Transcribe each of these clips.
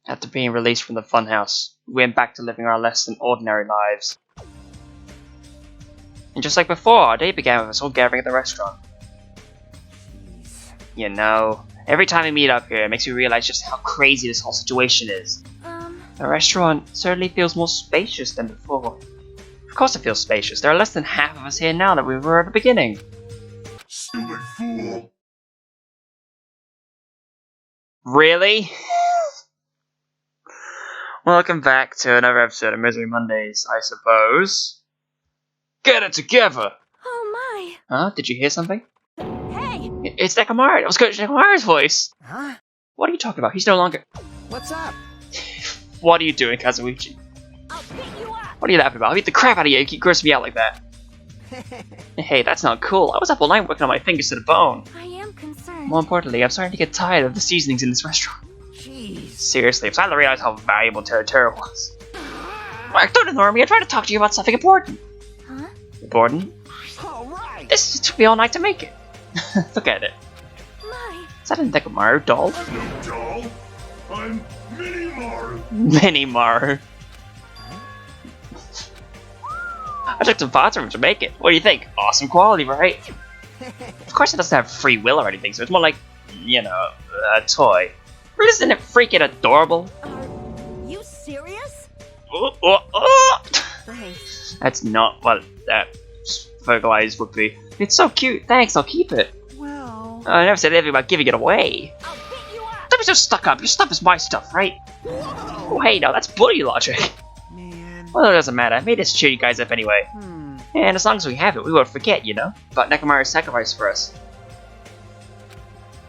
After being released from the funhouse, we went back to living our less than ordinary lives. And just like before, our day began with us all gathering at the restaurant. Jeez. You know, every time we meet up here, it makes me realize just how crazy this whole situation is. The restaurant certainly feels more spacious than before. Of course it feels spacious. There are less than half of us here now that we were at the beginning. Stupid fool! Really? Welcome back to another episode of Misery Mondays, I suppose. Get it together! Oh my! Huh? Did you hear something? Hey! It's Nekomaru! It was Coach Nekomaru's voice! Huh? What are you talking about? He's no longer... What's up? What are you doing, Kazuichi? I'll pick you up! What are you laughing about? I beat the crap out of you, you keep grossing me out like that. Hey, that's not cool. I was up all night working on my fingers to the bone. I am concerned. More importantly, I'm starting to get tired of the seasonings in this restaurant. Jeez. Seriously, I'm starting to realize how valuable Terra was. Mark, don't ignore me. I'm trying to talk to you about something important. Huh? Important? All right. This took me all night to make it. Look at it. My! Is that a Nekomaru doll? I'm no doll! I'm Mini-Maru! Mini-Maru. I took some photos of him to make it. What do you think? Awesome quality, right? Of course it doesn't have free will or anything, so it's more like, you know, a toy. But isn't it freaking adorable? Are you serious? Thanks. That's not what that vocalized would be. It's so cute. Thanks, I'll keep it. Well. I never said anything about giving it away. I'll pick you up! Don't be so stuck up. Your stuff is my stuff, right? Whoa. Oh, hey, no, that's bully logic. Man. Well, it doesn't matter. I made this cheer you guys up anyway. And as long as we have it, we won't forget, you know? About Nekomaru's sacrifice for us.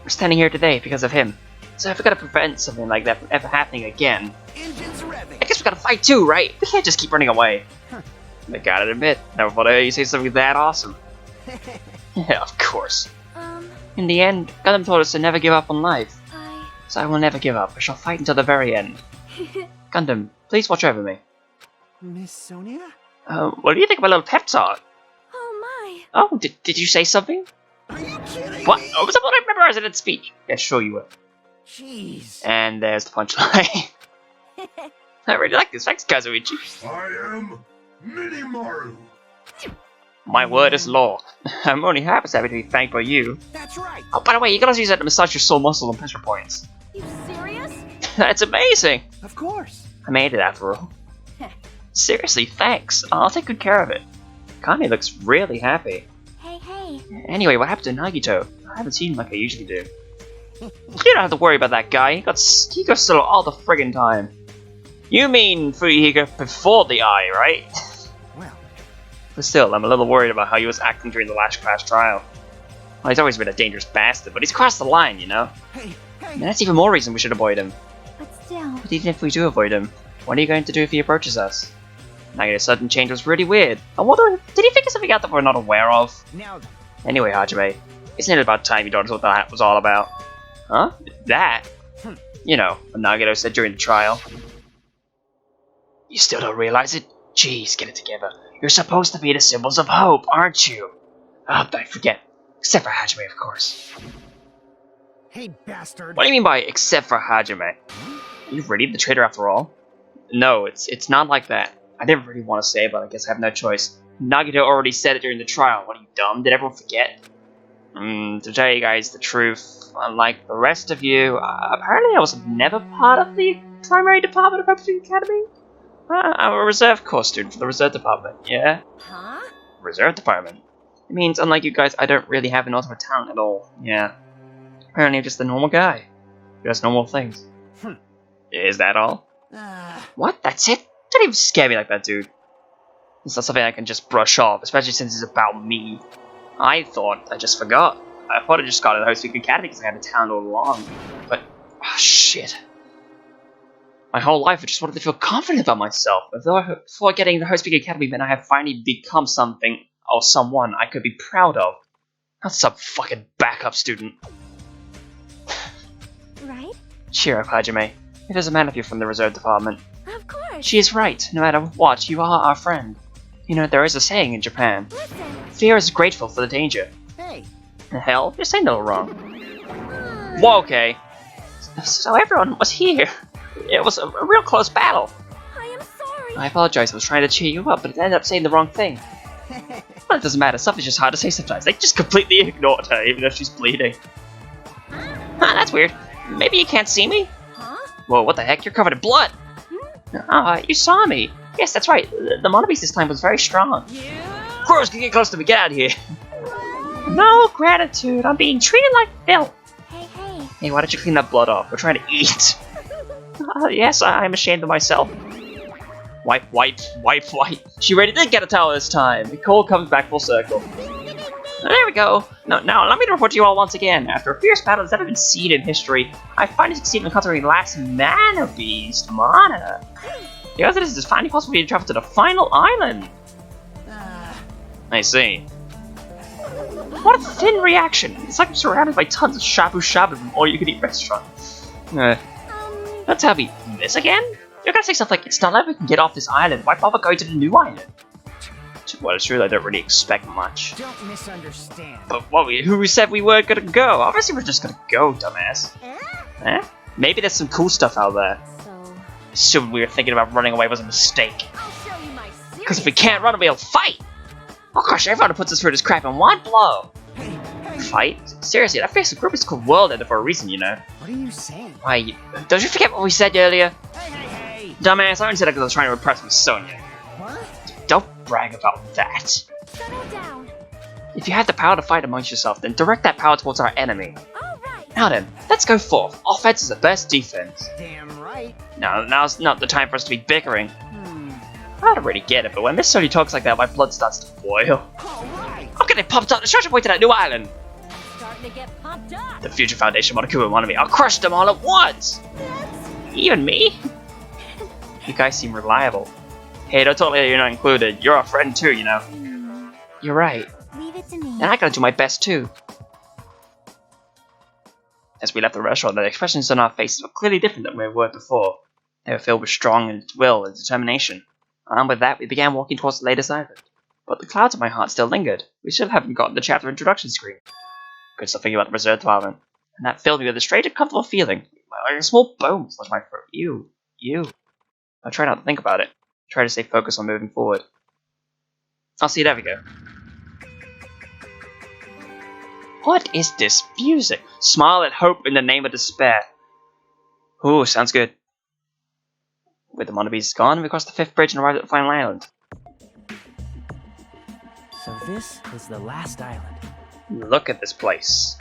We're standing here today because of him. So if we gotta prevent something like that from ever happening again, Engines revving. I guess we gotta fight too, right? We can't just keep running away. Huh. I gotta admit, never thought I'd hear you say something that awesome. Yeah, of course. In the end, Gundam told us to never give up on life. So I will never give up. I shall fight until the very end. Gundam, please watch over me. Miss Sonia? What do you think of my little pep talk? Oh my! Oh, did you say something? Are you kidding What? me? Oh, was that what I memorized in its speech? Yeah, sure you will. Jeez. And there's the punchline. I really like this. Thanks, Kazuichi. I am Mini-Maru! My word is law. I'm only half as happy to be thanked by you. That's right. Oh, by the way, you can also use that to massage your sore muscles and pressure points. You serious? That's amazing. Of course. I made it after all. Seriously, thanks. I'll take good care of it. Kami looks really happy. Hey, hey. Anyway, what happened to Nagito? I haven't seen him like I usually do. You don't have to worry about that guy. He got still all the friggin' time. You mean Fuyuhiko before the eye, right? Well. But still, I'm a little worried about how he was acting during the last class trial. Well, he's always been a dangerous bastard, but he's crossed the line, you know? Hey, And that's even more reason we should avoid him. But still. But even if we do avoid him, what are you going to do if he approaches us? Nagito's sudden change was really weird. I'm wondering, did he figure something out that we're not aware of? now then. Anyway, Hajime, isn't it about time you told us what that was all about? Huh? That? You know, what Nagito said during the trial. You still don't realize it? Jeez, get it together. You're supposed to be the symbols of hope, aren't you? Oh, I forget. Except for Hajime, of course. Hey, bastard. What do you mean by except for Hajime? Are you really the traitor after all? No, it's not like that. I didn't really want to say it, but I guess I have no choice. Nagito already said it during the trial. What, are you dumb? Did everyone forget? To tell you guys the truth, unlike the rest of you, apparently I was never part of the primary department of Upstream Academy. I'm a reserve course student for the reserve department, yeah? Huh? Reserve department? It means, unlike you guys, I don't really have an ultimate talent at all, yeah. Apparently I'm just a normal guy. Who does normal things. Is that all? What? That's it? Don't even scare me like that, dude. It's not something I can just brush off, especially since it's about me. I thought I just forgot. I thought I just got into the Host Week Academy because I had a talent all along. But, oh shit. My whole life I just wanted to feel confident about myself. Before getting the Host Week Academy meant I had finally become something or someone I could be proud of. Not some fucking backup student. Right? Cheer up, Hajime. It doesn't matter if you're from the reserve department. Of course. She is right. No matter what, you are our friend. You know, there is a saying in Japan. Listen. Fear is grateful for the danger. Hey. The hell? You're saying no wrong. Whoa, okay. So everyone was here. It was a real close battle. I am sorry. I apologize, I was trying to cheer you up, but it ended up saying the wrong thing. Well, it doesn't matter, stuff is just hard to say sometimes. They just completely ignored her, even though she's bleeding. Huh, that's weird. Maybe you can't see me? Huh? Whoa, what the heck? You're covered in blood! Ah, you saw me! Yes, that's right. The Monobeast this time was very strong. Yeah. Crows can get close to me, get out of here! No gratitude, I'm being treated like filth! Hey. Hey, why don't you clean that blood off? We're trying to eat! Yes, I'm ashamed of myself. Wipe. She really did get a towel this time. Nicole comes back full circle. There we go. Now, allow me to report to you all once again. After a fierce battle that's never been seen in history, I finally succeeded in encountering the last Mana Beast, Mana. The other is finally possible for you to travel to the final island. I see. What a thin reaction. It's like I'm surrounded by tons of shabu-shabu from all-you-can-eat restaurant. Let's have you this again? You're gonna say stuff like, it's not like we can get off this island. Why bother going to the new island? Well, it's true, I don't really expect much. Don't misunderstand. But who said we weren't gonna go? Obviously we're just gonna go, dumbass. Eh? Maybe there's some cool stuff out there. So, Assuming we were thinking about running away was a mistake. I'll show you my serious. Because if we can't run, we'll fight! Oh gosh, everyone puts us through this crap in one blow! Fight? Seriously, that face of group is called World Ender for a reason, you know. What are you saying? Why, don't you forget what we said earlier? Hey. Dumbass, I only said that because I was trying to impress Miss Sonia. What? Don't brag about that. Settle down. If you have the power to fight amongst yourself, then direct that power towards our enemy. All right. Now then, let's go forth. Offense is the best defense. Damn right. Now's not the time for us to be bickering. I don't really get it, but when Miss Sonia talks like that, my blood starts to boil. All right. I'm getting pumped up. Let's rush away to that new island. Starting to get pumped up. The Future Foundation, Monokuma wanted me. I'll crush them all at once. Even me? You guys seem reliable. Hey, don't tell me you're not included. You're our friend too, you know. You're right. Leave it to me. And I gotta do my best too. As we left the restaurant, the expressions on our faces were clearly different than we were before. They were filled with strong will and determination. And with that, we began walking towards the latest island. But the clouds on my heart still lingered. We still haven't gotten the chapter introduction screen. Couldn't stop thinking about the reserved island. And that filled me with a strange and comfortable feeling. Like a small bone touched my throat. You. I try not to think about it. Try to stay focused on moving forward. I'll see, there we go. What is this music? Smile at hope in the name of despair. Ooh, sounds good. With the Monobeast gone, we crossed the 5th bridge and arrived at the final island. So this is the last island. Look at this place.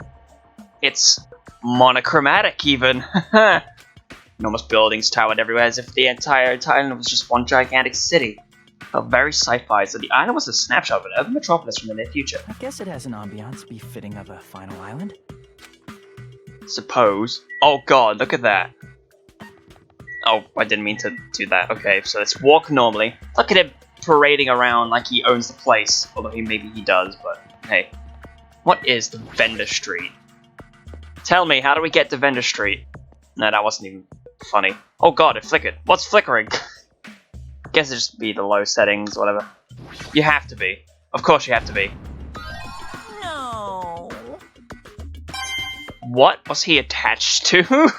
It's monochromatic even. Enormous buildings towered everywhere as if the entire island was just one gigantic city. Felt very sci-fi, so the island was a snapshot of an urban metropolis from the near future. I guess it has an ambiance befitting of a final island. Suppose. Oh god, look at that. Oh, I didn't mean to do that. Okay, so let's walk normally. Look at him parading around like he owns the place. Although maybe he does, but hey. What is the Vendor Street? Tell me, how do we get to Vendor Street? No, that wasn't even funny. Oh god, it flickered. What's flickering? Guess it just be the low settings, whatever. You have to be. Of course you have to be. No. What was he attached to?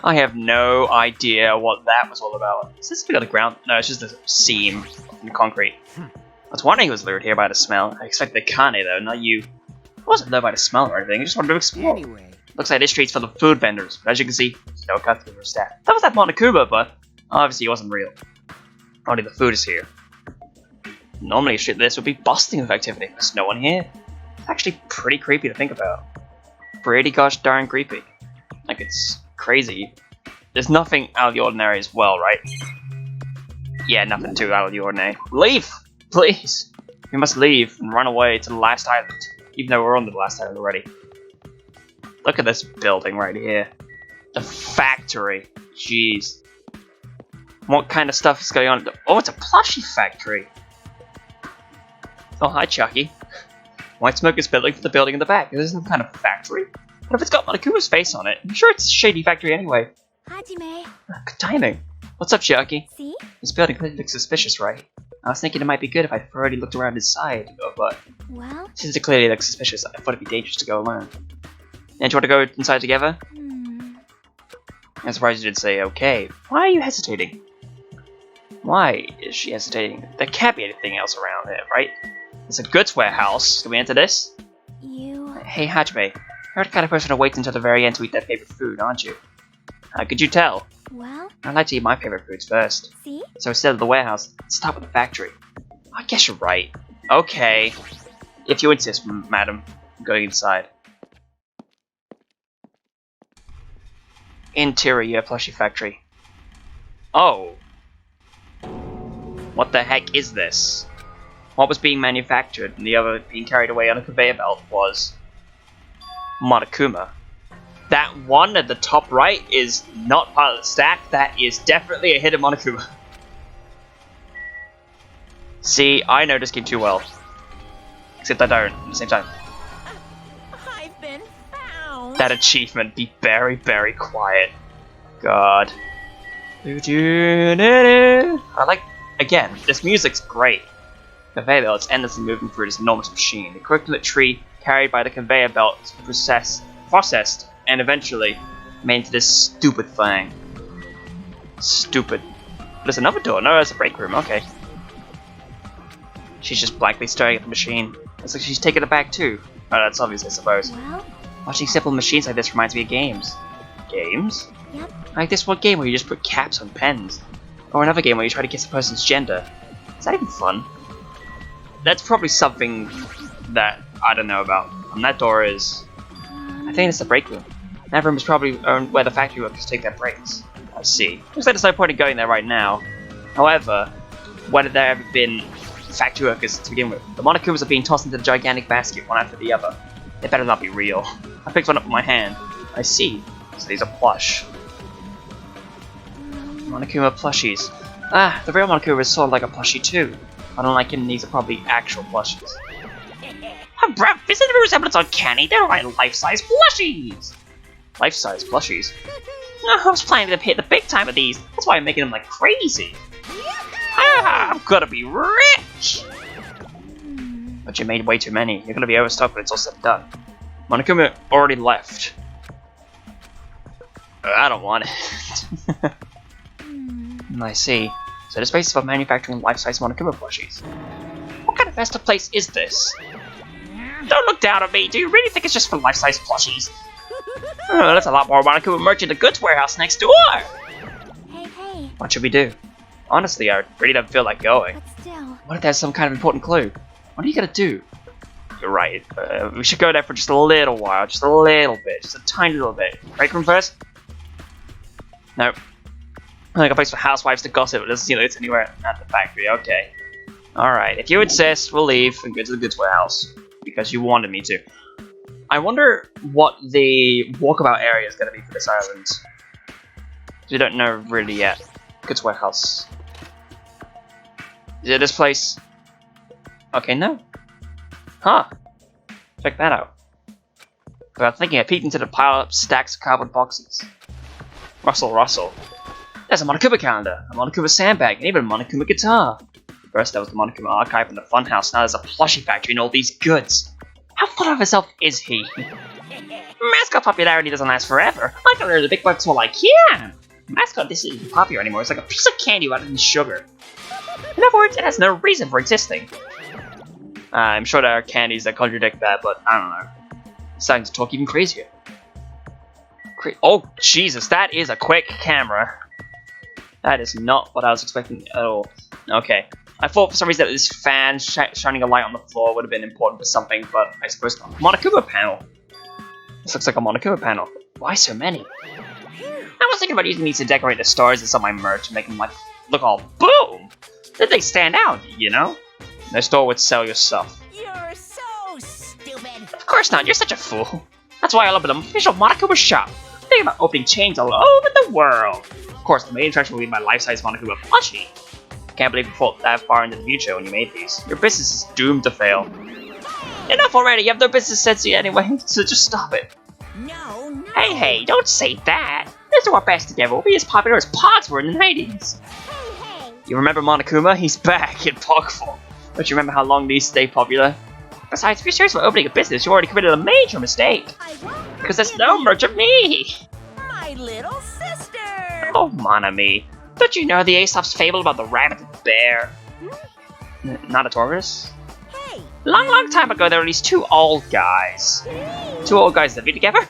I have no idea what that was all about. Is this on the ground? No, it's just a seam in concrete. I was wondering who was lured here by the smell. I expected Kane though, not you. I wasn't lured by the smell or anything, I just wanted to explore. Anyway. Looks like this street's full of food vendors, but as you can see, there's no customers or staff. That was that Monokuma, but obviously he wasn't real. Only the food is here. Normally a street like this would be bustling with activity, there's no one here. It's actually pretty creepy to think about. Pretty gosh darn creepy. Like it's crazy. There's nothing out of the ordinary as well, right? Yeah, nothing too out of the ordinary. Leave! Please! We must leave and run away to the last island. Even though we're on the last island already. Look at this building right here. The factory. Jeez. What kind of stuff is going on? Oh, it's a plushie factory. Oh, hi, Chucky. White smoke is building for the building in the back. Is this some kind of factory? But if it's got Monokuma's face on it, I'm sure it's a shady factory anyway. Hajime. Good timing. What's up, Chucky? See? This building clearly looks suspicious, right? I was thinking it might be good if I'd already looked around inside, but Well. since it clearly looks suspicious, I thought it'd be dangerous to go alone. And do you want to go inside together? I'm surprised you did say okay. Why are you hesitating? Why is she hesitating? There can't be anything else around here, right? It's a goods warehouse. Can we enter this? You... Hey, Hajime. You're the kind of person who waits until the very end to eat their favorite food, aren't you? How could you tell? Well, I'd like to eat my favorite foods first. see? So instead of the warehouse, let's start with the factory. I guess you're right. Okay. If you insist, madam. I'm going inside. Interior plushie factory. Oh. What the heck is this? What was being manufactured and the other being carried away on a conveyor belt was Monokuma. That one at the top right is not part of the stack. That is definitely a hidden Monokuma. See, I know this game too well. Except I don't at the same time. I've been found. That achievement, be very, very quiet. God. I like, again, this music's great. Conveyor belts endlessly moving through this enormous machine. The curriculate tree carried by the conveyor belt is processed, and eventually made into this stupid thing. Stupid. There's another door. No, there's a break room. Okay. She's just blankly staring at the machine. Looks like she's taking it back too. Oh, that's obvious, I suppose. Well, Watching simple machines like this reminds me of games. Games? yep. Like this one game where you just put caps on pens. Or another game where you try to guess a person's gender. Is that even fun? That's probably something that I don't know about. And that door is... I think it's the break room. That room is probably where the factory workers take their breaks. I see. Looks like there's no point in going there right now. However, whether there ever been factory workers to begin with, the Monokumas are being tossed into the gigantic basket one after the other. They better not be real. I picked one up with my hand. I see. So these are plush. Monokuma plushies. Ah, the real Monokuma is sort of like a plushie too. Unlike him, these are probably actual plushies. Bruh, isn't the resemblance uncanny? They're my life-size plushies! Life-size plushies? No, I was planning to hit the big time with these. That's why I'm making them like crazy. Ah, I'm gonna be rich! But you made way too many. You're gonna be overstocked when it's all said and done. Monokuma already left. I don't want it. I see. So this place is for manufacturing life-size Monokuma plushies. What kind of festive place is this? Don't look down on me. Do you really think it's just for life-size plushies? Oh, that's a lot more Monokuma merch in the goods warehouse next door. Hey, hey. What should we do? Honestly, I really don't feel like going. But still. What if there's some kind of important clue? What are you gonna do? You're right. We should go there for just a little while. Just a little bit. Just a tiny little bit. Break room first? Nope. Like a place for housewives to gossip. It doesn't seem like it's anywhere at the factory. Okay. Alright. If you insist, we'll leave and go to the goods warehouse. Because you wanted me to. I wonder what the walkabout area is going to be for this island. We don't know really yet. Goods warehouse. Is it this place? Okay, no. Huh. Check that out. Without thinking, I peeked into the pile of stacks of cardboard boxes. Rustle. There's a Monokuma calendar, a Monokuma sandbag, and even a Monokuma guitar. First there was the Monokuma archive and the funhouse, now there's a plushie factory and all these goods. How full of himself is he? Mascot popularity doesn't last forever. I can learn the big bucks while I can. Mascot isn't popular anymore, it's like a piece of candy without any sugar. In other words, it has no reason for existing. I'm sure there are candies that contradict that, but I don't know. It's starting to talk even crazier. Oh, Jesus, that is a quick camera. That is not what I was expecting at all. Okay. I thought for some reason that this fan shining a light on the floor would have been important for something, but I suppose not. Monokuma panel. This looks like a Monokuma panel. Why so many? I was thinking about using these to decorate the stars in some of my merch and make them like look all boom. Then they stand out, you know? No store would sell your stuff. You're so stupid. Of course not. You're such a fool. That's why I love an official Monokuma shop. Think about opening chains all over the world. Of course, the main attraction will be my life-size Monokuma plushie. Can't believe you thought that far into the future when you made these. Your business is doomed to fail. Enough already, you have no business sense anyway, so just stop it. No. Hey, don't say that. Let's do our best together. We'll be as popular as Pogs were in the 90s. Hey. You remember Monokuma? He's back in Pog form. Don't you remember how long these stay popular? Besides, if you're serious about opening a business, you already committed a major mistake. I won't. Because there's no merch of me. My little sister. Oh, mon ami. Don't you know the Aesop's fable about the rabbit and the bear? Not a tortoise? Hey. Long time ago, there were these two old guys. Two old guys that be together?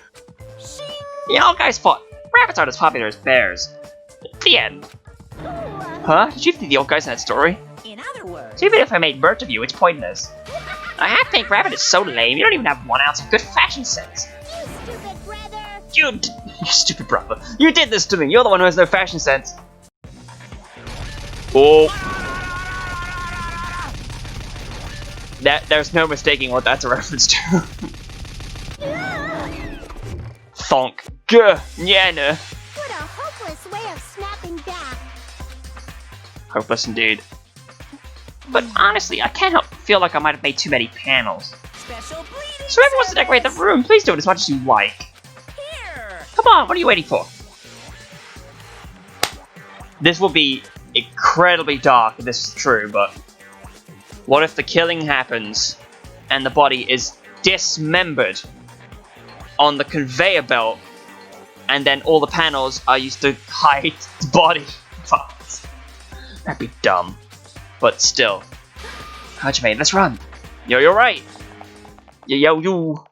The old guys fought. Rabbits aren't as popular as bears. The end. Huh? Did you think the old guys in that story? In other words, So even if I made bird of you, it's pointless. I think rabbit is so lame, you don't even have 1 ounce of good fashion sense. You stupid brother. You stupid brother. You did this to me. You're the one who has no fashion sense. Oh. There's no mistaking what that's a reference to. Thonk. Gah. Yeah, no. What a hopeless way of snapping back. Hopeless indeed. But honestly, I can't help feel like I might have made too many panels. special bleeding. So everyone wants to decorate the room. Please do it as much as you like. Here. Come on, what are you waiting for? This will be incredibly dark if this is true, but what if the killing happens and the body is dismembered on the conveyor belt and then all the panels are used to hide the body parts? That'd be dumb. But still. Hajime, let's run. Yo, you're right. Yo.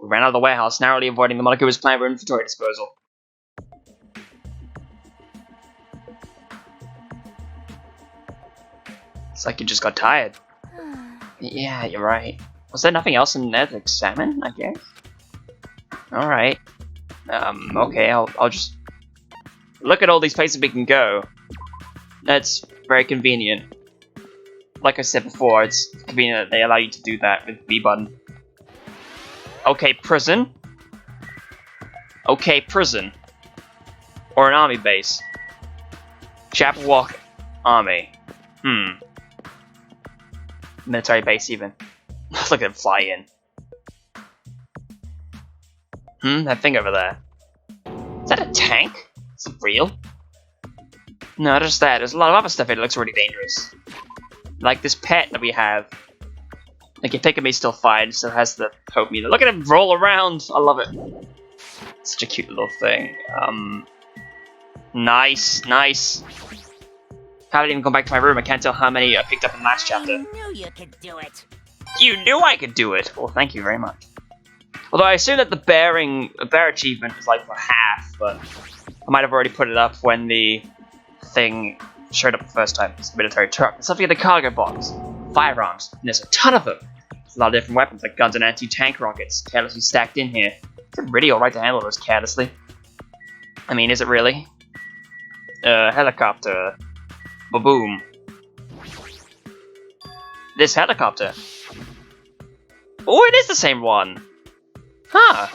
We ran out of the warehouse, narrowly avoiding the Monokuma's plan for inventory disposal. It's like you just got tired. Yeah, you're right. Was there nothing else in there to examine, I guess? Alright. Okay, I'll just look at all these places we can go. That's very convenient. Like I said before, it's convenient that they allow you to do that with the B button. Okay, prison. Okay, prison. Or an army base. Jabberwock Army. Military base even. Look at them fly in. That thing over there. Is that a tank? Is it real? No, just that. There's a lot of other stuff here that looks really dangerous. Like this pet that we have. Like, your pick of me still fine, so it has the hope meter. Look at him roll around! I love it. Such a cute little thing. Nice. Haven't even gone back to my room. I can't tell how many I picked up in the last chapter. I knew you could do it. You knew I could do it! Well, thank you very much. Although I assume that the bear achievement is like for half, but I might have already put it up when the thing showed up the first time. It's a military truck. There's something in the cargo box. Firearms. And there's a ton of them. There's a lot of different weapons like guns and anti-tank rockets carelessly stacked in here. Is it really alright to handle those carelessly? I mean, is it really? Helicopter. Ba-boom. This helicopter. Oh, it is the same one. Huh.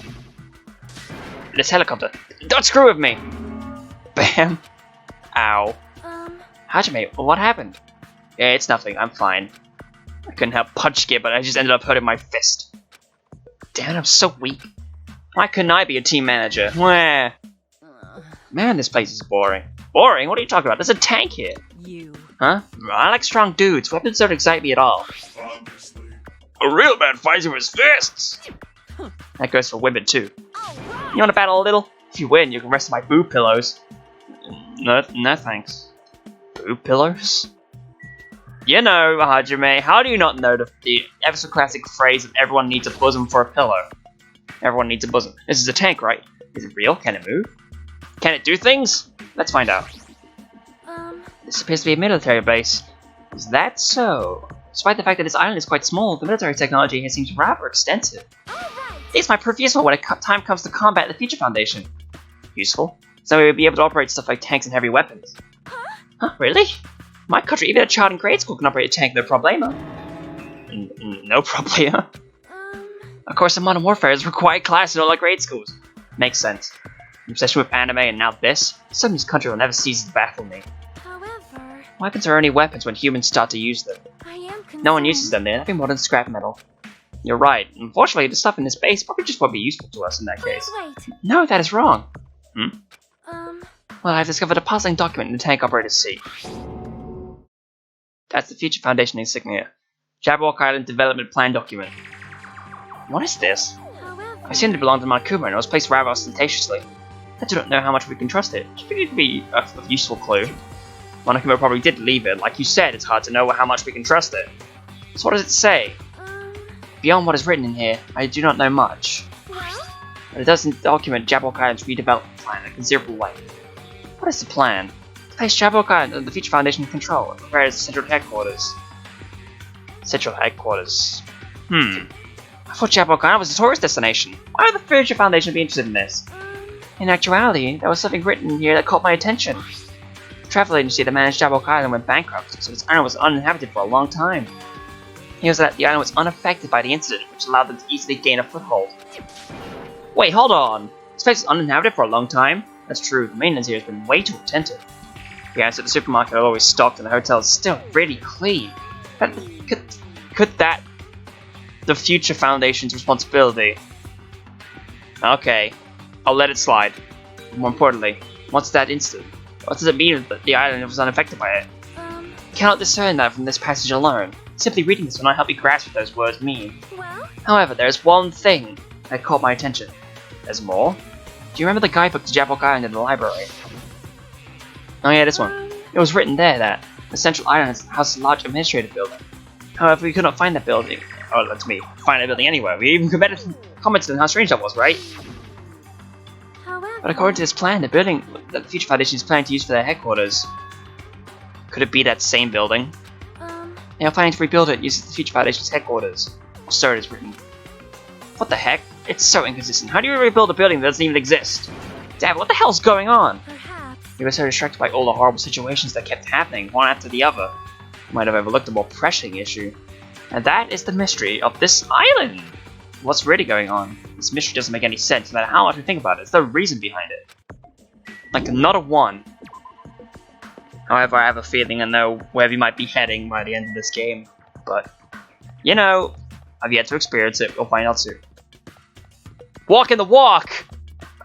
This helicopter. Don't screw with me. Bam. Ow. Hajime, what happened? Yeah, it's nothing. I'm fine. I couldn't help punching it, but I just ended up hurting my fist. Damn, I'm so weak. Why couldn't I be a team manager? Wah. Man, this place is boring. Boring? What are you talking about? There's a tank here. You. Huh? I like strong dudes. Weapons don't excite me at all. Obviously. A real man fights with his fists. That goes for women too. You want to battle a little? If you win, you can rest on my boob pillows. No thanks. Boob pillows? You know, Hajime, how do you not know the ever so classic phrase that everyone needs a bosom for a pillow? Everyone needs a bosom. This is a tank, right? Is it real? Can it move? Can it do things? Let's find out. This appears to be a military base. Is that so? Despite the fact that this island is quite small, the military technology here seems rather extensive. It's my proof useful when time comes to combat the Future Foundation. Useful? So we would be able to operate stuff like tanks and heavy weapons. Huh? Really? My country, even a child in grade school can operate a tank, no problema. No problema? Of course, in Modern Warfare is a required class in all our grade schools. Makes sense. Obsession with anime and now this? Somebody's country will never cease to baffle me. However, Weapons are only weapons when humans start to use them. I am concerned. No one uses them, they're nothing more than scrap metal. You're right. Unfortunately, the stuff in this base probably just won't be useful to us in that case. Please wait. No, that is wrong. Well, I've discovered a puzzling document in the tank operator's seat. That's the Future Foundation insignia. Jabberwock Island Development Plan document. What is this? However, I assumed it belonged to Monokuma and it was placed rather ostentatiously. I do not know how much we can trust it. Do you think it could be a useful clue? Monokuma probably did leave it. Like you said, it's hard to know how much we can trust it. So what does it say? Beyond what is written in here, I do not know much. Well, But it doesn't document Jabberwock Island's redevelopment plan in a considerable way. What is the plan? To place Jabberwock Island under the Future Foundation's control and prepare as central headquarters. Central headquarters. I thought Jabberwock Island was a tourist destination. Why would the Future Foundation be interested in this? In actuality, there was something written here that caught my attention. The travel agency that managed Jabberwock Island went bankrupt, so its island was uninhabited for a long time. It was that the island was unaffected by the incident, which allowed them to easily gain a foothold. Wait, hold on! This place was uninhabited for a long time? That's true, the maintenance here has been way too attentive. The items at the supermarket are always stocked and the hotel is still really clean. But could that the Future Foundation's responsibility? Okay, I'll let it slide. More importantly, what's that incident? What does it mean that the island was unaffected by it? I cannot discern that from this passage alone. Simply reading this will not help me grasp what those words mean. well, However, there is one thing that caught my attention. There's more? Do you remember the guidebook to Jabberwock Island in the library? Oh yeah, this one. It was written there that the central island houses a large administrative building. However, we could not find that building. Oh, that's me. Find that building anywhere. We even commented on how strange that was, right? however, But according to this plan, the building that the Future Foundation is planning to use for their headquarters. Could it be that same building? They are planning to rebuild it using the Future Foundation's headquarters. So it is written. What the heck? It's so inconsistent. How do you rebuild a building that doesn't even exist? Damn, what the hell's going on? perhaps, He was so distracted by all the horrible situations that kept happening, one after the other. Might have overlooked a more pressing issue. And that is the mystery of this island! What's really going on? This mystery doesn't make any sense, no matter how much we think about it. There's no reason behind it. Like, not a one. However, I have a feeling I know where we might be heading by the end of this game. But, you know, I've yet to experience it. We'll find out soon. Walk in the walk!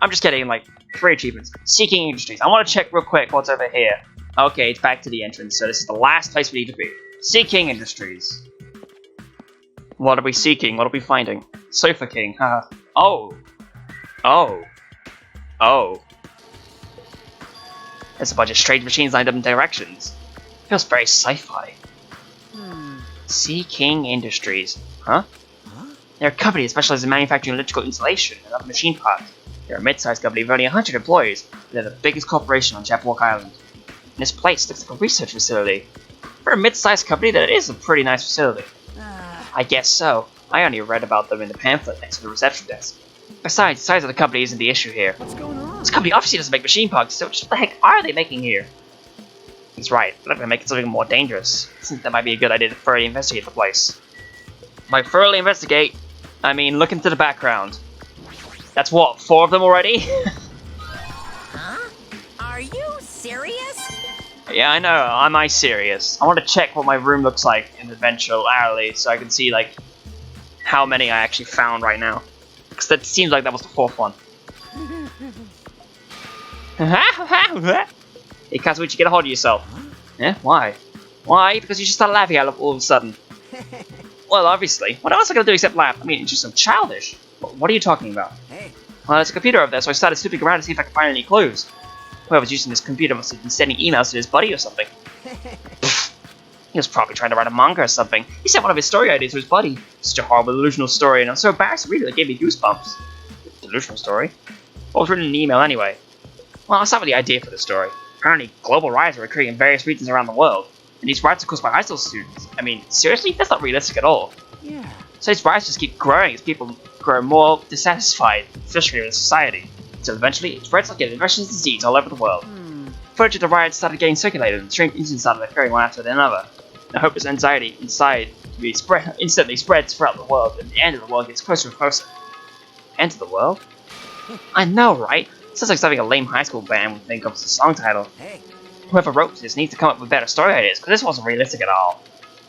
I'm just kidding, like, 3 achievements. Seeking Industries. I want to check real quick what's over here. Okay, it's back to the entrance, so this is the last place we need to be. Seeking Industries. What are we seeking? What are we finding? Sofa King, haha. Oh. Oh. Oh. There's a bunch of strange machines lined up in directions. Feels very sci-fi. Sea King Industries. Huh? They're a company that specializes in manufacturing electrical insulation and other machine parts. They're a mid-sized company with only 100 employees, but they're the biggest corporation on Jabberwock Island. And this place looks like a research facility. For a mid-sized company, that is a pretty nice facility. I guess so. I only read about them in the pamphlet next to the reception desk. Besides, the size of the company isn't the issue here. What's going on? This company obviously doesn't make machine parts, so just what the heck are they making here? He's right, they're not gonna make it something more dangerous. I think that might be a good idea to thoroughly investigate the place. By thoroughly investigate, I mean look into the background. That's what, 4 of them already? Huh? Are you serious? Yeah, I know, am I serious? I want to check what my room looks like in eventuality so I can see, like, how many I actually found right now. Because that seems like that was the 4th one. Hey, Kazuichi, get a hold of yourself. Yeah, why? Why? Because you just started laughing at it all of a sudden. Well, obviously. What else am I going to do except laugh? I mean, it's just so childish. What are you talking about? Hey. Well, there's a computer over there, so I started snooping around to see if I could find any clues. Whoever's using this computer must have been sending emails to his buddy or something. He was probably trying to write a manga or something. He sent one of his story ideas to his buddy. Such a horrible delusional story, and I'm so embarrassed to read it, it gave me goosebumps. Delusional story? What was written in the email anyway? Well, I'll start with the idea for the story. Apparently, global riots are occurring in various regions around the world, and these riots are caused by high school students. I mean, seriously? That's not realistic at all. Yeah. So these riots just keep growing as people grow more dissatisfied, especially with society. Until eventually, it spreads like an infectious disease all over the world. Footage of the riots started getting circulated, and strange incidents started occurring one after another. The hopeless anxiety inside to be instantly spreads throughout the world, and the end of the world gets closer and closer. End of the world? I know, right? Sounds like something a lame high school band would think of as a song title. Hey. Whoever wrote this needs to come up with better story ideas, because this wasn't realistic at all.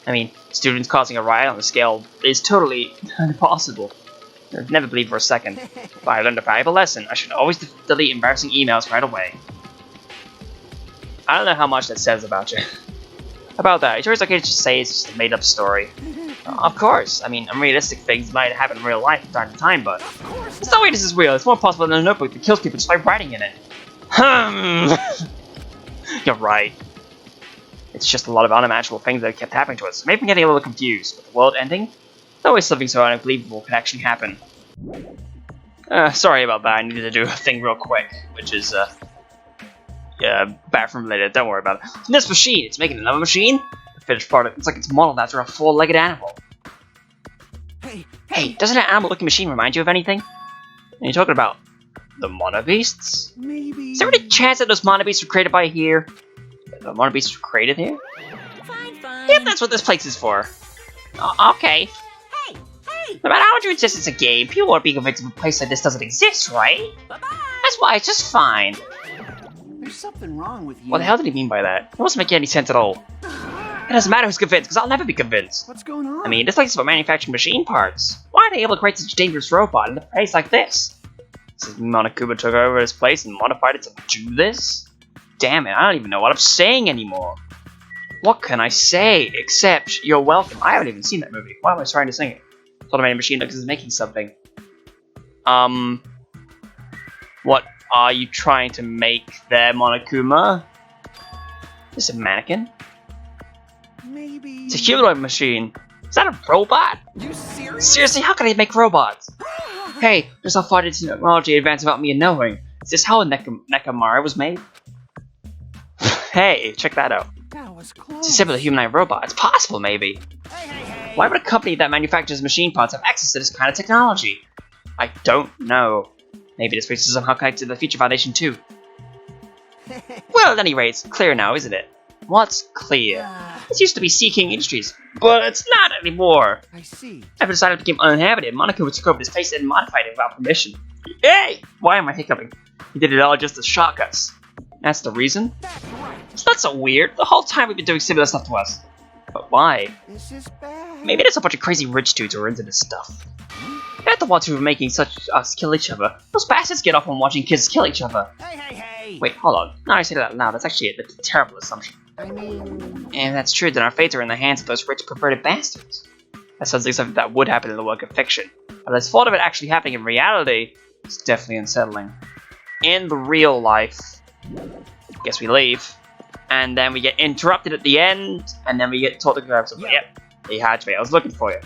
I mean, students causing a riot on the scale is totally impossible. I've never believed for a second. But I learned a valuable lesson. I should always delete embarrassing emails right away. I don't know how much that says about you. About that, it's always okay to just say it's just a made-up story. Of course. I mean, unrealistic things might happen in real life from time to time, but there's no way this is real. It's more possible than a notebook that kills people just by writing in it. You're right. It's just a lot of unimaginable things that kept happening to us. Maybe I'm getting a little confused. With the world ending, there's always something so unbelievable could actually happen. Sorry about that. I needed to do a thing real quick, which is, bathroom related. Don't worry about it. And this machine, it's making another machine? The finished product, it's like it's modeled after a four-legged animal. Hey, doesn't an animal-looking machine remind you of anything? Are you talking about the Mono Beasts? Maybe. Is there any chance that those Mono Beasts were created by here? The Mono Beasts were created here? Fine. Yeah, that's what this place is for. Okay. Hey! No matter how much you insist it's a game, people won't be convinced of a place like this doesn't exist, right? Bye-bye! That's why it's just fine. There's something wrong with you. What the hell did he mean by that? It doesn't make any sense at all. It doesn't matter who's convinced, because I'll never be convinced. What's going on? I mean, this place is about manufacturing machine parts. Why are they able to create such a dangerous robot in a place like this? Since Monokuma took over this place and modified it to do this? Damn it, I don't even know what I'm saying anymore. What can I say except you're welcome? I haven't even seen that movie. Why am I trying to sing it? Automated machine looks like it's making something. What are you trying to make there, Monokuma? Is this a mannequin? Maybe. It's a humanoid machine. Is that a robot? You serious? Seriously, how can I make robots? Hey, there's how far did technology advance without me knowing? Is this how a Nekamara was made? Hey, check that out. That was It's close. a simple humanoid robot. It's possible, maybe. Why would a company that manufactures machine parts have access to this kind of technology? I don't know. Maybe this place is somehow connected to the Future Foundation too. Well, at any rate, it's clear now, isn't it? What's clear? This used to be Sea King Industries, but it's not anymore. I see. After the site became uninhabited, Monokuma took over this place and modified it without permission. Hey! Why am I hiccuping? He did it all just to shock us. That's the reason? That's right. It's not so weird. The whole time we've been doing similar stuff to us. But why? This is bad. Maybe there's a bunch of crazy rich dudes who are into this stuff. They're the ones who are making us kill each other. Those bastards get off on watching kids kill each other. Hey! Wait, hold on. Now I say that loud, that's actually a terrible assumption. I mean, And if that's true, then our fates are in the hands of those rich, perverted bastards. That sounds like something that would happen in the work of fiction. But as thought of it actually happening in reality, it's definitely unsettling. In the real life, guess we leave, and then we get interrupted at the end, and then we get told to grab something. Yep, he had me. I was looking for you.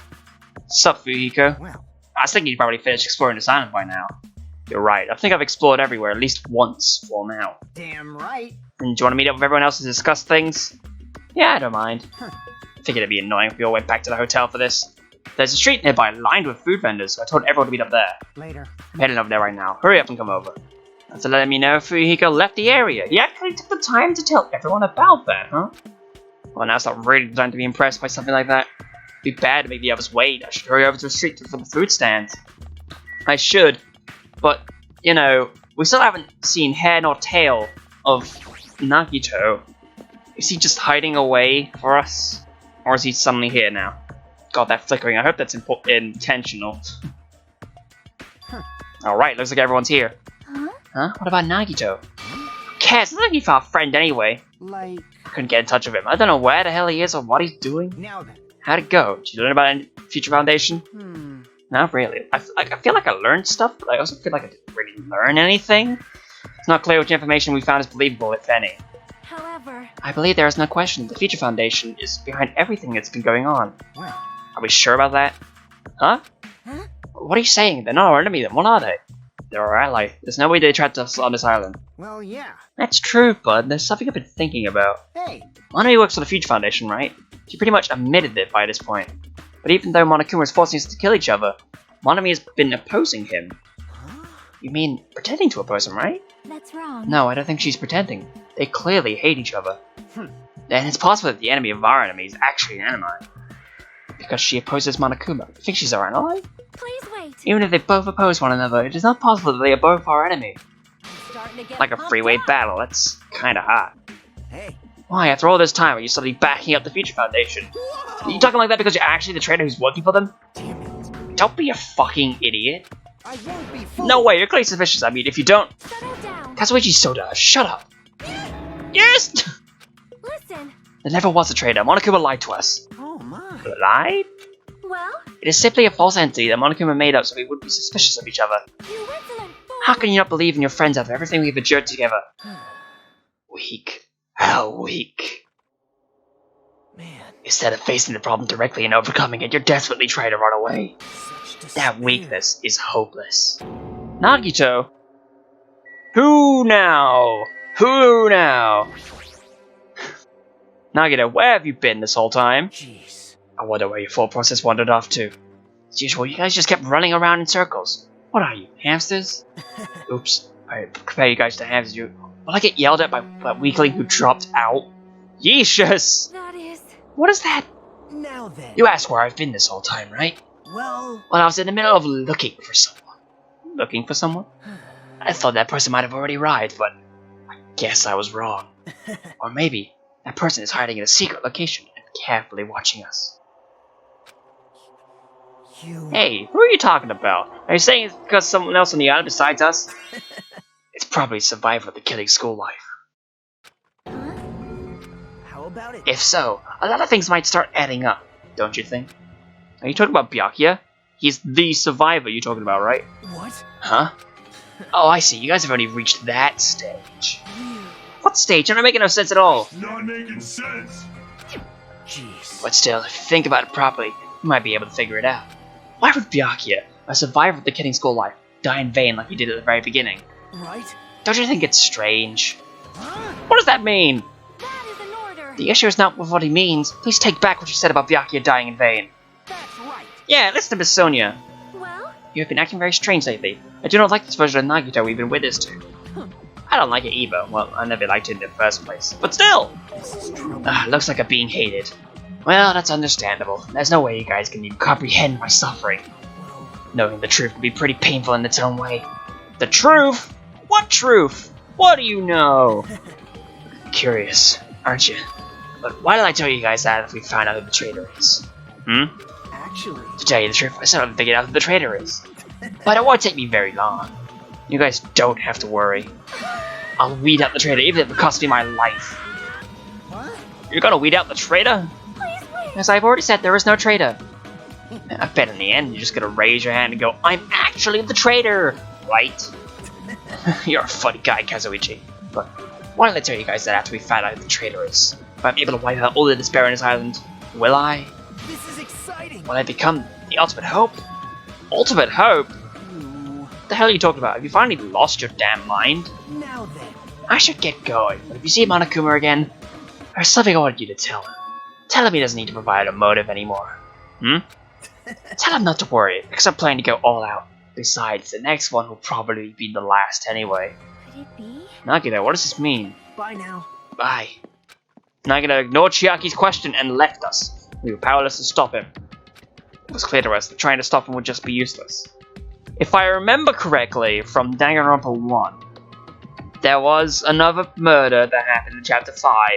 Sup, Fujiko? well, I was thinking you probably finished exploring this island by now. You're right. I think I've explored everywhere at least once for now. damn right. And do you want to meet up with everyone else to discuss things? Yeah, I don't mind. I figured it'd be annoying if we all went back to the hotel for this. There's a street nearby lined with food vendors, so I told everyone to meet up there. Later. I'm heading over there right now. Hurry up and come over. And to let me know if Fujiko left the area. He actually took the time to tell everyone about that, huh? Well, now it's not really the time to be impressed by something like that. It'd be bad to make the others wait. I should hurry over to the street for the food stands. I should, but, you know, we still haven't seen hair nor tail of Nagito. Is he just hiding away for us? Or is he suddenly here now? God, that flickering. I hope that's intentional. Alright, looks like everyone's here. Huh? What about Nagito? Who cares? It's not like he's our friend anyway. Like, Couldn't get in touch with him. I don't know where the hell he is or what he's doing. now then. How'd it go? Did you learn about any Future Foundation? Not really. I feel like I learned stuff, but I also feel like I didn't really learn anything. It's not clear which information we found is believable, if any. However, I believe there is no question the Future Foundation is behind everything that's been going on. Well, Are we sure about that? Huh? Huh? What are you saying? They're not our enemy then. What are they? They're our ally. There's no way they trapped us on this island. well, yeah. That's true, bud. There's something I've been thinking about. Hey, Monomi works for the Future Foundation, right? She pretty much admitted it by this point. But even though Monokuma is forcing us to kill each other, Monomi has been opposing him. You mean pretending to oppose him, right? that's wrong. No, I don't think she's pretending. They clearly hate each other. And it's possible that the enemy of our enemy is actually an enemy. Because she opposes Monokuma. I think she's our ally? Please wait. Even if they both oppose one another, it is not possible that they are both our enemy. Starting to get Like a pumped freeway up. battle, that's kinda hot. hey. Why, after all this time, are you suddenly backing up the Future Foundation? Are you talking like that because you're actually the trader who's working for them? Damn it. Don't be a fucking idiot. I won't be fooled. No way, you're clearly suspicious. I mean, if you don't... Settle down. Kazuichi Soda, shut up. Yes! Listen. There never was a trader. Monokuma lied to us. Oh, my. Lied? Well, It is simply a false entity that Monokuma made up so we wouldn't be suspicious of each other. you insolent fool! How can you not believe in your friends after everything we've endured together? Weak. How weak. Man, Instead of facing the problem directly and overcoming it, you're desperately trying to run away. such despair. That weakness is hopeless. Nagito? Who now? Who now? Nagito, where have you been this whole time? Jeez. I wonder where your thought process wandered off to. As usual, you guys just kept running around in circles. What are you, hamsters? Oops, I compare you guys to hamsters. Will I get yelled at by that weakling who dropped out? Yeeshus! That is... What is that? Now then. You asked where I've been this whole time, right? Well, Well, I was in the middle of looking for someone. Looking for someone? I thought that person might have already arrived, but I guess I was wrong. Or maybe that person is hiding in a secret location and carefully watching us. you. Hey, who are you talking about? Are you saying it's because someone else on the island besides us? It's probably a survivor of the killing school life. Huh? How about it? If so, a lot of things might start adding up, don't you think? Are you talking about Byakuya? He's the survivor you're talking about, right? What? Huh? Oh, I see. You guys have already reached that stage. What stage? I'm not making no sense at all. It's not making sense. Jeez. But still, if you think about it properly, you might be able to figure it out. Why would Byakuya, a survivor of the killing school life, die in vain like he did at the very beginning? Right? Don't you think it's strange? Huh? What does that mean? That is an order! The issue is not with what he means. Please take back what you said about Byakuya dying in vain. That's right. Yeah, listen to Miss Sonia. Well, You have been acting very strange lately. I do not like this version of Nagito we've been witness to. I don't like it either. Well, I never liked it in the first place. But still! This is trouble. Looks like I'm being hated. Well, that's understandable. There's no way you guys can even comprehend my suffering. Well, Knowing the truth can be pretty painful in its own way. The truth? What truth? What do you know? Curious, aren't you? But why did I tell you guys that if we find out who the traitor is? actually, To tell you the truth, I still haven't figured out who the traitor is. But it won't take me very long. You guys don't have to worry. I'll weed out the traitor, even if it costs me my life. what? You're gonna weed out the traitor? please wait! As I've already said, there is no traitor. I bet in the end, you're just gonna raise your hand and go, I'm actually the traitor! Right? You're a funny guy, Kazuichi. But why don't I tell you guys that after we find out who the traitor is? If I'm able to wipe out all the despair on this island, will I? This is exciting. Will I become the ultimate hope? Ultimate hope? Ooh. What the hell are you talking about? Have you finally lost your damn mind? Now then. I should get going, but if you see Monokuma again, there's something I want you to tell him. Tell him he doesn't need to provide a motive anymore. Tell him not to worry, because I'm planning to go all out. Besides, the next one will probably be the last anyway. Could it be? Nagito, what does this mean? Bye now. Bye. Nagito ignored Chiaki's question and left us. We were powerless to stop him. It was clear to us that trying to stop him would just be useless. If I remember correctly from Danganronpa 1, there was another murder that happened in Chapter 5,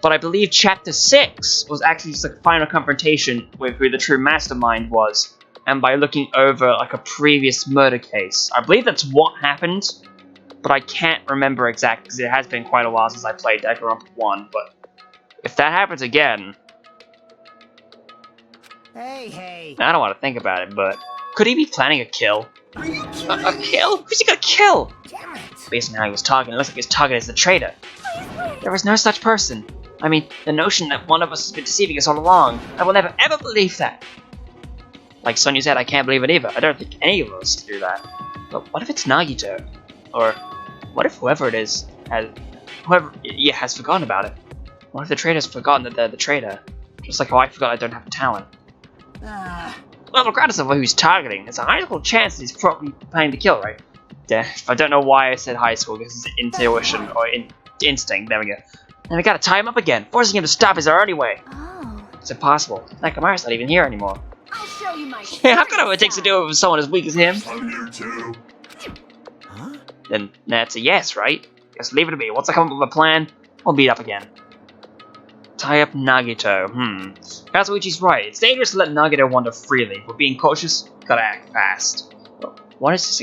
but I believe Chapter 6 was actually just a final confrontation with who the true mastermind was, and by looking over like a previous murder case. I believe that's what happened, but I can't remember exactly because it has been quite a while since I played Danganronpa 1, but if that happens again, Hey. I don't want to think about it, but could he be planning a kill? Are you kidding? A kill? Who's he gonna kill? Damn it. Based on how he was talking, it looks like his target is the traitor. There is no such person. I mean, the notion that one of us has been deceiving us all along, I will never ever believe that. Like Sonya said, I can't believe it either. I don't think any of us do that. But what if it's Nagito? Or what if whoever it is has forgotten about it? What if the traitor's forgotten that they're the traitor? Just like how I forgot I don't have talent. Well, regardless of who he's targeting, there's a high school chance that he's probably planning to kill, right? Yeah, I don't know why I said high school, because it's intuition, or instinct, there we go. And we gotta tie him up again. Forcing him to stop is our only way. Oh. It's impossible. Nakamura's not even here anymore. I'll show you my Yeah, how come it takes to do it with someone as weak as him? I'm here too. Huh? Then that's a yes, right? Just leave it to me. Once I come up with a plan, we'll meet up again. Tie up Nagito. Kazuichi's right. It's dangerous to let Nagito wander freely. We're being cautious, gotta act fast. But what is this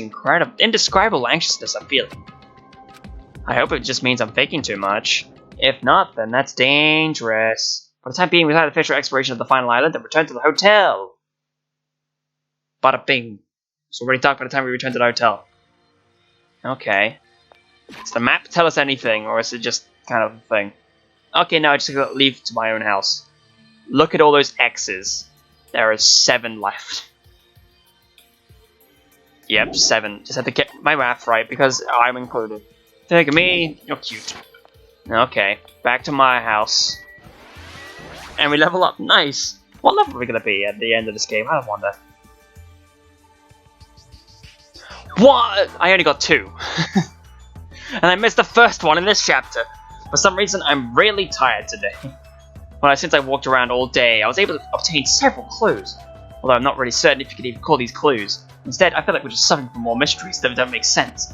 indescribable anxiousness I'm feeling? I hope it just means I'm thinking too much. If not, then that's dangerous. For the time being, we've had a official exploration of the final island and return to the hotel. Bada bing. It's already dark by the time we return to the hotel. Okay. Does the map tell us anything, or is it just kind of a thing? Okay, now I just gotta leave to my own house. Look at all those X's. There are 7 left. Yep, 7. Just had to get my math right because I'm included. Take me, you're cute. Okay, back to my house. And we level up, nice! What level are we gonna be at the end of this game? I wonder. What? I only got 2. And I missed the first one in this chapter. For some reason, I'm really tired today. Since I walked around all day, I was able to obtain several clues. Although I'm not really certain if you could even call these clues. Instead, I feel like we're just suffering from more mysteries that don't make sense.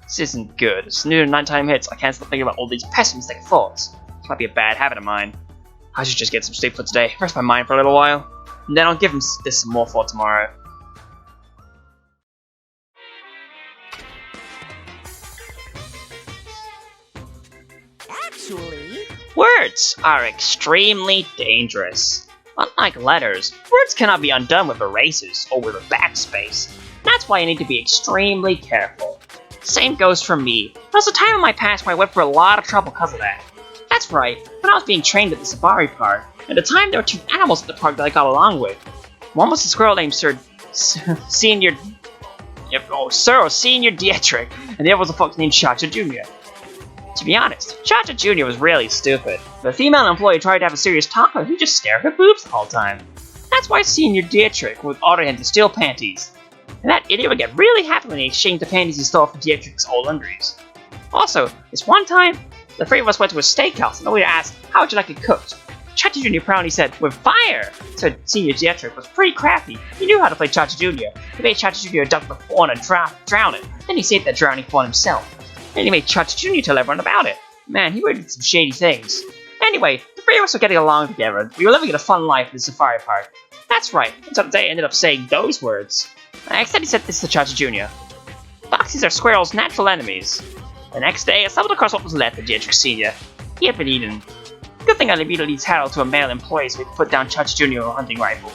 This isn't good. As soon as nighttime hits, I can't stop thinking about all these pessimistic thoughts. This might be a bad habit of mine. I should just get some sleep for today, rest my mind for a little while, and then I'll give this some more thought tomorrow. Actually, Words are extremely dangerous. Unlike letters, words cannot be undone with erasers or with a backspace. That's why I need to be extremely careful. Same goes for me. There was a time in my past where I went through a lot of trouble because of that. That's right, when I was being trained at the safari park, at the time there were 2 animals at the park that I got along with. One was a squirrel named Senior Dietrich, and the other was a fox named Chacha Jr. To be honest, Chacha Jr. was really stupid. The female employee tried to have a serious talk with him, he just stared at her boobs the whole time. That's why Senior Dietrich would order him to steal panties. And that idiot would get really happy when he exchanged the panties he stole for Dietrich's old undies. Also, this one time, the 3 of us went to a steakhouse and the waiter asked, "How would you like it cooked?" Chacha Jr. proudly said, "With fire!" So Senior Dietrich was pretty crafty. He knew how to play Chacha Jr. He made Chacha Jr. duck the fawn and drown it. Then he saved that drowning fawn himself. And he made Chacha Jr. tell everyone about it. Man, he really did some shady things. Anyway, the 3 of us were getting along together. We were living a fun life in the safari park. That's right, until the day I ended up saying those words. I accidentally said this to Chacha Jr. Foxes are squirrels' natural enemies. The next day, I stumbled across what was left of Dietrich Sr. He had been eaten. Good thing I immediately tattled to a male employee so we could put down Chacha Jr. with a hunting rifle.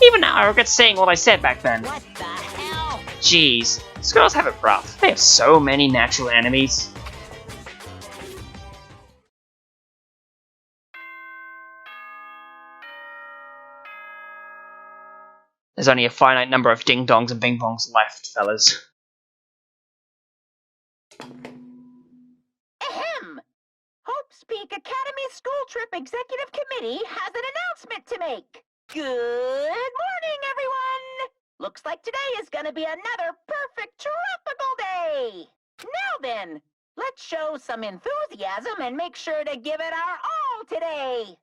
Even now, I regret saying what I said back then. what the hell? Jeez, squirrels have it rough. They have so many natural enemies. There's only a finite number of ding-dongs and bing-bongs left, fellas. Ahem! Hope's Peak Academy School Trip Executive Committee has an announcement to make. Good morning, everyone! Looks like today is gonna be another perfect tropical day! Now then, let's show some enthusiasm and make sure to give it our all today!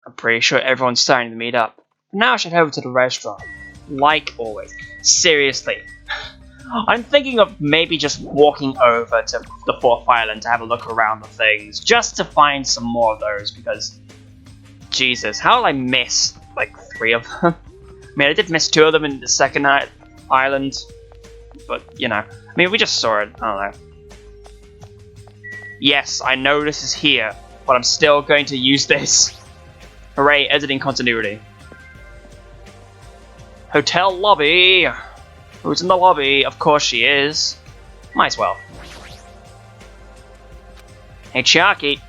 I'm pretty sure everyone's starting to meet up. Now I should head over to the restaurant. Like always. Seriously. I'm thinking of maybe just walking over to the 4th island to have a look around the things, just to find some more of those, because Jesus, how did I miss like 3 of them? I mean, I did miss 2 of them in the 2nd island, but you know, I mean, we just saw it, I don't know. Yes, I know this is here, but I'm still going to use this. Hooray, editing continuity. Hotel lobby! Who's in the lobby? Of course she is. Might as well. Hey, Chiaki.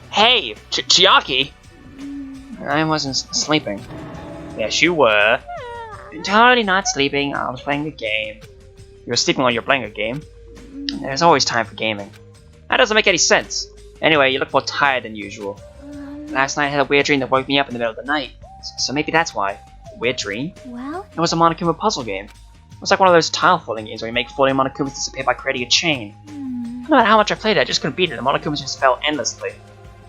Hey, Chiaki! I wasn't sleeping. Yes, you were. Totally not sleeping, I was playing a game. You were sleeping while you're playing a game? There's always time for gaming. That doesn't make any sense. Anyway, you look more tired than usual. Last night I had a weird dream that woke me up in the middle of the night. So maybe that's why. A weird dream? Well, It was a Monokuma puzzle game. It was like one of those tile folding games where you make floating Monokumas disappear by creating a chain. No matter how much I played it, I just couldn't beat it. The Monokumas just fell endlessly.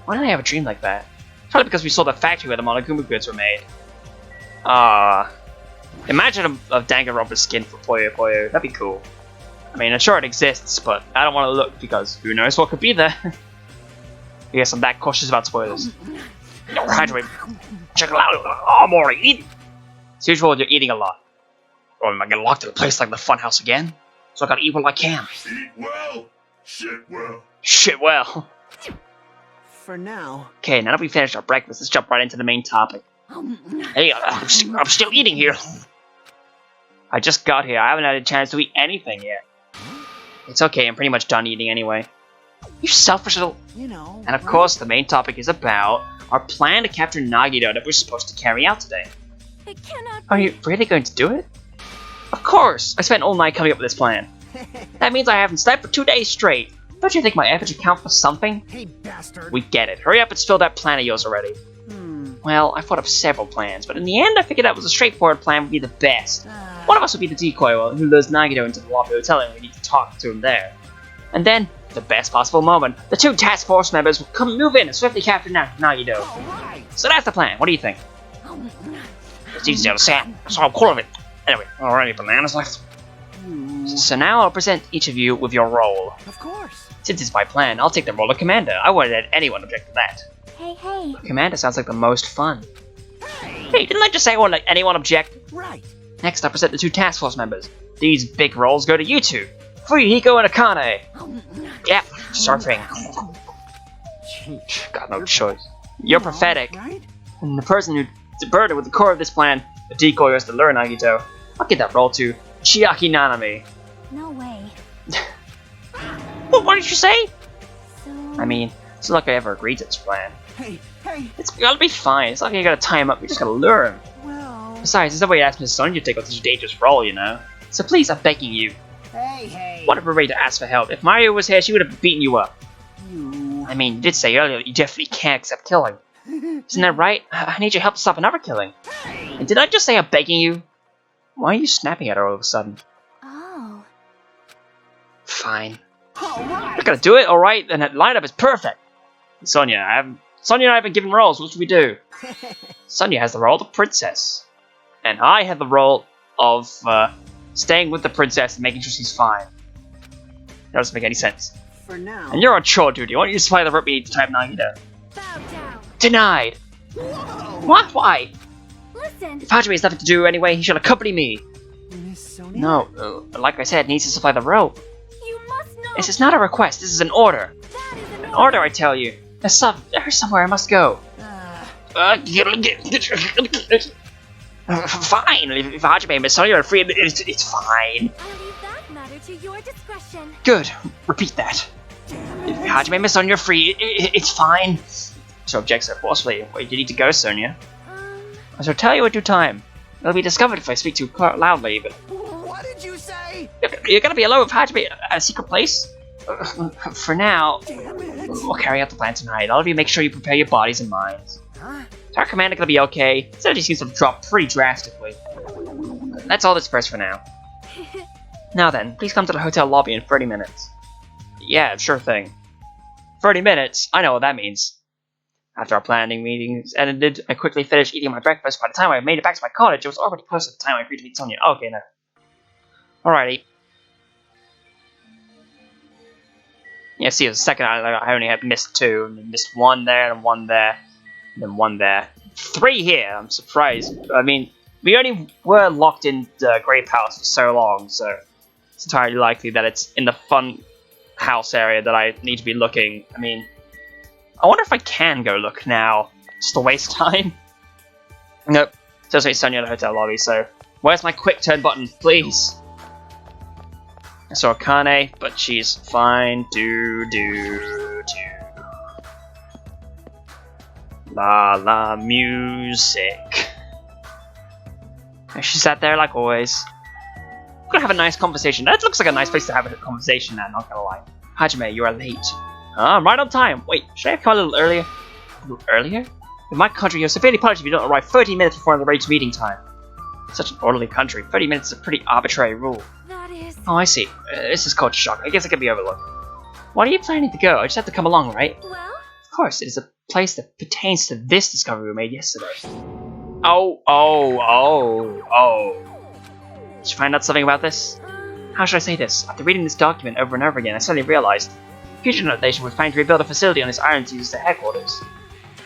Why did I have a dream like that? Probably because we saw the factory where the Monokuma goods were made. Imagine a Danganronpa skin for Puyo Puyo. That'd be cool. I mean, I'm sure it exists, but I don't want to look because who knows what could be there. I guess I'm that cautious about spoilers. Hydrate. Check it out. Oh, more eating. As usual, you're eating a lot. Or am I getting locked in a place like the funhouse again? So I gotta eat while I can. Eat well, shit well. Shit, well. For now. Okay, now that we finished our breakfast, let's jump right into the main topic. Hey, I'm still eating here. I just got here. I haven't had a chance to eat anything yet. It's okay, I'm pretty much done eating anyway. You selfish little... You know. And of course, the main topic is about our plan to capture Nagito that we're supposed to carry out today. It cannot Are you really going to do it? Of course! I spent all night coming up with this plan. That means I haven't slept for 2 days straight. Don't you think my efforts should count for something? Hey, bastard. We get it. Hurry up and spill that plan of yours already. Well, I thought of several plans, but in the end I figured out was a straightforward plan would be the best. One of us would be the decoy who lures Nagito into the lobby hotel and we need to talk to him there. And then, the best possible moment, the 2 task force members will move in and swiftly capture Nagito. Alright. So that's the plan. What do you think? It's easy to understand. That's all I'm calling it. Anyway, alrighty, bananas left. So now I'll present each of you with your role. Of course. Since it's my plan, I'll take the role of commander. I wouldn't let anyone object to that. Hey. Commander sounds like the most fun. Hey, didn't I just say I won't let anyone object? Right. Next, I'll present the 2 task force members. These big roles go to you 2. Fuyuhiko and Akane. Yep, surfing. Got no choice. You're pathetic. Right? And the person who's burdened with the core of this plan, the decoy who has to lure Nagito. I'll give that role to Chiaki Nanami. No way. What did you say? So... I mean, it's not like I ever agreed to this plan. Hey. It's gotta be fine. It's not like you gotta tie him up. You just gotta lure him. Well. Besides, there's no way to ask Miss Sonia to take on such a dangerous role, you know. So please, I'm begging you. Hey. What a way to ask for help. If Mario was here, she would have beaten you up. You. I mean, you did say earlier that you definitely can't accept killing. Isn't that right? I need your help to stop another killing. And did I just say I'm begging you? Why are you snapping at her all of a sudden? Oh. Fine. Alright. You're gonna do it, alright? Then that lineup is perfect. Sonia and I have been given roles. What should we do? Sonia has the role of the princess. And I have the role of staying with the princess and making sure she's fine. That doesn't make any sense. For now. And you're on chore duty. I want you to supply the rope we need to type Nagito. Bow down. Denied. Whoa. What? Why? Listen. If Hajime has nothing to do anyway, he should accompany me. Miss Sonia? No, like I said, he needs to supply the rope. You must know. This is not a request. This is an order. That is an An order, I tell you. There's somewhere I must go. Fine. If Hajime and Miss Sonia are free, it's fine. I'll leave that matter to your discretion. Good. Repeat that. If Hajime and Miss Sonia are free, it's fine. So objects so forcefully. Where do you need to go, Sonia? I shall tell you in due time. It'll be discovered if I speak too loudly, but... What did you say? You're gonna be alone with Hajime at a secret place? For now, Damn it. we'll carry out the plan tonight. All of you make sure you prepare your bodies and minds. Huh? Is our commander gonna be okay? Synergy seems to have dropped pretty drastically. That's all that's pressed for now. Now then, please come to the hotel lobby in 30 minutes. Yeah, sure thing. 30 minutes? I know what that means. After our planning meetings ended, I quickly finished eating my breakfast. By the time I made it back to my cottage, it was already close to the time I agreed to meet Sonia. Okay, now. Alrighty. Yeah, see, the second I only had missed 2, and then missed 1 there, and 1 there, and then 1 there. 3 here, I'm surprised. I mean, we only were locked in the Great Palace for so long, so it's entirely likely that it's in the fun house area that I need to be looking. I mean, I wonder if I can go look now, just to waste time. Nope, just wait Sonia in the hotel lobby, so where's my quick turn button, please? I saw Akane, but she's fine. La la music. And she sat there like always. We're gonna have a nice conversation. That looks like a nice place to have a conversation now, not gonna lie. Hajime, you are late. I'm right on time. Wait, should I have come a little earlier? A little earlier? In my country, you're severely punished if you don't arrive 30 minutes before the raid's meeting time. Such an orderly country. 30 minutes is a pretty arbitrary rule. That is... Oh, I see. This is culture shock. I guess it can be overlooked. What are you planning to go? I just have to come along, right? Well? Of course, it is a place that pertains to this discovery we made yesterday. Did you find out something about this? How should I say this? After reading this document over and over again, I suddenly realized Future Notation was planning to rebuild a facility on this island to use as their headquarters.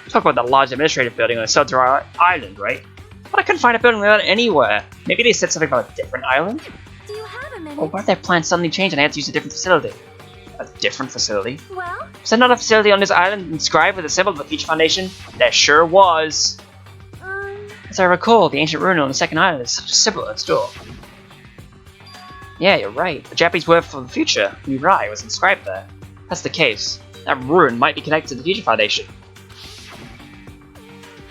Talk about the large administrative building on a Sotero island, right? But I couldn't find a building like that anywhere. Maybe they said something about a different island? Do you have a minute? Or what if their plans suddenly changed and I had to use a different facility? A different facility? Well, Was there not a facility on this island inscribed with a symbol of the Future Foundation? There sure was! As I recall, the ancient ruin on the second island is such a symbol on its door. Yeah, you're right. The Japanese word for the future, Mirai, was inscribed there. If that's the case, that ruin might be connected to the Future Foundation.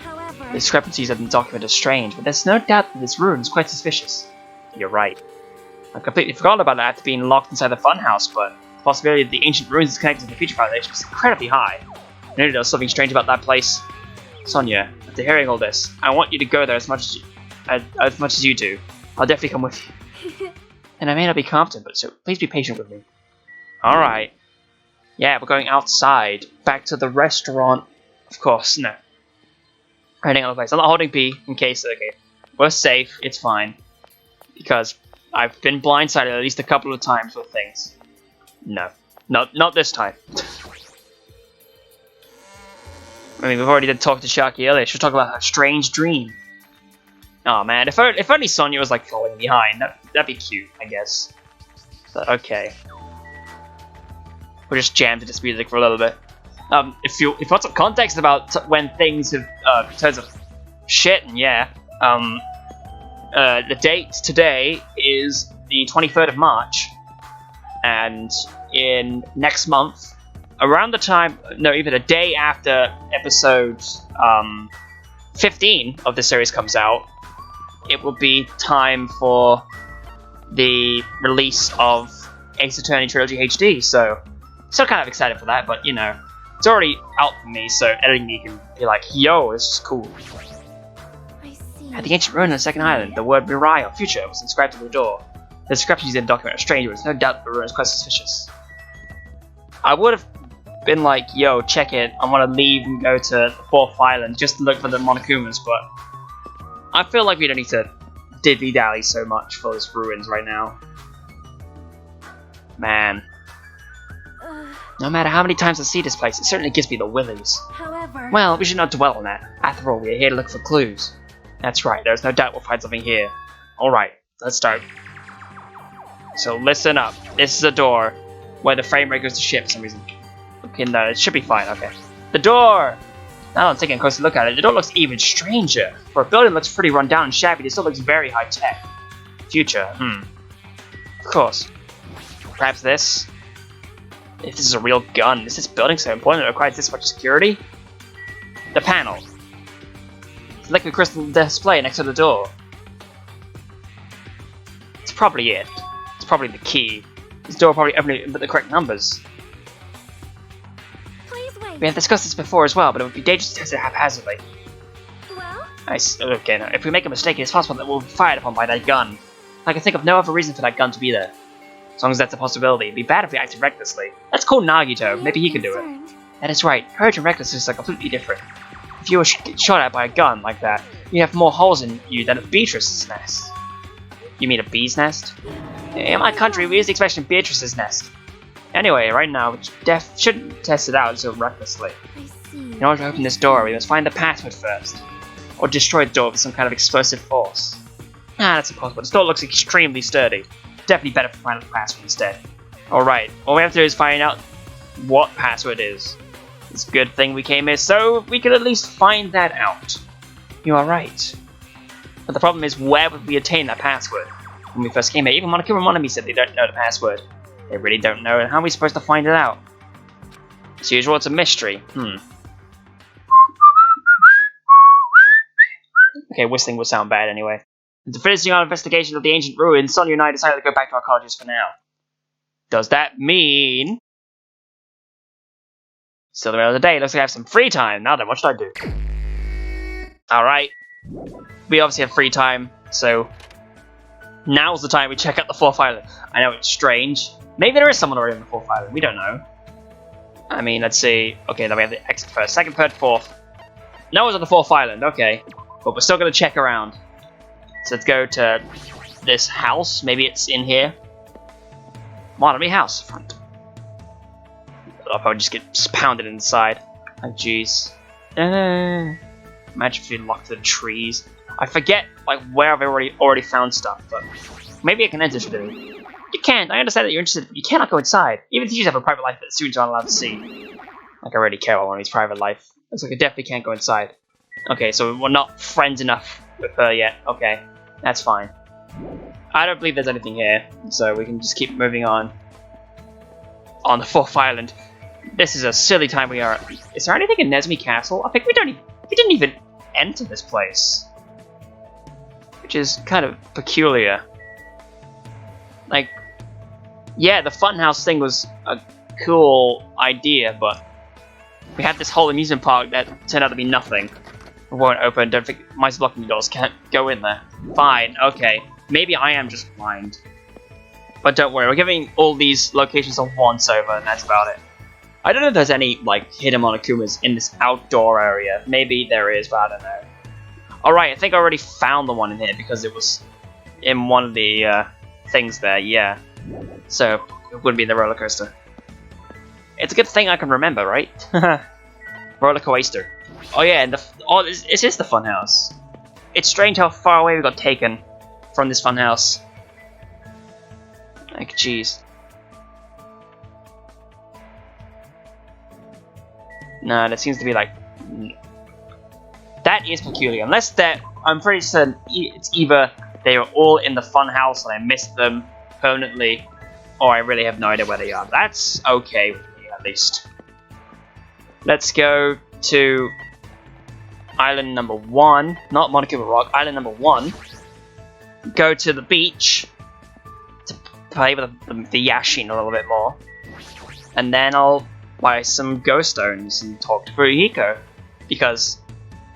however, The discrepancies in the document are strange, but there's no doubt that this ruin is quite suspicious. You're right. I completely forgot about that after being locked inside the funhouse, but the possibility that the ancient ruins is connected to the Future Foundation is incredibly high. I knew there was something strange about that place. Sonia, after hearing all this, I want you to go there as much as you do. I'll definitely come with you. And I may not be confident, but so please be patient with me. Alright. Yeah, we're going outside. Back to the restaurant. Of course, no. Heading out of the place. I'm not holding P in case, okay. We're safe, it's fine. Because I've been blindsided at least a couple of times with things. No. Not this time. I mean, we've already did talk to Shaki earlier. She'll talk about her strange dream. Oh man, if only Sonya was like falling behind, that'd be cute, I guess. But okay. We'll just jam to this music for a little bit. If you want some context about when things have in terms of shit, and yeah, the date today is the 23rd of March, and in next month, around the time, no, even a day after episode 15 of the series comes out, it will be time for the release of Ace Attorney Trilogy HD, so still kind of excited for that, but you know, it's already out for me, so editing me can be like, yo, this is cool. I see. At the ancient ruin on the second island, the word Mirai, or future, was inscribed to the door. The discrepancies in the document are strange, but there's no doubt the ruin is quite suspicious. I would have been like, yo, check it, I want to leave and go to the fourth island just to look for the Monokumas, but I feel like we don't need to dilly-dally so much for this ruins right now. Man. No matter how many times I see this place, it certainly gives me the willies. However, Well, we should not dwell on that. After all, we are here to look for clues. That's right, there's no doubt we'll find something here. Alright, let's start. So listen up. This is a door where the frame rate goes to shit for some reason. Okay, no, it should be fine, okay. The door! Now that I'm taking a closer look at it, the door looks even stranger. For a building that looks pretty run down and shabby, this still looks very high tech. Future, Of course. Perhaps this? If this is a real gun, is this building so important that it requires this much security? The panel. It's like a crystal display next to the door. It's probably it. It's probably the key. This door probably opened with the correct numbers. please wait. We have discussed this before as well, but it would be dangerous to test it haphazardly. Well, Okay, now, if we make a mistake, it's possible that we'll be fired upon by that gun. I can think of no other reason for that gun to be there. As long as that's a possibility, it'd be bad if we acted recklessly. Let's call Nagito, maybe he can do it. That is right, courage and recklessness are completely different. If you were shot at by a gun like that, you have more holes in you than a Beatrice's nest. You mean a bee's nest? In my country, we use the expression Beatrice's nest. Anyway, right now, we shouldn't test it out so recklessly. I see. In order to open this door, we must find the password first. Or destroy the door with some kind of explosive force. That's impossible. This door looks extremely sturdy. Definitely better to find the password instead. Alright, all we have to do is find out what password is. It's a good thing we came here, so we could at least find that out. You are right. But the problem is, where would we attain that password? When we first came here, even Monokuma Monami said they don't know the password. They really don't know, and how are we supposed to find it out? As usual, it's a mystery. Okay, whistling would sound bad anyway. After finishing our investigation of the ancient ruins, Sonya and I decided to go back to our colleges for now. Does that mean... Still the middle of the day, looks like I have some free time. Now then, what should I do? Alright. We obviously have free time, so... Now's the time we check out the fourth island. I know it's strange. Maybe there is someone already on the fourth island, we don't know. I mean, let's see. Okay, then we have the exit first. Second, third, fourth. No one's on the fourth island, okay. But we're still going to check around. So let's go to this house. Maybe it's in here. Monami house front. I'll probably just get pounded inside. Oh, jeez. Imagine if you're locked to the trees. I forget like where I've already found stuff, but maybe I can enter today. You can't. I understand that you're interested, but you cannot go inside. Even teachers have a private life that students aren't allowed to see. Like, I already care about one of these private life. Looks like I definitely can't go inside. Okay, so we're not friends enough with her yet. Okay, that's fine. I don't believe there's anything here, so we can just keep moving on. On the 4th island. This is a silly time we are. Is there anything in Nesmi Castle? I think we didn't even enter this place. Which is kind of peculiar. Like, yeah, the funhouse thing was a cool idea, but we had this whole amusement park that turned out to be nothing. It won't open, don't think mice blocking the doors, can't go in there. Fine, okay. Maybe I am just blind. But don't worry, we're giving all these locations a once over, and that's about it. I don't know if there's any, like, hidden Monokumas in this outdoor area. Maybe there is, but I don't know. Alright, I think I already found the one in here, because it was in one of the, things there, yeah. So, it wouldn't be the roller coaster. It's a good thing I can remember, right? Roller coaster. Oh yeah, and this is the funhouse. It's strange how far away we got taken from this funhouse. Like, jeez. No, that seems to be like... That is peculiar. Unless that... I'm pretty certain it's either they are all in the funhouse and I missed them permanently, or I really have no idea where they are. That's okay with me, at least. Let's go to island number 1. Not Monokuma Rock, island number 1. Go to the beach to play with the Yashin a little bit more. And then I'll buy some ghost stones and talk to Furihiko. Because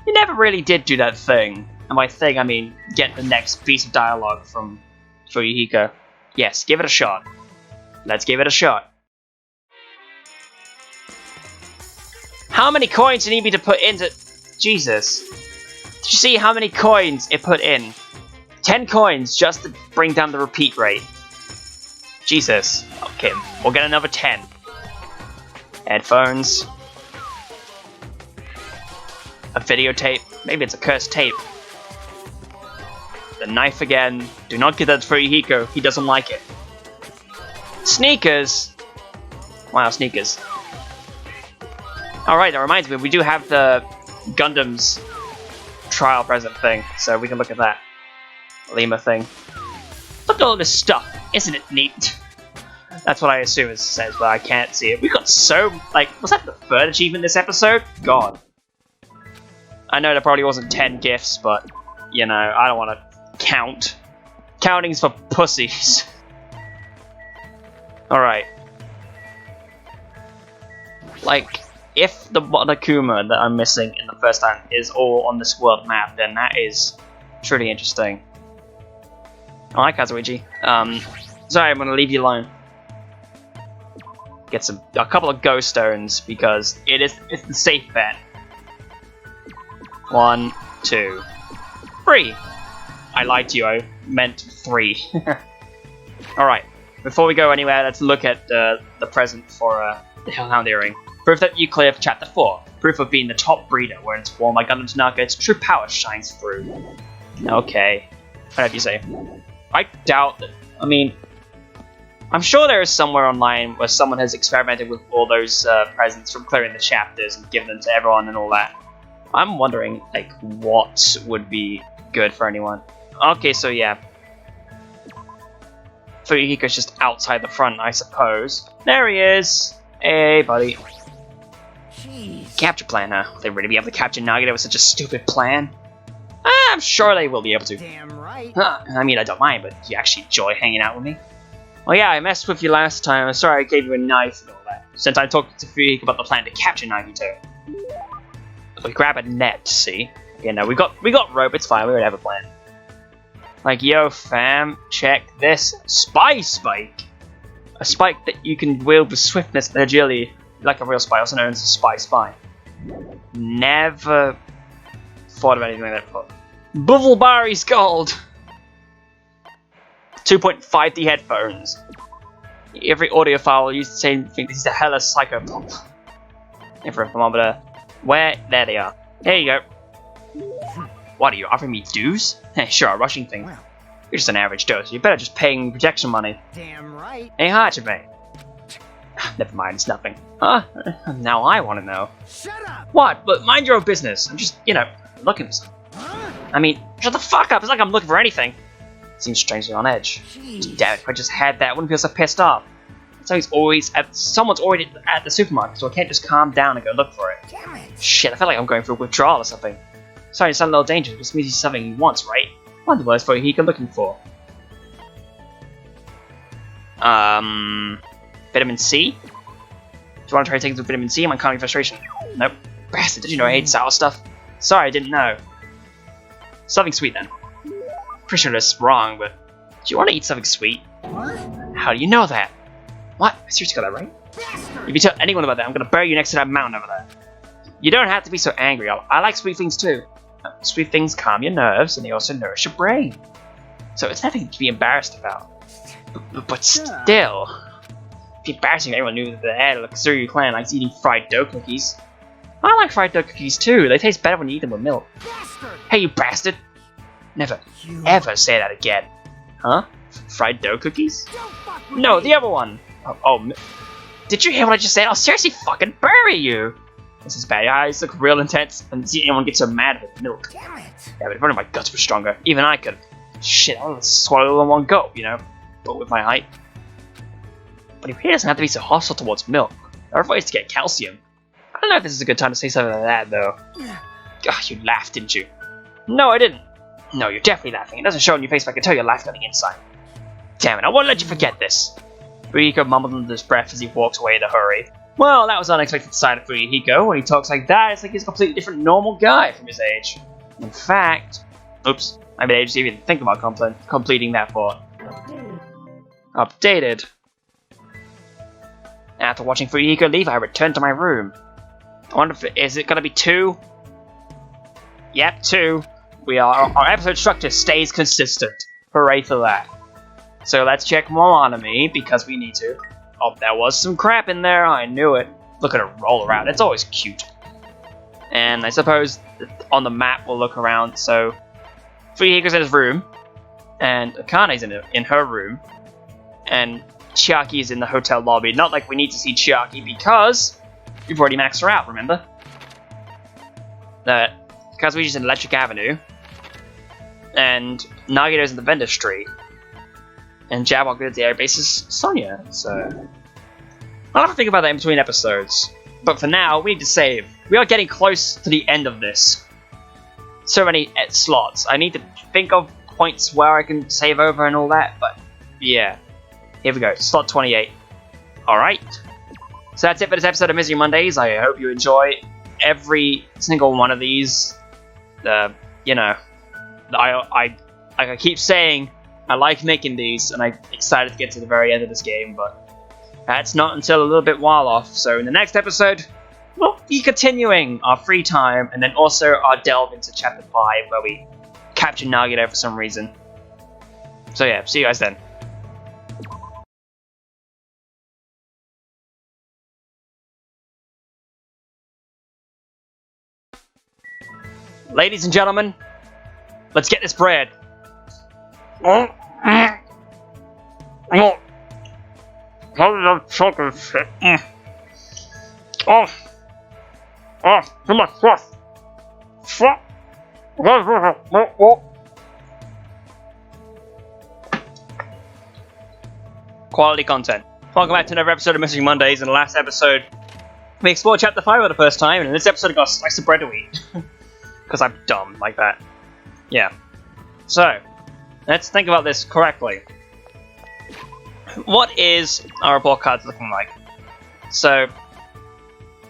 he never really did do that thing. And by thing, I mean get the next piece of dialogue from Furihiko. Yes, give it a shot. Let's give it a shot. How many coins do you need me to put into... Jesus. Did you see how many coins it put in? 10 coins just to bring down the repeat rate. Jesus. Okay, we'll get another 10. Headphones. A videotape. Maybe it's a cursed tape. The knife again. Do not give that to Furihiko. He doesn't like it. Sneakers. Wow, sneakers. Alright, that reminds me, we do have the Gundam's trial present thing, so we can look at that. Lima thing. Look at all this stuff. Isn't it neat? That's what I assume it says, but I can't see it. We got so... Like, was that the 3rd achievement this episode? God. I know there probably wasn't 10 gifts, but, you know, I don't want to count. Counting's for pussies. Alright. Like, if the Monokuma that I'm missing in the first time is all on this world map, then that is truly interesting. I like Kazuichi. Sorry, I'm gonna leave you alone. Get a couple of ghost stones because it's the safe bet. 1, 2, 3. I lied to you. I meant 3. All right. Before we go anywhere, let's look at the present for the Hellhound Earring. Proof that you clear for Chapter 4. Proof of being the top breeder, where it's worn by Gundam Tanaka, its true power shines through. Okay. Whatever you say. I doubt that. I mean, I'm sure there is somewhere online where someone has experimented with all those presents from clearing the chapters and given them to everyone and all that. I'm wondering, like, what would be good for anyone. Okay, so yeah. Furihiko's just outside the front, I suppose. There he is! Hey, buddy. Jeez. Capture plan, huh? Will they really be able to capture Nagito with such a stupid plan? I'm sure they will be able to. Damn right. I mean, I don't mind, but you actually enjoy hanging out with me? Well, yeah, I messed with you last time. I'm sorry I gave you a knife and all that. Since I talked to Furihiko about the plan to capture Nagito. We grab a net, see? You know, we got rope, it's fine, we already have a plan. Like, yo fam, check this spy spike! A spike that you can wield with swiftness and agility, like a real spy, also known as a spy. Never thought of anything like that before. Bubbleberry's gold! 2.5D headphones. Every audiophile used the same thing, this is a hella psychopomp. Infrared thermometer. Where? There they are. There you go. What, are you offering me dues? Sure, a rushing thing. Well, You're just an average dose. You better just paying protection money. Damn right. Hey, Hajime. Never mind, it's nothing. Huh? Now I want to know. Shut up. What? But mind your own business. I'm just, looking for something. Huh? I mean, shut the fuck up. It's like I'm looking for anything. Seems strangely on edge. Jeez. Damn it, if I just had that, I wouldn't feel so pissed off. So someone's already at the supermarket, so I can't just calm down and go look for it. Damn it. Shit, I feel like I'm going through a withdrawal or something. Sorry, it sounded a little dangerous. This means he's something he wants, right? Wonder what for he looking for. Vitamin C? Do you want to try taking some vitamin C? I'm calming frustration. Nope. Bastard, did you know I hate sour stuff? Sorry, I didn't know. Something sweet then. Pretty sure that's wrong, but do you want to eat something sweet? What? How do you know that? What? I seriously got that right? Bastard. If you tell anyone about that, I'm gonna bury you next to that mountain over there. You don't have to be so angry. I like sweet things too. Sweet things calm your nerves, and they also nourish your brain. So it's nothing to be embarrassed about. But still, it'd be embarrassing if anyone knew that the head of the Kazuryu clan likes eating fried dough cookies. I like fried dough cookies too. They taste better when you eat them with milk. Bastard. Hey, you bastard! Never, You ever say that again. Huh? Fried dough cookies? don't fuck with No, me. the other one. Did you hear what I just said? I'll seriously fucking bury you. This is bad. Your eyes look real intense, and see anyone get so mad with milk. Damn it. Yeah, but if only my guts were stronger, even I could. Shit, I would swallow in one go, but with my height. But he doesn't have to be so hostile towards milk. There are ways to get calcium. I don't know if this is a good time to say something like that, though. God, you laughed, didn't you? No, I didn't. No, you're definitely laughing. It doesn't show on your face, but I can tell you're laughing on the inside. Damn it, I won't let you forget this. Fuyuhiko mumbled under his breath as he walked away in a hurry. Well, that was an unexpected side of Fuyuhiko. When he talks like that, it's like he's a completely different normal guy from his age. In fact... Oops. I made ages to even think about completing that thought. Updated. After watching Fuyuhiko leave, I returned to my room. I wonder if is it gonna be 2? Yep, 2. Our episode structure stays consistent. Hooray for that. So let's check more anime, because we need to. Oh, there was some crap in there, I knew it. Look at her roll around, it's always cute. And I suppose on the map we'll look around, so... Fuyuhiko's in his room, and Akane's in her room, and Chiaki's in the hotel lobby. Not like we need to see Chiaki, because we've already maxed her out, remember? Kazuichi's in Electric Avenue, and Nagito's in the Vendor Street, and Jabok at the airbase is Sonya, so... I'll have to think about that in between episodes. But for now, we need to save. We are getting close to the end of this. So many slots. I need to think of points where I can save over and all that, but yeah. Here we go, slot 28. Alright. So that's it for this episode of Misery Mondays. I hope you enjoy every single one of these. I keep saying I like making these, and I'm excited to get to the very end of this game, but that's not until a little bit while off. So in the next episode, we'll be continuing our free time, and then also our delve into Chapter 5, where we capture Nagito for some reason. So yeah, see you guys then. Ladies and gentlemen, let's get this bread. Oh, too much fluff. Quality content. Welcome back to another episode of Missing Mondays. In the last episode, we explored Chapter 5 for the first time, and in this episode I got a slice of bread to eat. Because I'm dumb like that. Yeah. So, let's think about this correctly. What is our report cards looking like? So,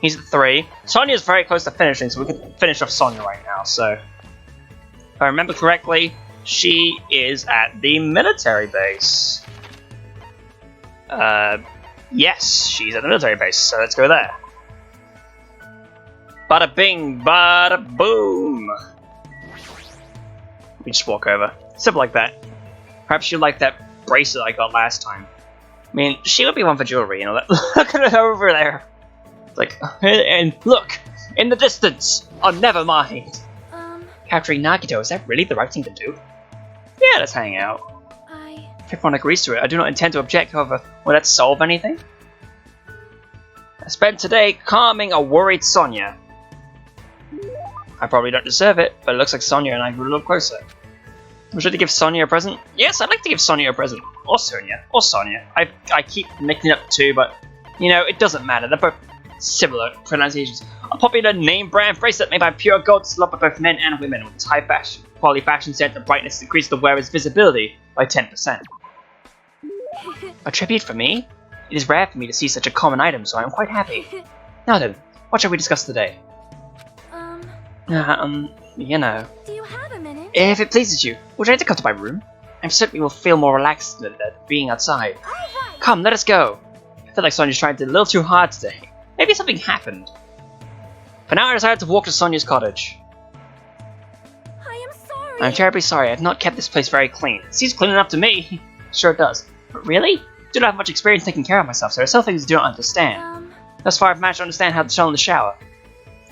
he's at 3. Sonya's very close to finishing, so we can finish off Sonya right now. So, if I remember correctly, she is at the military base. Yes, she's at the military base, so let's go there. Bada bing, bada boom. We just walk over. Simple like that. Perhaps you like that bracelet I got last time. I mean, she would be one for jewelry, Look at her over there. It's like, and look, in the distance. Oh, never mind. Capturing Nagito, is that really the right thing to do? Yeah, let's hang out. If everyone agrees to it, I do not intend to object, however, will that solve anything? I spent today calming a worried Sonia. I probably don't deserve it, but it looks like Sonia and I grew a little closer. Would you like to give Sonia a present? Yes, I'd like to give Sonia a present. Or Sonia. Or Sonia. I keep mixing up the two, but, you know, it doesn't matter. They're both similar pronunciations. A popular name brand bracelet made by pure gold is loved by both men and women, with its high fashion, quality fashion sense and brightness increase the wearer's visibility by 10%. A tribute for me? It is rare for me to see such a common item, so I am quite happy. Now then, what shall we discuss today? You know. Do you have a minute? If it pleases you, would you like to come to my room? I'm certain you will feel more relaxed than being outside. Alright! Come, let us go! I feel like Sonia's trying a little too hard today. Maybe something happened. For now, I decided to walk to Sonia's cottage. I am sorry! I'm terribly sorry, I have not kept this place very clean. It seems clean enough to me. Sure it does. But really? I do not have much experience taking care of myself, so there are still things I do not understand. Thus far, I've managed to understand how to chill in the shower.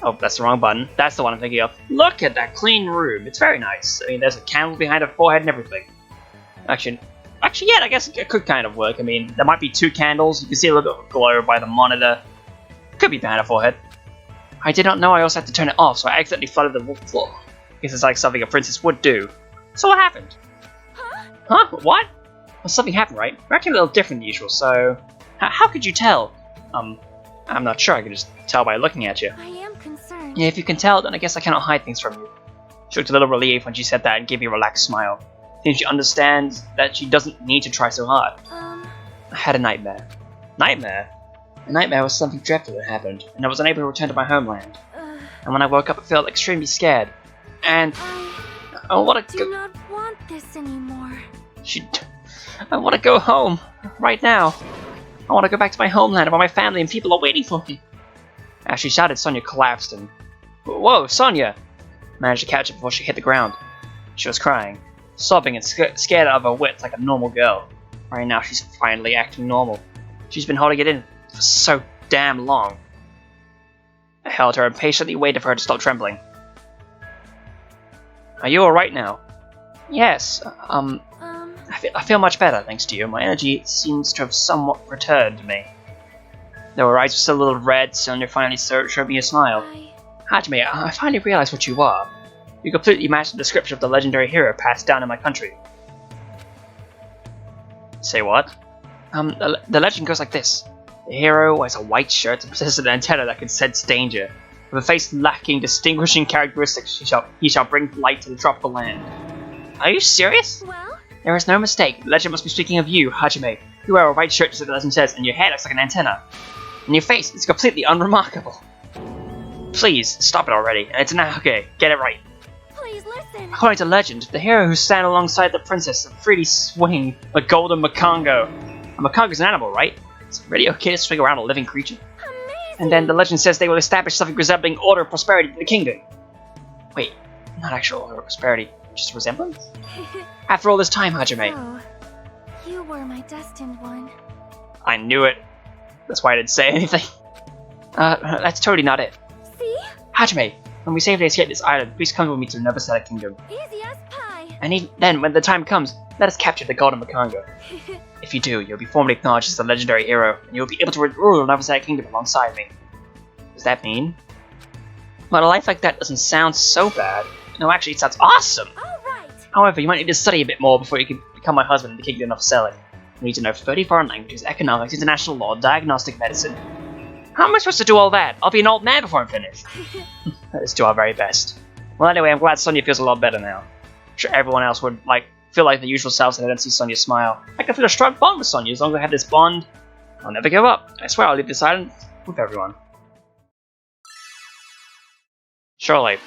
Oh, that's the wrong button. That's the one I'm thinking of. Look at that clean room. It's very nice. I mean, there's a candle behind her forehead and everything. Actually, yeah, I guess it could kind of work. I mean, there might be two candles. You can see a little bit of glow by the monitor. Could be behind her forehead. I did not know I also had to turn it off, so I accidentally flooded the floor. Guess it's like something a princess would do. So what happened? Huh? What? Well, something happened, right? We're acting a little different than usual, so... How could you tell? I'm not sure. I can just tell by looking at you. I am concerned. Yeah, if you can tell, then I guess I cannot hide things from you. She looked a little relieved when she said that and gave me a relaxed smile. I think she understands that she doesn't need to try so hard. I had a nightmare. Nightmare? A nightmare was something dreadful that happened, and I was unable to return to my homeland. And when I woke up, I felt extremely scared. And... I want to do not want this anymore. I want to go home. Right now. I want to go back to my homeland where my family and people are waiting for me. As she shouted, Sonia collapsed and... Whoa, Sonia! Managed to catch her before she hit the ground. She was crying, sobbing and scared out of her wits like a normal girl. Right now, she's finally acting normal. She's been holding it in for so damn long. I held her and patiently waited for her to stop trembling. Are you alright now? Yes, I feel much better, thanks to you. My energy seems to have somewhat returned to me. Though her eyes were still a little red, Sonia finally showed me a smile. Hajime, I finally realized what you are. You completely match the description of the legendary hero passed down in my country. Say what? The legend goes like this. The hero wears a white shirt and possesses an antenna that can sense danger. With a face lacking distinguishing characteristics, he shall bring light to the tropical land. Are you serious? Well? There is no mistake. The legend must be speaking of you, Hajime. You wear a white shirt just like the legend says, and your hair looks like an antenna. And your face is completely unremarkable. Please, stop it already. And it's now okay. Get it right. Please listen. According to legend, the hero who stand alongside the princess and freely swing a golden macango. A macango is an animal, right? It's really okay to swing around a living creature. Amazing. And then the legend says they will establish something resembling order and prosperity in the kingdom. Wait, not actual order or prosperity, just resemblance? After all this time, Hajime. So, you were my destined one. I knew it. That's why I didn't say anything. That's totally not it. See? Hajime, when we safely escape this island, please come with me to the Nobusaga Kingdom. Easy as pie. And even then, when the time comes, let us capture the Golden Macango. If you do, you'll be formally acknowledged as the legendary hero, and you'll be able to rule the Nobusaga Kingdom alongside me. Does that mean? But a life like that doesn't sound so bad. No, actually, it sounds awesome! Alright. However, you might need to study a bit more before you can become my husband in the Kingdom of Selling. You need to know 30 foreign languages, economics, international law, diagnostic medicine. How am I supposed to do all that? I'll be an old man before I'm finished. Let's do our very best. Well, anyway, I'm glad Sonia feels a lot better now. I'm sure everyone else would feel like their usual selves if they don't see Sonia smile. I can feel a strong bond with Sonia. As long as I have this bond, I'll never give up. I swear I'll leave this island with everyone. Surely.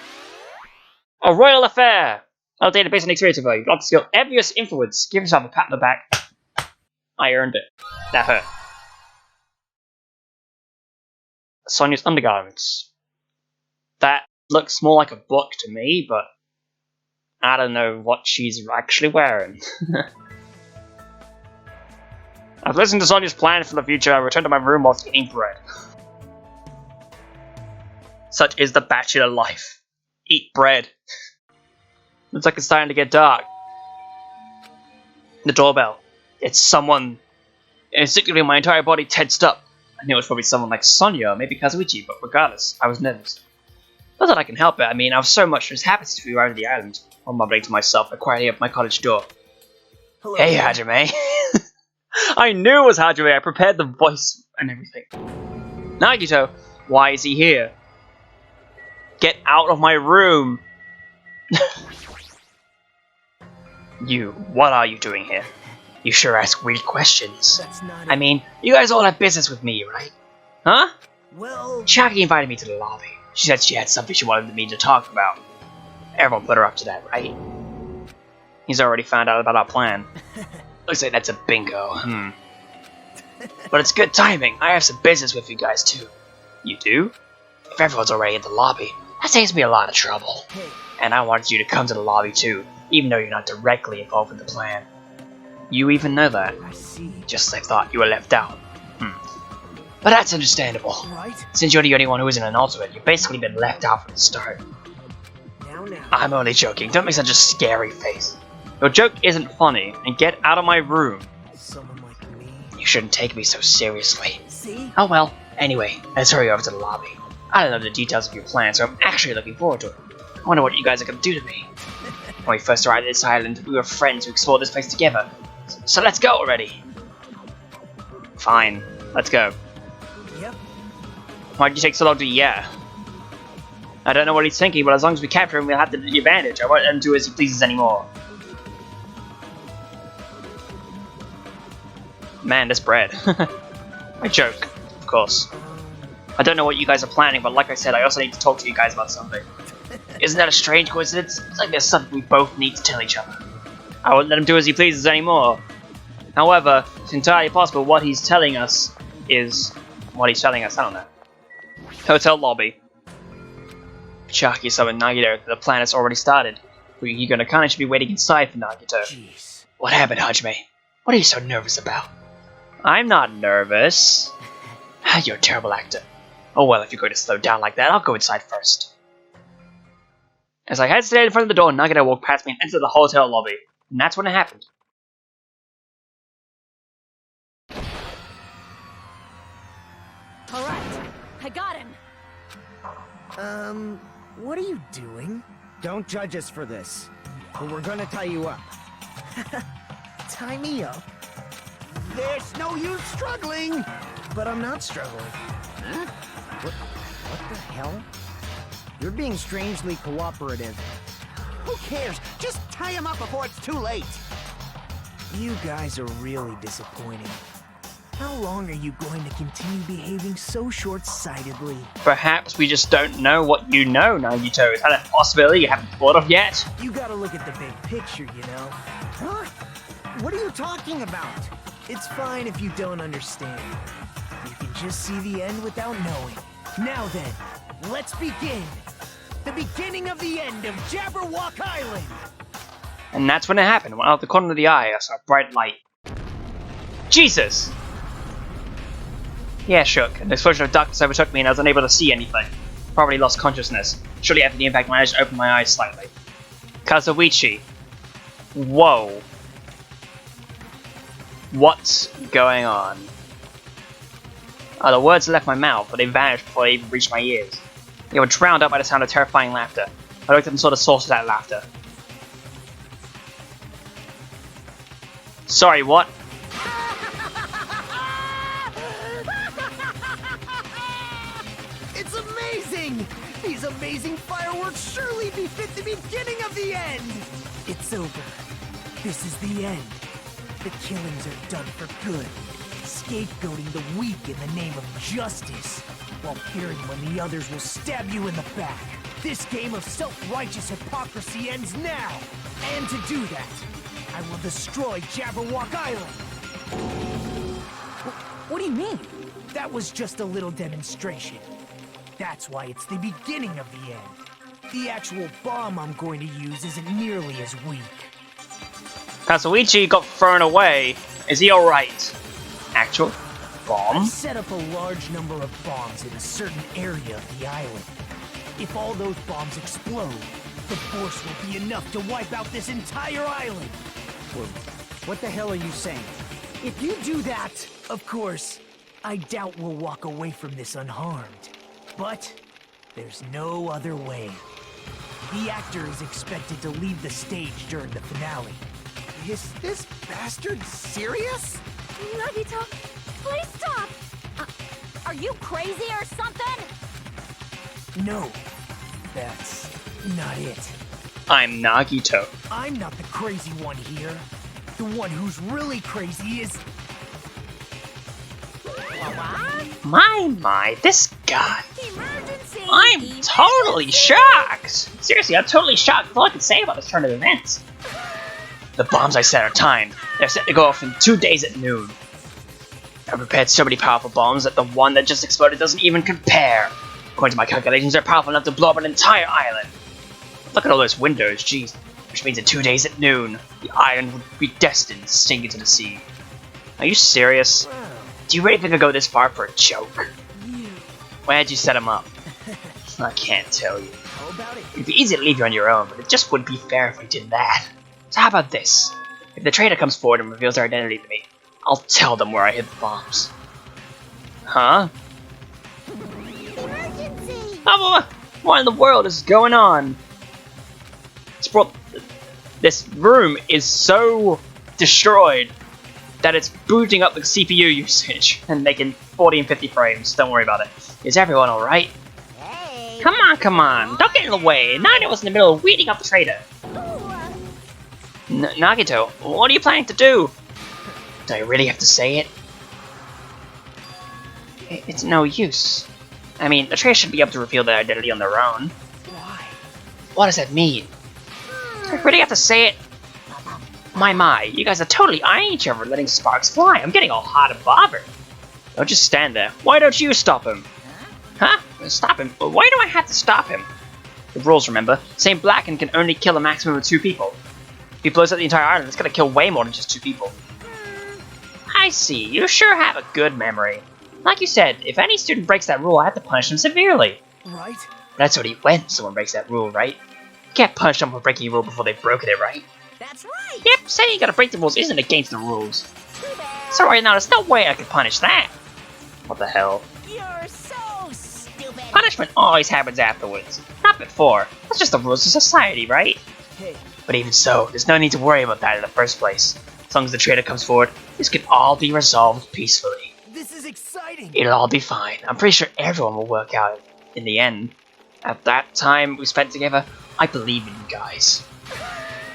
A royal affair! I'll database and experience of her. You've got the skill Envious Influence. Give yourself a pat on the back. I earned it. That hurt. Sonia's undergarments. That looks more like a book to me, but I don't know what she's actually wearing. I've listened to Sonia's plan for the future. I return to my room whilst eating bread. Such is the bachelor life. Eat bread. Looks like it's starting to get dark. The doorbell. It's someone. Instinctively, my entire body tensed up. I knew it was probably someone like Sonya or maybe Kazuichi, but regardless, I was nervous. Not that I can help it. I mean, I was so much as happy to be arrived at the island. I'm mumbling to myself, quietly up my cottage door. Hello. Hey, Hajime. I knew it was Hajime. I prepared the voice and everything. Nagito, why is he here? Get out of my room. You, what are you doing here? You sure ask weird questions. That's not I mean, you guys all have business with me, right? Huh? Well, Shaki invited me to the lobby. She said she had something she wanted me to talk about. Everyone put her up to that, right? He's already found out about our plan. Looks like that's a bingo, But it's good timing. I have some business with you guys, too. You do? If everyone's already in the lobby, that saves me a lot of trouble. hey, And I wanted you to come to the lobby, too, even though you're not directly involved with the plan. You even know that. I see. Just I thought you were left out. But that's understandable. Right? Since you're the only one who isn't an ultimate, you've basically been left out from the start. Now. I'm only joking. Don't make such a scary face. Your joke isn't funny, and get out of my room. Someone like me. You shouldn't take me so seriously. See? Oh well. Anyway, let's hurry over to the lobby. I don't know the details of your plan, so I'm actually looking forward to it. I wonder what you guys are gonna do to me. When we first arrived at this island, we were friends who explored this place together. So let's go already. Fine. Let's go. Yep. Why'd you take so long to yeah? I don't know what he's thinking, but as long as we capture him, we'll have the advantage. I won't let him do as he pleases anymore. Man, this bread. I joke, of course. I don't know what you guys are planning, but like I said, I also need to talk to you guys about something. Isn't that a strange coincidence? It's like there's something we both need to tell each other. I won't let him do as he pleases anymore. However, it's entirely possible what he's telling us is... What he's telling us, I don't know. Hotel lobby. Chaki summoned Nagito. The plan has already started. Yuko and Akane should be waiting inside for Nagito. Jeez. What happened, Hajime? What are you so nervous about? I'm not nervous. You're a terrible actor. Oh well, if you're going to slow down like that, I'll go inside first. As I hesitated in front of the door, Nagito walked past me and entered the hotel lobby. And that's when it happened. All right, I got him. What are you doing? Don't judge us for this, but we're gonna tie you up. Tie me up? There's no use struggling! But I'm not struggling. Huh? What the hell? You're being strangely cooperative. Who cares? Just tie him up before it's too late! You guys are really disappointing. How long are you going to continue behaving so short-sightedly? Perhaps we just don't know what you know, Nagito. Is that a possibility you haven't thought of yet? You gotta look at the big picture, you know? Huh? What are you talking about? It's fine if you don't understand. You can just see the end without knowing. Now then, let's begin! The beginning of the end of Jabberwock Island! And that's when it happened. Went out the corner of the eye, I saw a bright light. Jesus! Yeah, shook. An explosion of darkness overtook me and I was unable to see anything. Probably lost consciousness. Shortly after the impact, I managed to open my eyes slightly. Kazuichi. Whoa. What's going on? The words left my mouth, but they vanished before they even reached my ears. They were drowned out by the sound of terrifying laughter. I looked up and saw the source of that laughter. Sorry, what? It's amazing! These amazing fireworks surely befit the beginning of the end! It's over. This is the end. The killings are done for good. Scapegoating the weak in the name of justice, while fearing when the others will stab you in the back. This game of self-righteous hypocrisy ends now! And to do that, I will destroy Jabberwock Island! What do you mean? That was just a little demonstration. That's why it's the beginning of the end. The actual bomb I'm going to use isn't nearly as weak. Kazuichi got thrown away. Is he alright? Actual bomb? I set up a large number of bombs in a certain area of the island. If all those bombs explode, the force will be enough to wipe out this entire island. Or What the hell are you saying? If you do that, of course, I doubt we'll walk away from this unharmed. But there's no other way. The actor is expected to leave the stage during the finale. Is this bastard serious? Nagito, please stop! Are you crazy or something? No, that's not it. I'm Nagito. I'm not the crazy one here. The one who's really crazy is... My, this guy. Emergency! I'm totally shocked! Seriously, I'm totally shocked. That's all I can say about this turn of events. The bombs I set are timed. They're set to go off in 2 days at noon. I prepared so many powerful bombs that the one that just exploded doesn't even compare. According to my calculations, they're powerful enough to blow up an entire island. Look at all those windows, jeez. Which means in 2 days at noon, the island would be destined to sink into the sea. Are you serious? Do you really think I'd go this far for a joke? Where'd you set him up? I can't tell you. How about it? It'd be easy to leave you on your own, but it just wouldn't be fair if I did that. So how about this? If the traitor comes forward and reveals their identity to me, I'll tell them where I hid the bombs. Huh? Emergency! What in the world is going on? This room is so destroyed that it's booting up the CPU usage and making 40 and 50 frames. Don't worry about it. Is everyone alright? Hey! Come on. Don't get in the way. Nagito was in the middle of weeding up the traitor. Nagito, what are you planning to do? Do I really have to say it? It's no use. I mean, the traitor should be able to reveal their identity on their own. Why? What does that mean? Do I really have to say it? My, you guys are totally eyeing each other, letting sparks fly. I'm getting all hot and bothered. Don't just stand there. Why don't you stop him? Huh? Stop him? Why do I have to stop him? The rules, remember? Saint Blacken can only kill a maximum of 2 people. If he blows up the entire island, it's gonna kill way more than just 2 people. I see. You sure have a good memory. Like you said, if any student breaks that rule, I have to punish them severely. Right? That's what he went. Someone breaks that rule, right? You can't punish them for breaking a rule before they've broken it, right? That's right! Yep, saying you gotta break the rules isn't against the rules. So right now, there's no way I can punish that. What the hell? You're so stupid! Punishment always happens afterwards, not before. That's just the rules of society, right? Hey, But even so, there's no need to worry about that in the first place. As long as the traitor comes forward, this can all be resolved peacefully. this is exciting! It'll all be fine. I'm pretty sure everyone will work out in the end. At that time we spent together, I believe in you guys.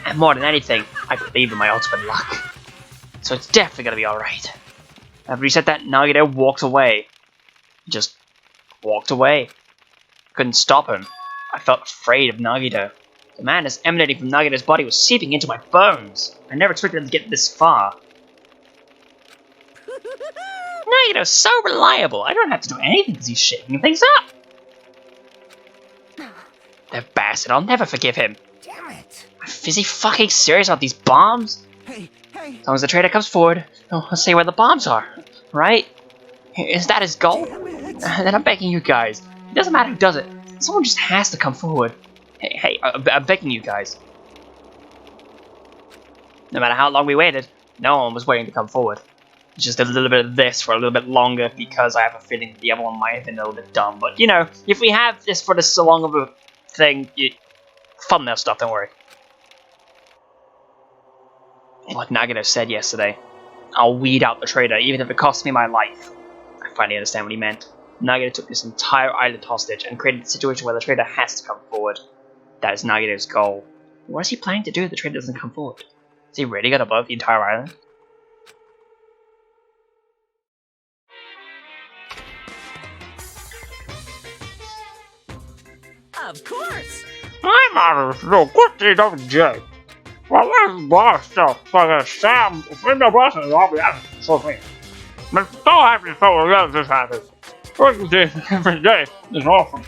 And more than anything, I believe in my ultimate luck. So it's definitely gonna be alright. After he said that, Nagito walked away. He just walked away. Couldn't stop him. I felt afraid of Nagito. The madness emanating from Nagito's body was seeping into my bones. I never expected him to get this far. Nagito's so reliable. I don't have to do anything because he's shaking things up. That bastard, I'll never forgive him. Damn it! Is he fucking serious about these bombs? Hey! As long as the traitor comes forward, I'll say where the bombs are, right? Is that his goal? Damn it! Then I'm begging you guys. It doesn't matter who does it. Someone just has to come forward. Hey, I'm begging you guys. No matter how long we waited, no one was waiting to come forward. Just a little bit of this for a little bit longer because I have a feeling the other one might have been a little bit dumb. But, you know, if we have this for this so long of a thing, thumbnail stuff, don't worry. Like Nagito said yesterday, I'll weed out the traitor, even if it costs me my life. I finally understand what he meant. Nagito took this entire island hostage and created a situation where the traitor has to come forward. That is Nagito's goal. What is he planning to do if the traitor doesn't come forward? Is he really gonna blow up the entire island? Of course! My mother is no good thing of Jay. Well, when boss stuff like a Sam, when the boss is all the other something. But don't have to so love this happens. Working day every day is awesome.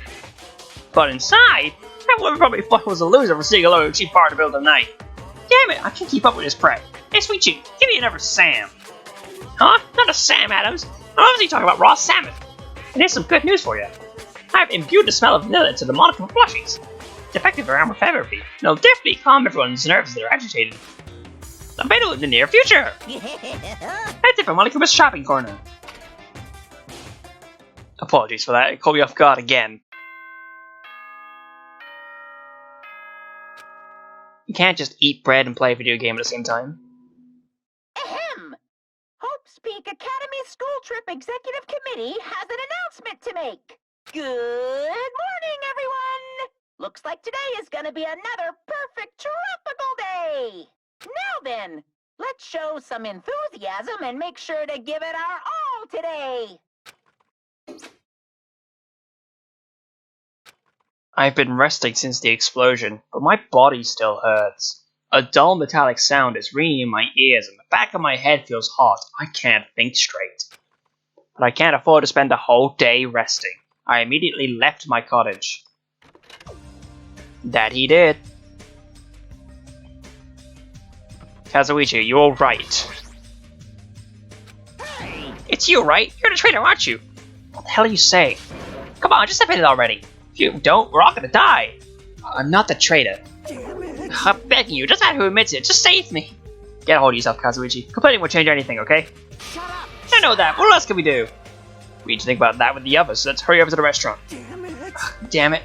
But inside, that woman probably thought I was a loser for seeing a load of cheap power to build a night. Damn it, I can't keep up with this prey. Hey, sweet cheek, give me another Sam. Huh? Not a Sam Adams. I'm obviously talking about raw salmon. And here's some good news for you. I have imbued the smell of vanilla into the modicum of plushies. It's effective around with therapy. It'll definitely calm everyone's nerves that are agitated. available in the near future. That's it from Molly Cooper's shopping corner. Apologies for that, it caught me off guard again. You can't just eat bread and play a video game at the same time. Ahem! Hope's Peak Academy School Trip Executive Committee has an announcement to make. Good morning, everyone! Looks like today is gonna be another perfect tropical day! Now then, let's show some enthusiasm and make sure to give it our all today! I've been resting since the explosion, but my body still hurts. A dull metallic sound is ringing in my ears and the back of my head feels hot. I can't think straight. But I can't afford to spend a whole day resting. I immediately left my cottage. That he did. Kazuichi, you alright? Hey! It's you, right? You're the traitor, aren't you? What the hell are you saying? Come on, just admit it already. If you don't, we're all gonna die. I'm not the traitor. Damn it. I'm begging you, just matter who admits it. Just save me. Get a hold of yourself, Kazuichi. Complaining won't change anything, okay? Shut up! I know that. What else can we do? We need to think about that with the others, so let's hurry over to the restaurant. Damn it. Damn it.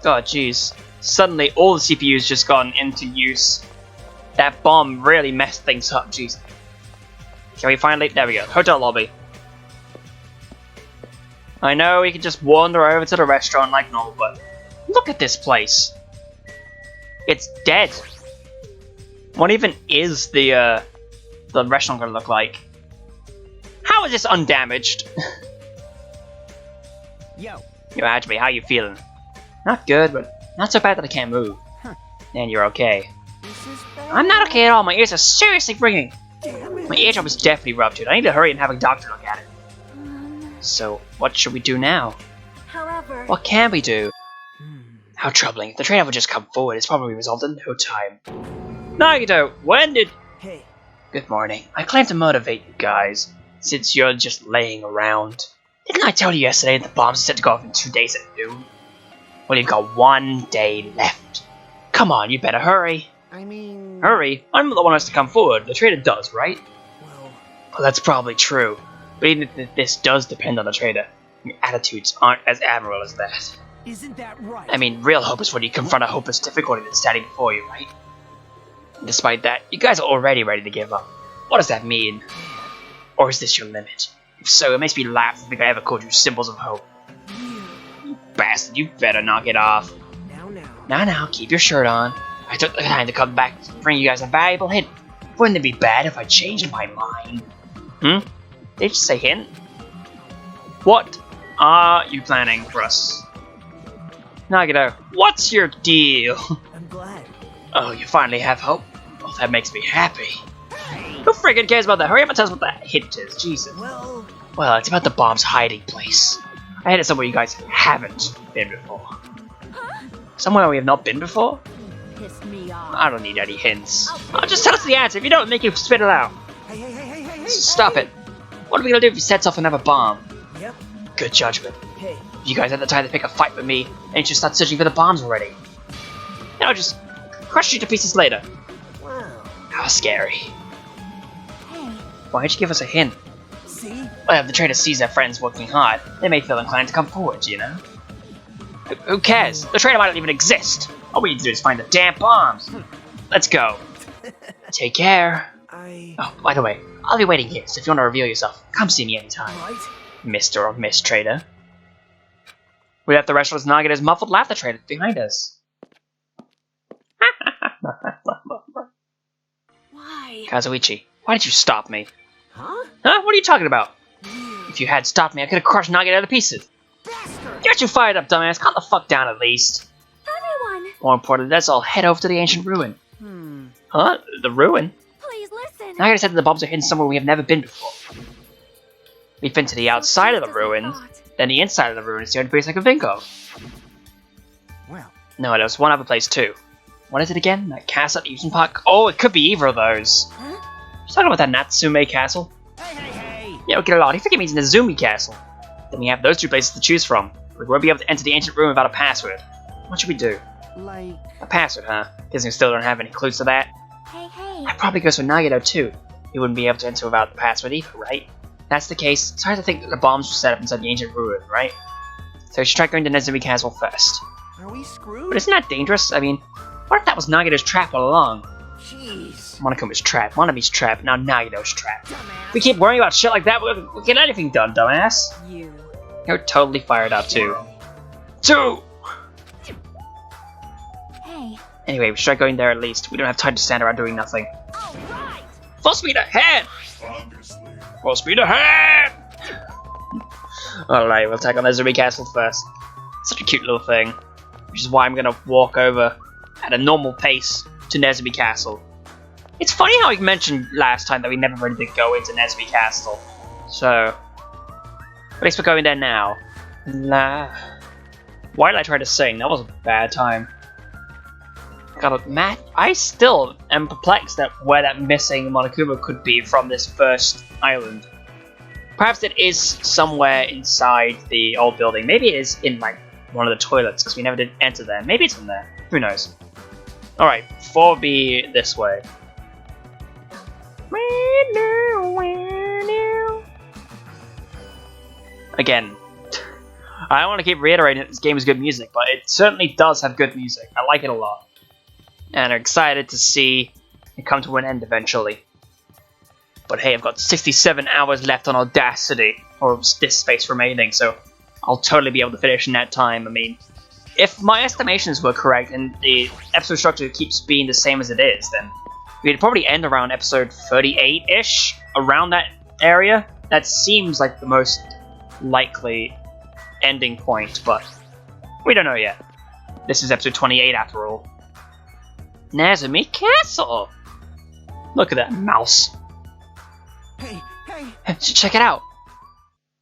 God, jeez. Suddenly, all the CPU's just gone into use. That bomb really messed things up, jeez. Can we finally... There we go. Hotel lobby. I know we can just wander over to the restaurant like normal, but look at this place. It's dead. What even is the restaurant gonna look like? How is this undamaged? Yo. Yo, Ajme, how you feeling? Not good, but not so bad that I can't move. Huh. And you're okay. This is bad. I'm not okay at all. My ears are seriously ringing. Damn it. My eardrum is definitely ruptured. I need to hurry and have a doctor look at it. So, what should we do now? However... What can we do? Hmm. How troubling. If the trainer would just come forward, it's probably resolved in no time. Nagito, when did... Hey. Good morning. I claim to motivate you guys, since you're just laying around. Didn't I tell you yesterday that the bombs are set to go off in 2 days at noon? Well, you've got 1 day left. Come on, you better hurry. I mean... Hurry? I'm the one who has to come forward. The trader does, right? Well... Well, that's probably true. But even if this does depend on the trader, your attitudes aren't as admirable as that. Isn't that right? I mean, real hope is when you confront a hopeless difficulty that's standing before you, right? Despite that, you guys are already ready to give up. What does that mean? Or is this your limit? If so, it makes me laugh to think I ever called you symbols of hope. You bastard, you better knock it off. Now, keep your shirt on. I took the time to come back to bring you guys a valuable hint. Wouldn't it be bad if I changed my mind? Hmm? Did you just say hint? What are you planning for us? Nagito, what's your deal? I'm glad. Oh, you finally have hope? Well, that makes me happy. Who friggin' cares about that? Hurry up and tell us what that hint is, Jesus. Well... Well, it's about the bomb's hiding place. I headed somewhere you guys haven't been before. Somewhere we have not been before? Pissed me off. I don't need any hints. Oh, just tell us the answer. If you don't, make you spit it out. Hey. Stop it. What are we gonna do if he sets off another bomb? Yep. Good judgment. Hey. If you guys had the time to pick a fight with me, and you should start searching for the bombs already. You know, just crush you to pieces later. Wow. How scary. Hey, Why'd you give us a hint? See? Well, if the trader sees their friends working hard, they may feel inclined to come forward, you know? Who cares? The trader might not even exist. All we need to do is find the damn bombs. Let's go. Take care. Oh, by the way, I'll be waiting here, so if you want to reveal yourself, come see me anytime. Right? Mr. or Miss Trader. We left the restaurant's Nagito's muffled laughter trader behind us. why? Kazuichi, why did you stop me? Huh? Huh? What are you talking about? If you had stopped me, I could have crushed Nagito to pieces. Bastard! Get you fired up, dumbass. Calm the fuck down at least. Everyone, More importantly, let's all head over to the ancient ruin. Huh? The ruin? please listen. Nagito said that the bombs are hidden somewhere we have never been before. We've been to the outside of the ruin, then the inside of the ruin is the only place I can think of. Well, No, there's one other place too. What is it again? That castle at Eaton Park? Oh, it could be either of those. Huh? You talking about that Natsume Castle? hey! Yeah, get it all. I think it means Nazumi Castle. Then we have those two places to choose from. We won't be able to enter the ancient ruin without a password. What should we do? Like... A password, huh? Guess we still don't have any clues to that. Hey. That probably goes for Nagito too. He wouldn't be able to enter without the password either, right? If that's the case, it's hard to think that the bombs were set up inside the ancient ruin, right? So we should try going to Nezumi Castle first. Are we screwed? But isn't that dangerous? I mean, what if that was Nagito's trap all along? Jeez. Monacome's trap, Monami's trap, now Nagito's trap. Dumbass. If we keep worrying about shit like that, we'll get anything done, dumbass. You're totally fired up too. Hey. Anyway, we should try going there at least. We don't have time to stand around doing nothing. All right. Full speed ahead! Obviously. Full speed ahead! Alright, we'll tackle Nezumi Castle first. Such a cute little thing. Which is why I'm gonna walk over at a normal pace to Nezumi Castle. It's funny how I mentioned last time that we never really did go into Nezumi Castle. So, at least we're going there now. Why did I try to sing? That was a bad time. God, Matt, I still am perplexed at where that missing Monokuma could be from this first island. Perhaps it is somewhere inside the old building. Maybe it is in like one of the toilets because we never did enter there. Maybe it's in there. Who knows? Alright, 4B this way. Again, I don't want to keep reiterating that this game is good music, but it certainly does have good music. I like it a lot. And I'm excited to see it come to an end eventually. But hey, I've got 67 hours left on Audacity, or this space remaining, so I'll totally be able to finish in that time. I mean, if my estimations were correct and the episode structure keeps being the same as it is, then we'd probably end around episode 38-ish, around that area. That seems like the most likely ending point, but we don't know yet. This is episode 28 after all. Nezumi Castle! Look at that mouse. Hey. Check it out!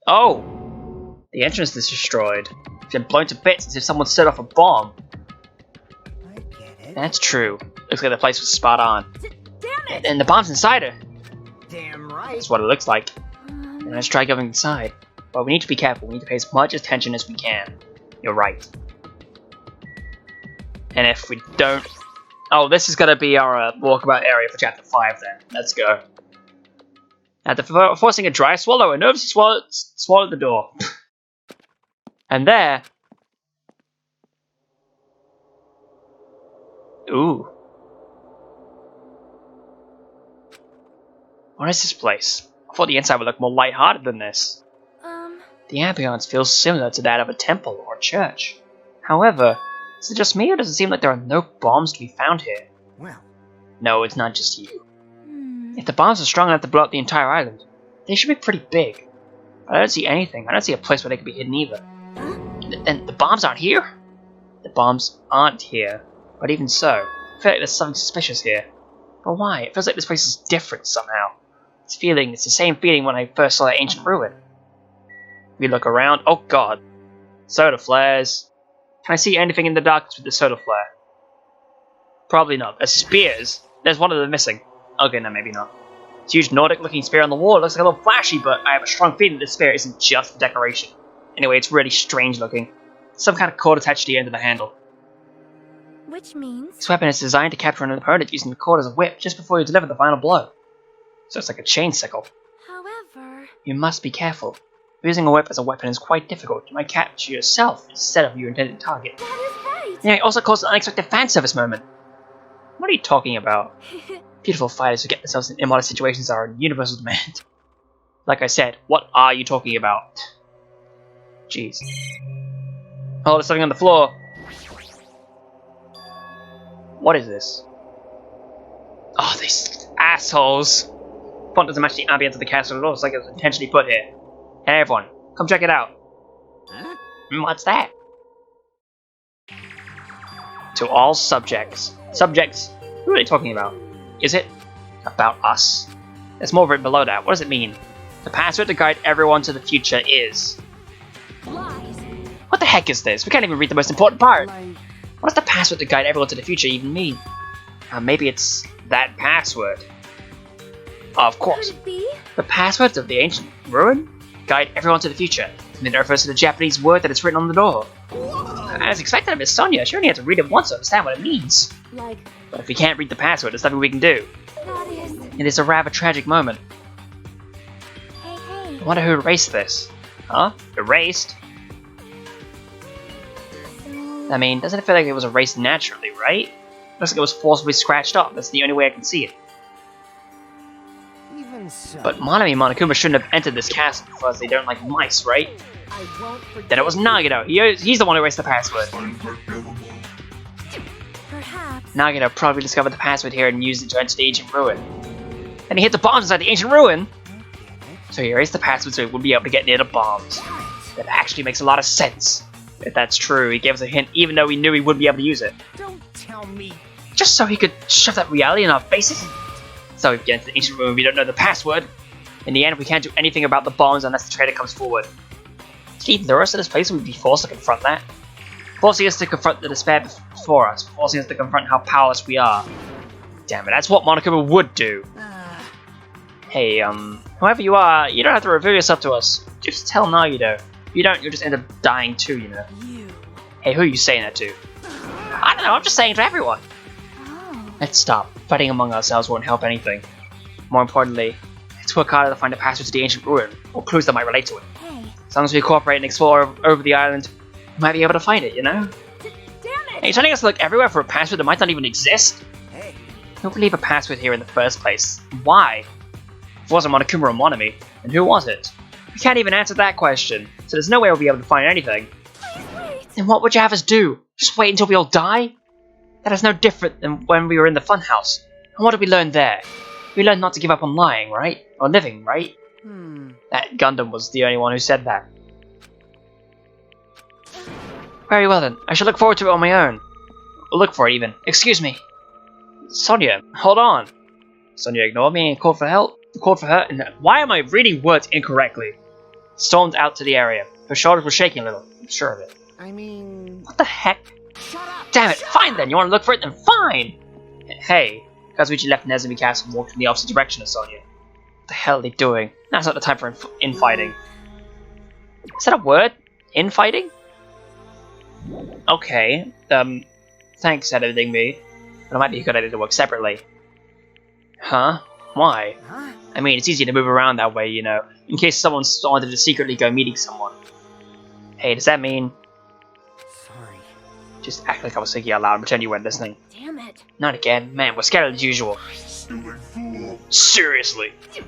Oh! The entrance is destroyed. It's been blown to bits as if someone set off a bomb. I get it. That's true. Looks like the place was spot on. Damn it. And the bomb's inside her. Damn right. That's what it looks like. And let's try going inside. But we need to be careful. We need to pay as much attention as we can. You're right. And if we don't... Oh, this is going to be our walkabout area for Chapter 5 then. Let's go. After forcing a dry swallow, a nervously swallowed the door. And there... Ooh. What is this place? I thought the inside would look more lighthearted than this. The ambience feels similar to that of a temple or church. However, is it just me or does it seem like there are no bombs to be found here? Well, No, it's not just you. If the bombs are strong enough to blow up the entire island, they should be pretty big. But I don't see anything. I don't see a place where they could be hidden either. And the bombs aren't here? The bombs aren't here. But even so, I feel like there's something suspicious here. But why? It feels like this place is different somehow. It's the same feeling when I first saw that ancient ruin. We look around. Oh god. Soda flares. Can I see anything in the darkness with the soda flare? Probably not. There's spears. There's one of them missing. Okay, no, maybe not. It's a huge Nordic-looking spear on the wall. It looks like a little flashy, but I have a strong feeling that this spear isn't just for decoration. Anyway, it's really strange looking. Some kind of cord attached to the end of the handle. Which means... This weapon is designed to capture an opponent using the cord as a whip just before you deliver the final blow. So it's like a chain sickle. However... You must be careful. Using a whip as a weapon is quite difficult. You might capture yourself instead of your intended target. That is right! Yeah, it also causes an unexpected fan service moment. What are you talking about? Beautiful fighters who get themselves in immodest situations are in universal demand. Like I said, what are you talking about? Jeez. Oh, there's something on the floor. What is this? Oh, these assholes. Font doesn't match the ambience of the castle at all. It's like it was intentionally put here. Hey everyone, come check it out. Huh? What's that? To all subjects. Subjects? Who are they talking about? Is it about us? There's more written below that. What does it mean? The password to guide everyone to the future is... Lies. What the heck is this? We can't even read the most important part. What does the password to guide everyone to the future even mean? Maybe it's that password. Of course. Could it be? The passwords of the ancient ruin guide everyone to the future. And it refers to the Japanese word that is written on the door. as expected of Miss Sonia, she only had to read it once to understand what it means. Like, But if we can't read the password, there's nothing we can do. that is... It is a rather tragic moment. Hey, I hey. wonder who erased this. Huh? Erased? I mean, doesn't it feel like it was erased naturally, right? Looks like it was forcibly scratched off. That's the only way I can see it. Even so. But Manami and Monokuma shouldn't have entered this castle because they don't like mice, right? I won't forget. Then it was Nagito. He's the one who erased the password. Unforgivable. Perhaps. Nagito probably discovered the password here and used it to enter the ancient ruin. Then he hid the bombs inside the ancient ruin. So he erased the password so he wouldn't be able to get near the bombs. That actually makes a lot of sense. If that's true, he gave us a hint even though he knew he wouldn't be able to use it. Don't tell me. Just so he could shove that reality in our faces? So if we get into the ancient ruin, we don't know the password. In the end, we can't do anything about the bombs unless the traitor comes forward. Did he lure us to this place and we'd be forced to confront that? Forcing us to confront the despair before us. Forcing us to confront how powerless we are. Damn it, that's what Monokuma would do. Hey, whoever you are, you don't have to reveal yourself to us. Just tell Nagito. If you don't, you'll just end up dying too, you know. You. Hey, who are you saying that to? I don't know, I'm just saying to everyone. Oh. Let's stop. Fighting among ourselves won't help anything. More importantly, let's work harder to find a password to the ancient ruin, or clues that might relate to it. Hey. As long as we cooperate and explore over the island, we might be able to find it, you know? Damn it! Hey, you're telling us to look everywhere for a password that might not even exist? Hey. Who would leave a password here in the first place? Why? If it wasn't Monokuma or Monami, then who was it? We can't even answer that question, so there's no way we'll be able to find anything. Wait. Then what would you have us do? Just wait until we all die? That is no different than when we were in the funhouse. And what did we learn there? We learned not to give up on lying, right? Or living, right? That Gundam was the only one who said that. Very well then, I shall look forward to it on my own. Or look for it even. Excuse me. Sonia, hold on. Sonia ignored me and called for help. Called for her, and why am I reading words incorrectly? Stormed out to the area. Her shoulders were shaking a little. I'm sure of it. I mean... What the heck? Shut up! Damn it, fine then, you want to look for it, then fine! Hey, Kazuichi left Nezumi Castle and walked in the opposite direction of Sonia. What the hell are they doing? Now's not the time for infighting. Is that a word? Infighting? Okay, thanks, editing me. But it might be a good idea to work separately. Huh? Why? Huh? I mean, it's easy to move around that way, you know, in case someone wanted to secretly go meeting someone. Hey, does that mean... Sorry. Just act like I was thinking out loud and pretend you weren't listening. Damn it. Not again. Man, we're scattered as usual. Stupid fool. Seriously? You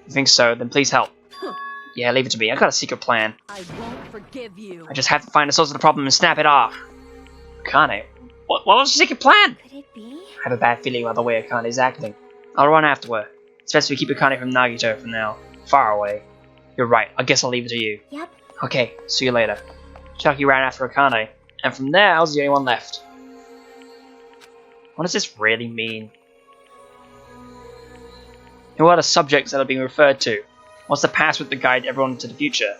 think so? Then please help. Yeah, leave it to me. I got a secret plan. I won't forgive you. I just have to find the source of the problem and snap it off. Akane, what was the secret plan? Could it be? I have a bad feeling about the way Akane is acting. I'll run after her. It's best we keep Akane from Nagito for now. Far away. You're right. I guess I'll leave it to you. Yep. Okay, see you later. Chucky ran after Akane, and from there I was the only one left. What does this really mean? Who are the subjects that are being referred to? What's the password to guide everyone into the future?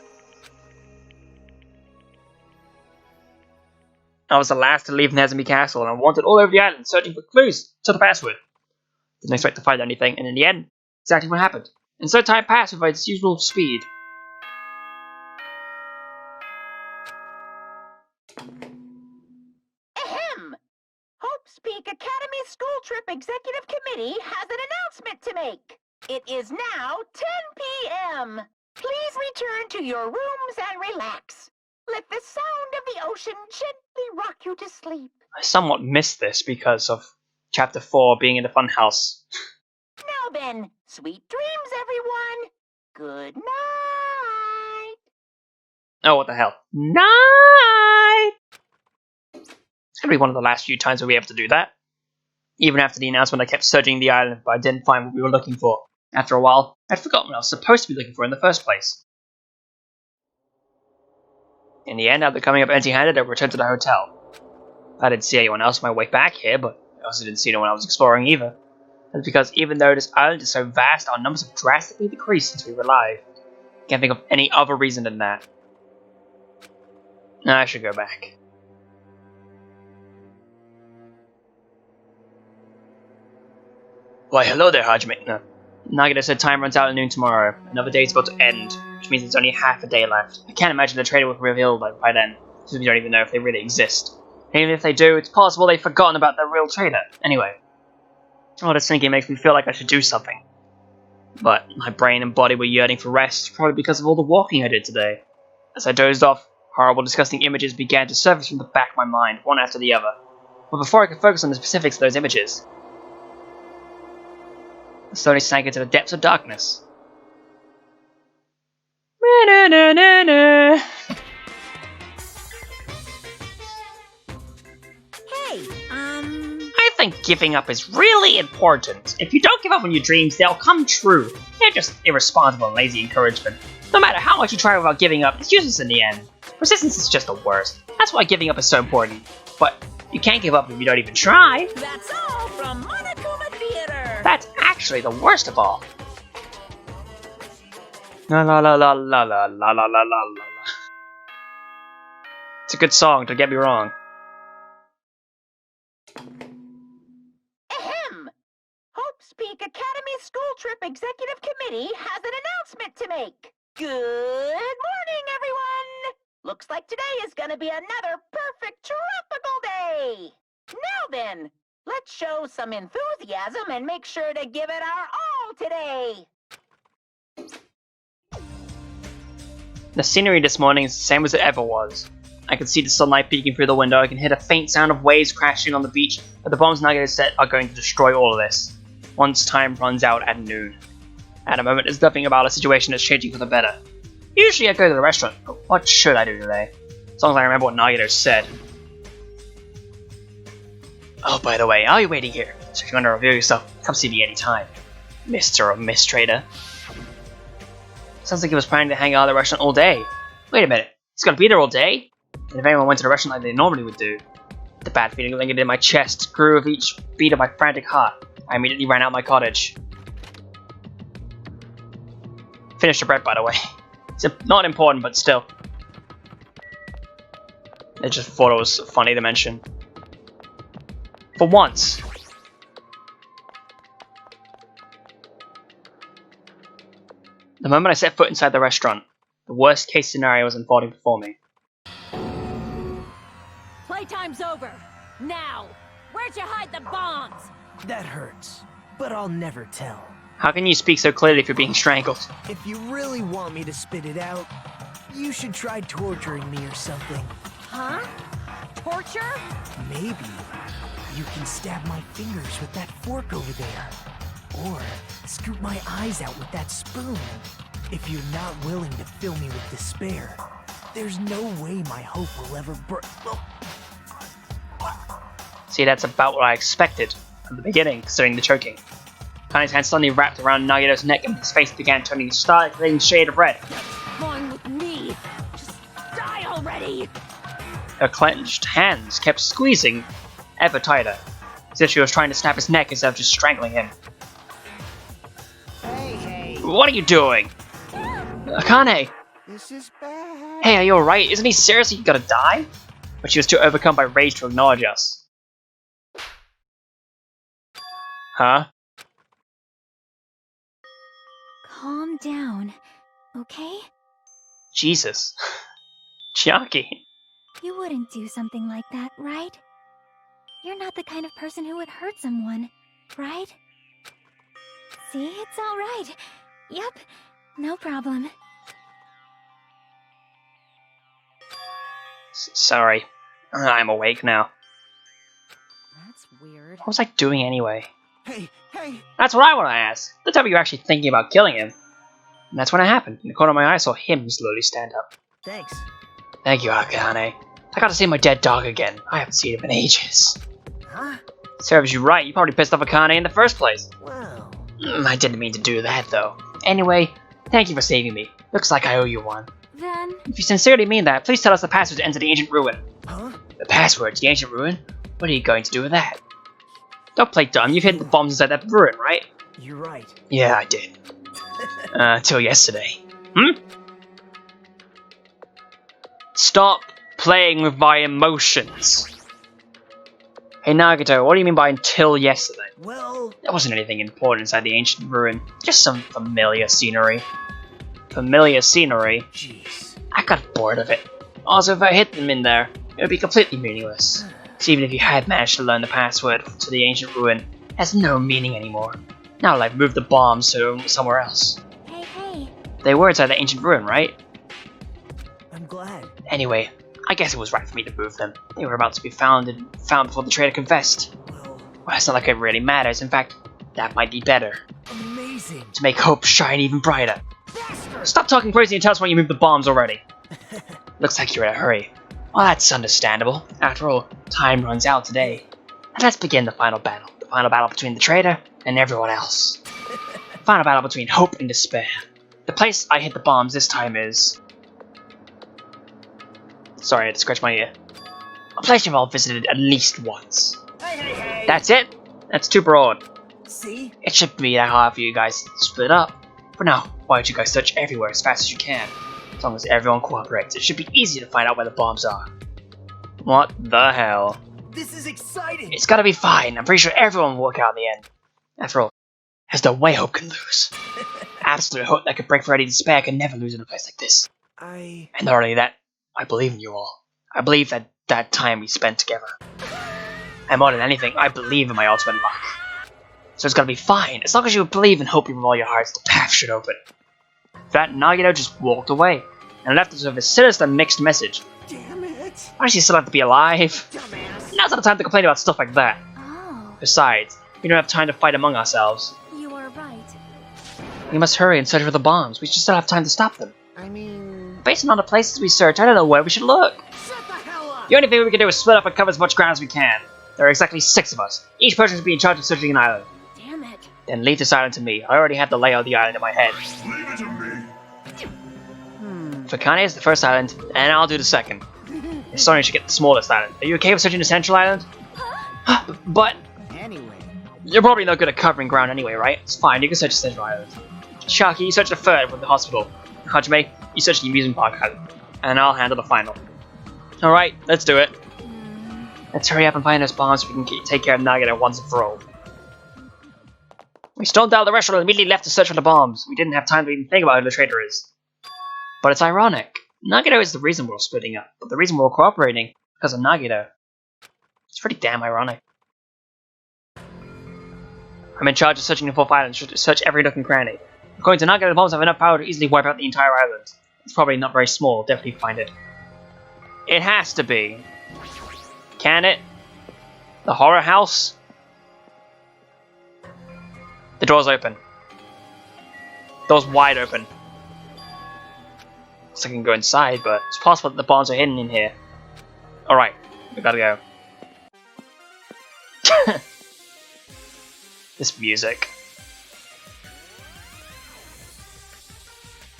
I was the last to leave Nezumi Castle, and I wandered all over the island searching for clues to the password. Didn't expect to find anything, and in the end, exactly what happened. And so time passed with its usual speed. Ahem! Hope's Peak Academy School Trip Executive Committee has an announcement to make. It is now 10 p.m. Please return to your rooms and relax. Let the sound of the ocean gently rock you to sleep. I somewhat missed this because of Chapter 4 being in the funhouse. Now then, sweet dreams, everyone. Good night. Oh, what the hell. Night! It's gonna be one of the last few times we'll be able to do that. Even after the announcement, I kept searching the island, but I didn't find what we were looking for. After a while, I'd forgotten what I was supposed to be looking for in the first place. In the end, after coming up empty-handed, I returned to the hotel. I didn't see anyone else on my way back here, but I also didn't see anyone I was exploring either. That's because even though this island is so vast, our numbers have drastically decreased since we were alive. Can't think of any other reason than that. I should go back. Why, hello there, Hajime. No. Nagito said time runs out at noon tomorrow. Another day is about to end, which means there's only half a day left. I can't imagine the traitor will reveal by then. since we don't even know if they really exist. And even if they do, it's possible they've forgotten about their real trader. Anyway, all this thinking makes me feel like I should do something. But my brain and body were yearning for rest, probably because of all the walking I did today. As I dozed off, horrible, disgusting images began to surface from the back of my mind, one after the other. But before I could focus on the specifics of those images, I slowly sank into the depths of darkness. Hey, I think giving up is really important. If you don't give up on your dreams, they'll come true. They're just irresponsible and lazy encouragement. No matter how much you try without giving up, it's useless in the end. Persistence is just the worst. That's why giving up is so important. But you can't give up if you don't even try. That's all from Monokuma Theater. That's actually the worst of all. La la la la la la la la la la la. It's a good song, don't get me wrong. Ahem! Hope's Peak Academy School Trip Executive Committee has an announcement to make. Good morning, everyone! Looks like today is gonna be another perfect tropical day! Now then, let's show some enthusiasm and make sure to give it our all today! The scenery this morning is the same as it ever was. I can see the sunlight peeking through the window, I can hear the faint sound of waves crashing on the beach, but the bombs Nagito set are going to destroy all of this, once time runs out at noon. At the moment, there's nothing about the situation that's changing for the better. Usually I go to the restaurant, but what should I do today? As long as I remember what Nagito said. Oh, by the way, while you're waiting here, so if you want to review yourself, come see me anytime. Mr. or Miss Trader. Sounds like he was planning to hang out at the restaurant all day. Wait a minute, he's gonna be there all day? And if anyone went to the restaurant like they normally would do? The bad feeling lingered in my chest, grew with each beat of my frantic heart. I immediately ran out of my cottage. Finished the bread, by the way. It's not important, but still. I just thought it was funny to mention. For once. The moment I set foot inside the restaurant, the worst case scenario was unfolding before me. playtime's over. Now, where'd you hide the bombs? That hurts, but I'll never tell. How can you speak so clearly if you're being strangled? If you really want me to spit it out, you should try torturing me or something. Huh? Torture? Maybe you can stab my fingers with that fork over there. Or scoop my eyes out with that spoon. If you're not willing to fill me with despair, there's no way my hope will ever See, that's about what I expected from the beginning, considering the choking. Kane's hand suddenly wrapped around Nagito's neck and his face began turning a startling shade of red. Going with me. Just die already. Her clenched hands kept squeezing ever tighter, as if she was trying to snap his neck instead of just strangling him. Hey, What are you doing? Akane! this is bad. Hey, are you alright? Isn't he seriously gonna die? But she was too overcome by rage to acknowledge us. Huh? Calm down, okay? Jesus. Chiaki. You wouldn't do something like that, right? You're not the kind of person who would hurt someone, right? See, it's all right. Yep, no problem. Sorry. I'm awake now. That's weird. What was I doing anyway? Hey! That's what I want to ask. The time you were actually thinking about killing him. And that's when it happened. In the corner of my eye, I saw him slowly stand up. Thanks. Thank you, Akane. I got to see my dead dog again. I haven't seen him in ages. Huh? Serves you right, you probably pissed off Akane in the first place. Well, I didn't mean to do that, though. Anyway, thank you for saving me. Looks like I owe you one. Then, If you sincerely mean that, please tell us the password to enter the ancient ruin. huh? The password to the ancient ruin? What are you going to do with that? Don't play dumb, you've hidden the bombs inside that ruin, right? You're right. Yeah, I did. Till yesterday. Stop playing with my emotions. Hey Nagito, what do you mean by until yesterday? Well, There wasn't anything important inside the ancient ruin. Just some familiar scenery. Familiar scenery? jeez. I got bored of it. Also, if I hit them in there, it would be completely meaningless. So even if you had managed to learn the password to the ancient ruin, it has no meaning anymore. Now I've moved the bombs to somewhere else. Hey. They were inside the ancient ruin, right? I'm glad. Anyway, I guess it was right for me to move them. They were about to be found before the traitor confessed. Well, it's not like it really matters. In fact, that might be better. Amazing. To make hope shine even brighter. Stop talking crazy and tell us why you moved the bombs already. Looks like you're in a hurry. Well, that's understandable. After all, time runs out today. And let's begin the final battle. The final battle between the traitor and everyone else. The final battle between hope and despair. The place I hit the bombs this time is... Sorry, I had to scratch my ear. A place you've all visited at least once. Hey. That's it? That's too broad. See? It shouldn't be that hard for you guys to split up. For now, why don't you guys search everywhere as fast as you can? As long as everyone cooperates, it should be easy to find out where the bombs are. What the hell? This is exciting. It's gotta be fine. I'm pretty sure everyone will work out in the end. After all, there's no way hope can lose. Absolute hope that could break for any despair can never lose in a place like this. And not only that, I believe in you all. I believe that time we spent together. And more than anything, I believe in my ultimate luck. So it's gonna be fine. As long as you believe and hope with all your hearts, the path should open. That Nagito just walked away and left us with a sinister mixed message. Damn it. Why does he still have to be alive? Dumbass. Now's not the time to complain about stuff like that. Oh, Besides, we don't have time to fight among ourselves. you are right. We must hurry and search for the bombs. We should still have time to stop them. I mean... Based on the places we search, I don't know where we should look. Shut the hell up. The only thing we can do is split up and cover as much ground as we can. There are exactly 6 of us. Each person should be in charge of searching an island. Damn it. Then leave this island to me. I already have the layout of the island in my head. Leave it to me. Fakane is the first island, and I'll do the second. Sony should get the smallest island. Are you okay with searching the central island? But Anyway. you're probably not good at covering ground anyway, right? It's fine, you can search the central island. Shaki, you search the third with the hospital. Hajime, you search the amusement park island. And I'll handle the final. Alright, let's do it. Let's hurry up and find those bombs so we can take care of Nagito once and for all. We stormed out of the restaurant and immediately left to search for the bombs. We didn't have time to even think about who the traitor is. But it's ironic. Nagito is the reason we're splitting up, but the reason we're cooperating is because of Nagito. It's pretty damn ironic. I'm in charge of searching the fourth island, to search every nook and cranny. According to Nagito, the bombs have enough power to easily wipe out the entire island. It's probably not very small, definitely find it. It has to be. Can it? The horror house? The door's open. Door's wide open. Looks like I can go inside, but it's possible that the bombs are hidden in here. Alright, we gotta go. This music.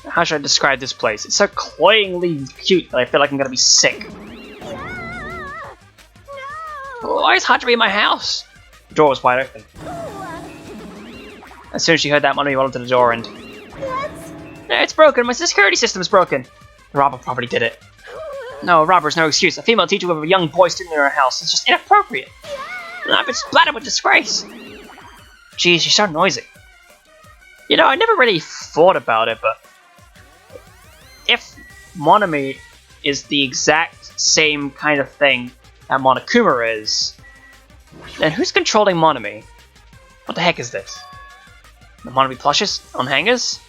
How should I describe this place? It's so cloyingly cute that I feel like I'm gonna be sick. Why is Hajime in my house? The door was wide open. As soon as she heard that, Monomi went up to the door and... It's broken! My security system is broken! The robber probably did it. No, a robber's no excuse. A female teacher with a young boy sitting in her house is just inappropriate. And I've been splattered with disgrace. Geez, she's so noisy. You know, I never really thought about it, but... if Monomi is the exact same kind of thing that Monokuma is, then who's controlling Monomi? What the heck is this? The Monomi plushes on hangers?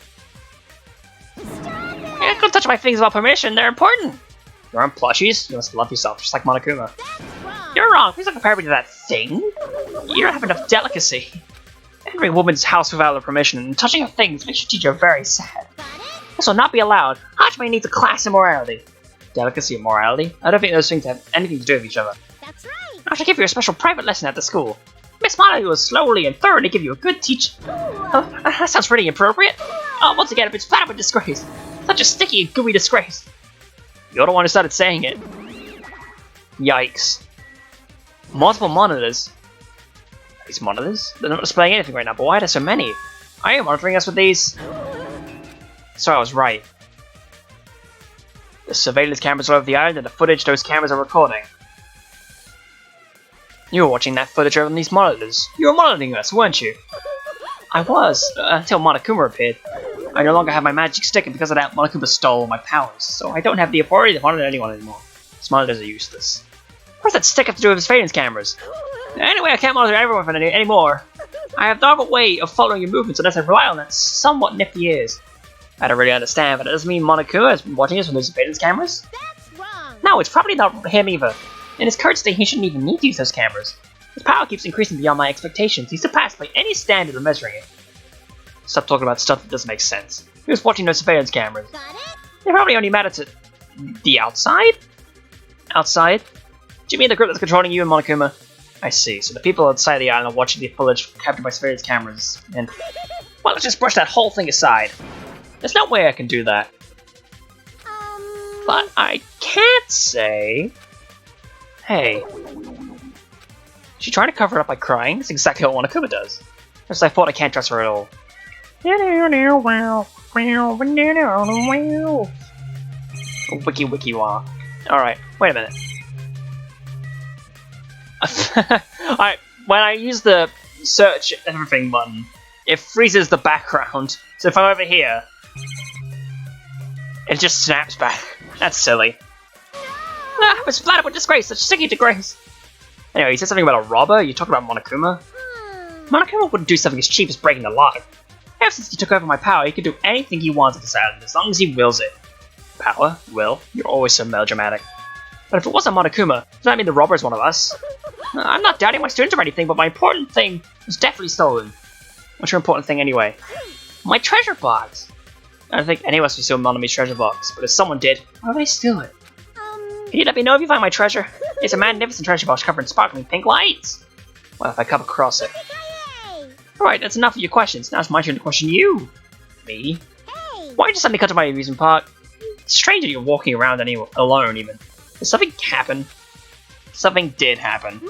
Yeah, don't touch my things without permission, they're important! Your own plushies? You must love yourself, just like Monokuma. You're wrong, please don't compare me to that thing! You don't have enough delicacy. Entering a woman's house without her permission and touching her things makes your teacher very sad. This will not be allowed. Hajime needs a class in morality. Delicacy and morality? I don't think those things have anything to do with each other. That's right. I should give you a special private lesson at the school. Miss Monomi will slowly and thoroughly give you a good teaching. Oh, that sounds pretty appropriate. Oh, once again, I've been splattered with disgrace. Such a sticky and gooey disgrace. You're the one who started saying it. Yikes. Multiple monitors. These monitors? They're not displaying anything right now, but why are there so many? Are you monitoring us with these? So I was right. The surveillance cameras all over the island and the footage those cameras are recording. You were watching that footage on these monitors. You were monitoring us, weren't you? I was, until Monokuma appeared. I no longer have my magic stick, and because of that, Monokuma stole my powers, so I don't have the authority to monitor anyone anymore. This monitor is useless. What does that stick have to do with his surveillance cameras? Anyway, I can't monitor everyone anymore. I have no way of following your movements unless I rely on that somewhat nifty ears. I don't really understand, but it doesn't mean Monokuma has been watching us from those surveillance cameras? That's wrong. No, it's probably not him either. In his current state, he shouldn't even need to use those cameras. His power keeps increasing beyond my expectations. He's surpassed by any standard of measuring it. Stop talking about stuff that doesn't make sense. He was watching those surveillance cameras. Got it? They probably only matter to... the outside? Outside? Do you mean the group that's controlling you and Monokuma? I see, so the people outside the island are watching the footage captured by surveillance cameras, and... well, let's just brush that whole thing aside. There's no way I can do that. But I can't say... Hey... Is she trying to cover it up by crying? That's exactly what Monokuma does. Just I thought I can't trust her at all. Wiki wiki wah. Alright, wait a minute. Alright, when I use the search everything button, it freezes the background. So if I'm over here, it just snaps back. That's silly. Ah, I'm splattered with disgrace, such sticky disgrace. Anyway, you said something about a robber? You talk about Monokuma? Monokuma wouldn't do something as cheap as breaking the law. Ever since he took over my power, he can do anything he wants at this island, as long as he wills it. Power? Will? You're always so melodramatic. But if it wasn't Monokuma, does that mean the robber is one of us? I'm not doubting my students or anything, but my important thing was definitely stolen. What's your important thing anyway? My treasure box! I don't think any of us would steal Monomi's treasure box, but if someone did, why would they steal it? Can you let me know if you find my treasure? It's a magnificent treasure box covered in sparkling pink lights! What if I come across it? Alright, that's enough of your questions. Now it's my turn to question you. Me? Why did you suddenly cut to my amusement park? It's strange that you're walking around alone, even. Did something happen? Something did happen.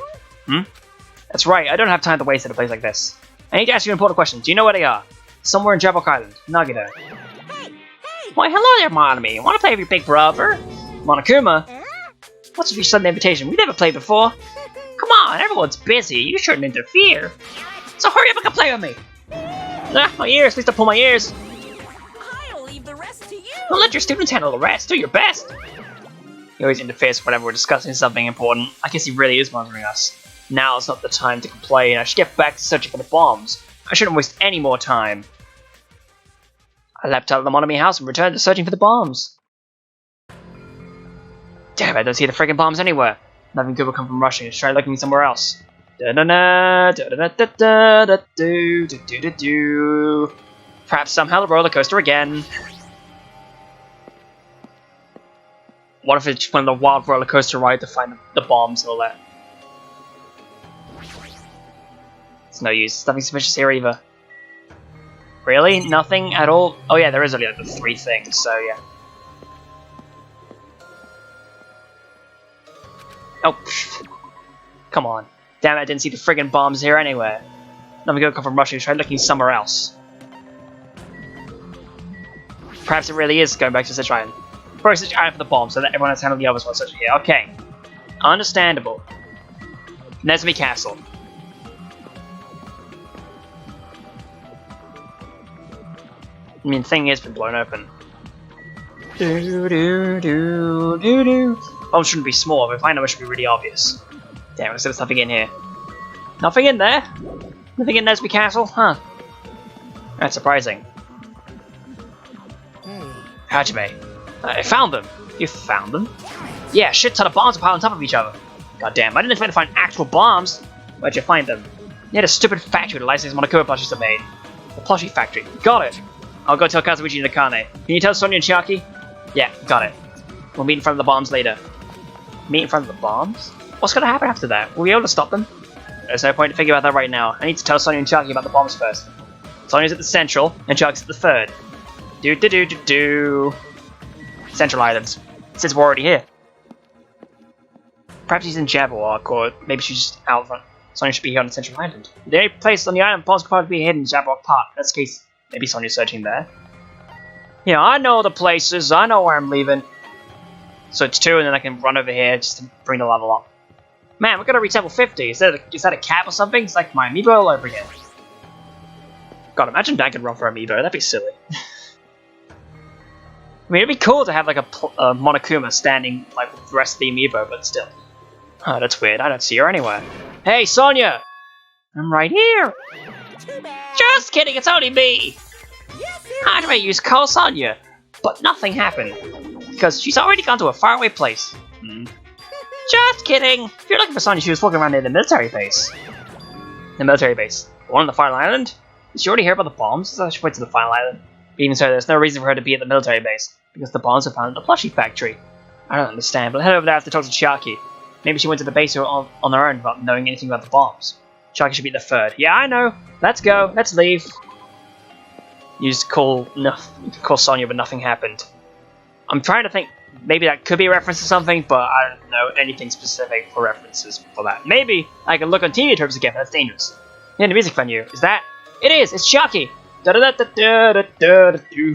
That's right, I don't have time to waste at a place like this. I need to ask you an important question. Do you know where they are? Somewhere in Handbrake Island. Nagito. Why, hello there, Monomi. Want to play with your big brother? Monokuma? What's with your sudden invitation? We've never played before. Come on, everyone's busy. You shouldn't interfere. So hurry up and come play with me. Ah, my ears. Please don't pull my ears. I'll leave the rest to you. Don't let your students handle the rest. Do your best. He always interferes whenever we're discussing something important. I guess he really is monitoring us. Now is not the time to complain. I should get back to searching for the bombs. I shouldn't waste any more time. I leapt out of the Monomi house and returned to searching for the bombs. Damn, I don't see the friggin' bombs anywhere. Nothing good will come from rushing. Let's try looking somewhere else. Perhaps somehow the roller coaster again. What if it's one of the wild roller coaster ride to find the bombs and all that? It's no use. There's nothing suspicious here either. Really? Nothing at all? Oh yeah, there is only like the 3 things, so yeah. Oh, come on. Damn it, I didn't see the friggin' bombs here anywhere. Nothing good will come from rushing. Try looking somewhere else. Perhaps it really is going back to Citrus Island. Probably Citrus Island for the bombs, so that everyone has handled the others while searching here. Okay. Understandable. Nesmi Castle. I mean, the thing has been blown open. Bombs shouldn't be small, but if I know it should be really obvious. Damn, there's something in here. Nothing in there? Nothing in Nesby Castle? Huh. That's surprising. Hajime. I found them. You found them? Yeah, shit ton of bombs are piled on top of each other. God damn, I didn't expect to find actual bombs. Where'd you find them? Near the stupid factory the licensed Monokuma plushies are made. The plushie factory. Got it. I'll go tell Kazuichi and Nakane. Can you tell Sonia and Chiaki? Yeah, got it. We'll meet in front of the bombs later. Meet in front of the bombs? What's gonna happen after that? Will we be able to stop them? There's no point to figure out that right now. I need to tell Sonia and Chiaki about the bombs first. Sonia's at the central, and Chiaki's at the third. Do. Central Islands. Since we're already here. Perhaps he's in Jabberwock, or maybe she's just out front. Sonia should be here on the Central Island. The only place on the island bombs could probably be hidden in Jabberwock Park. In that case, maybe Sonia's searching there. Yeah, I know the places. I know where I'm leaving. So it's 2, and then I can run over here just to bring the level up. Man, we're gonna reach level 50. Is that a cap or something? It's like my amiibo all over again. God, imagine Danganronpa amiibo. That'd be silly. I mean, it'd be cool to have like a Monokuma standing like with the rest of the amiibo, but still. Oh, that's weird. I don't see her anywhere. Hey, Sonia! I'm right here! Too bad. Just kidding, it's only me! Yes, Handbrake used to call Sonia, but nothing happened. Because she's already gone to a faraway place. Just kidding! If you're looking for Sonia, she was walking around near the military base. The military base. The one on the final island? Did she already hear about the bombs? So she went to the final island. But even so, there's no reason for her to be at the military base, because the bombs were found in the plushie factory. I don't understand, but head over there to talk to Chiaki. Maybe she went to the base on her own without knowing anything about the bombs. Chiaki should be the third. Yeah, I know. Let's go. Let's leave. You just call Sonia, but nothing happened. I'm trying to think. Maybe that could be a reference to something, but I don't know anything specific for references for that. Maybe I can look on TV terms again, but that's dangerous. Yeah, the music venue. Is that? It is. It's Chiaki. Da da da da da da da da do.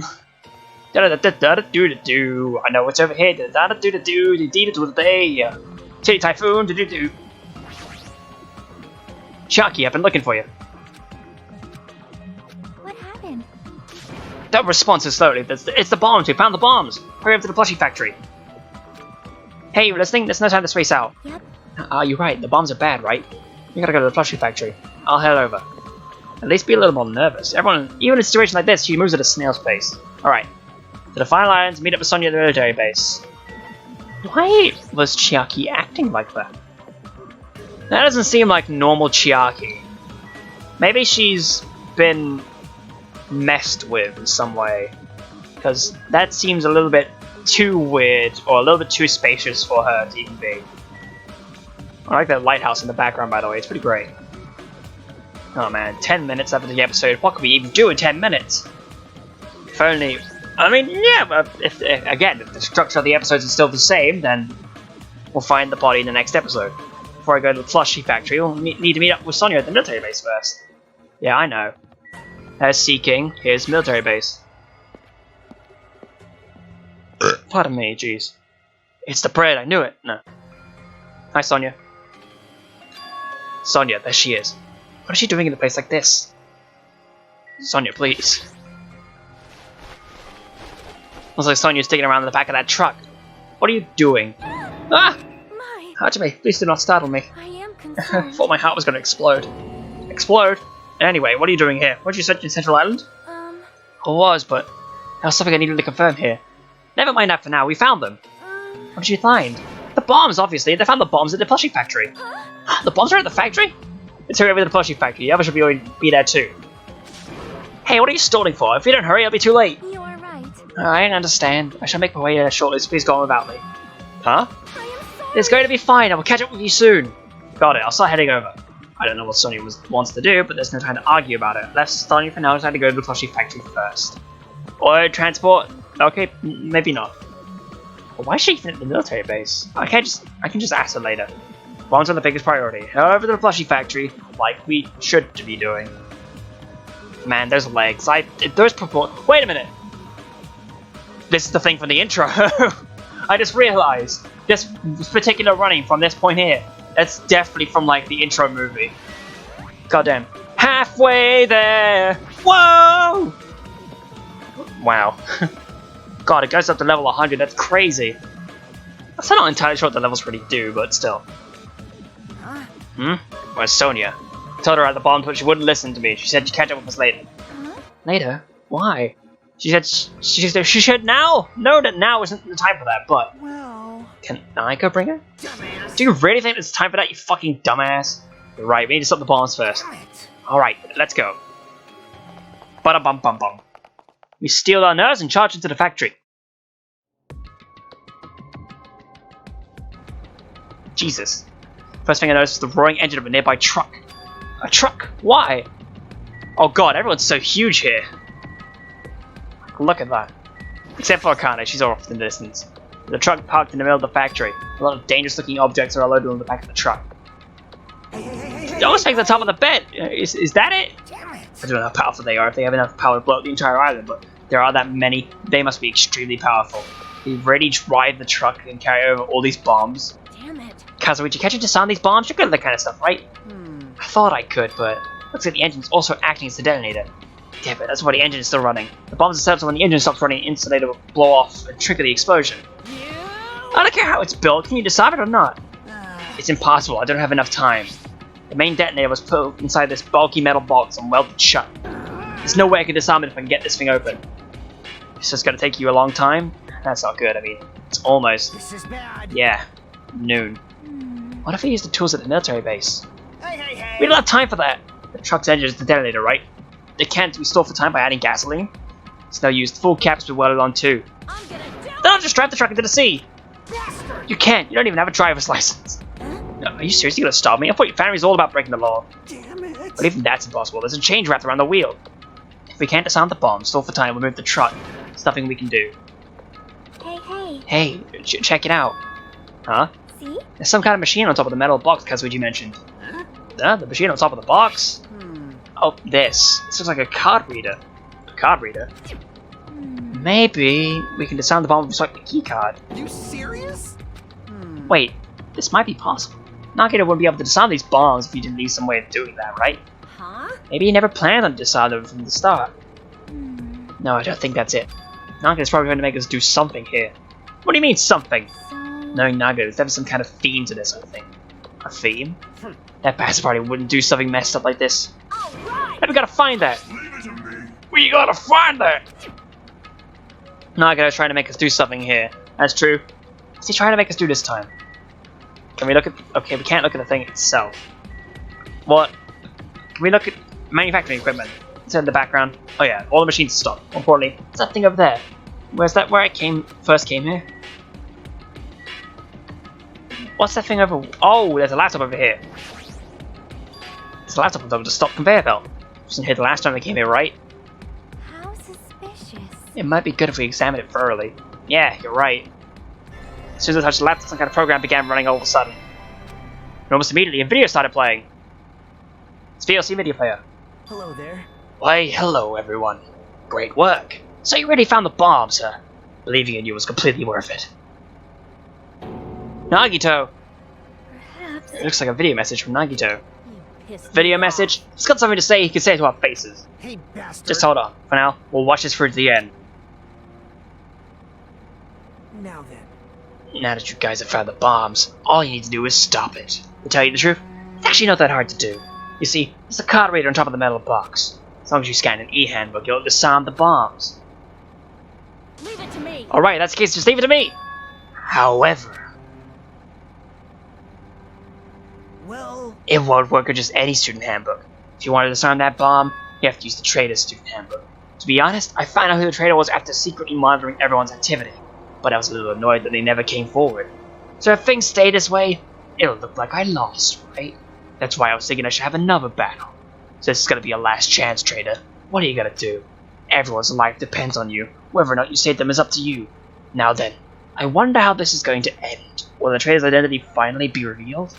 Da da da da da do da do. I know what's over here. Da da da do da do. Da da da da. Titty Typhoon. Da da do. Chiaki, I've been looking for you. What happened? Don't respond so slowly. It's the bombs. We found the bombs. Hurry up to the plushie factory. Hey, you listening? There's no time to space out. Yep. You're right. The bombs are bad, right? We gotta go to the plushie factory. I'll head over. At least be a little more nervous. Everyone, even in a situation like this, she moves at a snail's pace. Alright. To the final islands, meet up with Sonia at the military base. Why was Chiaki acting like that? That doesn't seem like normal Chiaki. Maybe she's been messed with in some way. Because that seems a little bit too weird, or a little bit too spacious for her to even be. I like that lighthouse in the background, by the way. It's pretty great. Oh man, 10 minutes after the episode. What could we even do in 10 minutes? If only... I mean, yeah, but if the structure of the episodes is still the same, then we'll find the body in the next episode. Before I go to the plushie factory, we'll need to meet up with Sonia at the military base first. Yeah, I know. There's Seeking. Here's military base. Pardon me, jeez. It's the bread, I knew it. No. Hi, Sonia. Sonia, there she is. What is she doing in a place like this? Sonia, please. Looks like Sonia's digging around in the back of that truck. What are you doing? Ah! My, Hajime, please do not startle me. I am I concerned. thought my heart was going to explode. Explode? Anyway, what are you doing here? Weren't you sent to Central Island? I was, but there was something I needed to confirm here. Never mind that for now, we found them. What did you find? The bombs, obviously. They found the bombs at the plushie factory. The bombs are at the factory? Let's hurry over to the plushie factory. The others should be there too. Hey, what are you stalling for? If you don't hurry, it'll be too late. You are right. I understand. I shall make my way there shortly, so please go on without me. Huh? I am sorry. It's going to be fine. I will catch up with you soon. Got it. I'll start heading over. I don't know what Sonia wants to do, but there's no time to argue about it. Let's Sonia for now decide to go to the plushie factory first. Or transport. Okay, maybe not. But why is she even at the military base? I can just ask her later. Bombs are the biggest priority. Head over to the plushie factory, like we should be doing. Man, those legs. Wait a minute. This is the thing from the intro. I just realized this particular running from this point here. That's definitely from like the intro movie. Goddamn. Halfway there. Whoa! Wow. God, it goes up to level 100. That's crazy. I'm still not entirely sure what the levels really do, but still. Where's Sonia? I told her at the bomb, but she wouldn't listen to me. She said she'd catch up with us later. Later? Why? She said she should now? No, that now isn't the time for that, but... Well... Can I go bring her? Dumbass. Do you really think it's time for that, you fucking dumbass? You're right, we need to stop the bombs first. Damn it. Alright, let's go. Ba-da-bum-bum-bum. We steal our nerves and charge into the factory. Jesus. First thing I noticed was the roaring engine of a nearby truck. A truck? Why? Oh god, everyone's so huge here. Look at that. Except for Akane, she's off in the distance. The truck parked in the middle of the factory. A lot of dangerous looking objects are loaded on the back of the truck. It almost makes the top of the bed. Is that it? Damn it. I don't know how powerful they are, if they have enough power to blow up the entire island, but there are that many. They must be extremely powerful. They ready to drive the truck and carry over all these bombs. Damn it. Kazuichi, can't you disarm these bombs? You're good at that kind of stuff, right? I thought I could, but looks like the engine's also acting as the detonator. Damn it, that's why the engine is still running. The bombs are set up so when the engine stops running, the insulator will blow off and trigger the explosion. I don't care how it's built, can you disarm it or not? It's impossible, I don't have enough time. The main detonator was put inside this bulky metal box and welded shut. There's no way I can disarm it if I can get this thing open. It's just gonna take you a long time? That's not good, I mean, it's almost... This is bad. Yeah, noon. What if we use the tools at the military base? Hey. We don't have time for that! The truck's engine is the detonator, right? They can't restore for time by adding gasoline. It's no use, the full cap's been welded on too. Then I'll just drive the truck into the sea! Bastard. You can't, you don't even have a driver's license. No, are you seriously gonna stop me? I thought your family's all about breaking the law. Damn it. But even that's impossible, there's a chain wrapped around the wheel. If we can't disarm the bomb, stall for time, we'll move the truck. There's nothing we can do. Hey. Hey, check it out. Huh? See? There's some kind of machine on top of the metal box Kazuji mentioned. The machine on top of the box? Oh, this. This looks like a card reader. A card reader? Maybe we can disarm the bomb if we swipe the key card. You serious? Wait, this might be possible. Nagito wouldn't be able to disarm these bombs if he didn't need some way of doing that, right? Huh? Maybe he never planned on disarming them from the start. No, I don't think that's it. Nagito's probably going to make us do something here. What do you mean, something? So... Knowing Nagito, there's definitely some kind of theme to this, I think. A theme? That bastard probably wouldn't do something messed up like this. And we gotta find that! Leave it to me. We gotta find that! Nagito's trying to make us do something here. That's true. What's he trying to make us do this time? Can we look at... Okay, we can't look at the thing itself. What? Can we look at manufacturing equipment? It's in the background. Oh yeah, all the machines stop. More importantly, what's that thing over there? Where's that where I first came here? What's that thing over... Oh, there's a laptop over here. There's a laptop on top of the stop conveyor belt. Wasn't here the last time we came here, right? How suspicious. It might be good if we examine it thoroughly. Yeah, you're right. As soon as I touched the laptop, some kind of program began running all of a sudden. And almost immediately, a video started playing. It's VLC video player. Hello there. Why, hello everyone. Great work. So you really found the bomb, sir. Believing in you was completely worth it. Nagito! Perhaps. It looks like a video message from Nagito. You pissed Video me message? He's got something to say he can say to our faces. Hey, bastard. Just hold on. For now, we'll watch this through to the end. Now then. Now that you guys have found the bombs, all you need to do is stop it. To tell you the truth, it's actually not that hard to do. You see, there's a card reader on top of the metal box. As long as you scan an e-handbook, you'll disarm the bombs. off. Leave it to me. Alright, that's the case, just leave it to me! However, Well, it won't work with just any student handbook. If you want to disarm that bomb, you have to use the trader's student handbook. To be honest, I found out who the trader was after secretly monitoring everyone's activity, but I was a little annoyed that they never came forward. So if things stay this way, it'll look like I lost, right? That's why I was thinking I should have another battle. So this is gonna be a last chance, trader. What are you gonna do? Everyone's life depends on you. Whether or not you save them is up to you. Now then, I wonder how this is going to end. Will the trader's identity finally be revealed?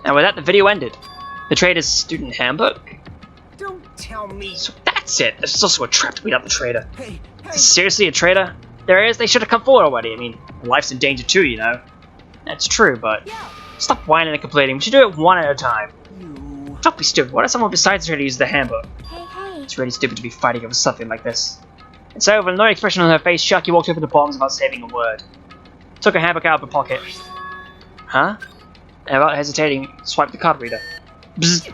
And with that, the video ended. The trader's student handbook? don't tell me. So that's it. There's also a trap to beat up the trader. Hey, Is this seriously a traitor? There is? They should have come forward already. I mean, life's in danger too, you know. That's true, but stop whining and complaining. We should do it one at a time. you. Don't be stupid. What if someone besides the trader uses the handbook? Hey. It's really stupid to be fighting over something like this. And so, with an annoyed expression on her face, Shucky walked over the bombs without saving a word. Took her handbook out of her pocket. Huh? And without hesitating, swiped the card reader. Bzzz.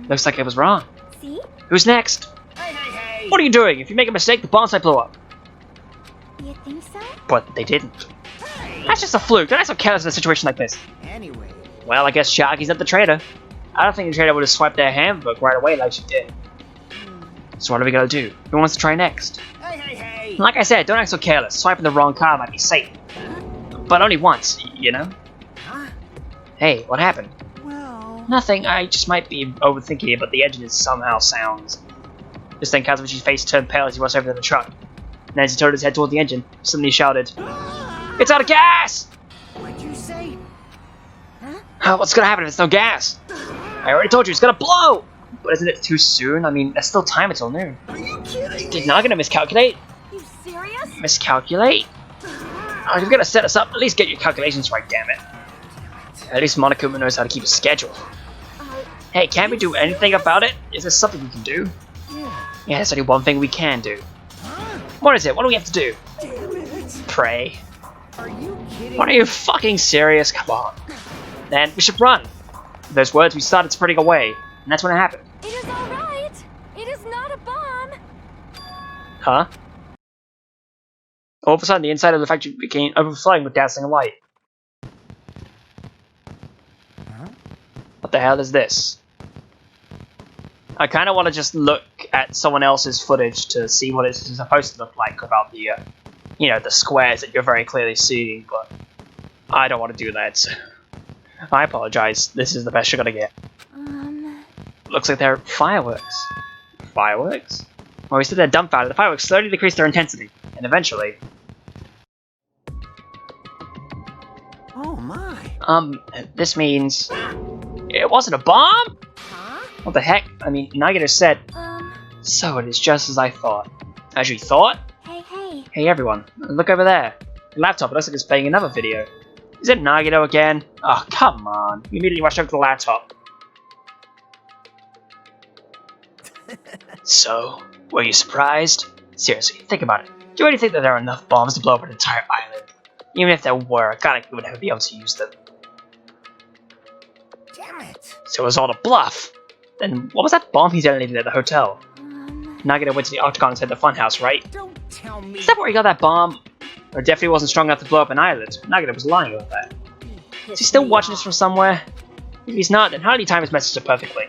Looks like I was wrong. See? Who's next? Hey. What are you doing? If you make a mistake, the bombs might blow up. You think so? But they didn't. That's just a fluke. Don't act so careless in a situation like this. Anyway, Well, I guess Sharky's not the trader. I don't think the trader would have swiped their handbook right away like she did. So what are we gonna do? Who wants to try next? hey. Like I said, don't act so careless. Swiping the wrong card might be safe. But only once, you know? Huh? Hey, what happened? Well, Nothing, I just might be overthinking it, but the engine somehow sounds. Just then Kazumichi's face turned pale as he watched over to the truck. And as he turned his head toward the engine, suddenly he shouted, "It's out of gas!" what'd you say? What's gonna happen if it's no gas? I already told you, it's gonna blow! But isn't it too soon? I mean, there's still time until noon. Are you kidding? Did Nagito miscalculate? You serious? Miscalculate? Oh, you've got to set us up. At least get your calculations right, damn it. At least Monokuma knows how to keep a schedule. Hey, can't we do anything about it? Is there something we can do? Yeah, there's only one thing we can do. What is it? What do we have to do? Pray. Are you kidding? What, are you fucking serious? Come on. Then we should run. With those words, we started sprinting away, and that's when it happened. It is alright! It is not a bomb! Huh? All of a sudden, the inside of the factory became overflowing with dazzling light. What the hell is this? I kind of want to just look at someone else's footage to see what it's supposed to look like without the, you know, the squares that you're very clearly seeing, but I don't want to do that, so I apologize. This is the best you're gonna get. Looks like they're fireworks. Fireworks? Well, we said they're dumbfounded. The fireworks slowly decrease their intensity, and eventually... Oh my. This means... It wasn't a bomb? Huh? What the heck? I mean, Nagito said... So it is just as I thought. As you thought? Hey. Hey everyone, look over there. The laptop, it looks like it's playing another video. Is it Nagito again? Oh, come on. We immediately rushed over to the laptop. So, were you surprised? Seriously, think about it. Do you really think that there are enough bombs to blow up an entire island? Even if there were, God, I would never be able to use them. Damn it. So it was all a bluff. Then what was that bomb he detonated at the hotel? Nagito went to the Octagon inside the funhouse, right? Don't tell me. Is that where he got that bomb? Or definitely wasn't strong enough to blow up an island. Nagito was lying about that. Is he still watching this from somewhere? If he's not, then how did he time his message so perfectly?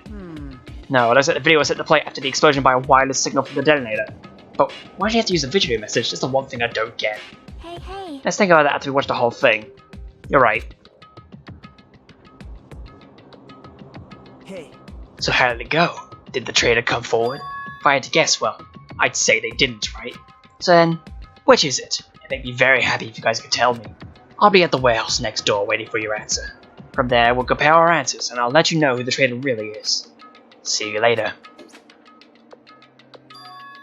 No, it looks like the video was set to play after the explosion by a wireless signal from the detonator. But why do you have to use a video message? That's the one thing I don't get. Hey. Let's think about that after we watch the whole thing. You're right. Hey. So how did it go? Did the traitor come forward? If I had to guess, well, I'd say they didn't, right? So then, which is it? It'd make me very happy if you guys could tell me. I'll be at the warehouse next door waiting for your answer. From there, we'll compare our answers, and I'll let you know who the traitor really is. See you later.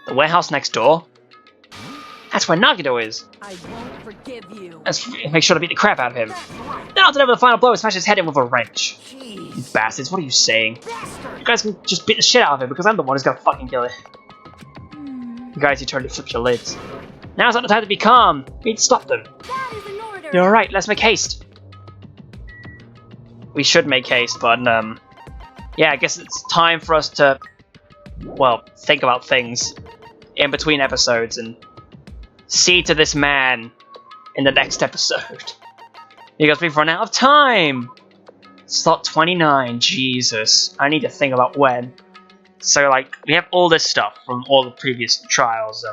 The warehouse next door? That's where Nagito is. I won't forgive you. Let's make sure to beat the crap out of him. Then I'll deliver the final blow and smash his head in with a wrench. You bastards, what are you saying? You guys can just beat the shit out of him because I'm the one who's gonna fucking kill it. You guys, you totally flipped your lids. Now's not the time to be calm. We need to stop them. That is an order! You're right, let's make haste. We should make haste, but yeah, I guess it's time for us to, well, think about things in between episodes and see to this man in the next episode. Because we've run out of time! Slot 29, Jesus. I need to think about when. So, like, we have all this stuff from all the previous trials.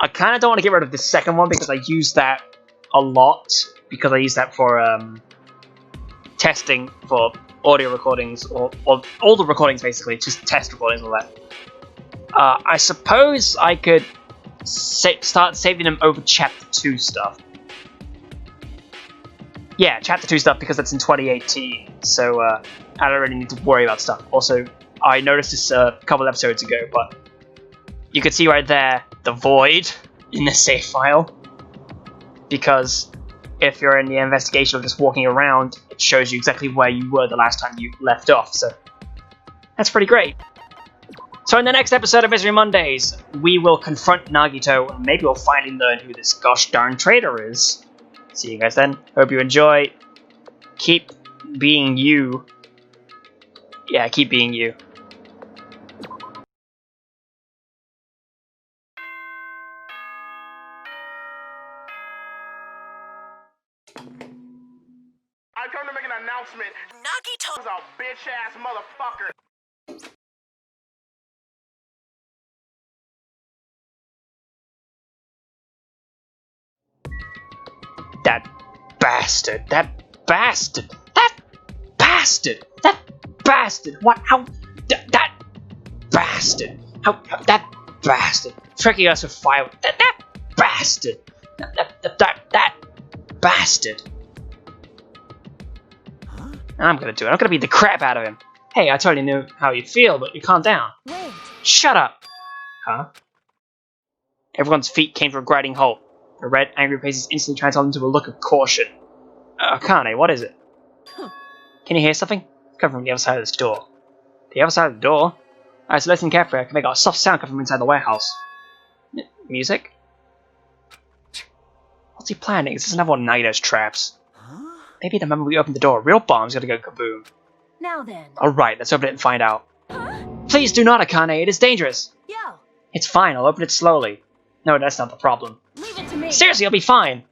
I kind of don't want to get rid of the second one because I use that a lot. Because I use that for testing for audio recordings, or all the recordings basically, just test recordings and all that. I suppose I could start saving them over Chapter 2 stuff. Yeah, Chapter 2 stuff because that's in 2018, so I don't really need to worry about stuff. Also, I noticed this a couple episodes ago, but you can see right there the void in the save file. Because if you're in the investigation of just walking around, it shows you exactly where you were the last time you left off, so that's pretty great. So in the next episode of Misery Mondays, we will confront Nagito, and maybe we'll finally learn who this gosh darn traitor is. See you guys then. Hope you enjoy. Keep being you. Yeah, keep being you. I come to make an announcement. Nagito's a bitch-ass motherfucker. That bastard. That bastard. That bastard. That bastard. What? How? That bastard. How? That bastard. Tricking us with fire. That bastard. That bastard. I'm gonna do it. I'm gonna beat the crap out of him. Hey, I totally knew how you feel, but you calm down. Wait. Shut up. Huh? Everyone's feet came to a grinding halt. The red, angry faces instantly transformed into a look of caution. Akane, what is it? Can you hear something? Come from the other side of this door. The other side of the door? Alright, so listen carefully. I can make a soft sound come from inside the warehouse. Music? What's he planning? Is this another one of Nagito's traps? Huh? Maybe the moment we open the door, a real bomb's gonna go kaboom. Now then. Alright, let's open it and find out. Huh? Please do not, Akane. It is dangerous. Yo, It's fine. I'll open it slowly. No, that's not the problem. leave it to me. Seriously, I'll be fine.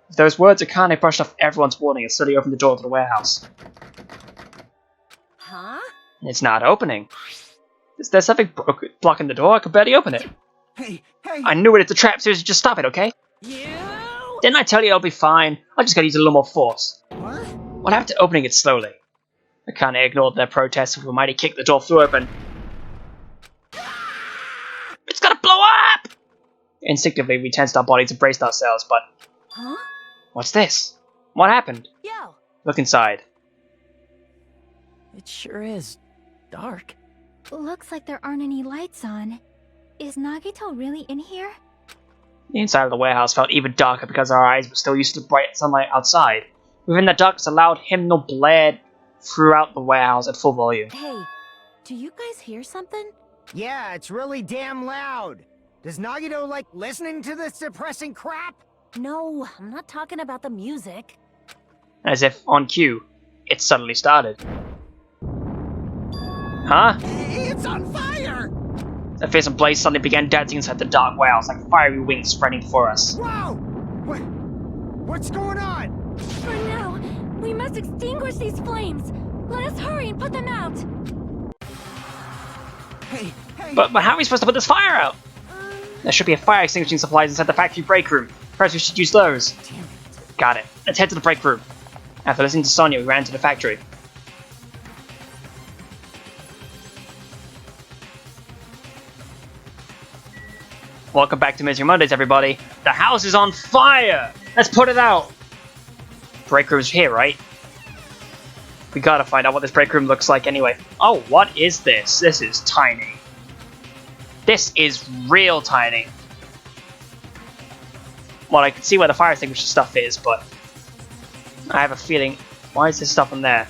With those words, Akane brushed off everyone's warning and slowly opened the door to the warehouse. Huh? It's not opening. Is there something blocking the door? I could barely open it. Hey! I knew it. It's a trap. Seriously, just stop it, okay? You. Didn't I tell you I'll be fine? I just gotta use a little more force. What? What happened to opening it slowly? Akane ignored their protests with a mighty kick. The door flew open. It's gonna blow up! Instinctively, we tensed our bodies and braced ourselves, but... Huh? What's this? What happened? Yo. Look inside. It sure is dark. Looks like there aren't any lights on. Is Nagito really in here? The inside of the warehouse felt even darker because our eyes were still used to the bright sunlight outside. Within the darkness, a loud hymnal blared throughout the warehouse at full volume. Hey, do you guys hear something? Yeah, it's really damn loud. Does Nagito like listening to this depressing crap? No, I'm not talking about the music. As if on cue, it suddenly started. Huh? It's on fire! The fearsome blaze suddenly began dancing inside the dark warehouse like fiery wings spreading before us. Whoa! What's going on? For now, we must extinguish these flames. Let us hurry and put them out. Hey! But how are we supposed to put this fire out? There should be a fire extinguishing supplies inside the factory break room. Perhaps we should use those. Damn it. Got it. Let's head to the break room. After listening to Sonia, we ran to the factory. Welcome back to Misery Mondays, everybody. The house is on fire! Let's put it out! Break room's here, right? We gotta find out what this break room looks like anyway. Oh, what is this? This is tiny. This is real tiny. Well, I can see where the fire extinguisher stuff is, but I have a feeling... Why is there stuff on there?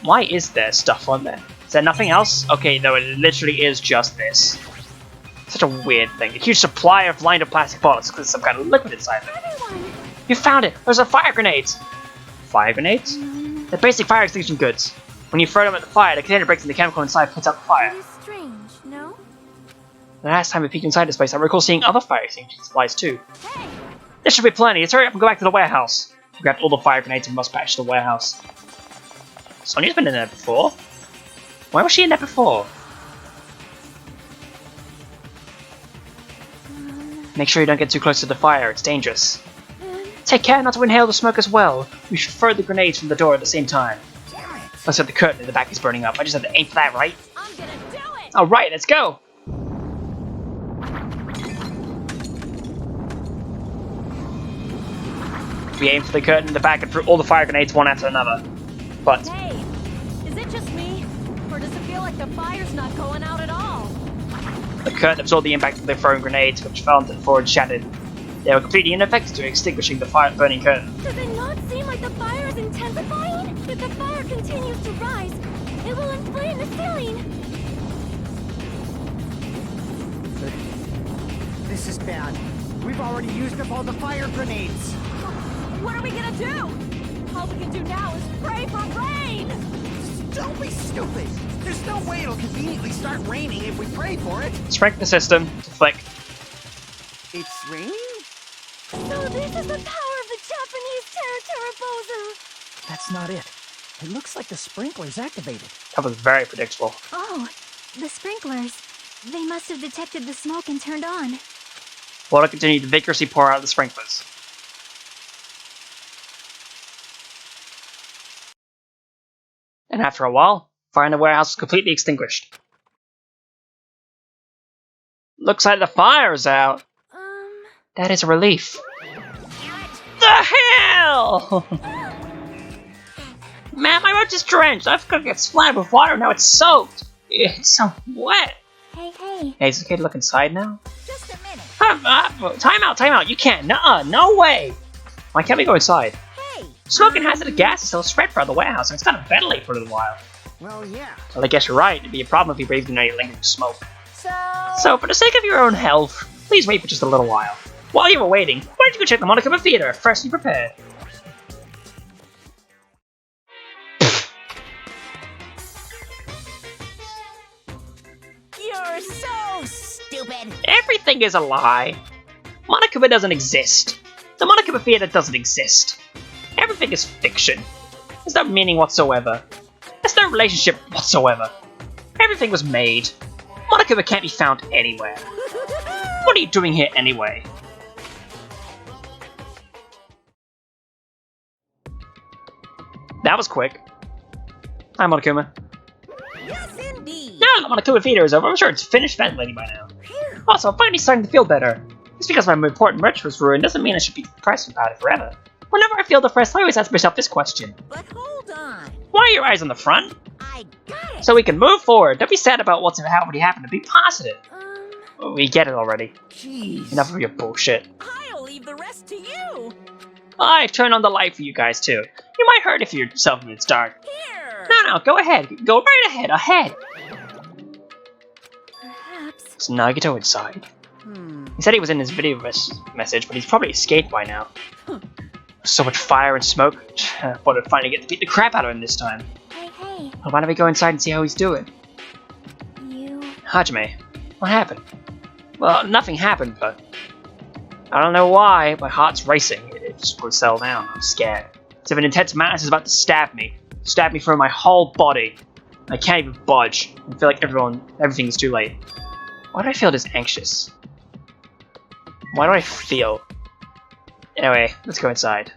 Why is there stuff on there? Is there nothing else? Okay, no, it literally is just this. Such a weird thing. A huge supply of lined up plastic bottles because some kind of liquid inside them. Everyone! You found it! Those are fire grenades! Fire grenades? They're basic fire extinguishing goods. When you throw them at the fire, the container breaks and the chemical inside puts out the fire. It is strange, no? The last time we peeked inside this place, I recall seeing other fire extinguishing supplies too. Hey! There should be plenty. Let's hurry up and go back to the warehouse. We grabbed all the fire grenades and rushed back to the warehouse. Sonia's been in there before. Why was she in there before? Make sure you don't get too close to the fire, it's dangerous. Take care not to inhale the smoke as well. We should throw the grenades from the door at the same time. Damn it! Looks like the curtain in the back is burning up. I just have to aim for that, right? I'm gonna do it! Alright, let's go! We aimed for the curtain in the back and threw all the fire grenades one after another. But Hey, is it just me? Or does it feel like the fire's not going out at all? the curtain absorbed the impact of the thrown grenades, which fell onto the floor and shattered. They were completely ineffective to extinguishing the burning curtain. Does it not seem like the fire is intensifying? If the fire continues to rise, it will inflame the ceiling. This is bad. We've already used up all the fire grenades. What are we gonna do? All we can do now is pray for rain! Don't be stupid! There's no way it'll conveniently start raining if we pray for it. Sprinkle the system to flick. It's raining? So this is the power of the Japanese Terra. That's not it. It looks like the sprinkler's activated. That was very predictable. Oh, the sprinklers. They must have detected the smoke and turned on. Water continued to vigorously pour out of the sprinklers. And after a while, fire in the warehouse was completely extinguished. Looks like the fire's out. That is a relief. The hell! Man, my roach is drenched. I've got to get splattered with water. Now it's soaked. It's so wet. Hey. Hey, is it okay to look inside now? Just a minute. Time out. You can't. Nuh-uh, no way. Why can't we go inside? Hey! Smoke and hazardous gases still spread throughout the warehouse, and it's got to ventilate for a little while. Well, yeah. Well, I guess you're right. It'd be a problem if you breathed in any lingering smoke. So... So, for the sake of your own health, please wait for just a little while. While you were waiting, why don't you go check the Monokuma Theater, freshly prepared? You're so stupid. Everything is a lie. Monokuma doesn't exist. The Monokuma Theater doesn't exist. Everything is fiction. There's no meaning whatsoever. There's no relationship whatsoever. Everything was made. Monokuma can't be found anywhere. What are you doing here anyway? That was quick. Hi, Monokuma. Yes, indeed. Now the Monokuma Theater is over, I'm sure it's finished ventilating by now. Also, I'm finally starting to feel better. Just because my important merch was ruined doesn't mean I should be depressed about it forever. Whenever I feel depressed, I always ask myself this question. But hold on. Why are your eyes on the front? I got it. So we can move forward. Don't be sad about what's already happened. Be positive. We get it already. Jeez. Enough of your bullshit. I'll leave the rest to you. I've turned on the light for you guys too. You might hurt if yourself if it's dark. Here. No, go ahead. Go right ahead. Ahead. Perhaps. Is Nagito inside? He said he was in his video message, but he's probably escaped by now. So much fire and smoke. Thought I'd finally get to beat the crap out of him this time. Hey. Well, why don't we go inside and see how he's doing? You... Hajime, what happened? Well, nothing happened, but I don't know why. My heart's racing. It just won't settle down. I'm scared. As if an intense Malice is about to stab me through my whole body. I can't even budge. I feel like everything is too late. Why do I feel this anxious? Why do I feel? Anyway, let's go inside.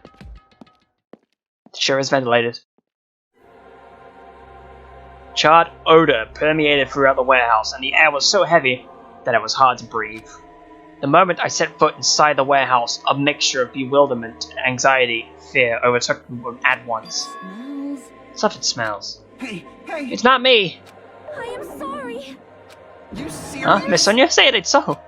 It sure is ventilated. Charred odor permeated throughout the warehouse, and the air was so heavy that it was hard to breathe. The moment I set foot inside the warehouse, a mixture of bewilderment, anxiety, fear overtook me at once. Smells. Something smells. Hey, It's not me! I am sorry. you serious? Huh? Miss Sonia? Say it ain't so!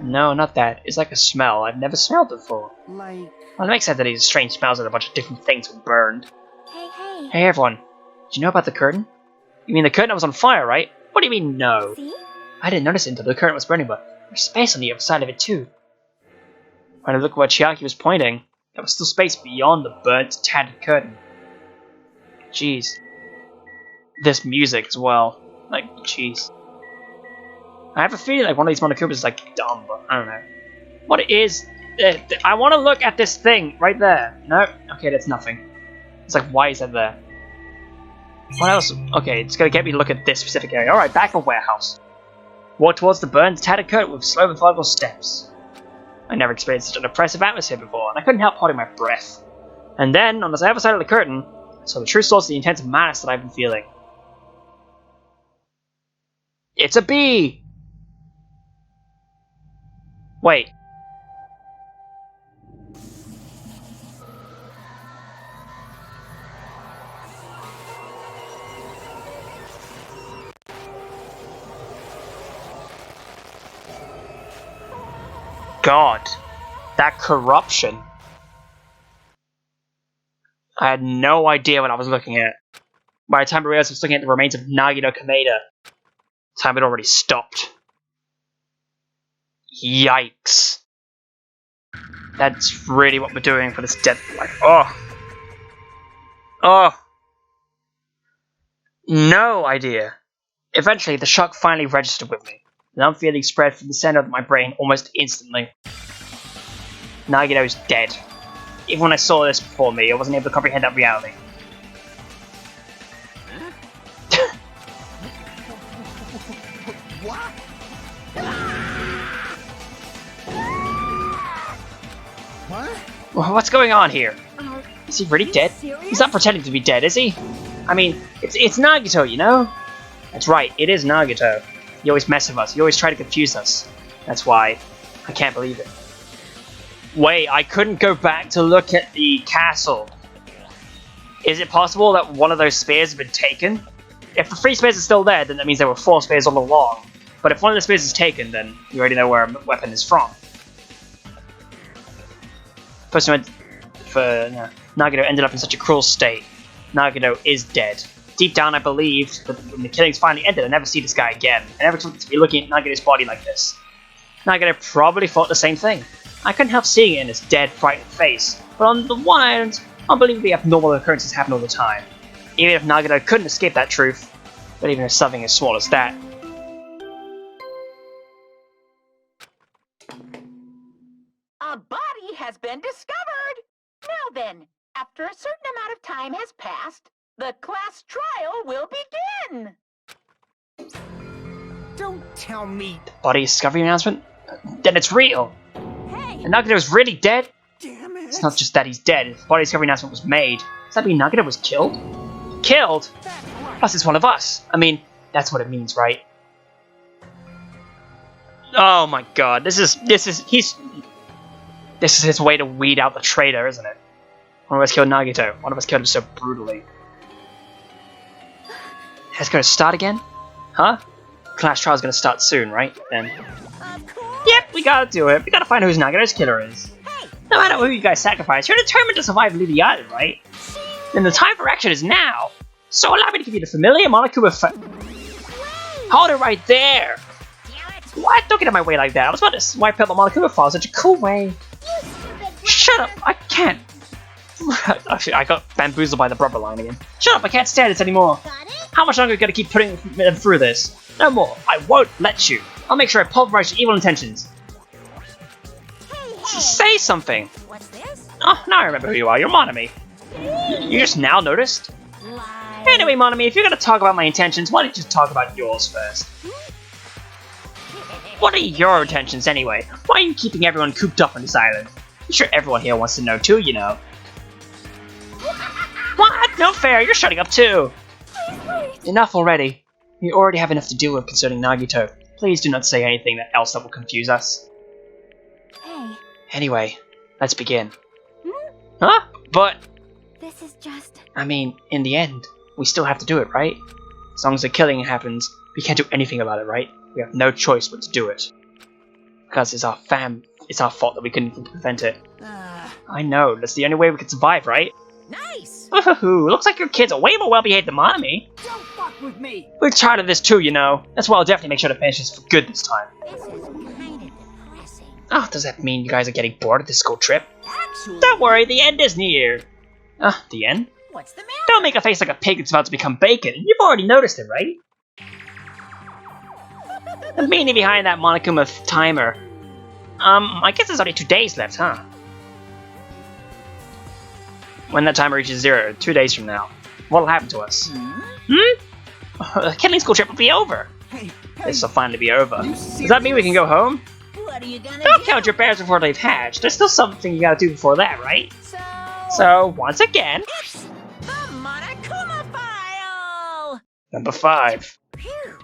No, not that. It's like a smell I've never smelled before. Like... Well, it makes sense that these strange smells that a bunch of different things were burned. Hey. Hey everyone, did you know about the curtain? You mean the curtain was on fire, right? What do you mean, no? See? I didn't notice it until the curtain was burning, but there's space on the other side of it too. When I looked where Chiaki was pointing, there was still space beyond the burnt, tattered curtain. Jeez. This music as well. Like, jeez. I have a feeling like one of these Monokumas is like dumb, but I don't know. What it is, I want to look at this thing right there. No? Okay, that's nothing. It's like, why is that there? What else? Okay, it's gonna get me to look at this specific area. Alright, back of warehouse. Walk towards the burned, tattered curtain with slow, methodical steps. I never experienced such an oppressive atmosphere before, and I couldn't help holding my breath. And then, on the other side of the curtain, I saw the true source of the intense malice that I've been feeling. It's a bee! Wait. God, that corruption. I had no idea what I was looking at. By the time I realized I was looking at the remains of Nagito Kameda, time had already stopped. Yikes. That's really what we're doing for this dead life. Oh. No idea. Eventually, the shock finally registered with me. The numb feeling spread from the center of my brain almost instantly. Nagito's dead. Even when I saw this before me, I wasn't able to comprehend that reality. What? What? What's going on here? Is he really dead? He's not pretending to be dead, is he? I mean, it's Nagito, you know? That's right, it is Nagito. You always mess with us, you always try to confuse us. That's why I can't believe it. Wait, I couldn't go back to look at the castle. Is it possible that one of those spears has been taken? If the 3 spears are still there, then that means there were 4 spears all along. But if one of the spears is taken, then you already know where a weapon is from. Nagito ended up in such a cruel state. Nagito is dead. deep down I believed that when the killings finally ended, I'd never see this guy again. I never expected to be looking at Nagito's body like this. Nagito probably thought the same thing. I couldn't help seeing it in his dead, frightened face, but on the one hand, unbelievably abnormal occurrences happen all the time. Even if Nagito couldn't escape that truth, but even if something as small as that. A body has been discovered! Now then, after a certain amount of time has passed, the class trial will begin! Don't tell me. Body discovery announcement? Then it's real! Hey! And Nagito's really dead? Damn it. It's not just that he's dead, his body discovery announcement was made. Does that mean Nagito was killed? Killed? Plus it's one of us. I mean, that's what it means, right? Oh my god, this is his way to weed out the traitor, isn't it? One of us killed Nagito. One of us killed him so brutally. It's gonna start again? Huh? Class trial's gonna start soon, right? Then. Yep, we gotta do it. We gotta find out who Nagito's killer is. No matter who you guys sacrifice, you're determined to survive and leave the island, right? Then the time for action is now. So allow me to give you the familiar Monokuma Hold it right there! What? Don't get in my way like that. I was about to wipe out the Monokuma file in such a cool way. Shut up! I can't. Actually, I got bamboozled by the rubber line again. Shut up! I can't stand this anymore. How much longer are you gonna keep putting them through this? No more. I won't let you. I'll make sure I pulverize your evil intentions. Say something. What's this? Oh, now I remember who you are. You're Monami. You just now noticed? Anyway, Monami, if you're gonna talk about my intentions, why don't you just talk about yours first? What are your intentions anyway? Why are you keeping everyone cooped up on this island? I'm sure everyone here wants to know too, you know. What? No fair, you're shutting up too! Enough already. We already have enough to deal with concerning Nagito. Please do not say anything else that will confuse us. Hey, Anyway, let's begin. Huh? But, this is just... I mean, in the end, we still have to do it, right? As long as the killing happens, we can't do anything about it, right? We have no choice but to do it. Because it's our fault that we couldn't prevent it. I know, that's the only way we can survive, right? Nice! Ooh, looks like your kids are way more well-behaved than Monami. Don't fuck with me. We're tired of this too, you know. That's why I'll definitely make sure to finish this for good this time. This is kind of depressing. Oh, does that mean you guys are getting bored of this school trip? Actually, Don't worry, the end is near. The end? what's the matter? Don't make a face like a pig that's about to become bacon. You've already noticed it, right? The meaning behind that Monokuma timer. I guess there's only 2 days left, huh? When that timer reaches 0, 2 days from now, what'll happen to us? The killing school trip will be over. Hey, This will finally be over. you Does that mean we can go home? What are you gonna Don't do? count your bears before they've hatched. There's still something you gotta do before that, right? So, So, once again, the Monokuma file! number 5.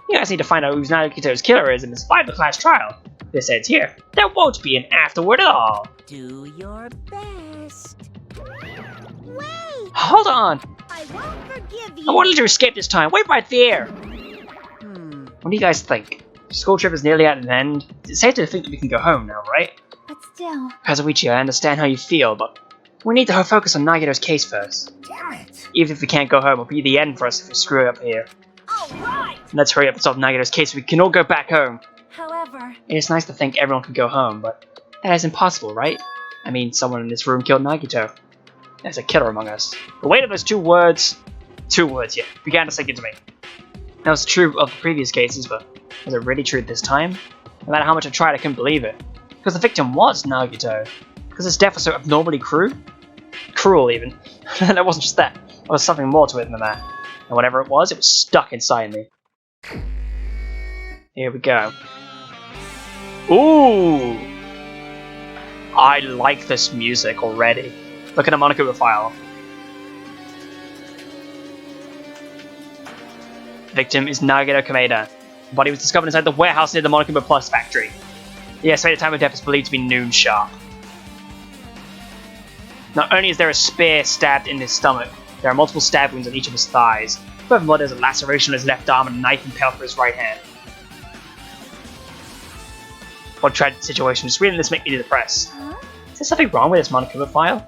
You guys need to find out who Nagito's killer is and survive the class trial. This ends here. There won't be an afterward at all. Do your best. Wait! Hold on! I won't forgive I you! wanted to escape this time. Wait right there! What do you guys think? School trip is nearly at an end. It's safe to think that we can go home now, right? But still... Kazuichi, I understand how you feel, but we need to focus on Nagito's case first. Damn it. Even if we can't go home, it'll be the end for us if we screw it up here. Alright! Let's hurry up and solve Nagito's case so we can all go back home. However... It's nice to think everyone can go home, but that is impossible, right? I mean, someone in this room killed Nagito. There's a killer among us. The weight of those 2 words, began to sink into me. That was true of the previous cases, but was it really true this time? No matter how much I tried, I couldn't believe it. Because the victim was Nagito. Because his death was so abnormally cruel even. And it wasn't just that. There was something more to it than that. And whatever it was stuck inside me. Here we go. Ooh! I like this music already. Look at the Monokuma file. Victim is Nagito Kameda. The body was discovered inside the warehouse near the Monokuma Plus factory. The estimated time of death is believed to be noon sharp. Not only is there a spear stabbed in his stomach, there are multiple stab wounds on each of his thighs. Furthermore, there's a laceration on his left arm and a knife impaled through his right hand. What a tragic situation. Just reading this makes me depressed. Huh? Is there something wrong with this Monokuma file?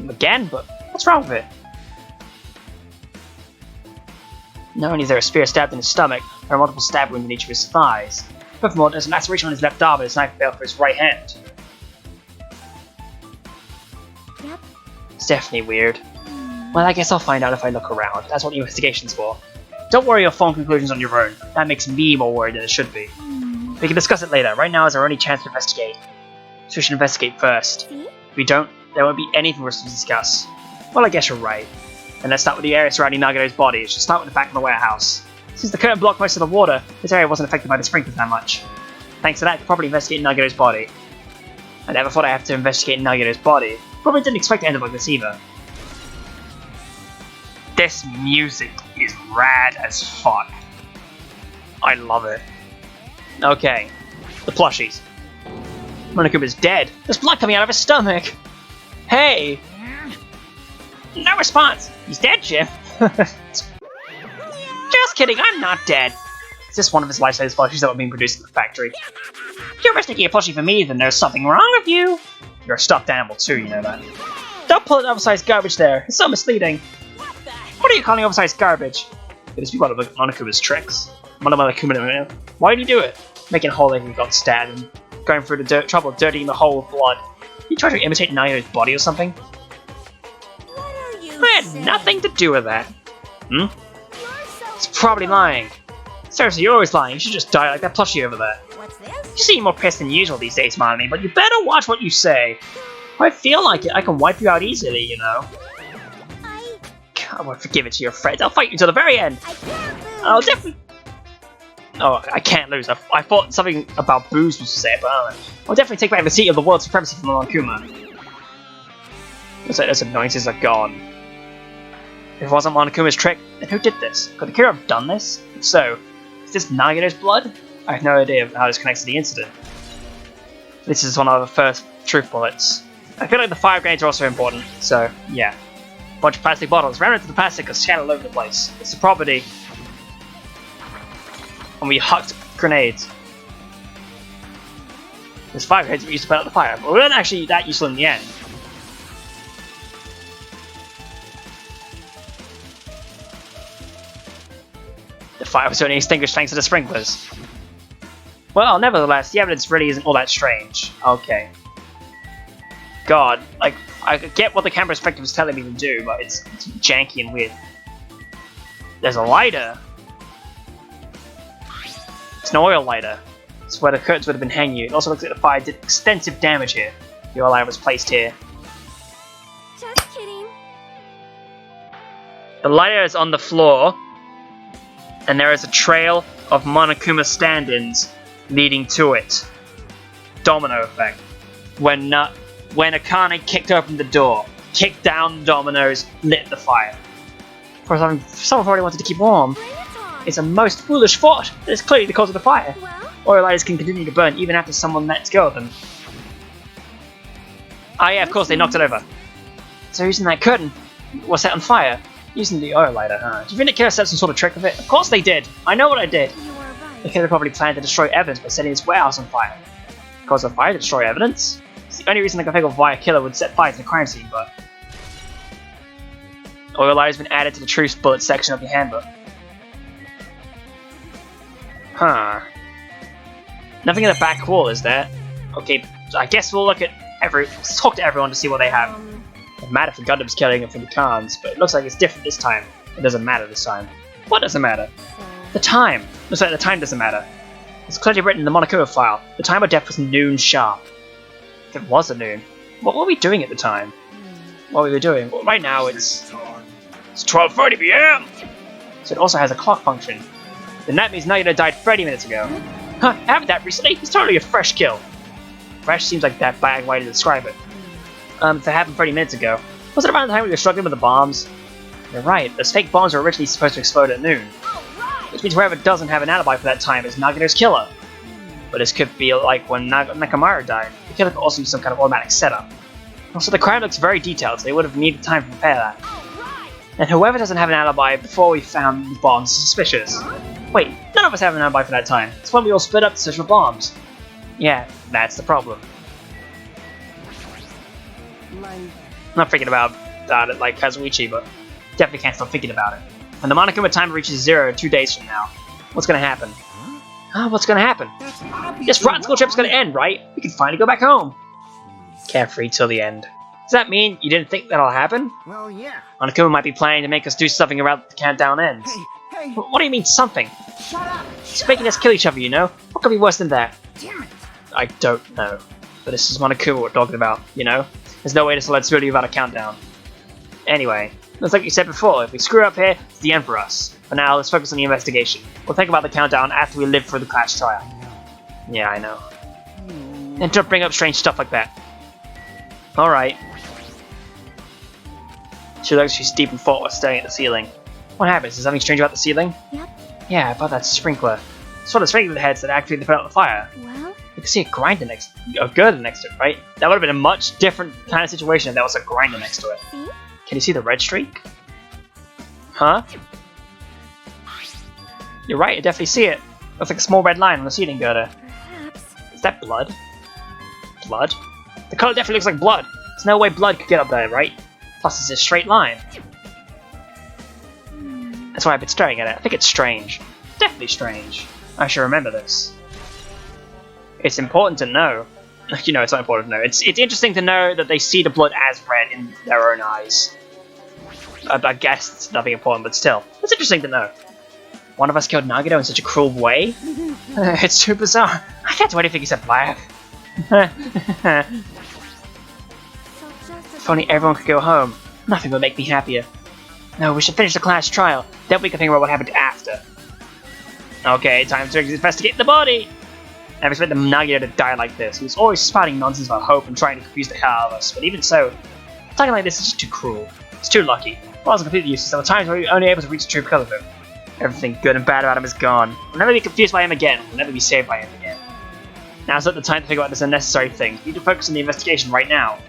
Again, but what's wrong with it? Not only is there a spear stabbed in his stomach, there are multiple stab wounds in each of his thighs. Furthermore, there's an laceration on his left arm and a knife belt for his right hand. Yep. It's definitely weird. Well, I guess I'll find out if I look around. That's what the investigation's for. Don't worry you'll form conclusions on your own. That makes me more worried than it should be. We can discuss it later. Right now is our only chance to investigate. So we should investigate first. See? If we don't, there won't be anything for us to discuss. Well, I guess you're right. And let's start with the area surrounding Nagito's body. It should start with the back of the warehouse. Since the curtain blocked most of the water, this area wasn't affected by the sprinklers that much. Thanks to that, I could probably investigate Nagito's body. I never thought I'd have to investigate Nagito's body. Probably didn't expect to end up like this either. This music is rad as fuck. I love it. Okay, the plushies. Monokuma's dead. There's blood coming out of his stomach. Hey! No response. He's dead, Jim. Just kidding, I'm not dead. Is this one of his life-size plushies that were being produced at the factory? If you're mistaking a plushie for me, then there's something wrong with you. You're a stuffed animal too, you know that. Don't pull an oversized garbage there. It's so misleading. What are you calling oversized garbage? Could this be one of Monokuma's tricks? Monokuma, why did he do it? Making a hole like he got stabbed and going through the trouble of dirtying the hole with blood. Did he try to imitate Nagito's body or something? I had nothing to do with that. He's probably lying. Seriously, you're always lying. You should just die like that plushie over there. What's this? You seem more pissed than usual these days, Marnie, but you better watch what you say. If I feel like it, I can wipe you out easily, you know. I won't forgive it to your friends. I'll fight you till the very end. I can't lose. I'll definitely... Oh, I can't lose. I thought something about booze was to say, but I don't know. I'll definitely take back the seat of the world supremacy from Monokuma. Looks like those annoyances are gone. If it wasn't Monokuma's trick, then who did this? Could Akira have done this? If so, is this Nagito's blood? I have no idea of how this connects to the incident. This is one of the first truth bullets. I feel like the fire grenades are also important, so yeah. Bunch of plastic bottles. Remnants of the plastic are scattered all over the place. It's the property. And we hucked grenades. There's fire grenades we used to put out the fire, but we weren't actually that useful in the end. The fire was only extinguished thanks to the sprinklers. Well, nevertheless, the evidence really isn't all that strange. Okay. God, like, I get what the camera perspective is telling me to do, but it's janky and weird. There's a lighter. It's an oil lighter. It's where the curtains would have been hanging. It also looks like the fire did extensive damage here. The oil lighter was placed here. Just kidding. The lighter is on the floor, and there is a trail of Monokuma stand-ins leading to it. Domino effect. When Akane kicked open the door, kicked down the dominoes, lit the fire. Of course, someone already wanted to keep warm. Bring it on. It's a most foolish thought. It's clearly the cause of the fire. Well, Oil lighters can continue to burn even after someone lets go of them. Ah yeah, of course, they knocked it over. So using that curtain was set on fire, using the oil lighter, huh? Do you think they could have set some sort of trick with it? Of course they did! I know what I did! you are right. They could have probably planned to destroy evidence by setting its warehouse on fire. Cause of fire to destroy evidence? It's the only reason I can think of why a killer would set fire to the crime scene, but... Oil lighter has been added to the truth bullet section of the handbook. Huh. Nothing in the back wall, is there? Okay, so I guess we'll look at talk to everyone to see what they have. It matter for Gundam's killing and for the Khans, but it looks like it's different this time. It doesn't matter this time. What doesn't matter? The time. Looks like the time doesn't matter. It's clearly written in the Monokuma file. The time of death was noon sharp. If it was at noon, what were we doing at the time? What were we doing? Well, right now it's 12:30 p.m. So it also has a clock function. Then that means Nagito died 30 minutes ago. Huh, happened that recently? It's totally a fresh kill. Fresh seems like that bad way to describe it. If it happened 30 minutes ago. Was it around the time we were struggling with the bombs? You're right, those fake bombs were originally supposed to explode at noon. Which means whoever doesn't have an alibi for that time is Nagito's killer. But this could be like when Nakamura died. The killer could also use some kind of automatic setup. Also, the crime looks very detailed, so they would have needed time to prepare that. And whoever doesn't have an alibi before we found the bombs is suspicious. Wait, none of us have an alibi for that time. It's when we all split up to search for bombs. Yeah, that's the problem. I'm not thinking about it like Kazuichi, but definitely can't stop thinking about it. When the Monokuma timer reaches 0 2 days from now, what's gonna happen? What's gonna happen? This rotten school trip's gonna end, right? We can finally go back home. Carefree till the end. Does that mean you didn't think that'll happen? Well, yeah. Monokuma might be planning to make us do something around the countdown ends. Hey, What do you mean, something? shut up! It's making us kill each other, you know? What could be worse than that? Damn it! I don't know. But this is Monokuma we're talking about, you know? There's no way this will let really without a countdown. Anyway, it's like you said before, if we screw up here, it's the end for us. For now, let's focus on the investigation. We'll think about the countdown after we live through the class trial. Yeah, I know. And don't bring up strange stuff like that. Alright. She looks she's deep in thought while staring at the ceiling. What happens? Is something strange about the ceiling? Yep. Yeah, about that sprinkler. It's one of the sprinkler heads that activated to put out the fire. Well, You can see a grinder next, a girder next to it, right? That would have been a much different kind of situation if there was a grinder next to it. see? Can you see the red streak? Huh? You're right, I definitely see it. Looks like a small red line on the ceiling girder. Perhaps. Is that blood? Blood? The color definitely looks like blood. There's no way blood could get up there, right? Plus it's a straight line. That's why I've been staring at it. I think it's strange. Definitely strange. I should remember this. It's important to know. You know, it's not important to know. It's interesting to know that they see the blood as red in their own eyes. I guess it's nothing important, but still. It's interesting to know. One of us killed Nagito in such a cruel way? It's too bizarre. I can't do anything except laugh. So just If only everyone could go home. Nothing would make me happier. No, we should finish the class trial. Then we can think about what happened after. Okay, time to investigate the body! I never expected Nagito to die like this. He was always spouting nonsense about hope and trying to confuse the hell out of us. But even so, talking like this is just too cruel. It's too lucky. I wasn't completely useless. There were times where we were only able to reach the truth because of him. Everything good and bad about him is gone. We'll never be confused by him again. We'll never be saved by him again. Now's not the time to figure out this unnecessary thing. We need to focus on the investigation right now.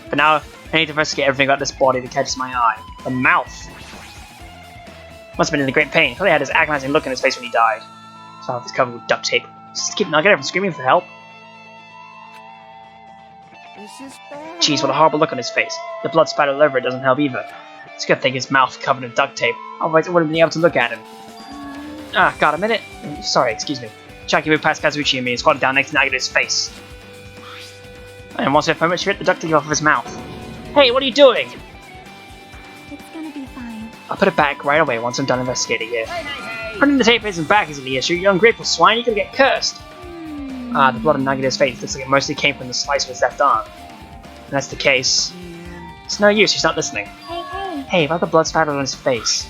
For now, I need to investigate everything about this body that catches my eye. The mouth. Must have been in great pain. He probably had his agonizing look in his face when he died. His mouth is covered with duct tape. Just keep Nagito from screaming for help. This is bad. Jeez, what a horrible look on his face. The blood spattered all over it doesn't help either. It's a good thing his mouth covered in duct tape. Otherwise, I wouldn't have been able to look at him. Got a minute? Sorry, excuse me. Chucky moved past Kazuchi and me and squatted down next to Nagito's face. And once we have moment, she ripped the duct tape off of his mouth. Hey, what are you doing? It's gonna be fine. I'll put it back right away once I'm done investigating it. Putting the tape isn't back isn't the issue. You ungrateful swine, you're gonna get cursed. The blood on Nagito's face looks like it mostly came from the slice of his left arm. If that's the case, it's no use, he's not listening. Hey, hey. Hey, about the blood spattered on his face.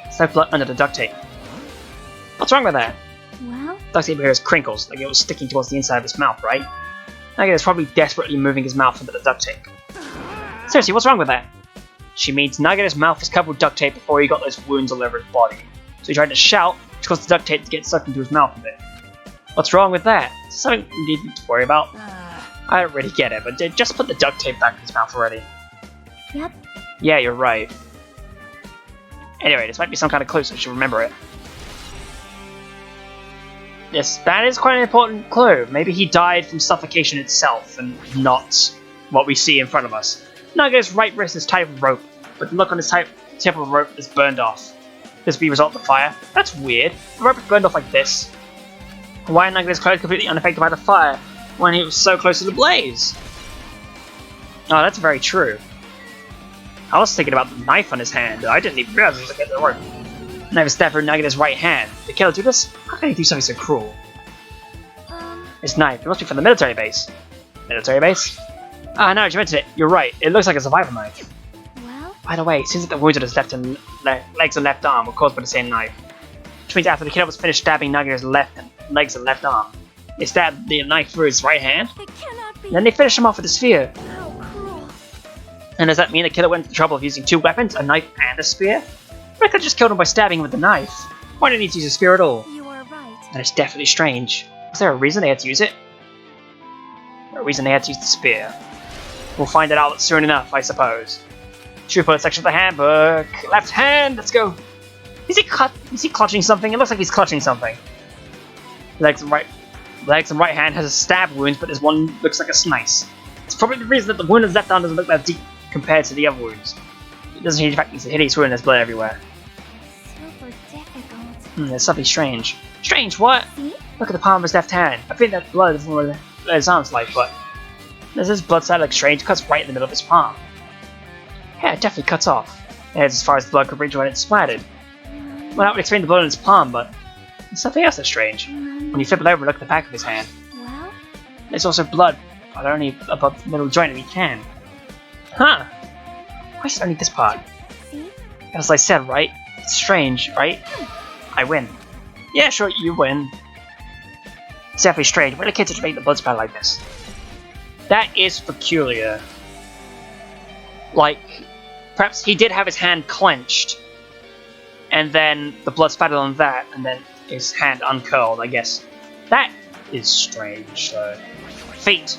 There's no blood under the duct tape. What's wrong with that? Well, Duct tape here has crinkles, like it was sticking towards the inside of his mouth, right? Nagito's probably desperately moving his mouth into the duct tape. Seriously, what's wrong with that? She means Nagito's mouth was covered with duct tape before he got those wounds all over his body. So he tried to shout, which caused the duct tape to get sucked into his mouth a bit. What's wrong with that? Something we need to worry about? I don't really get it, but just put the duct tape back in his mouth already. yep. Yeah, you're right. Anyway, this might be some kind of clue, so I should remember it. Yes, that is quite an important clue. Maybe he died from suffocation itself, and not what we see in front of us. Nagito's right wrist is tied with rope, but the look on his tip of the rope is burned off. This would be a result of the fire. That's weird. The rope is burned off like this. Why are Nagito's clothes completely unaffected by the fire when he was so close to the blaze? Oh, that's very true. I was thinking about the knife on his hand. I didn't even realize it was against the rope. Knife is stabbed through Nagito's right hand. The killer do this? How can he do something so cruel? His knife. It must be from the military base. Military base? Ah, no, you mentioned it. You're right. It looks like a survival knife. Well, By the way, it seems that the wounds on his legs and left arm were caused by the same knife. Which means after the killer was finished stabbing Nagito's legs and left arm, they stabbed the knife through his right hand, it cannot be. and then they finished him off with a spear. How cruel. And does that mean the killer went to the trouble of using two weapons, a knife and a spear? Or I could have just killed him by stabbing him with the knife. Why didn't he use a spear at all? You are right. That is definitely strange. Was there a reason they had to use it? Or a reason they had to use the spear? We'll find it out soon enough, I suppose. True bullet section of the handbook. Left hand, let's go. Is he clutching something? It looks like he's clutching something. Legs and right hand has a stab wound, but this one looks like a slice. It's probably the reason that the wound in his left arm doesn't look that deep compared to the other wounds. It doesn't change the fact he's a hideous wound and there's blood everywhere. Super difficult. There's something strange. Strange, what? See? Look at the palm of his left hand. I think that blood is what it sounds like, but there's this blood side like strange, it cuts right in the middle of his palm. Yeah, it definitely cuts off. And it's as far as the blood could reach when it's splattered. Well, that would explain the blood in his palm, but there's something else that's strange. When you flip it over and look at the back of his hand, Well, there's also blood, but only above the middle joint of each hand. Huh. Why is it only this part? see? As I said, right? It's strange, right? I win. Yeah, sure, you win. It's definitely strange. Where the kids to make the blood spatter like this? That is peculiar. Like, perhaps he did have his hand clenched, and then the blood spattered on that, and then his hand uncurled, I guess. That is strange, though. Feet.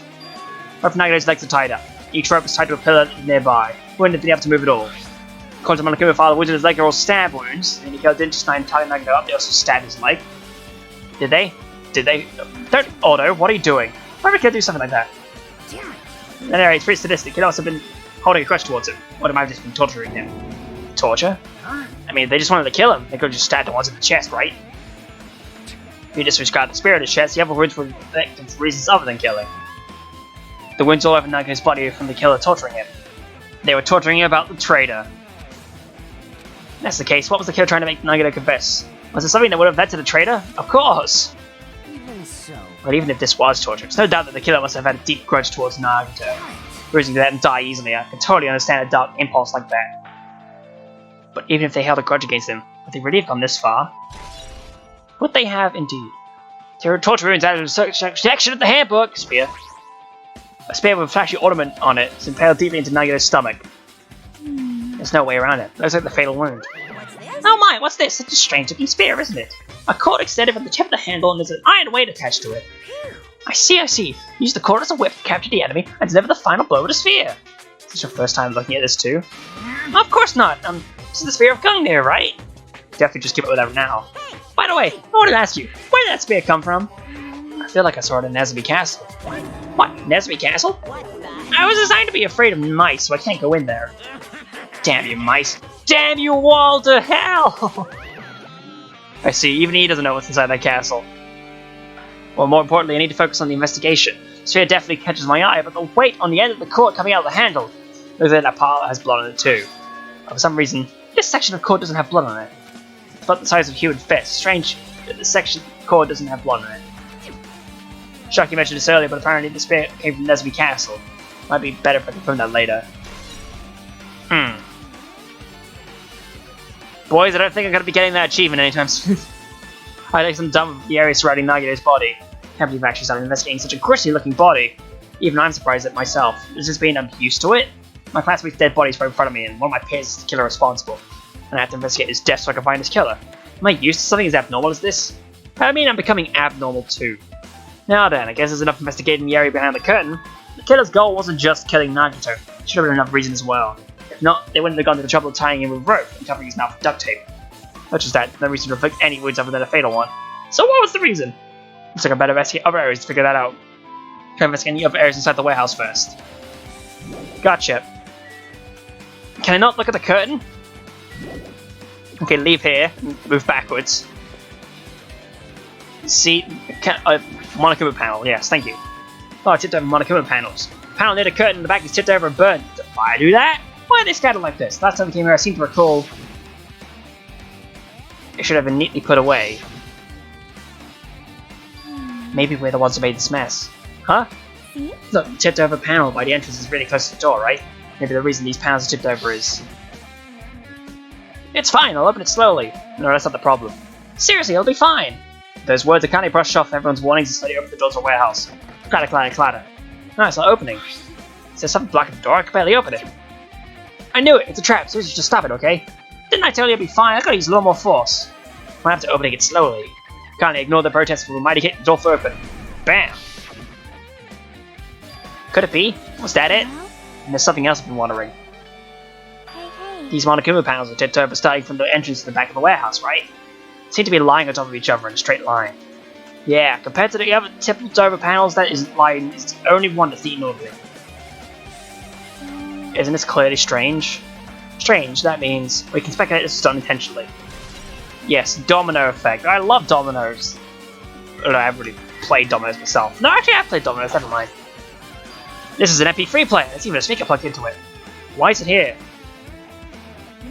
Both Nagito's legs are tied up. Each rope is tied to a pillar nearby. He wouldn't have been able to move at all. According to Monokuma's father, wounds in his leg are all stab wounds, and he didn't just tie Nagito up, they also stabbed his leg. Did they? Did they? Don't, Otto, what are you doing? Why would a kid do something like that? Anyway, it's pretty sadistic. He'd also been holding a grudge towards him. Or might have just been torturing him. Torture? I mean, they just wanted to kill him. They could have just stabbed him once in the chest, right? If you disregard the spirit of his chest, the other wounds were inflicted for reasons other than killing. The wounds all over Nagito's body from the killer torturing him. They were torturing him about the traitor. If that's the case, what was the killer trying to make Nagito confess? Was it something that would have led to the traitor? Of course! Even so. But even if this was torture, it's no doubt that the killer must have had a deep grudge towards Nagito. Refusing to let him die easily, I can totally understand a dark impulse like that. But even if they held a grudge against him, would they really have gone this far? Would they have indeed? There were torture wounds added to a section of the handbook. Spear. A spear with a flashy ornament on it is impaled deeply into Nagito's stomach. There's no way around it. Looks like the fatal wound. Oh my, what's this? Such a strange looking spear, isn't it? A cord extended from the tip of the handle and there's an iron weight attached to it. I see. Use the cord as a whip to capture the enemy and deliver the final blow with a spear. Is this your first time looking at this too? Of course not. This is the spear of Gungnir, right? Definitely just keep it with that now. By the way, I wanted to ask you, where did that spear come from? I feel like I saw it in Nezumi Castle. What? Nezumi Castle? I was designed to be afraid of mice, so I can't go in there. Damn you, mice. Damn you all to hell! I see, even he doesn't know what's inside that castle. Well, more importantly, I need to focus on the investigation. The sphere definitely catches my eye, but the weight on the end of the cord coming out of the handle. Looks like that part has blood on it too. But for some reason, this section of cord doesn't have blood on it. It's about the size of a human fist. Strange that this section of cord doesn't have blood on it. Shocky mentioned this earlier, but apparently the spear came from Nezumi Castle. Might be better if I confirm that later. Boys, I don't think I'm going to be getting that achievement anytime soon. I think I'm done with the area surrounding Nagito's body. Can't believe I've actually started investigating such a gritty looking body. Even I'm surprised at myself. Does this mean I'm used to it? My classmate's dead body's right in front of me, and one of my peers is the killer responsible. And I have to investigate his death so I can find his killer. Am I used to something as abnormal as this? I mean, I'm becoming abnormal too. Now then, I guess there's enough investigating the area behind the curtain. The killer's goal wasn't just killing Nagito. Should have been enough reason as well. If not, they wouldn't have gone to the trouble of tying him with rope and covering his mouth with duct tape. Not just that, no reason to inflict any wounds other than a fatal one. So what was the reason? Looks like I better investigate other areas to figure that out. Can I investigate the other areas inside the warehouse first? Gotcha. Can I not look at the curtain? Okay, leave here and move backwards. See, Monokuma panel, yes, thank you. Oh, I tipped over Monokuma panels. The panel near the curtain in the back is tipped over and burned. Did I do that? Why are they scattered like this? Last time I came here, I seem to recall it should have been neatly put away. Maybe we're the ones who made this mess. Huh? See? Look, the tipped over panel by the entrance is really close to the door, right? Maybe the reason these panels are tipped over is... It's fine, I'll open it slowly. No, that's not the problem. Seriously, it'll be fine. Those words are kind of brushed off everyone's warnings to slowly open the doors of the warehouse. Clatter, clatter, clatter. No, it's not opening. Is there something blocking the door? I can barely open it. I knew it! It's a trap, seriously, just stop it, okay? Didn't I tell you it'd be fine? I gotta use a little more force. Might have to open it slowly. Kindly ignore the protest for a mighty hit and the door will open. Bam! Could it be? Was that it? Well? And there's something else I've been wondering. Hey. These Monokuma panels are tipped over starting from the entrance to the back of the warehouse, right? They seem to be lying on top of each other in a straight line. Yeah, compared to the other tipped over panels, that isn't lying. It's the only one that's eaten orderly. Isn't this clearly strange? Strange, that means we can speculate this was done intentionally. Yes, domino effect. I love dominoes. I haven't really played dominoes myself. No, actually I have played dominoes, never mind. This is an MP3 player, there's even a speaker plugged into it. Why is it here?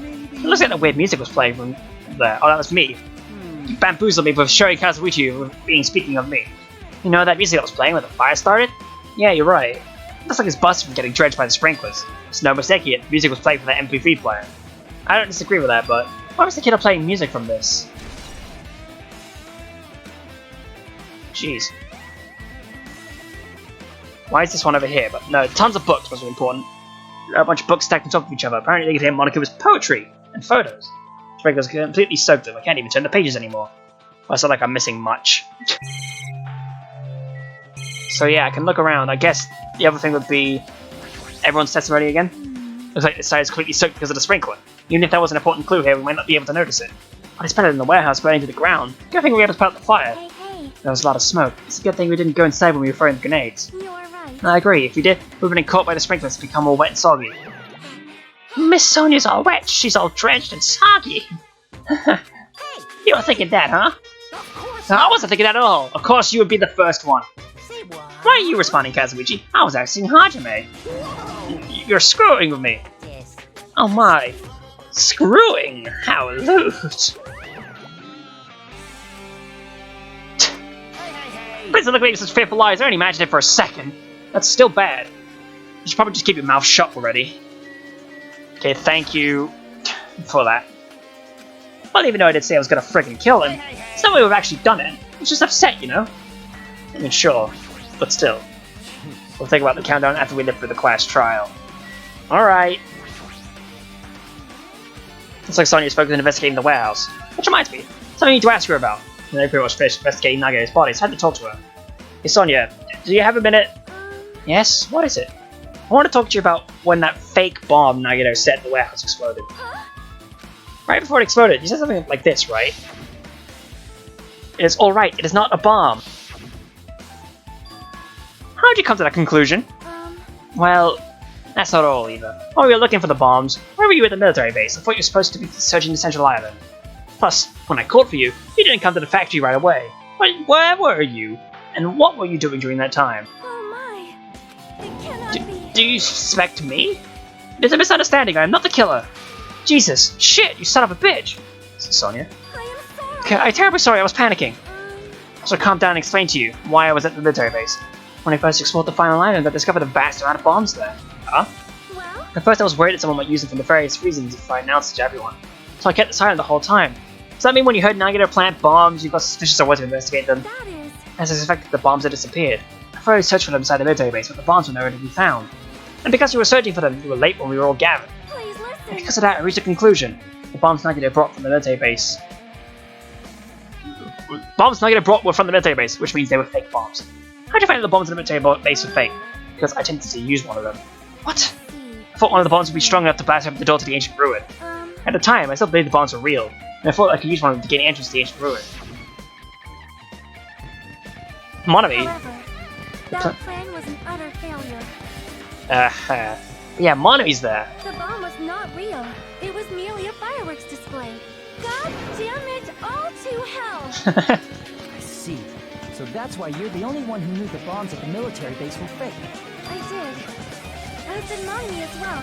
It looks like the weird music was playing from there. Oh, that was me. You bamboozled me with showing Kazuichi being speaking of me. You know that music that was playing when the fire started? Yeah, you're right. Looks like it's busted from getting dredged by the sprinklers. It's no mistake here, the music was played from that MP3 player. I don't disagree with that, but why was the kid playing music from this? Jeez. Why is this one over here? But no, tons of books must be important. A bunch of books stacked on top of each other. Apparently they contain Monoku's poetry and photos. Sprinklers completely soaked them. I can't even turn the pages anymore. Well, it's not like I'm missing much. So yeah, I can look around. I guess the other thing would be everyone's testimony again. Looks like the side is completely soaked because of the sprinkler. Even if that was an important clue here, we might not be able to notice it. But it's better than the warehouse burning to the ground. Good thing we had to put out the fire. Hey. There was a lot of smoke. It's a good thing we didn't go inside when we were throwing the grenades. You're right. I agree. If we did, we would have been caught by the sprinklers and become all wet and soggy. Miss Sonia's all wet. She's all drenched and soggy. You were thinking that, huh? No, I wasn't thinking that at all. Of course, you would be the first one. Say what? Why are you responding, Kazuichi? I was asking Hajime. You're screwing with me. Yes. Oh my. Screwing? How lewd. Please don't look at me with such fearful eyes. I only imagined it for a second. That's still bad. You should probably just keep your mouth shut already. Okay, thank you for that. Well, even though I did say I was gonna friggin' kill him, it's not way we've actually done it. I was just upset, you know? I mean, sure, but still. We'll think about the countdown after we live through the class trial. Alright. Looks like Sonia's focused on investigating the warehouse. Which reminds me, something I need to ask her about. And they pretty much finished investigating Nagito's body, so I had to talk to her. Hey Sonia, do you have a minute? Yes? What is it? I want to talk to you about when that fake bomb Nagito set in the warehouse exploded. Right before it exploded, you said something like this, right? It is alright, it is not a bomb. How did you come to that conclusion? Well, that's not all either. While we were looking for the bombs, where were you at the military base? I thought you were supposed to be searching the Central Island. Plus, when I called for you, you didn't come to the factory right away. But where were you? And what were you doing during that time? Oh my. It cannot be. Do you suspect me? It is a misunderstanding, I am not the killer. Jesus, shit, you son of a bitch! Sonia? I am sorry. Okay, I'm terribly sorry, I was panicking. So calm down and explain to you why I was at the military base. When I first explored the final island, I discovered a vast amount of bombs there. Huh? Well? At first I was worried that someone might use them for nefarious reasons if I announced it to everyone. So I kept it silent the whole time. Does that mean when you heard Nagito plant bombs, you got suspicious of what to investigate them? That is. As I suspected the bombs had disappeared. I thoroughly searched for them inside the military base, but the bombs were nowhere to be found. And because you were searching for them, you were late when we were all gathered. Please And listen. because of that, I reached a conclusion. The bombs Nagito brought from the military base. Bombs Nagito brought were from the military base, which means they were fake bombs. How'd you find out the bombs in the military base were fake? Because I attempted to use one of them. What? See. I thought one of the bombs would be strong enough to blast open the door to the ancient ruin. At the time, I still believed the bombs were real, and I thought I could use one of them to gain entrance to the ancient ruin. Monomi? However, that plan was an utter failure. Yeah, Monomi's there. The bomb was not real. It was merely a fireworks display. God damn it, all to hell! I see. So that's why you're the only one who knew the bombs at the military base were fake. I did. As did Mommy as well.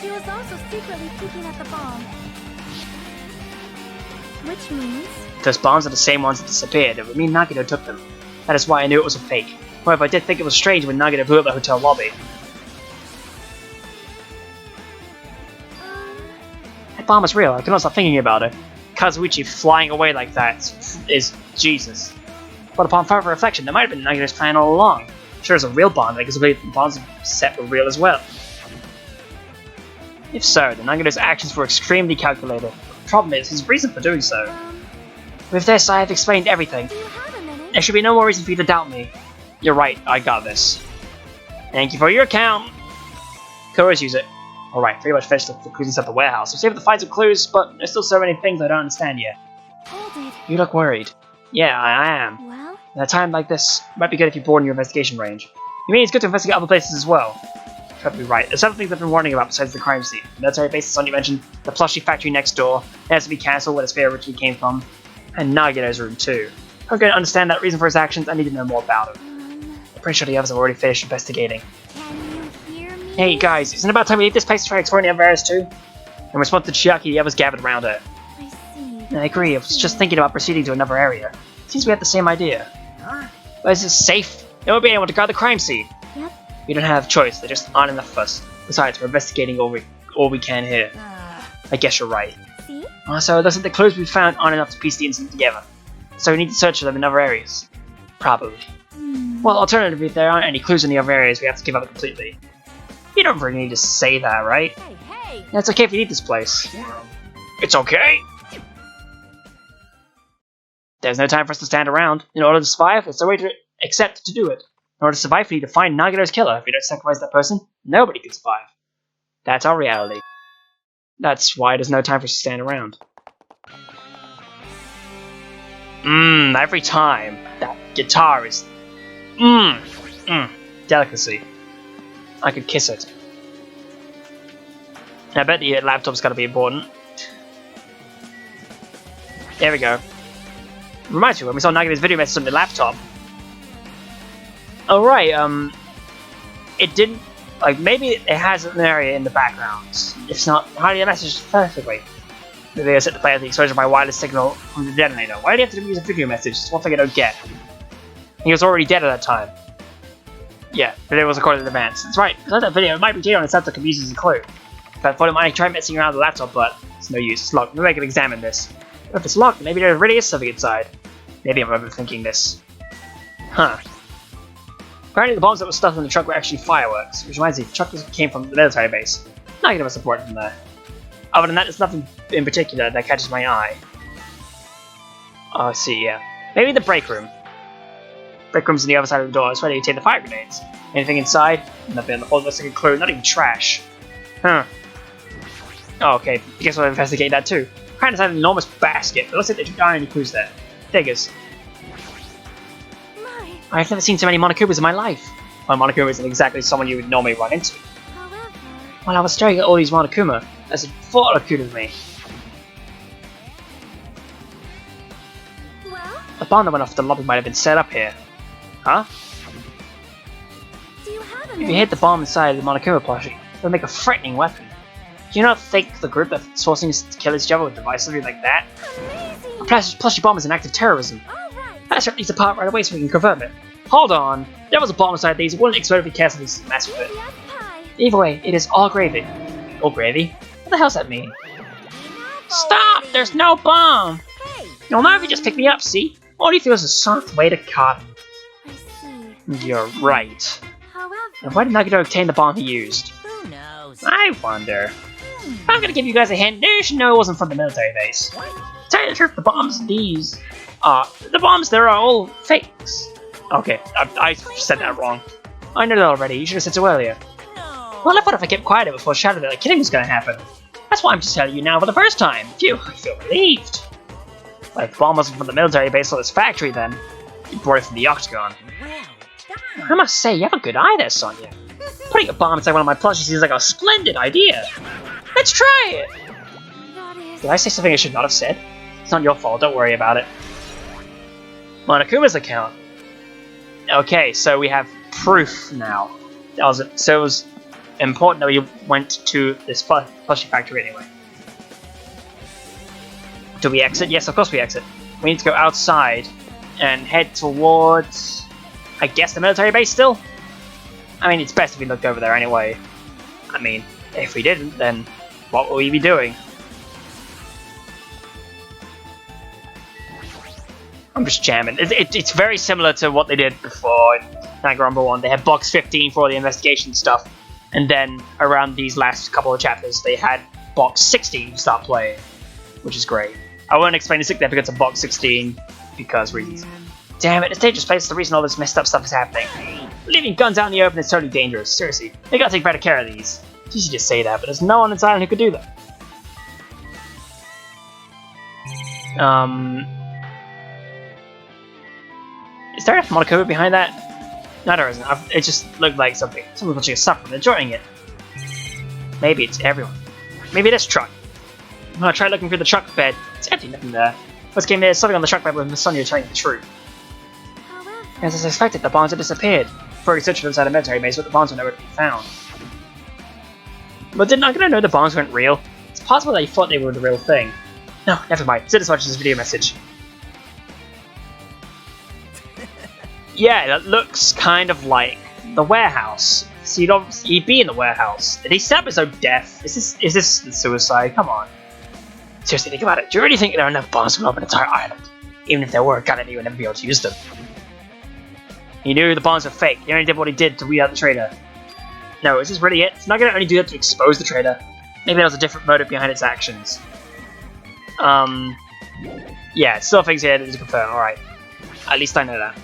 She was also secretly peeking at the bomb. Which means... Those bombs are the same ones that disappeared, and me and Nagito took them. That is why I knew it was a fake. However, I did think it was strange when Nagito blew up the hotel lobby. That bomb was real, I cannot stop thinking about it. Kazuichi flying away like that is Jesus. But upon further reflection, there might have been Nagito's plan all along. Sure, it's a real bomb, because the bombs set were real as well. If so, then Nagito's actions were extremely calculated. The problem is his reason for doing so. With this, I have explained everything. do you have a minute? There should be no more reason for you to doubt me. You're right, I got this. Thank you for your account. Could always use it. Alright, pretty much finished the clues inside the warehouse. I was able to find some clues, but there's still so many things I don't understand yet. Hold it. You look worried. Yeah, I am. Well, At a time like this, it might be good if you broaden your investigation range. You mean it's good to investigate other places as well? Probably right. There's several things I've been warning about besides the crime scene. The military base, Sonya mentioned, the plushie factory next door, it has to be cancelled where the sphere originally came from, and Nagito's room too. If I'm going to understand that reason for his actions, I need to know more about him. I'm pretty sure the others have already finished investigating. Can you hear me? Hey guys, isn't it about time we leave this place to try exploring the other areas too? In response to Chiaki, the others gathered around her. I see. I agree, I was just thinking about proceeding to another area. Seems we have the same idea. But is this safe? It would be able to guard the crime scene. Yep. We don't have a choice, there just aren't enough of us. Besides, we're investigating all we can here. I guess you're right. See? So it looks like the clues we found aren't enough to piece the incident together. So we need to search for them in other areas. Probably. Well, alternatively, if there aren't any clues in the other areas, we have to give up completely. You don't really need to say that, right? Hey! Yeah, it's okay if you leave this place. It's okay? There's no time for us to stand around. In order to survive, it's a way to accept to do it. In order to survive, we need to find Nagito's killer. If we don't sacrifice that person, nobody can survive. That's our reality. That's why there's no time for us to stand around. Every time. That guitar is... delicacy. I could kiss it. I bet the laptop's gotta be important. There we go. Reminds me, when we saw Nagito's video message on the laptop. Oh right, it didn't, like, maybe it has an area in the background. If not, how do you message perfectly? Maybe I set the player the exposure by wireless signal from the detonator. Why do you have to use a video message? It's one thing I don't get. He was already dead at that time. Yeah, video was recorded in advance. That's right, because that video, it might be data on its laptop can be used as a clue. If I thought it might try messing around with the laptop, but it's no use. It's locked. Maybe I can examine this. If it's locked, maybe there really is something inside. Maybe I'm overthinking this. Huh. Apparently the bombs that were stuffed in the truck were actually fireworks, which reminds me, the truck came from the military base. Not gonna support it from there. Other than that, there's nothing in particular that catches my eye. Oh, I see, yeah. Maybe the break room. Break room's on the other side of the door, that's where they take the fire grenades. Anything inside? Nothing on the whole looks like a clue, not even trash. Huh. Oh, okay, I guess we'll investigate that too. Apparently it's an enormous basket, but it looks like there aren't any clues there. Figures. I've never seen so many Monokumas in my life. Well, Monokuma isn't exactly someone you would normally run into. However... While I was staring at all these Monokuma, there's a thought occurred to me. Well? The bomb that went off the lobby might have been set up here. Huh? Do you have a If you hit the bomb inside the Monokuma plushie, it'll make a threatening weapon. Do you not think the group that's forcing us to kill each other with devices like that? Amazing! A plushie bomb is an act of terrorism. Alright! That certainly needs to part right away so we can confirm it. Hold on! There was a bomb inside these, it wouldn't explode if we carefully mess with it. Yes, pie! Either way, it is all gravy. All gravy? What the hell's that mean? Stop! There's no bomb! Hey! You'll never just pick me up, see? All you feel is a soft weight of cotton. I see. You're right. However... And why did Nagito obtain the bomb he used? Who knows? I wonder. I'm gonna give you guys a hint. You should know it wasn't from the military base. To tell you the truth, the bombs the bombs there are all fakes. Okay, I said that wrong. I know that already. You should have said so earlier. No. Well, I thought if I kept quiet before shouting that the killing was gonna happen. That's why I'm just telling you now for the first time. Phew, I feel relieved. Well, if the bomb wasn't from the military base or this factory, then you brought it from the Octagon. Well done! I must say, you have a good eye there, Sonya. Putting a bomb inside one of my plushies seems like a splendid idea. Let's try it! That is... Did I say something I should not have said? It's not your fault, don't worry about it. Monokuma's account. Okay, so we have proof now. So it was important that we went to this plushie factory anyway. Do we exit? Yes, of course we exit. We need to go outside and head towards, I guess, the military base still? I mean, it's best if we looked over there anyway. I mean, if we didn't, then what will we be doing? I'm just jamming. It's very similar to what they did before in Danganronpa 1. They had box 15 for all the investigation stuff, and then around these last couple of chapters, they had box 16 to start playing, which is great. I won't explain the significance of box 16 because reasons. Damn it, it's a dangerous place. The reason all this messed up stuff is happening. Leaving guns out in the open is totally dangerous. Seriously, they gotta take better care of these. You should just say that, but there's no one inside who could do that. Is there a Monokuma behind that? No, there isn't. It just looked like something. Someone watching a supplement, enjoying it. Maybe it's everyone. Maybe this truck. When I tried looking through the truck bed, it's empty, nothing there. First came there's something on the truck bed with Sonia telling the truth. However, As I suspected, the bombs had disappeared. Before researching inside a military base, but the bombs were nowhere to be found. But did Nagito know the bombs weren't real? It's possible that he thought they were the real thing. No, never mind. Sid watches this video message. Yeah, that looks kind of like the warehouse. So he'd be in the warehouse. Did he stab his own death? Is this suicide? Come on. Seriously, think about it. Do you really think there are enough bombs to blow up an entire island? Even if there were, God, he would never be able to use them. He knew the bombs were fake. He only did what he did to weed out the traitor. No, is this really it? It's not going to only do that to expose the traitor. Maybe there was a different motive behind its actions. Yeah, still things here to confirm. Alright. At least I know that.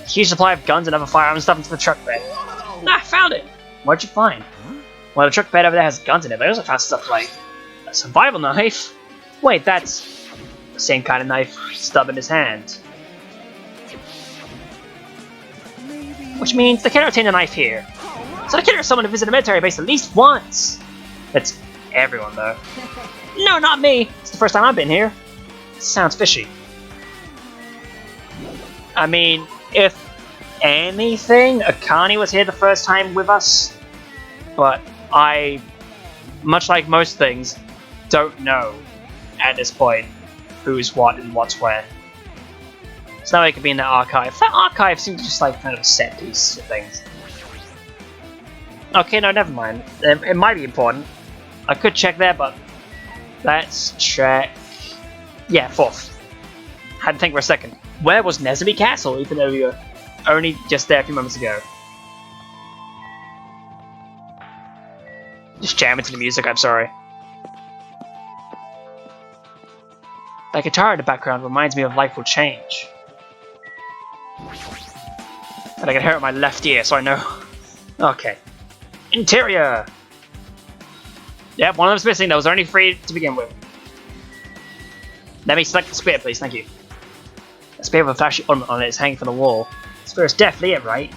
Huge supply of guns and other firearms stuff into the truck bed. Ah, I found it! What'd you find? Well, the truck bed over there has guns in it, but I also found stuff like a survival knife. Wait, that's the same kind of knife stub in his hand. Which means the killer obtained a knife here. So the killer is someone who visited a military base at least once. That's everyone, though. No, not me! It's the first time I've been here. Sounds fishy. I mean, if anything, Akane was here the first time with us. But I, much like most things, don't know at this point who's what and what's when. So now it could be in the archive. That archive seems just like kind of a set piece of things. Okay, no, never mind. It might be important. I could check there, but let's check. Yeah, 4th. Had to think for a second. Where was Nezumi Castle, even though we were only just there a few moments ago? Just jam into the music, I'm sorry. That guitar in the background reminds me of Life Will Change. And I can hear it in my left ear, so I know. Okay. Interior! Yep, one of them's missing. That was only 3 to begin with. Let me select the spear, please. Thank you. A spear with a flashy ornament on it is hanging from the wall. The spear is definitely it, right?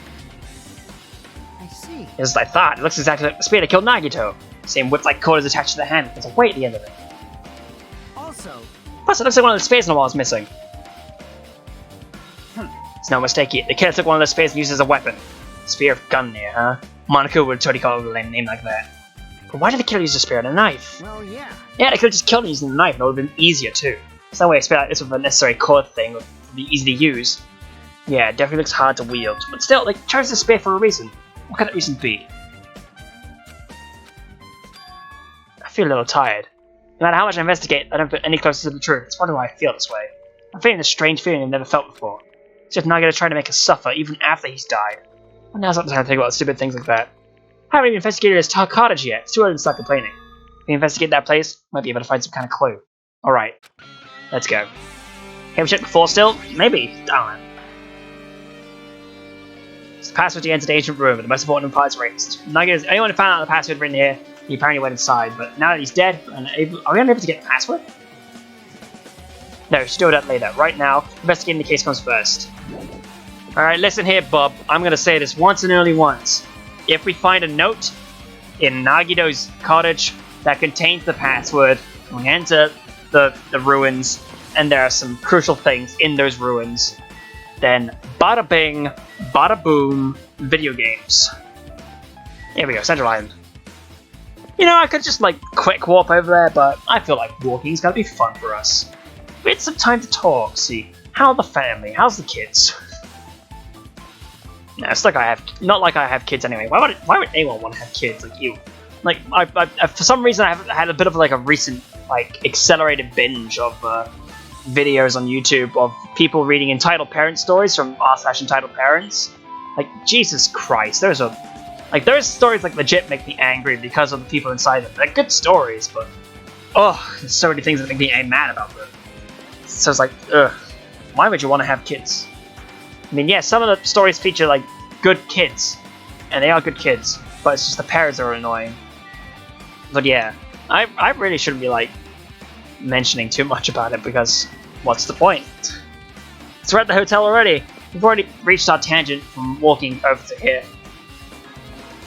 I see. As I thought. It looks exactly like the spear that killed Nagito. Same whip-like cord is attached to the hand. There's a weight at the end of it. Also, Plus, it looks like one of the spears on the wall is missing. It's no mistake here. The killer took one of the spears and used it as a weapon. Spear of Gunneer, huh? Monaco would totally call it a name like that. But why did the killer use a spear and a knife? well, yeah. Yeah, they could have just killed him using the knife and it would have been easier too. There's no way a spear like this with a necessary cord thing would be easy to use. Yeah, it definitely looks hard to wield. But still, they chose the spear for a reason. What could that reason be? I feel a little tired. No matter how much I investigate, I don't feel any closer to the truth. It's probably why I feel this way. I'm feeling this strange feeling I've never felt before. It's just Nagito trying to make us suffer even after he's died. Well, now's not the time to think about stupid things like that. I haven't even investigated his cottage yet. It's too early to start complaining. If we investigate that place, might be able to find some kind of clue. Alright. Let's go. Can we check the floor still? Maybe. Darn. It's the password to enter the ancient room, and the most important part is erased. Nagito's anyone who found out the password written here, he apparently went inside, but now that he's dead, are we unable to get the password? No, still that later. Right now, investigating the case comes first. Alright, listen here, bub. I'm gonna say this once and only once. If we find a note in Nagito's cottage that contains the password, we enter the ruins, and there are some crucial things in those ruins, then bada bing, bada boom, video games. Here we go, Central Island. You know, I could just, like, quick warp over there, but I feel like walking's gotta be fun for us. We had some time to talk, see. How's the family? How's the kids? No, it's like not like I have kids anyway. Why would anyone want to have kids like you? Like, I for some reason I have had a bit of like a recent, like, accelerated binge of videos on YouTube of people reading entitled parent stories from r/entitled parents. Like, Jesus Christ, those stories like legit make me angry because of the people inside them. They're good stories, but there's so many things that make me mad about them. So it's like, why would you want to have kids? I mean, yeah, some of the stories feature like good kids, and they are good kids, but it's just the parents that are annoying. But yeah, I really shouldn't be like mentioning too much about it because what's the point? So we're at the hotel already. We've already reached our tangent from walking over to here.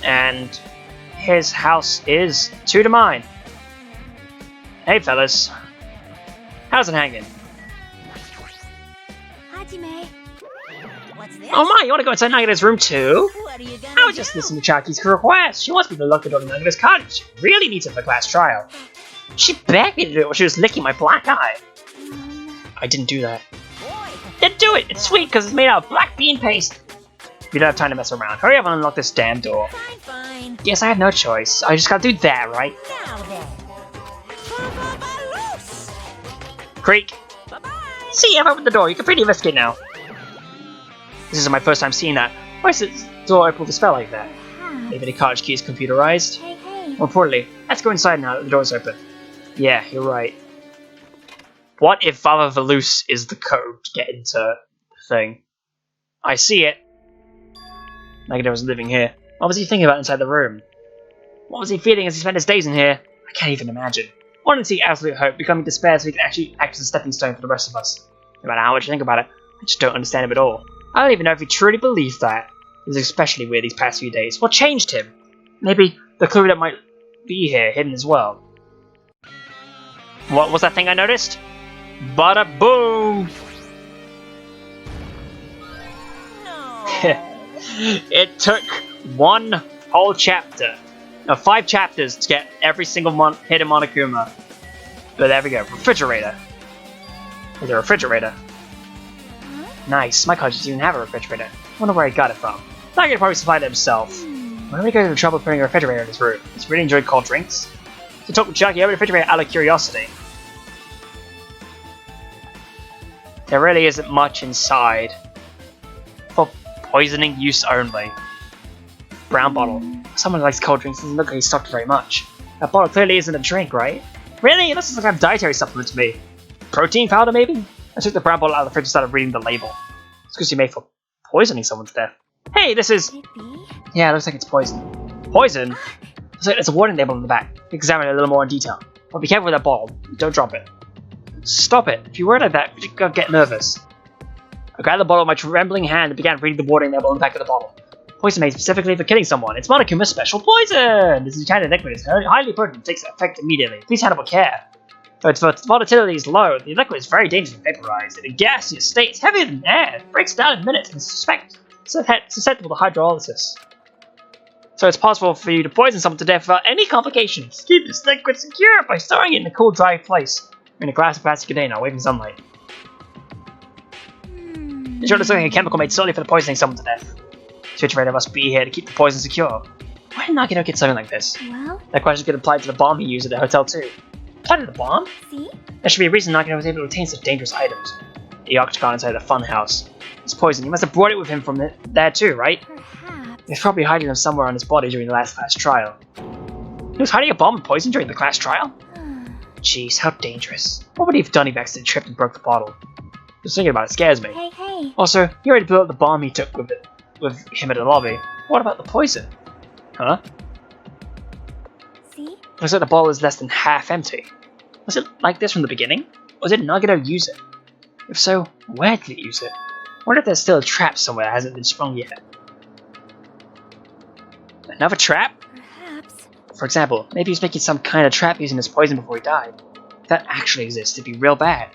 And his house is, 2 to mine. Hey fellas. How's it hanging? Hajime. What's this? Oh my, you wanna go inside Nagito's room too? What are you gonna I was just listening to Chaki's request. She wants me to look at Nagito's cottage. She really needs it for the class trial. She begged me to do it when she was licking my black eye. I didn't do that. Boy. Then do it! It's sweet because it's made out of black bean paste. You don't have time to mess around. Hurry up and unlock this damn door. Fine, fine. Yes, I have no choice. I just gotta do that, right? Now then. Loose. Creak. Bye-bye. See, I've opened the door. You can freely investigate now. This is my first time seeing that. Why is the door open with a spell like that? Maybe the cottage key is computerized. Hey, hey. More importantly, let's go inside now that the door's open. Yeah, you're right. What if Father Veloose is the code to get into the thing? I see it. Nagito was living here. What was he thinking about inside the room? What was he feeling as he spent his days in here? I can't even imagine. Wanting to see absolute hope, becoming despair so he can actually act as a stepping stone for the rest of us. No matter how much you think about it, I just don't understand him at all. I don't even know if he truly believes that. It was especially weird these past few days. What changed him? Maybe the clue that might be here, hidden as well. What was that thing I noticed? Bada boom! No. It took one whole chapter. No, 5 chapters to get every single hidden Monokuma. But there we go. Refrigerator. There's a refrigerator. Nice. My college doesn't even have a refrigerator. Wonder where he got it from. Nagito probably supplied it himself. Why would he go to the trouble of putting a refrigerator in his room? He's really enjoyed cold drinks. He took Chucky over the refrigerator out of curiosity. There really isn't much inside. For poisoning use only. Brown bottle. Someone who likes cold drinks doesn't look like he's stocked very much. That bottle clearly isn't a drink, right? Really? It looks like a dietary supplement to me. Protein powder, maybe? I took the brown bottle out of the fridge and started reading the label. It's because you made for poisoning someone to death. Hey, this is... Could it be? Yeah, it looks like it's poison. Poison? So there's a warning label on the back. Examine it a little more in detail. But be careful with that ball. Don't drop it. Stop it. If you were like that, you'd get nervous. I grabbed the bottle with my trembling hand and began reading the warning label on the back of the bottle. Poison made specifically for killing someone. It's Monokuma's special poison! This is kind of liquid. It's highly potent. It takes effect immediately. Please handle with care. Though its volatility is low, the liquid is very dangerous when vaporized. In a gaseous state, it's heavier than air. It breaks down in minutes and susceptible to hydrolysis. So it's possible for you to poison someone to death without any complications. Keep this liquid secure by storing it in a cool, dry place. Or in a glass or plastic container away from sunlight. It sure looks like a chemical made solely for poisoning someone to death. Refrigerator must be here to keep the poison secure. Why did Nagito get something like this? Well, That question could apply to the bomb he used at the hotel too. Apply to the bomb? see? There should be a reason Nagito was able to obtain such dangerous items. The octagon inside the fun house. It's poison. He must have brought it with him from there too, right? Perhaps. He's probably hiding them somewhere on his body during the last class trial. He was hiding a bomb and poison during the class trial? Jeez, how dangerous. What would he have done if he accidentally tripped and broke the bottle? Just thinking about it scares me. Hey, hey. Also, he already blew up the bomb he took with him at the lobby. What about the poison? Huh? See? Looks like the bottle is less than half empty. Was it like this from the beginning? Or did Nagito use it? If so, where did he use it? I wonder if there's still a trap somewhere that hasn't been sprung yet. Another trap? Perhaps. For example, maybe he's making some kind of trap using his poison before he died. If that actually exists, it'd be real bad.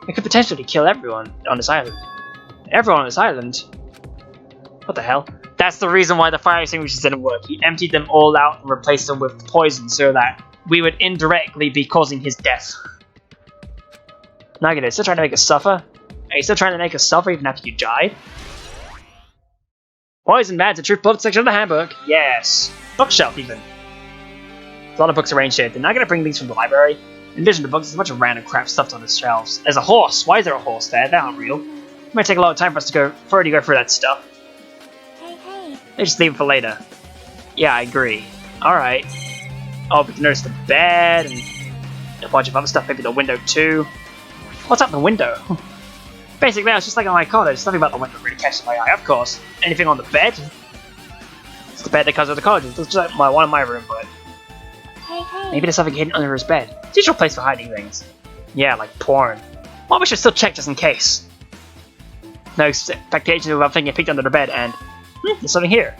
It could potentially kill everyone on this island. Everyone on this island? What the hell? That's the reason why the fire extinguishers didn't work. He emptied them all out and replaced them with poison so that we would indirectly be causing his death. Nagito, still trying to make us suffer? Are you still trying to make us suffer even after you died? Poison bad's a true book section of the handbook. Yes. Bookshelf even. There's a lot of books arranged here. Did Nagito bring these from the library? In addition to books, there's a bunch of random crap stuffed on the shelves. There's a horse. Why is there a horse there? They aren't real. It might take a lot of time for us to go through that stuff. Hey, hey. They just leave it for later. Yeah, I agree. Alright. Oh, we can notice the bed and a bunch of other stuff, maybe the window too. What's up the window? Basically, it's just like on my cottage. Nothing about the window really catches my eye, of course. Anything on the bed? It's the bed that comes with the cottage. It's just like one in my room, but Hey, hey. maybe there's something hidden under his bed. It's a usual place for hiding things. Yeah, like porn. Well, we should still check just in case. No expectations of something get picked under the bed, and there's something here.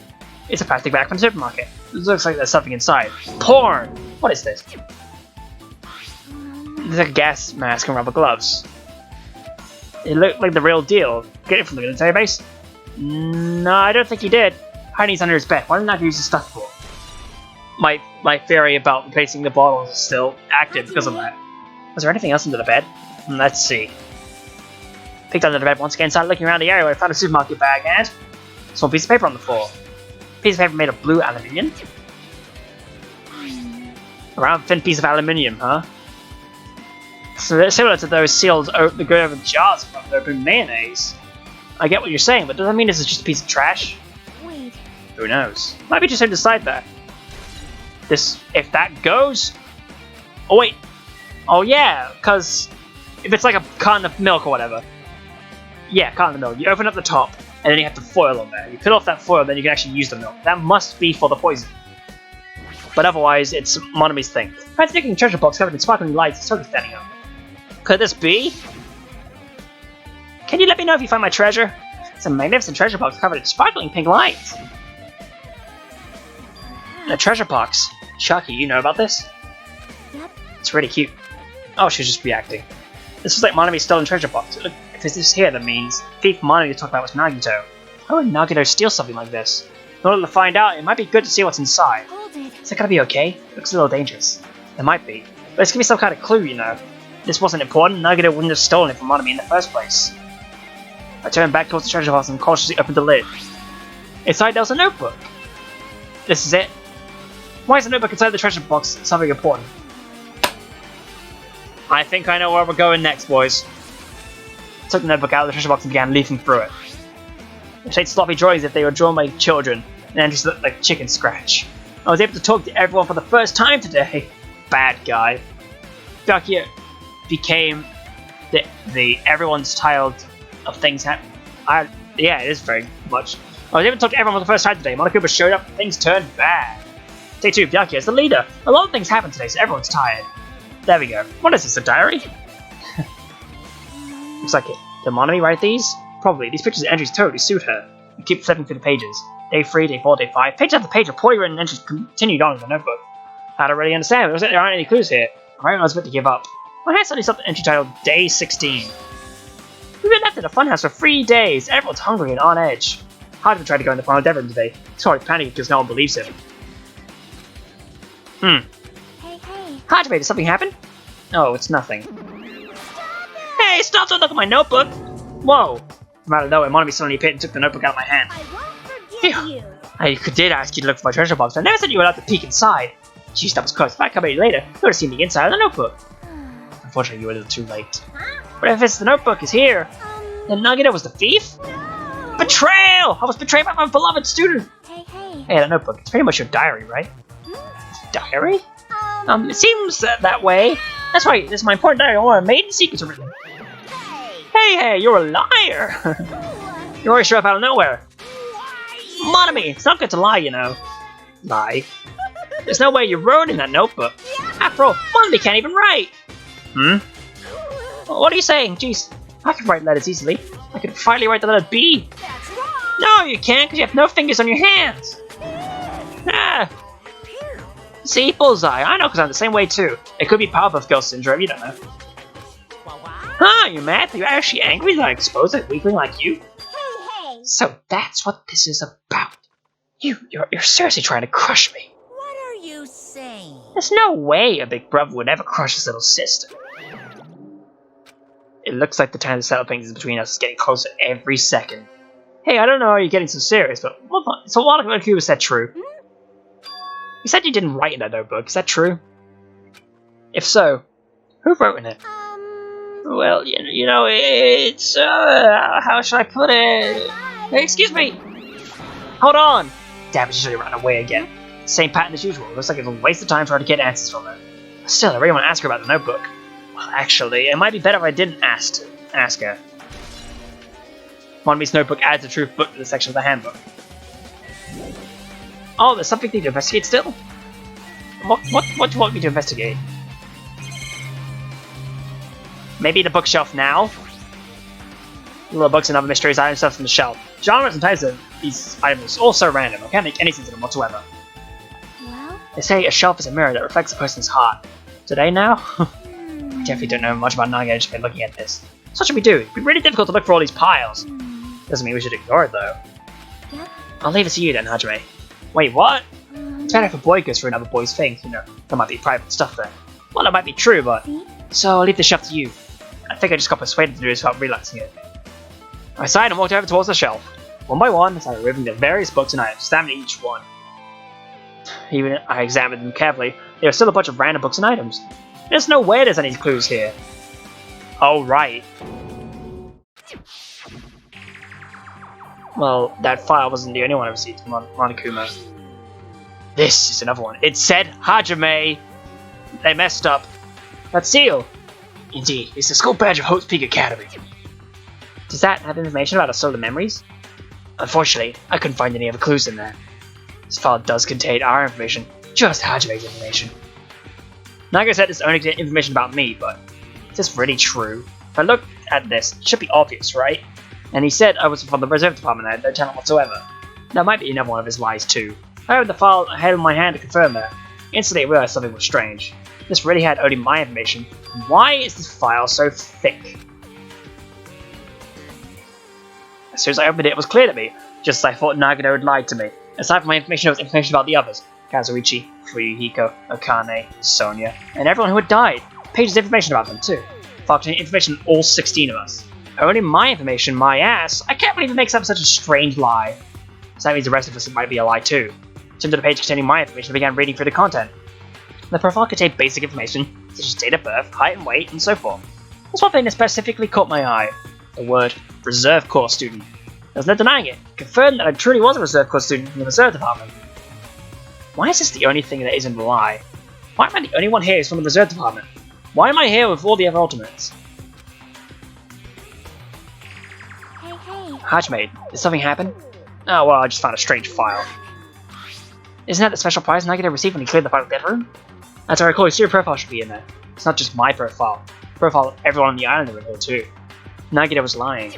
It's a plastic bag from the supermarket. It looks like there's something inside. Porn! What is this? It's like a gas mask and rubber gloves. It looked like the real deal. Get it from the military base? No, I don't think he did. Hiding under his bed. Why didn't I use his stuff for? My theory about replacing the bottles is still active because of that. Was there anything else under the bed? Let's see. Picked under the bed once again, started looking around the area where I found a supermarket bag and a small piece of paper on the floor. Piece of paper made of blue aluminium? A round thin piece of aluminium, huh? So they're similar to those sealed that go over the jars from the open mayonnaise. I get what you're saying, but does that mean this is just a piece of trash? Wait. Who knows? Might be just him to decide that. If that goes... Oh wait. Oh yeah, because if it's like a carton of milk or whatever. Yeah, carton of milk. You open up the top, and then you have the foil on there. You peel off that foil, then you can actually use the milk. That must be for the poison. But otherwise, it's Monami's thing. I'm thinking treasure box covered in sparkling lights is totally standing up. Could this be? Can you let me know if you find my treasure? It's a magnificent treasure box covered in sparkling pink lights. A treasure box? Chucky, you know about this? Yep. It's really cute. Oh, she's just reacting. This was like Monami's stolen treasure box. Look, if this is here, that means thief Monami talked about was Nagito. Why would Nagito steal something like this? In order to find out, it might be good to see what's inside. Hold it. Is it gonna be okay? It looks a little dangerous. It might be. But it's gonna be some kind of clue, you know. If this wasn't important, Nagito wouldn't have stolen it from Monami in the first place. I turned back towards the treasure box and cautiously opened the lid. Inside there was a notebook. This is it. Why is the notebook inside the treasure box something important? I think I know where we're going next, boys. I took the notebook out of the treasure box and began leafing through it. They shaped sloppy drawings as if they were drawn by children, and entries looked like chicken scratch. I was able to talk to everyone for the first time today. Bad guy. Byakuya became the everyone's tired of things happening. Yeah, it is very much. I was able to talk to everyone for the first time today. Monokuma showed up, things turned bad. Day 2, Byakuya is the leader. A lot of things happened today, so everyone's tired. There we go. What is this, a diary? Looks like it. Did Monami write these? Probably. These pictures and entries totally suit her. You keep flipping through the pages. Day 3, Day 4, Day 5. Page after page of poorly written entries continued on in the notebook. I don't really understand. It looks like there aren't any clues here. I was about to give up. My hand suddenly stopped the entry titled Day 16. We've been left in a funhouse for 3 days. Everyone's hungry and on edge. Hardman tried to go in the final dev room today. He's probably panicking because no one believes him. Hey. Hardman, did something happen? Oh, it's nothing. Hey, stop! Don't look at my notebook! Whoa! From out of nowhere, Monami suddenly appeared and took the notebook out of my hand. I won't forgive you. I did ask you to look for my treasure box, but I never said you were allowed to peek inside. Jeez, that was close. If I come in later, you would have seen the inside of the notebook. Unfortunately, you were a little too late. But if it's the notebook is here, then Nagito was the thief? No. Betrayal! I was betrayed by my beloved student! Hey. Hey, that notebook, it's pretty much your diary, right? Diary? It seems that way. That's right, this is my important diary where maiden secrets are written. Hey, you're a liar! You always show up out of nowhere. Monami, it's not good to lie, you know. Lie? There's no way you wrote in that notebook. After all, Monami can't even write. What are you saying? Jeez, I can write letters easily. I could finally write the letter B. That's wrong. No, you can't, because you have no fingers on your hands. See, bullseye. I know, because I'm the same way too. It could be Powerpuff Girl syndrome, you don't know. Huh, you mad? Are you actually angry that I exposed a weakling like you? Hey. So that's what this is about. You're seriously trying to crush me. What are you saying? There's no way a big brother would ever crush his little sister. It looks like the time to settle things between us is getting closer every second. Hey, I don't know how you're getting so serious, but so what if you said true? You said you didn't write in that notebook, is that true? If so, who wrote in it? Well, you know, it's, how should I put it? Hey, excuse me! Hold on! Damn it, she's already run away again. Same pattern as usual. Looks like it's a waste of time trying to get answers from her. Still, I really want to ask her about the notebook. Well, actually, it might be better if I didn't ask her. Monami's notebook adds a truth book to the section of the handbook. Oh, there's something I need to investigate still? What do you want me to investigate? Maybe the bookshelf now? Little books and other mysterious items stuff from the shelf. Genres and types of these items are all so random, I can't make any sense of them whatsoever. Well? They say a shelf is a mirror that reflects a person's heart. Today now? Definitely don't know much about Nagito just by looking at this. So what should we do? It'd be really difficult to look for all these piles. Doesn't mean we should ignore it though. Yep. I'll leave it to you then, Hajime. Wait, what? It's better if a boy goes for another boy's thing, you know. There might be private stuff there. Well, that might be true, but... See? So I'll leave the shelf to you. I think I just got persuaded to do this without realizing it. I sighed and walked over towards the shelf. One by one, I started removing the various books and items, examining each one. Even I examined them carefully, there were still a bunch of random books and items. There's no way there's any clues here. Oh, right. Well, that file wasn't the only one I received from Monokuma. This is another one. It said Hajime! They messed up. That seal! Indeed, it's the school badge of Hope's Peak Academy. Does that have information about our solar memories? Unfortunately, I couldn't find any other clues in there. This file does contain our information, just Hajime's information. Nagito said there's only information about me, but is this really true? If I look at this, it should be obvious, right? And he said I was from the reserve department and I had no talent whatsoever. That might be another one of his lies too. I opened the file I had in my hand to confirm that. Instantly I realized something was strange. This really had only my information. Why is this file so thick? As soon as I opened it, it was clear to me, just as I thought Nagito had lied to me. Aside from my information, there was information about the others. Kazuichi, Fuyuhiko, Akane, Sonia, and everyone who had died. Pages of information about them too. File containing information on all 16 of us. Only my information, my ass? I can't believe it makes up such a strange lie. So that means the rest of us might be a lie too. Turned to the page containing my information and began reading through the content. The profile contained basic information, such as date of birth, height and weight, and so forth. There's one thing that specifically caught my eye. The word reserve corps student. There's no denying it. Confirmed that I truly was a reserve corps student in the reserve department. Why is this the only thing that isn't a lie? Why am I the only one here who's from the reserve department? Why am I here with all the other ultimates? Hey. Hajime, did something happen? Oh well, I just found a strange file. Isn't that the special prize Nagito received when he cleared the final death room? As I recall, your profile should be in there. It's not just my profile. Profile of everyone on the island are in here too. Nagito was lying.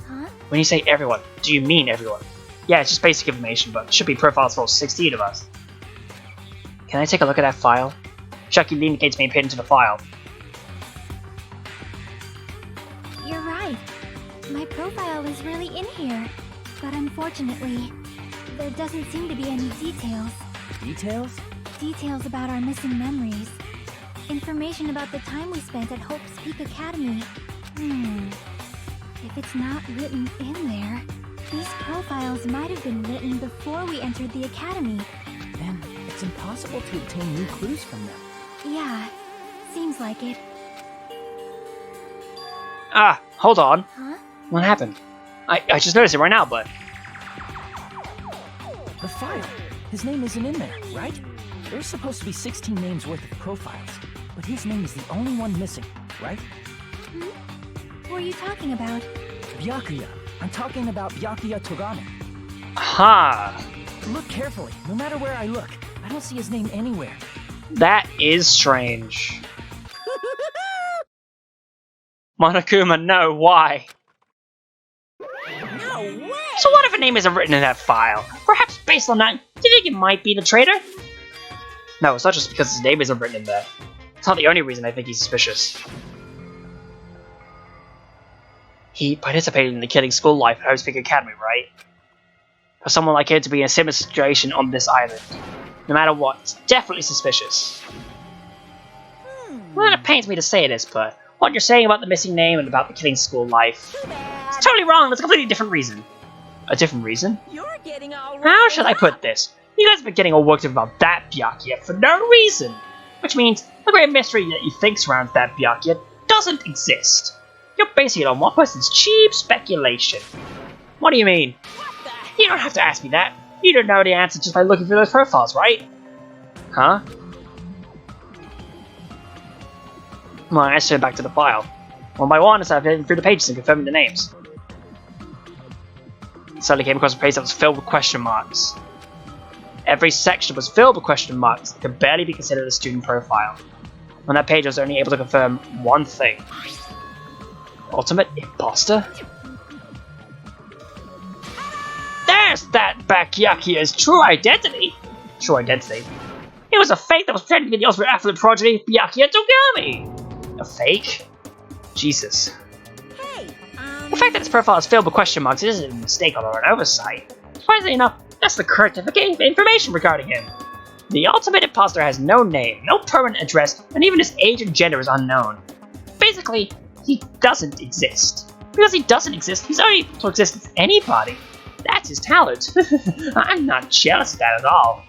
Huh? When you say everyone, do you mean everyone? Yeah, it's just basic information, but it should be profiles for all 16 of us. Can I take a look at that file? Chucky leaned against me and peered into the file. You're right. My profile is really in here. But unfortunately, there doesn't seem to be any details. Details? Details about our missing memories. Information about the time we spent at Hope's Peak Academy. If it's not written in there, these profiles might have been written before we entered the academy. Then it's impossible to obtain new clues from them. Yeah, seems like it. Ah, hold on. Huh? What happened? I just noticed it right now, but... The file. His name isn't in there, right? There's supposed to be 16 names worth of profiles, but his name is the only one missing, right? What are you talking about? Byakuya. I'm talking about Byakuya Togame. Ha! Look carefully. No matter where I look, I don't see his name anywhere. That is strange. Monokuma, no, why? No way! So what if a name isn't written in that file? Perhaps based on that, do you think it might be the traitor? No, it's not just because his name isn't written in there. It's not the only reason I think he's suspicious. He participated in the killing school life at Hope's Peak Academy, right? For someone like him to be in a similar situation on this island, no matter what, it's definitely suspicious. Well, it pains me to say this, but what you're saying about the missing name and about the killing school life, it's totally wrong. There's a completely different reason. A different reason? You're getting all How should I put this? You guys have been getting all worked up about that Byakuya for no reason. Which means the great mystery that you think surrounds that Byakuya doesn't exist. You're basing it on one person's cheap speculation. What do you mean? You don't have to ask me that. You don't know the answer just by looking through those profiles, right? Huh? Well, I turn back to the file. One by one, I started flipping through the pages and confirming the names. Suddenly came across a page that was filled with question marks. Every section was filled with question marks that could barely be considered a student profile. On that page, I was only able to confirm one thing. Ultimate imposter? that Byakuya's true identity? True identity? It was a fake that was pretending to be the ultimate athlete progeny, Byakuya Togami! A fake? Jesus. Hey, The fact that his profile is filled with question marks isn't a mistake or an oversight. Surprisingly enough, that's the correct information regarding him. The ultimate imposter has no name, no permanent address, and even his age and gender is unknown. Basically, he doesn't exist. Because he doesn't exist, he's only able to exist as anybody. That's his talent. I'm not jealous of that at all.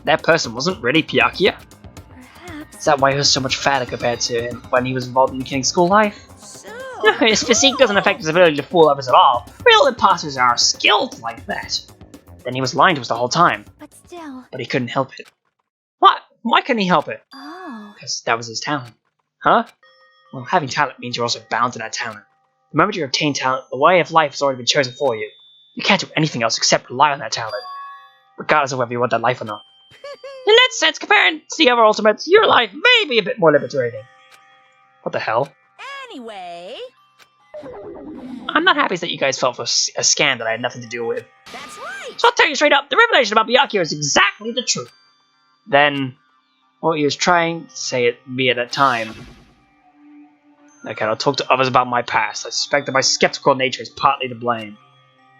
That person wasn't really Byakuya. Perhaps. Is that why he was so much fatter compared to him when he was involved in the King School life? His physique doesn't affect his ability to fool others at all. Real imposters are skilled like that. Then he was lying to us the whole time. But still. But he couldn't help it. What? Why couldn't he help it? Oh. Because that was his talent. Huh? Well, having talent means you're also bound to that talent. The moment you obtain talent, the way of life has already been chosen for you. You can't do anything else except rely on that talent, regardless of whether you want that life or not. In that sense, comparing to the other ultimates, your life may be a bit more liberating. What the hell? Anyway, I'm not happy that you guys fell for a scam that I had nothing to do with. that's right. So I'll tell you straight up, the revelation about Byakuya is exactly the truth. Then, what he was trying to say at me at that time. I cannot talk to others about my past. I suspect that my skeptical nature is partly to blame.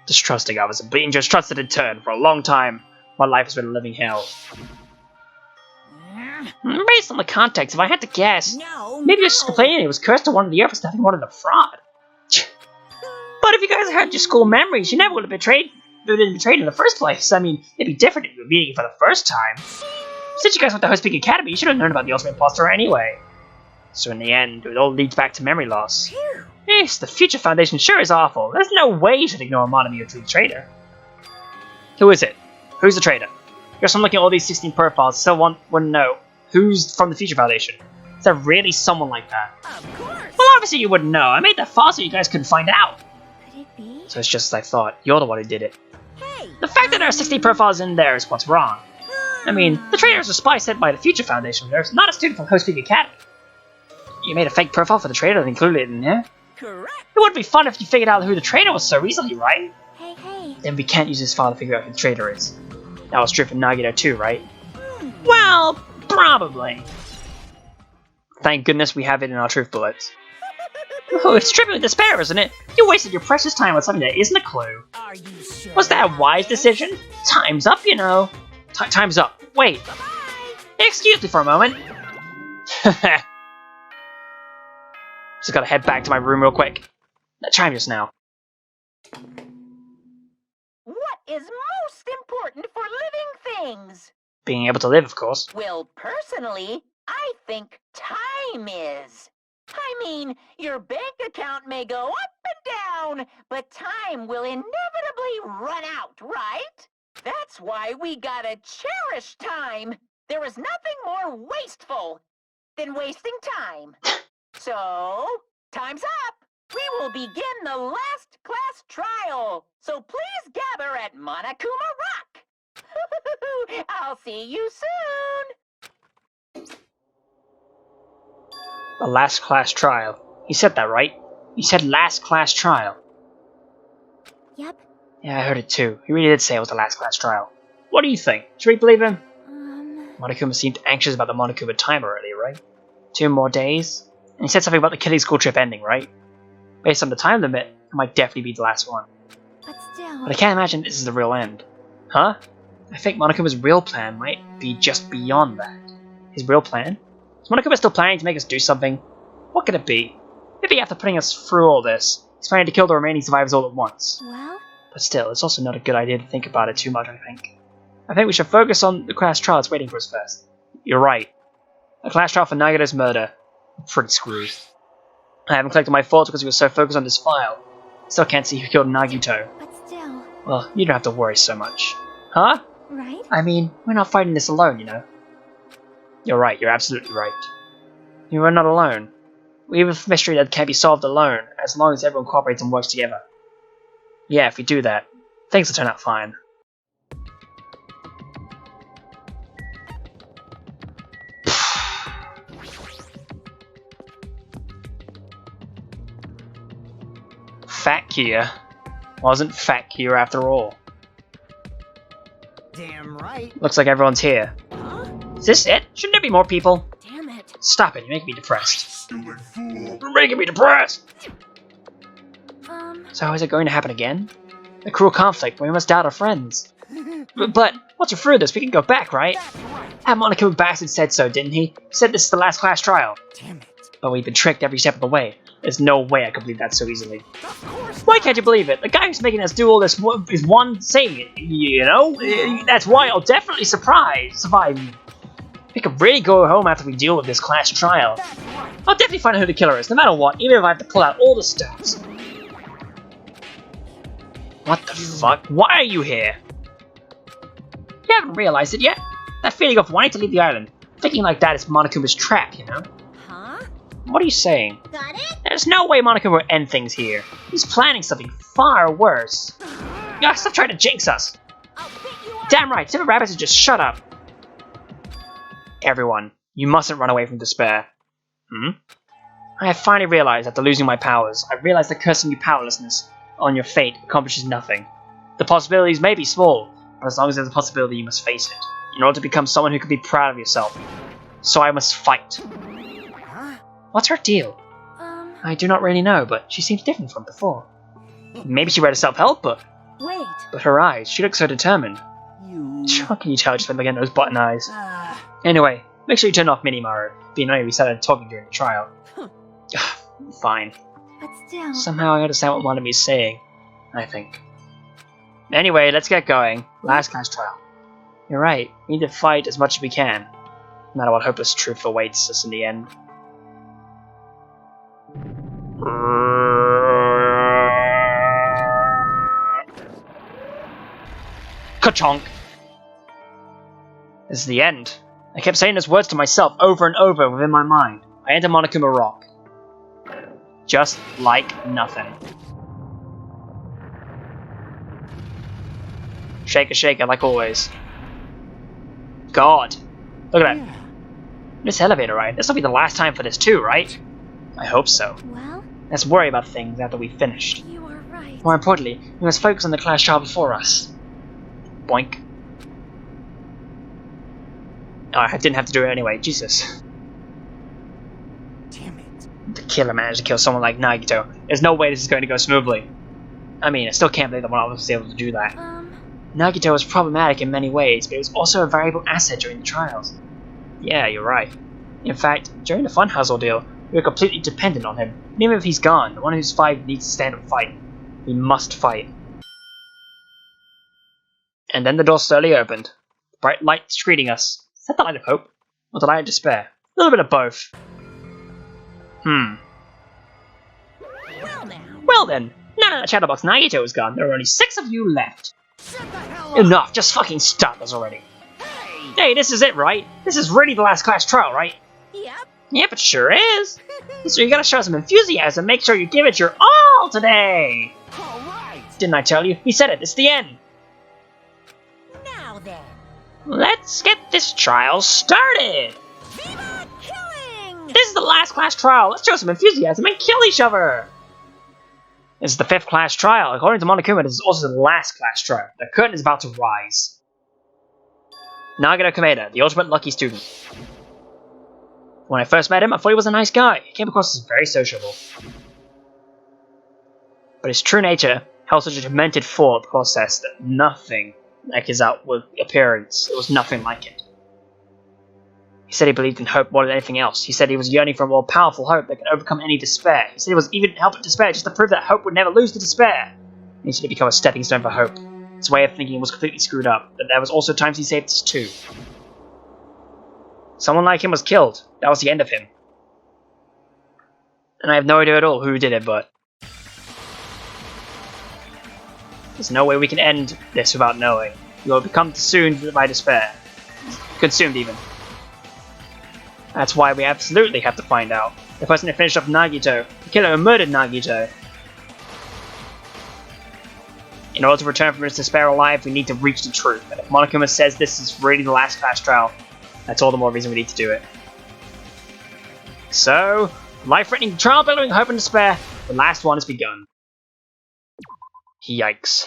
Distrusting others and being distrusted in turn. For a long time, my life has been a living hell. Based on the context, if I had to guess, No, maybe he was just complaining he was cursed to one of the earth for having wanted a fraud. But if you guys had your school memories, you never would have been betrayed in the first place. I mean, it'd be different if you were meeting it for the first time. Since you guys went to Handbrake Academy, you should have known about the ultimate imposter anyway. So in the end, it all leads back to memory loss. Yes, the Future Foundation sure is awful. There's no way you should ignore a modern true traitor. Who is it? Who's the traitor? Guess I'm looking at all these 16 profiles, so one wouldn't know. Who's from the Future Foundation? Is there really someone like that? Of course. Well, obviously you wouldn't know. I made that file so you guys couldn't find out. Could it be? So it's just as I thought. You're the one who did it. Hey. The fact that there are 16 profiles in there is what's wrong. I mean, the traitor is a spy sent by the Future Foundation. There's not a student from Handbrake Academy. You made a fake profile for the traitor and included it in there? Correct. It would be fun if you figured out who the traitor was so easily, right? Hey, hey. Then we can't use this file to figure out who the traitor is. That was true for Nagito too, right? Well, probably. Thank goodness we have it in our truth bullets. Oh, it's tripping with despair, isn't it? You wasted your precious time on something that isn't a clue. Are you sure? Was that a wise decision? Time's up, you know. Time's up. Wait. Bye. Excuse me for a moment. Just gotta head back to my room real quick. That chime just now. What is most important for living things? Being able to live, of course. Well, personally, I think time is. I mean, your bank account may go up and down, but time will inevitably run out, right? That's why we gotta cherish time. There is nothing more wasteful than wasting time. So, time's up. We will begin the last class trial. So please gather at Monokuma Rock. I'll see you soon. The last class trial. He said that, right? He said last class trial. Yep. Yeah, I heard it too. He really did say it was the last class trial. What do you think? Should we believe him? Monokuma seemed anxious about the Monokuma timer earlier, right? 2 more days? And he said something about the killing school trip ending, right? Based on the time limit, it might definitely be the last one. But still. But I can't imagine this is the real end. Huh? I think Monokuma's real plan might be just beyond that. His real plan? Is Monokuma still planning to make us do something? What could it be? Maybe after putting us through all this, he's planning to kill the remaining survivors all at once. Well? But still, it's also not a good idea to think about it too much, I think. I think we should focus on the class trial that's waiting for us first. You're right. A class trial for Nagito's murder. I'm pretty screwed. I haven't collected my thoughts because he was so focused on this file. Still can't see who killed Nagito. But still. Well, you don't have to worry so much. Huh? Right? I mean, we're not fighting this alone, you know. You're right, you're absolutely right. You are not alone. We have a mystery that can't be solved alone, as long as everyone cooperates and works together. Yeah, if we do that, things will turn out fine. Fat Kia. Wasn't Feck here after all. Damn right. Looks like everyone's here. Huh? Is this it? Shouldn't there be more people? Damn it. Stop it, you're making me depressed. You're making me depressed! So is it going to happen again? A cruel conflict where we must doubt our friends. But once we're through this, we can go back, right? That Monokuma bastard said so, didn't he? He said this is the last class trial. Damn it. But we've been tricked every step of the way. There's no way I could believe that so easily. Why can't you believe it? The guy who's making us do all this is one thing, you know? That's why I'll definitely survive. We could really go home after we deal with this class trial. I'll definitely find out who the killer is, no matter what, even if I have to pull out all the stops. What the fuck? Why are you here? You haven't realized it yet? That feeling of wanting to leave the island. Thinking like that is Monokuma's trap, you know? Huh? What are you saying? Got it? There's no way Monokuma will end things here. He's planning something far worse. Stop trying to jinx us. I'll pick you up. Damn right, Timber Rabbits, just shut up. Everyone, you mustn't run away from despair. I have finally realized after losing my powers, I realized that cursing your powerlessness on your fate accomplishes nothing. The possibilities may be small, but as long as there's a possibility, you must face it, in order to become someone who can be proud of yourself. So I must fight. What's her deal? I do not really know, but she seems different from before. Maybe she read a self-help book. Wait. But her eyes, she looks so determined. How can you tell just by looking at those button eyes? Anyway, make sure you turn off Minimaru, being annoying we started talking during the trial. Fine. But still. Somehow I understand what Monami is saying, I think. Anyway, let's get going. Last class trial. You're right, we need to fight as much as we can, no matter what hopeless truth awaits us in the end. Ka-chonk! This is the end. I kept saying those words to myself over and over within my mind. I enter Monokuma Rock. Just like nothing. Shaker, shaker, like always. God. Look at that. This elevator ride. This will be the last time for this too, right? I hope so. Well, Let's worry about things after we've finished. you are right. More importantly, we must focus on the class trial before us. Boink. Oh, I didn't have to do it anyway. Jesus. Damn it. The killer managed to kill someone like Nagito. There's no way this is going to go smoothly. I mean, I still can't believe that one of us was able to do that. Nagito was problematic in many ways, but he was also a valuable asset during the trials. Yeah, you're right. In fact, during the Funhouse ordeal, we were completely dependent on him. And even if he's gone, the one who's survived needs to stand and fight. We must fight. And then the door slowly opened. The bright light greeting us. Is that the light of hope? Or the light of despair? A little bit of both. Well now. Well then, now that Chatterbox Nagito is gone, there are only 6 of you left. Shut the hell up. Enough, just fucking stop us already. Hey, this is it, right? This is really the last class trial, right? Yep. Yep, it sure is. So you gotta show some enthusiasm, make sure you give it your all today. All right. Didn't I tell you? He said it, it's the end. Now then. Let's get this trial started. Viva killing! This is the last class trial. Let's show some enthusiasm and kill each other. This is the 5th class trial. According to Monokuma, this is also the last class trial. The curtain is about to rise. Nagito Kameda, the ultimate lucky student. When I first met him, I thought he was a nice guy. He came across as very sociable. But his true nature held such a demented thought process that nothing like his outward appearance. It was nothing like it. He said he believed in hope more than anything else. He said he was yearning for a more powerful hope that could overcome any despair. He said he was even helping despair just to prove that hope would never lose to despair. He said to become a stepping stone for hope. His way of thinking was completely screwed up, but there was also times he saved us too. Someone like him was killed. That was the end of him. And I have no idea at all who did it, but there's no way we can end this without knowing. We will become consumed by despair. Consumed even. That's why we absolutely have to find out. The person who finished off Nagito, the killer who murdered Nagito. In order to return from his despair alive, we need to reach the truth. And if Monokuma says this is really the last class trial, that's all the more reason we need to do it. So, life-threatening trial billowing hope and despair, the last one has begun. Yikes.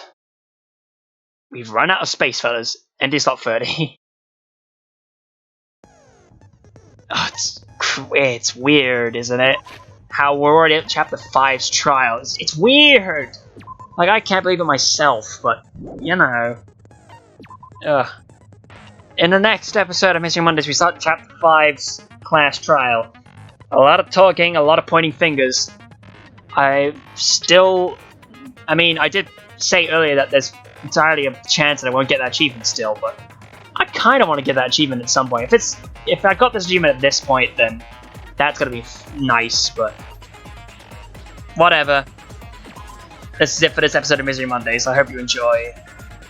We've run out of space, fellas. Empty slot 30. Oh, it's weird, isn't it? How we're already at Chapter 5's trial. It's weird! Like, I can't believe it myself, but, you know. Ugh. In the next episode of Missing Mondays, we start Chapter 5's class trial. A lot of talking, a lot of pointing fingers. I did say earlier that there's entirely a chance that I won't get that achievement still, but I kind of want to get that achievement at some point. If I got this achievement at this point, then that's gonna be nice, but whatever. This is it for this episode of Misery Mondays. I hope you enjoy.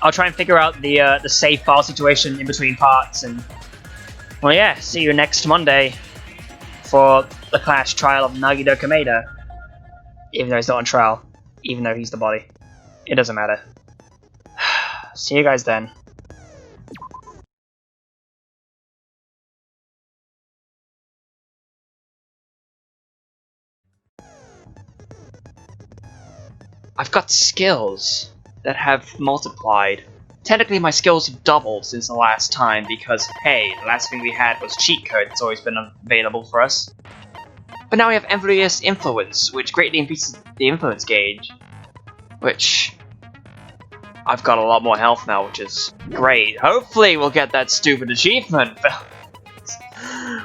I'll try and figure out the save file situation in between parts, and well, yeah, see you next Monday for the class trial of Nagito Kameda. Even though he's not on trial, even though he's the body, it doesn't matter. See you guys then. I've got skills that have multiplied. Technically, my skills have doubled since the last time because, hey, the last thing we had was cheat code that's always been available for us. But now we have Envious Influence, which greatly increases the influence gauge. Which I've got a lot more health now, which is great. Hopefully we'll get that stupid achievement.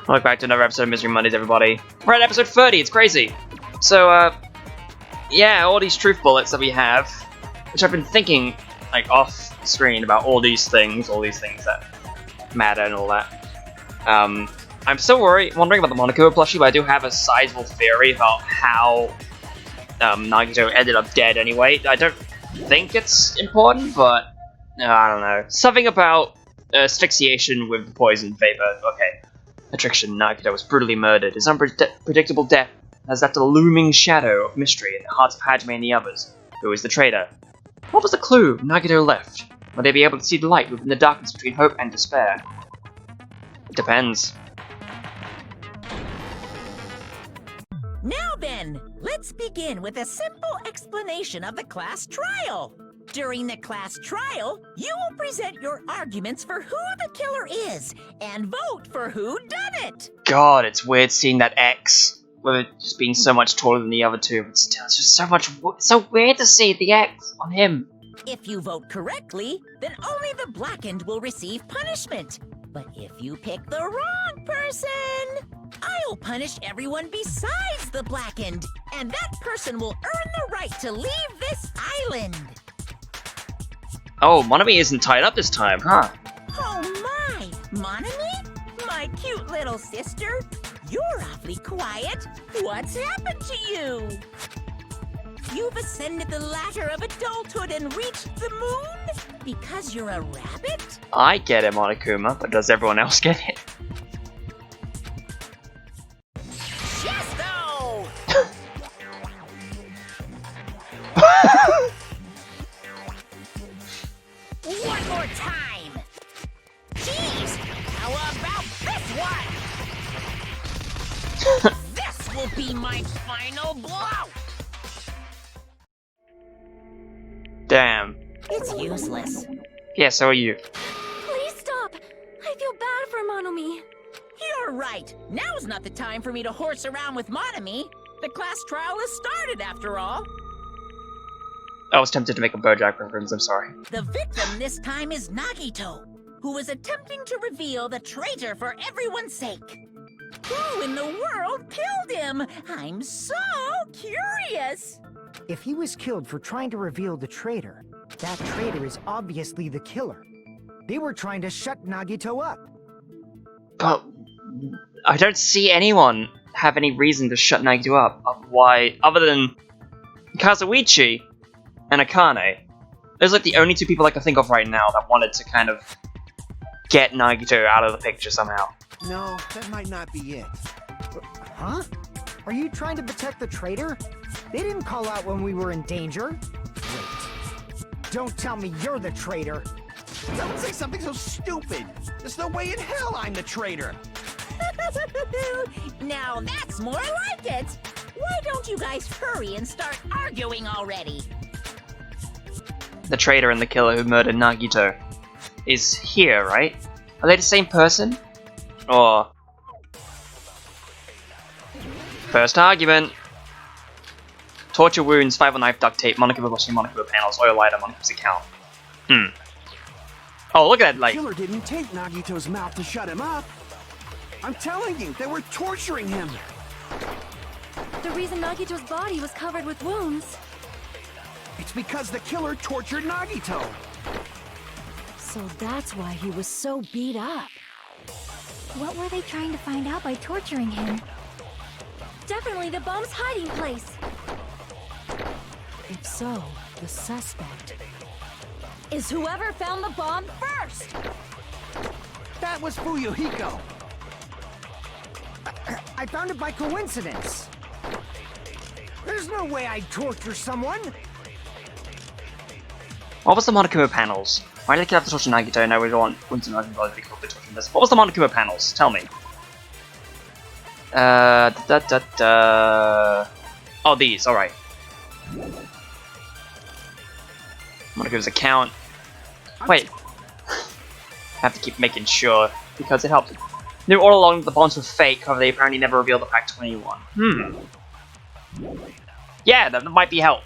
Welcome back to another episode of Misery Mondays, everybody. We're at episode 30, it's crazy. So, yeah, all these truth bullets that we have, which I've been thinking, like, off screen about all these things that matter and all that. I'm still wondering about the Monokuma plushie, but I do have a sizable theory about how Nagito ended up dead anyway. I don't think it's important, but I don't know. Something about asphyxiation with poison vapor. Okay. Attrition, Nagito was brutally murdered. His unpredictable death has left a looming shadow of mystery in the hearts of Hajime and the others. Who is the traitor? What was the clue Nagito left? Will they be able to see the light within the darkness between hope and despair? It depends. Now then, let's begin with a simple explanation of the class trial. During the class trial, you will present your arguments for who the killer is and vote for who done it. God, it's weird seeing that X with it just being so much taller than the other two, but still, it's just so weird to see the X on him. If you vote correctly, then only the blackened will receive punishment. But if you pick the wrong person, I'll punish everyone besides the blackened, and that person will earn the right to leave this island. Oh, Monami isn't tied up this time, huh? Oh my! Monami? My cute little sister? You're awfully quiet. What's happened to you? You've ascended the ladder of adulthood and reached the moon? Because you're a rabbit? I get it, Monokuma, but does everyone else get it? Yes, though! One more time! Jeez! How about this one? This will be my final blow! Damn. It's useless. Yeah, so are you. Please stop! I feel bad for Monomi. You're right. Now's not the time for me to horse around with Monami. The class trial has started, after all. I was tempted to make a BoJack reference, I'm sorry. The victim this time is Nagito, who is attempting to reveal the traitor for everyone's sake. Who in the world killed him? I'm so curious. If he was killed for trying to reveal the traitor, that traitor is obviously the killer. They were trying to shut Nagito up. But I don't see anyone have any reason to shut Nagito up. Why, other than Kazuichi and Akane. Those are like the only two people I can think of right now that wanted to kind of get Nagito out of the picture somehow. No, that might not be it. Huh? Are you trying to protect the traitor? They didn't call out when we were in danger. Wait. Don't tell me you're the traitor. Don't say something so stupid. There's no way in hell I'm the traitor. Now that's more like it. Why don't you guys hurry and start arguing already? the traitor and the killer who murdered Nagito, is here, right? Are they the same person? Or... First argument. Torture wounds, fiber knife, duct tape, Monaco washing, Monaco panels, oil lighter, Monaco's account. Oh, look at that, like... The killer didn't take Nagito's mouth to shut him up. I'm telling you, they were torturing him. The reason Nagito's body was covered with wounds. It's because the killer tortured Nagito. So that's why he was so beat up. What were they trying to find out by torturing him? Definitely the bomb's hiding place. If so, the suspect is whoever found the bomb first. That was Fuyuhiko. I found it by coincidence. There's no way I'd torture someone. What was the Monokuma panels? Why did they have to torture Nagito? No, we don't want to know torturing this. What was the Monokuma panels? Tell me. Oh, these, alright. Monokuma's account. Wait. I have to keep making sure, because it helps. Knew all along that the bonds were fake, however they apparently never revealed the fact to anyone. Yeah, that might be help.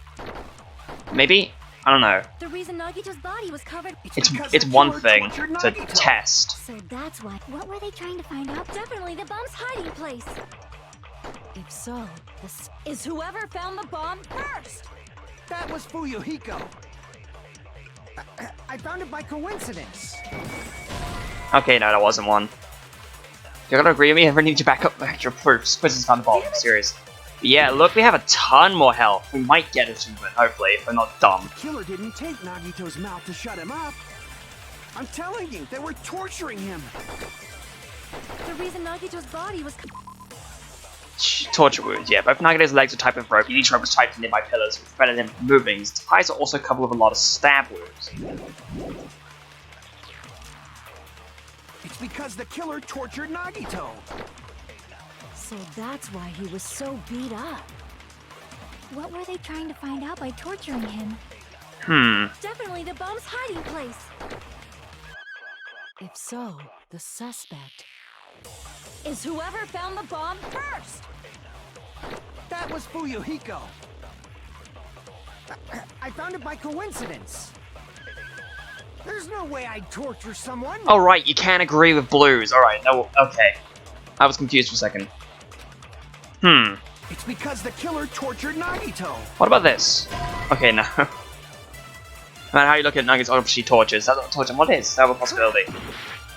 Maybe? I don't know. The reason Nagito's body was covered. It's one thing to test. So that's why. What were they trying to find out? Definitely the bomb's hiding place. If so, this is whoever found the bomb first. That was Fuyuhiko. I found it by coincidence. Okay, no, that wasn't one. You're gonna agree with me? I really need to back up your proofs. Quiz has found the bomb. I'm serious. But yeah, look, we have a ton more health. We might get it even, hopefully, if we're not dumb. The killer didn't take Nagito's mouth to shut him up. I'm telling you, they were torturing him. The reason Nagito's body was. Torture wounds, yeah. Both Nagito's legs are typed with rope, and each rope was tied in by pillars, which prevented him from moving. His thighs are also covered with a lot of stab wounds. It's because the killer tortured Nagito. So that's why he was so beat up. What were they trying to find out by torturing him? Definitely the bomb's hiding place. If so, the suspect is whoever found the bomb first. That was Fuyuhiko. I found it by coincidence. There's no way I'd torture someone. Alright, you can't agree with blues. Alright, no, okay. I was confused for a second. It's because the killer tortured Nagito. What about this? Okay, no. No matter how you look at Nagito's obviously tortures. That's not torture. What is? That was a possibility.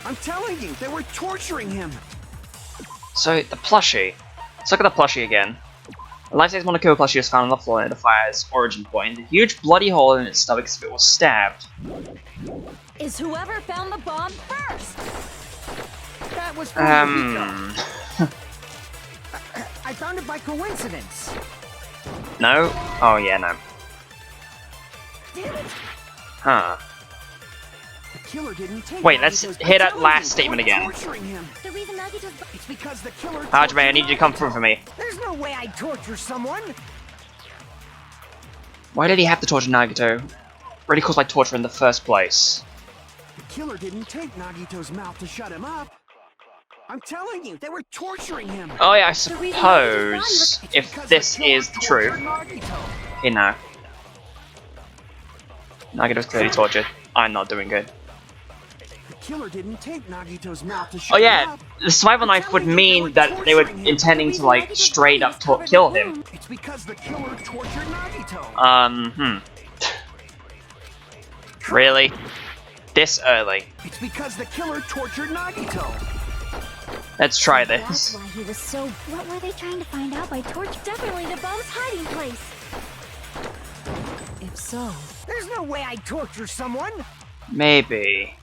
I'm telling you, they were torturing him. So, the plushie. Let's look at the plushie again. A life-size Monokuma plushie was found on the floor near the fire's origin point. A huge bloody hole in its stomach as if it was stabbed. Is whoever found the bomb first. That was Fuyuhiko. I found it by coincidence. No? Oh, yeah, no. Huh. The killer didn't take Wait, let's Nagito's- hear that I'm last telling you, statement they were again. torturing him. The reason Nagito's It's because the killer Hajime, I need you to come through for me. There's no way I'd torture someone. Why did he have to torture Nagito? Really caused by torture in the first place. The killer didn't take Nagito's mouth to shut him up. I'm telling you, they were torturing him. Oh yeah, I suppose if this is the truth. Okay, no. Nagito's clearly tortured. I'm not doing good. The killer didn't take Nagito's mouth to shut Oh him yeah, up. the survival knife would mean that they were intending to like straight up kill him. It's because the killer tortured Nagito. Really? This early? It's because the killer tortured Nagito. Let's try That's this. why he was so. What were they trying to find out by torture? Definitely the bomb's hiding place. If so, There's no way I'd torture someone. Maybe.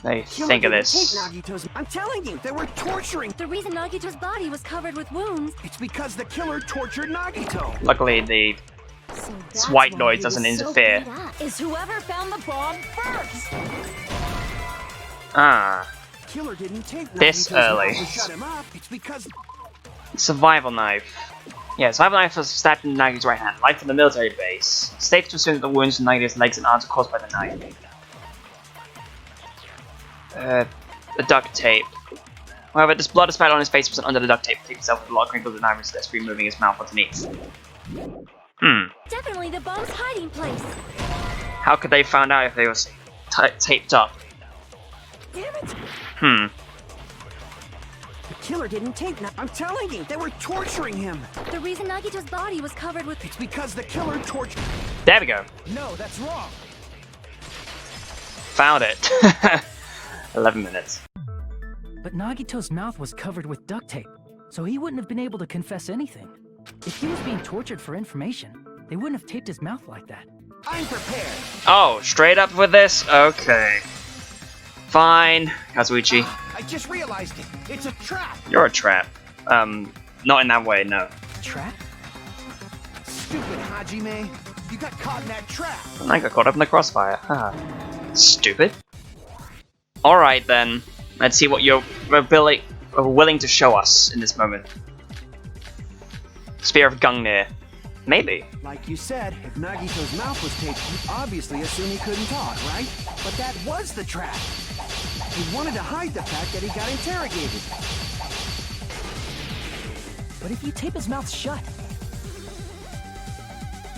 They Killer think of didn't this. take Nagito's. I'm telling you, they were torturing. the reason Nagito's body was covered with wounds. It's because the killer tortured Nagito. Luckily, the So This that's white why noise he doesn't was so interfere. beat up. Is whoever found the bomb first. Killer didn't take This Nagito's mouth early. to shut him up. It's because Survival knife. Yes, 5 knives was stabbed in Nagito's right hand. Life from the military base. Safe to assume that the wounds in Nagito's legs and arms are caused by the knife. The duct tape. However, this blood spattered on his face wasn't under the duct tape. He himself with a lot of crinkles and irons, thus removing his mouth underneath. Definitely the bomb's hiding place. How could they find out if they were taped up? Damn it! The killer didn't tape. I'm telling you, they were torturing him. The reason Nagito's body was covered with... It's because the killer tortured... There we go. No, that's wrong. Found it. 11 minutes. But Nagito's mouth was covered with duct tape, so he wouldn't have been able to confess anything. If he was being tortured for information, they wouldn't have taped his mouth like that. I'm prepared. Oh, straight up with this? Okay. Fine, Kazuichi. I just realized it. It's a trap. You're a trap. Not in that way, no. Trap? Stupid Hajime. You got caught in that trap. I got caught up in the crossfire. Stupid. Alright then. Let's see what you're willing to show us in this moment. Spear of Gungnir. Maybe. Like you said, if Nagito's mouth was taped, you'd obviously assume he couldn't talk, right? But that was the trap. He wanted to hide the fact that he got interrogated. But if you tape his mouth shut,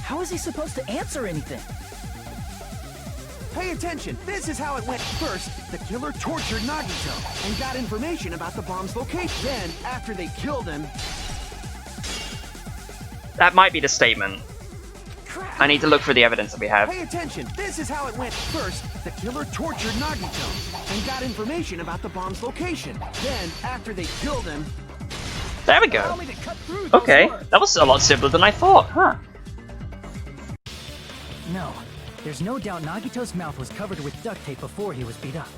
how is he supposed to answer anything? Pay attention. This is how it went. First, the killer tortured Nagito and got information about the bomb's location. Then, after they killed him... That might be the statement. Crap. I need to look for the evidence that we have. Pay attention. This is how it went. First, the killer tortured Nagito and got information about the bomb's location. Then, after they killed him... There we go. Okay, that was a lot simpler than I thought, huh? No, there's no doubt Nagito's mouth was covered with duct tape before he was beat up.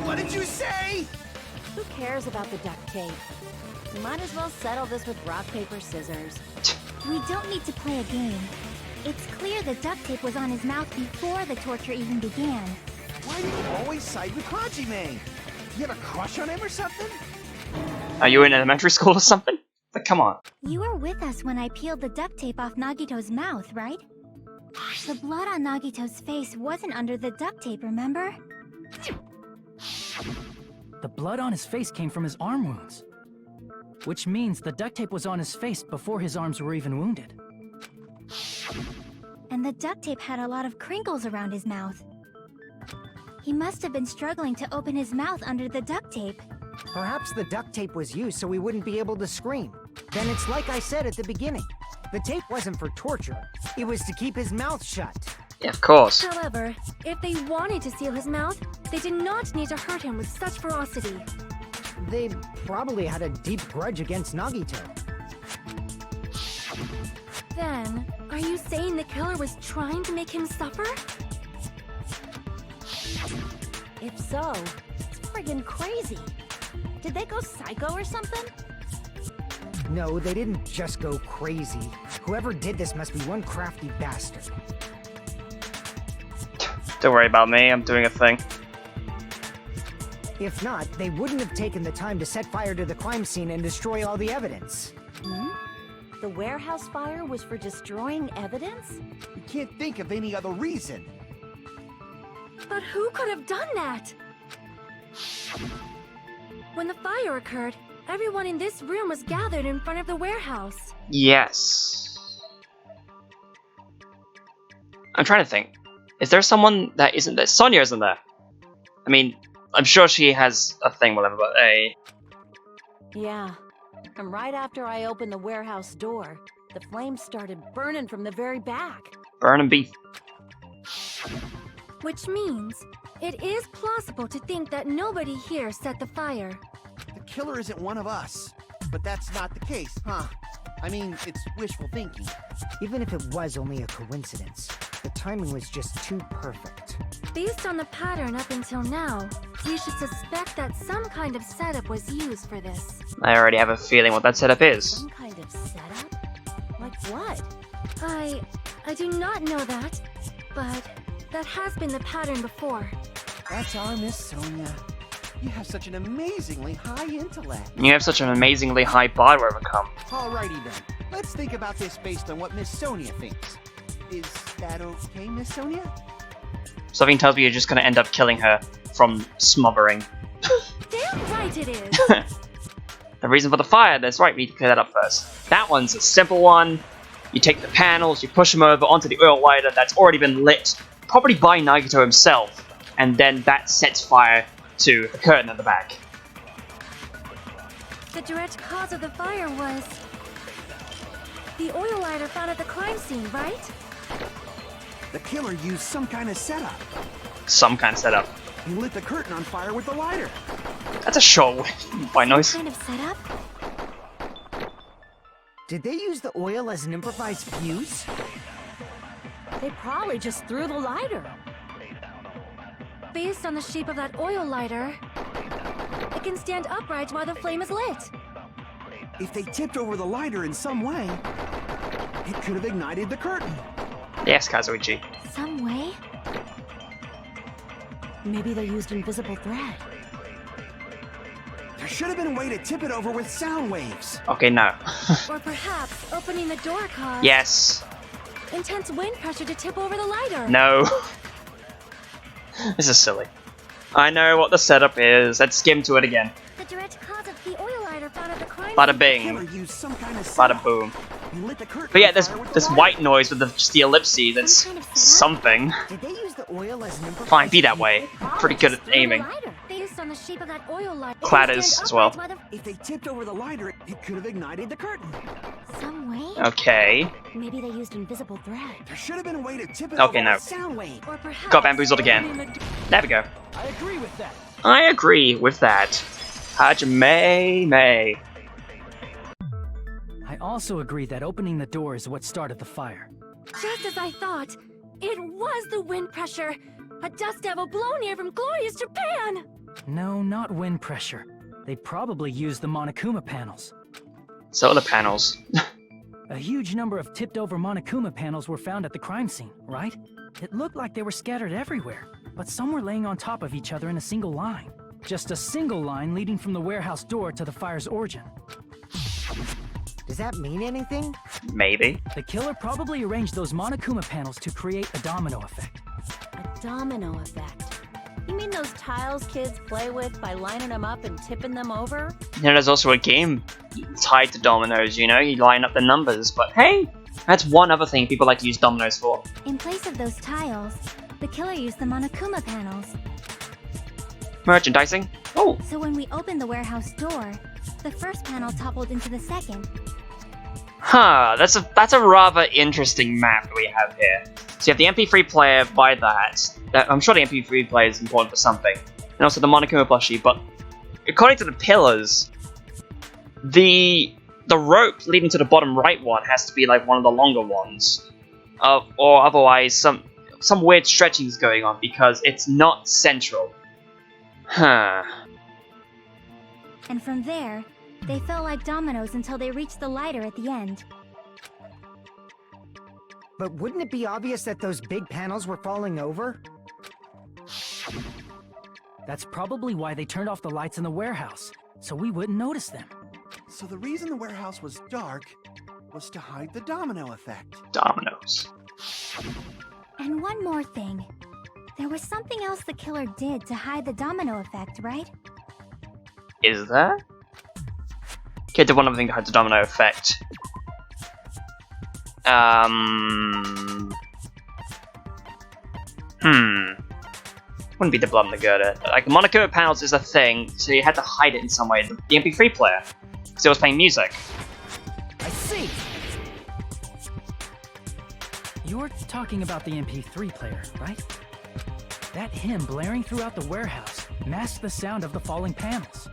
What did you say? Who cares about the duct tape? We might as well settle this with rock, paper, scissors. We don't need to play a game. It's clear the duct tape was on his mouth before the torture even began. Why do you always side with Hajime? You have a crush on him or something? Are you in elementary school or something? But come on. You were with us when I peeled the duct tape off Nagito's mouth, right? The blood on Nagito's face wasn't under the duct tape, remember? The blood on his face came from his arm wounds. Which means the duct tape was on his face before his arms were even wounded. And the duct tape had a lot of crinkles around his mouth. He must have been struggling to open his mouth under the duct tape. Perhaps the duct tape was used so he wouldn't be able to scream. Then it's like I said at the beginning. The tape wasn't for torture. It was to keep his mouth shut. Yeah, of course. However, if they wanted to seal his mouth, they did not need to hurt him with such ferocity. They probably had a deep grudge against Nagito. Then, are you saying the killer was trying to make him suffer? If so, it's friggin' crazy. Did they go psycho or something? No, they didn't just go crazy. Whoever did this must be one crafty bastard. Don't worry about me, I'm doing a thing. If not, they wouldn't have taken the time to set fire to the crime scene and destroy all the evidence. The warehouse fire was for destroying evidence? You can't think of any other reason. But who could have done that? When the fire occurred, everyone in this room was gathered in front of the warehouse. Yes. I'm trying to think. Is there someone that isn't there? Sonia isn't there. I mean, I'm sure she has a thing, whatever, but hey. Yeah. And right after I opened the warehouse door, the flames started burning from the very back. Burn and beef. Which means, it is plausible to think that nobody here set the fire. The killer isn't one of us. But that's not the case, huh? I mean, it's wishful thinking. Even if it was only a coincidence, the timing was just too perfect. Based on the pattern up until now, we should suspect that some kind of setup was used for this. I already have a feeling what that setup is. Some kind of setup? Like what? I do not know that, but that has been the pattern before. That's our Miss Sonia. You have such an amazingly high intellect. You have such an amazingly high bar to overcome. Alrighty then. let's think about this based on what Miss Sonia thinks. Is that okay, Miss Sonia? Something tells me you're just gonna end up killing her from smothering. Damn right it is! The reason for the fire, that's right, we need to clear that up first. That one's a simple one. You take the panels, you push them over onto the oil lighter that's already been lit, probably by Nagito himself, and then that sets fire to the curtain at the back. The direct cause of the fire was the oil lighter found at the crime scene, right? The killer used some kind of setup. Some kind of setup. He lit the curtain on fire with the lighter. That's a show by noise. What kind of setup? Did they use the oil as an improvised fuse? They probably just threw the lighter. Based on the shape of that oil lighter, it can stand upright while the flame is lit. If they tipped over the lighter in some way, it could have ignited the curtain. Yes, Kazuichi. Some way? Maybe they used invisible thread. There should have been a way to tip it over with sound waves. Okay, no. Or perhaps opening the door caused Yes. intense wind pressure to tip over the lighter. No. This is silly. I know what the setup is. Let's skim to it again. The direct cause of the oil lighter found at the crime Bada The bing. killer used some kind of Bada setup. boom. He lit the curtain But yeah, on there's fire with the this lighter. white noise with just the ellipses. That's kind of setup? something. Did they use the oil as an improvised Fine, be that fuse? way. Pretty good at aiming. Based on the shape of that oil lighter. Clatters as well. If they tipped over the lighter, it could have ignited the curtain. Some way? Okay. Maybe they used invisible thread. There should have been a way to tip it Okay, over no. with sound wave. Or perhaps Got bamboozled again. opening the There we go. I agree with that. I agree with that. Hajime May. I also agree that opening the door is what started the fire. Just as I thought, it was the wind pressure. A dust devil blown here from glorious Japan. No, not wind pressure. They probably used the Monokuma panels. So are the panels. A huge number of tipped-over Monokuma panels were found at the crime scene, right? It looked like they were scattered everywhere, but some were laying on top of each other in a single line. Just a single line leading from the warehouse door to the fire's origin. Does that mean anything? Maybe. The killer probably arranged those Monokuma panels to create a domino effect. A domino effect. You mean those tiles kids play with by lining them up and tipping them over? Yeah, there's also a game tied to dominoes, you know? You line up the numbers, but hey! That's one other thing people like to use dominoes for. In place of those tiles, the killer used the Monokuma panels. Merchandising? Oh! So when we opened the warehouse door, the first panel toppled into the second. Huh, that's a rather interesting map that we have here. So you have the MP3 player by that. I'm sure the MP3 player is important for something. And also the Monokuma plushie, but according to the pillars, the rope leading to the bottom right one has to be like one of the longer ones. Or otherwise some weird stretching is going on because it's not central. Huh. And from there, they fell like dominoes until they reached the lighter at the end. But wouldn't it be obvious that those big panels were falling over? That's probably why they turned off the lights in the warehouse, so we wouldn't notice them. So the reason the warehouse was dark was to hide the domino effect. Dominoes. And one more thing. There was something else the killer did to hide the domino effect, right? Is there? Kid did one other thing to hide the domino effect. Wouldn't be the blood and the girder. Like, the Monokuma panels is a thing, so you had to hide it in some way. The MP3 player. Because it was playing music. I see! You're talking about the MP3 player, right? That hymn blaring throughout the warehouse masked the sound of the falling panels.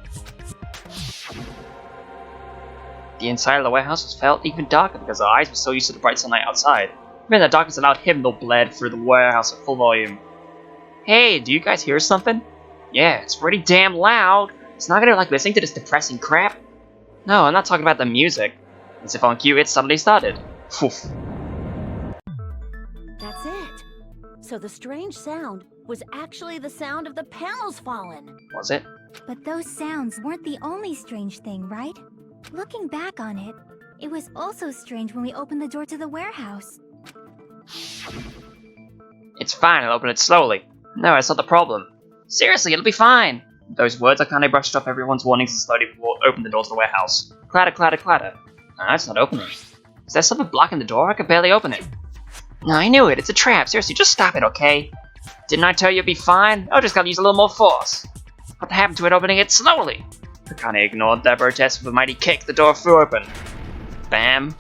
The inside of the warehouse felt even darker because our eyes were so used to the bright sunlight outside. Even the darkness allowed hymnal blared through the warehouse at full volume. Hey, do you guys hear something? Yeah, it's pretty damn loud. It's not gonna like listening to this depressing crap. No, I'm not talking about the music. As if on cue it suddenly started. Oof. That's it. So the strange sound was actually the sound of the panels falling. Was it? But those sounds weren't the only strange thing, right? Looking back on it, It was also strange when we opened the door to the warehouse. It's fine, I'll open it slowly. No, that's not the problem. Seriously, it'll be fine. Those words are kinda brushed off everyone's warnings and slowly open the door to the warehouse. Clatter, clatter, clatter. No, it's not opening. Is there something blocking the door? I could barely open it. No, I knew it. It's a trap. Seriously, just stop it, okay? Didn't I tell you it'd be fine? I just gotta use a little more force. What happened to it opening it slowly? Akane ignored their protest with a mighty kick. The door flew open. Bam.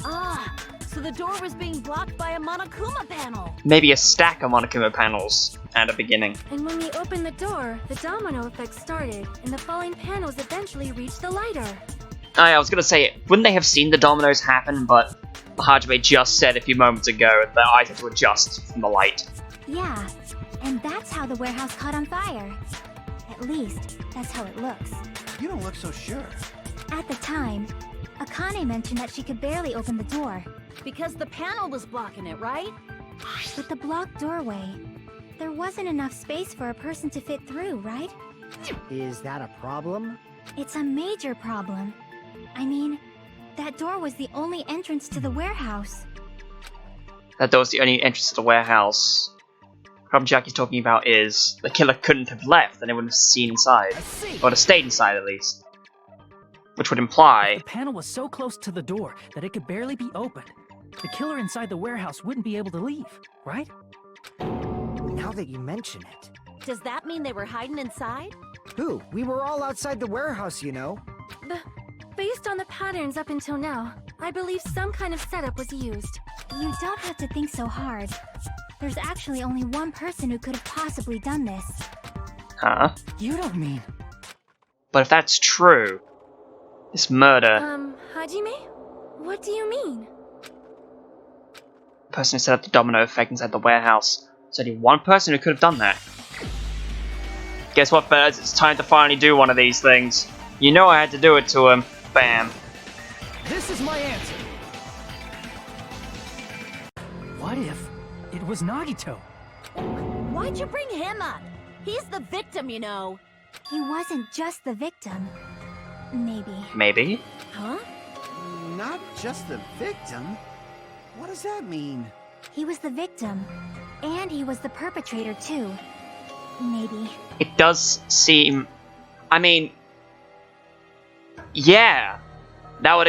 Ah, so the door was being blocked by a Monokuma panel. Maybe a stack of Monokuma panels at the beginning. And when we opened the door, the domino effect started, and the falling panels eventually reached the lighter. I was gonna say, wouldn't they have seen the dominoes happen, but Hajime just said a few moments ago that their eyes had to adjust from the light. Yeah, and that's how the warehouse caught on fire. At least, that's how it looks. You don't look so sure. At the time, Akane mentioned that she could barely open the door. Because the panel was blocking it, right? With the blocked doorway, there wasn't enough space for a person to fit through, right? Is that a problem? It's a major problem. I mean, that door was the only entrance to the warehouse. That was the only entrance to the warehouse. The problem Jackie's talking about is the killer couldn't have left and they wouldn't have seen inside. Or would have stayed inside at least. Which would imply... The panel was so close to the door that it could barely be opened. The killer inside the warehouse wouldn't be able to leave, right? Now that you mention it. Does that mean they were hiding inside? Who? We were all outside the warehouse, you know. Based on the patterns up until now, I believe some kind of setup was used. You don't have to think so hard. There's actually only one person who could have possibly done this. Huh? You don't mean... But if that's true, this murder... Hajime? What do you mean? The person who set up the domino effect inside the warehouse. There's only one person who could have done that. Guess what, birds? It's time to finally do one of these things. You know I had to do it to him. Bam. This is my answer. What if it was Nagito? Why'd you bring him up? He's the victim, you know. He wasn't just the victim. Maybe. Maybe? Huh? Not just the victim? What does that mean? He was the victim. And he was the perpetrator, too. Maybe. It does seem... I mean... Yeah. That would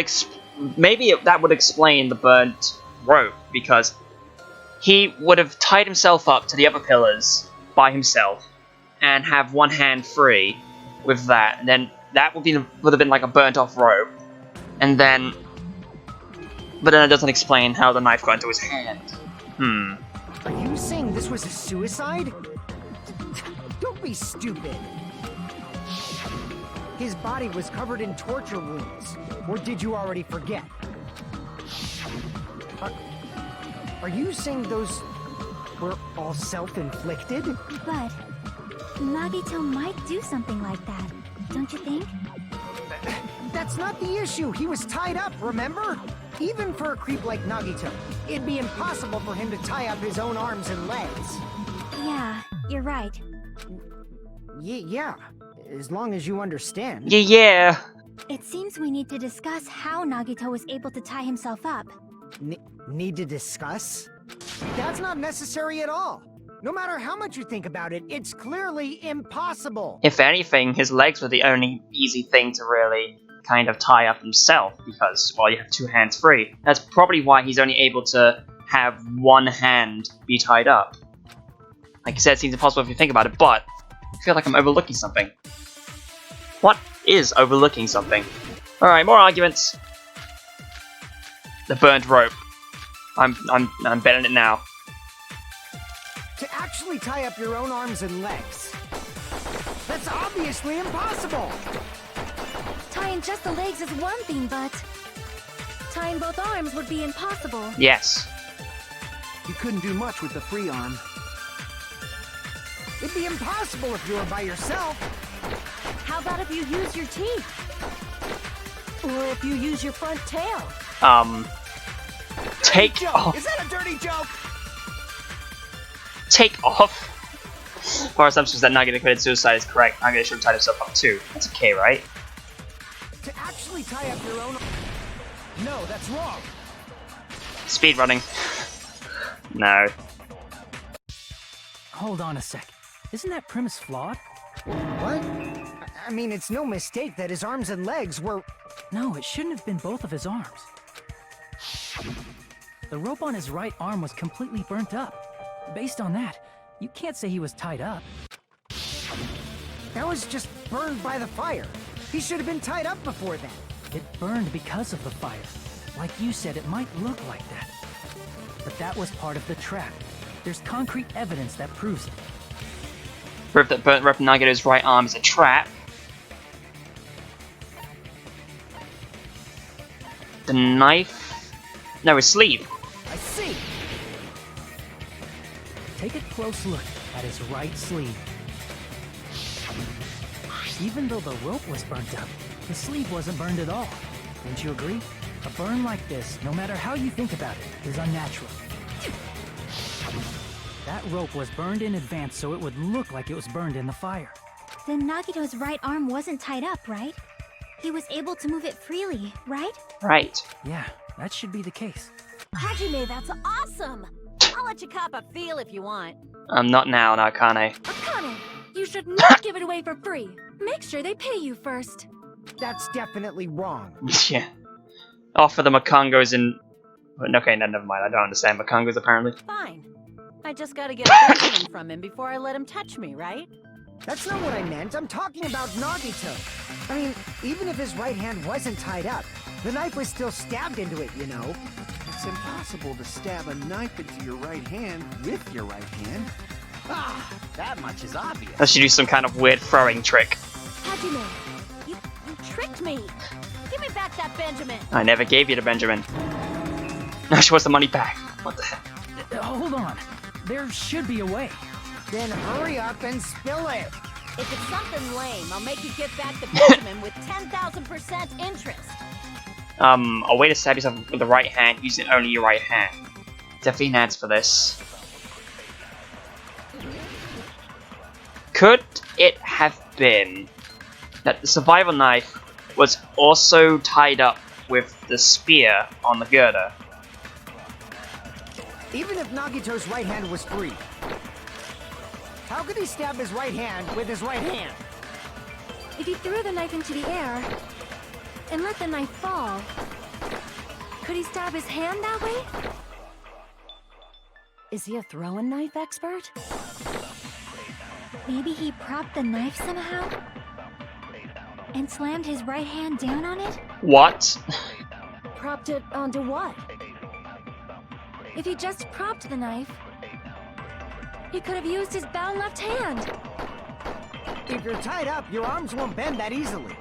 maybe that would explain the burnt rope, because he would have tied himself up to the other pillars by himself and have one hand free with that, and then that would have been like a burnt off rope, and then but then it doesn't explain how the knife got into his hand. Are you saying this was a suicide? Don't be stupid. His body was covered in torture wounds. Or did you already forget? Are you saying those were all self-inflicted? But Nagito might do something like that, don't you think? That's not the issue. He was tied up, remember? Even for a creep like Nagito, it'd be impossible for him to tie up his own arms and legs. Yeah, you're right. Yeah, as long as you understand. Yeah. It seems we need to discuss how Nagito was able to tie himself up. Need to discuss? That's not necessary at all. No matter how much you think about it, it's clearly impossible. If anything, his legs were the only easy thing to really kind of tie up himself, because, well, you have two hands free. That's probably why he's only able to have one hand be tied up. Like I said, it seems impossible if you think about it, but I feel like I'm overlooking something. What is overlooking something? Alright, more arguments. The burnt rope. I'm betting it now. To actually tie up your own arms and legs. That's obviously impossible! Tying just the legs is one thing, but tying both arms would be impossible. Yes. You couldn't do much with the free arm. It'd be impossible if you were by yourself. How about if you use your teeth? Or if you use your front tail? Take off. Is that a dirty joke? Take off. Our assumption is that Nagito committed suicide is correct. Nagito should have tied himself up too. That's okay, right? To actually tie up your own... No, that's wrong. Speed running. No. Hold on a sec. Isn't that premise flawed? What? I mean, it's no mistake that his arms and legs were... No, it shouldn't have been both of his arms. The rope on his right arm was completely burnt up. Based on that, you can't say he was tied up. That was just burned by the fire. He should have been tied up before that. It burned because of the fire. Like you said, it might look like that. But that was part of the trap. There's concrete evidence that proves it. Proof that burnt rope Nagito's right arm is a trap. The knife? No, his sleeve. I see. Take a close look at his right sleeve. Even though the rope was burnt up, the sleeve wasn't burned at all. Don't you agree? A burn like this, no matter how you think about it, is unnatural. That rope was burned in advance so it would look like it was burned in the fire. Then Nagito's right arm wasn't tied up, right? He was able to move it freely, right? Right. Yeah, that should be the case. Hajime, that's awesome! I'll let you cop a feel if you want. Not now, Nakane. Akane, you should not give it away for free. Make sure they pay you first. That's definitely wrong. Yeah. Offer the Makongos in... Okay, no, never mind. I don't understand Makongos, apparently. Fine. I just gotta get a Benjamin from him before I let him touch me, right? That's not what I meant. I'm talking about Nagito. I mean, even if his right hand wasn't tied up, the knife was still stabbed into it, you know? It's impossible to stab a knife into your right hand with your right hand. Ah, that much is obvious. Unless you do some kind of weird throwing trick. Hajime, you tricked me. Give me back that Benjamin. I never gave you the Benjamin. Now she wants the money back. What the heck? Hold on. There should be a way. Then hurry up and spill it. If it's something lame, I'll make you give back the Benjamin with 10,000% interest. A way to stab yourself with the right hand using only your right hand. Definitely an answer for this. Could it have been that the survival knife was also tied up with the spear on the girder? Even if Nagito's right hand was free, how could he stab his right hand with his right hand? If he threw the knife into the air and let the knife fall, could he stab his hand that way? Is he a throwing knife expert? Maybe he propped the knife somehow and slammed his right hand down on it? What? Propped it onto what? If he just propped the knife, he could have used his bound left hand. If you're tied up, your arms won't bend that easily.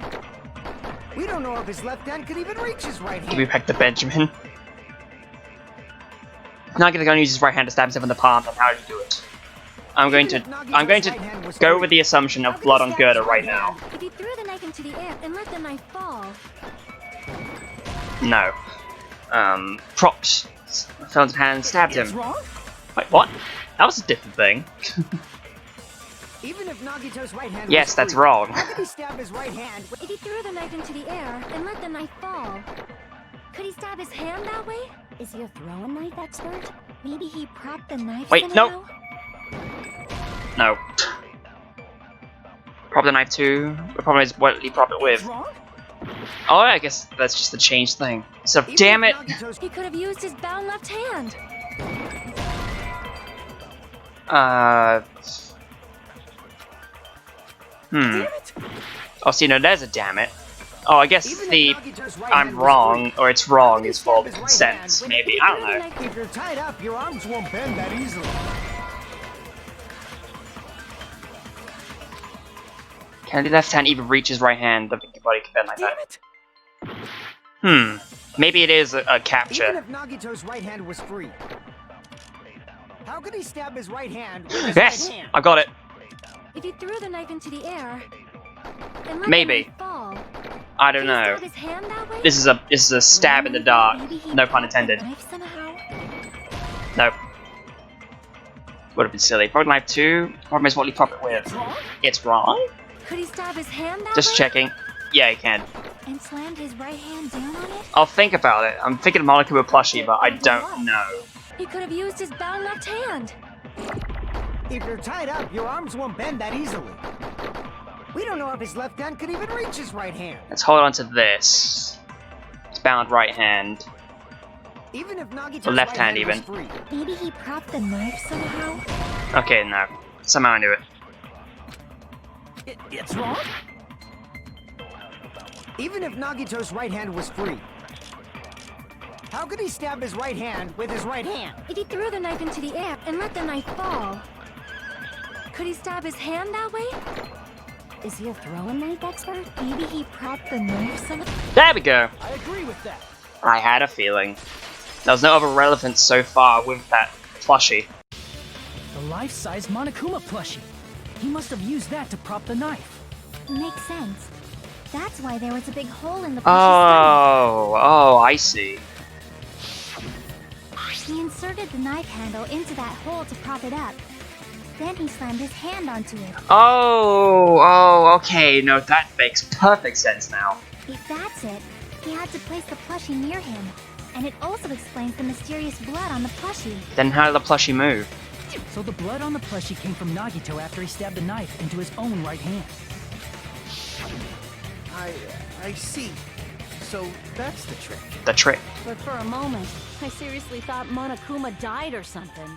We don't know if his left hand could even reach his right Give me hand. back the Benjamin. Nagito's gonna use his right hand to stab himself in the palm, then how did he do it? I'm going to go with the assumption of blood on girder right now. If he threw the knife into the air and let the knife fall, No. Propped. Fell his hand and stabbed It's him. wrong? Wait, what? That was a different thing. Even if Nagito's right hand Yes, was that's free, wrong. how could he stab his right hand with... if he threw the knife into the air and let the knife fall, could he stab his hand that way? Is he a throwing knife expert? Maybe he propped the knife Wait, somehow? no. No. Prop the knife too. The problem is what he prop it with. Wrong? Oh, I guess that's just the change thing. So, Even damn if it! Nagito's- He could have used his bound left hand. Oh, see, no, there's a damn it. Oh, I guess Even the if Nagito's right I'm hand was wrong, free, or it's wrong is for sense, maybe. I don't know. if you're tied up, your arms won't bend that easily. Can the left hand even reach his right hand? Don't think your body can bend like that. Maybe it is a Even capture. if Nagito's right hand was free, how could he stab his right hand with his Yes! right hand? I got it. If he threw the knife into the air and let Maybe. the knife fall, I could don't he know. stab his hand that way? This is a stab in the dark. Maybe he No pun propped the intended. knife somehow? Nope. Would have been silly. Prop knife 2. Problem is what he prop it with. It's wrong? It's wrong? Could he stab his hand that Just way? checking. Yeah, he can. and slammed his right hand down on it? I'll think about it. I'm thinking Monokuma plushie, but I don't know. He could have used his bound left hand. If you're tied up, your arms won't bend that easily. We don't know if his left hand could even reach his right hand. Let's hold on to this. It's bound right hand. Even if Nagito's The left right hand was even. free. Maybe he propped the knife somehow? Okay, no. Somehow I knew it. It's wrong? Even if Nagito's right hand was free, how could he stab his right hand with his right hand? If he threw the knife into the air and let the knife fall, could he stab his hand that way? Is he a throwing knife expert? Maybe he propped the knife somehow? There we go. I agree with that. I had a feeling. There was no other relevance so far with that plushie. The life-size Monokuma plushie. He must have used that to prop the knife. Makes sense. That's why there was a big hole in the plushie's Oh, I see. stomach. He inserted the knife handle into that hole to prop it up. Then he slammed his hand onto it. Oh, okay. No, that makes perfect sense now. If that's it, he had to place the plushie near him. And it also explains the mysterious blood on the plushie. Then how did the plushie move? So the blood on the plushie came from Nagito after he stabbed the knife into his own right hand. I see. So that's the trick. The trick. But for a moment, I seriously thought Monokuma died or something.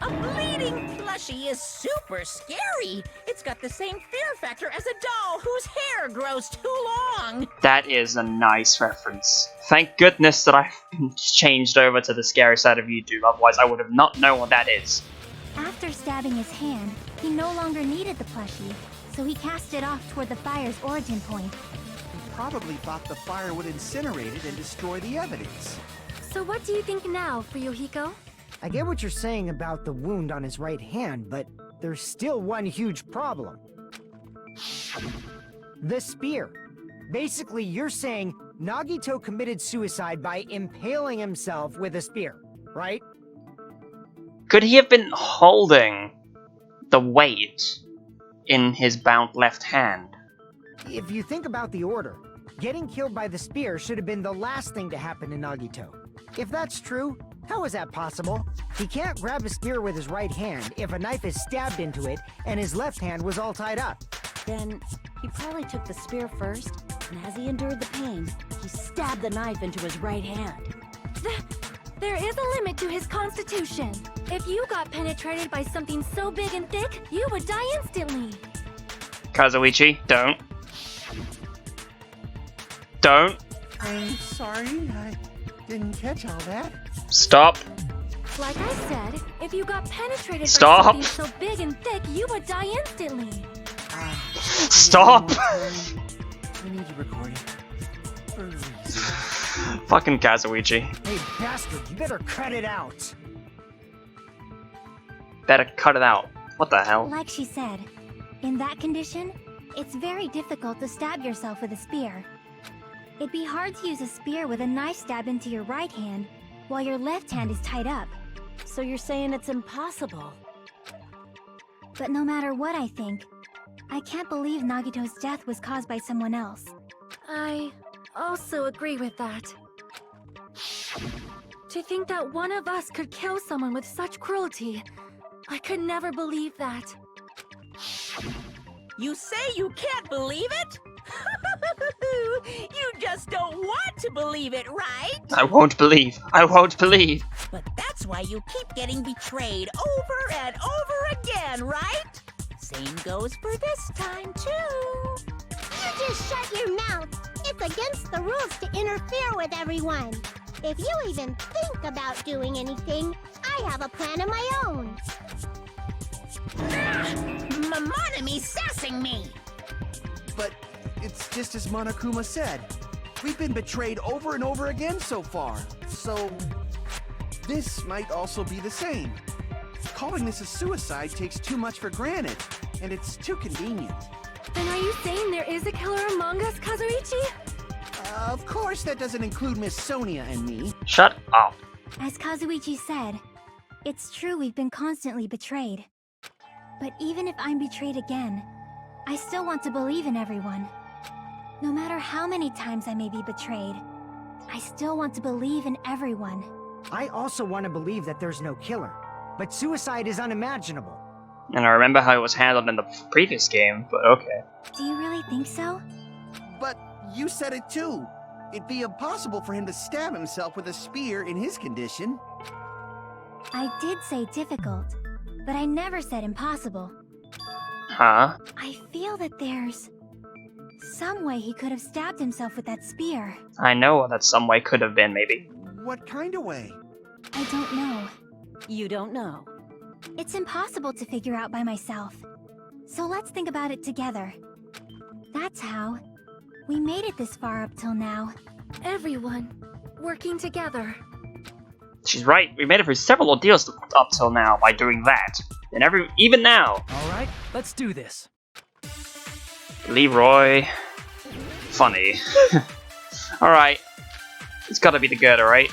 A bleeding plushie is super scary. It's got the same fear factor as a doll whose hair grows too long. That is a nice reference. Thank goodness that I've changed over to the scary side of YouTube, otherwise I would have not known what that is. After stabbing his hand, he no longer needed the plushie, so he cast it off toward the fire's origin point. He probably thought the fire would incinerate it and destroy the evidence. So what do you think now, Fuyuhiko? I get what you're saying about the wound on his right hand, but there's still one huge problem. The spear. Basically, you're saying Nagito committed suicide by impaling himself with a spear, right? Could he have been holding the weight in his bound left hand? If you think about the order, getting killed by the spear should have been the last thing to happen to Nagito. If that's true, how is that possible? He can't grab a spear with his right hand if a knife is stabbed into it and his left hand was all tied up. Then he probably took the spear first, and as he endured the pain, he stabbed the knife into his right hand. There is a limit to his constitution. If you got penetrated by something so big and thick, you would die instantly. Kazuichi, don't. Don't. I'm sorry, I didn't catch all that. Stop. Like I said, if you got penetrated Stop. by something so big and thick, you would die instantly. Stop. We need to record it. For a reason. Fucking Kazuichi. Hey, bastard, you better cut it out. Better cut it out. What the hell? Like she said, in that condition, it's very difficult to stab yourself with a spear. It'd be hard to use a spear with a knife stab into your right hand while your left hand is tied up. So you're saying it's impossible? But no matter what I think, I can't believe Nagito's death was caused by someone else. I also agree with that. To think that one of us could kill someone with such cruelty, I could never believe that. You say you can't believe it? You just don't want to believe it, right? I won't believe. I won't believe. But that's why you keep getting betrayed over and over again, right? Same goes for this time, too. You just shut your mouth. It's against the rules to interfere with everyone. If you even think about doing anything, I have a plan of my own. Monomi's sassing me. But it's just as Monokuma said. We've been betrayed over and over again so far. So this might also be the same. Calling this a suicide takes too much for granted, and it's too convenient. Then are you saying there is a killer among us, Kazuichi? Of course, that doesn't include Miss Sonia and me. Shut up. As Kazuichi said, it's true we've been constantly betrayed. But even if I'm betrayed again, I still want to believe in everyone. No matter how many times I may be betrayed, I still want to believe in everyone. I also want to believe that there's no killer, but suicide is unimaginable. And I remember how it was handled in the previous game, but okay. Do you really think so? But you said it too. It'd be impossible for him to stab himself with a spear in his condition. I did say difficult, but I never said impossible. Huh? I feel that there's some way he could have stabbed himself with that spear. I know what that some way could have been, maybe. What kind of way? I don't know. You don't know. It's impossible to figure out by myself. So let's think about it together. That's how we made it this far up till now. Everyone working together. She's right. We made it through several ordeals up till now by doing that. And even now. Alright, let's do this. Leroy. Funny. Alright. It's gotta be the girder, right?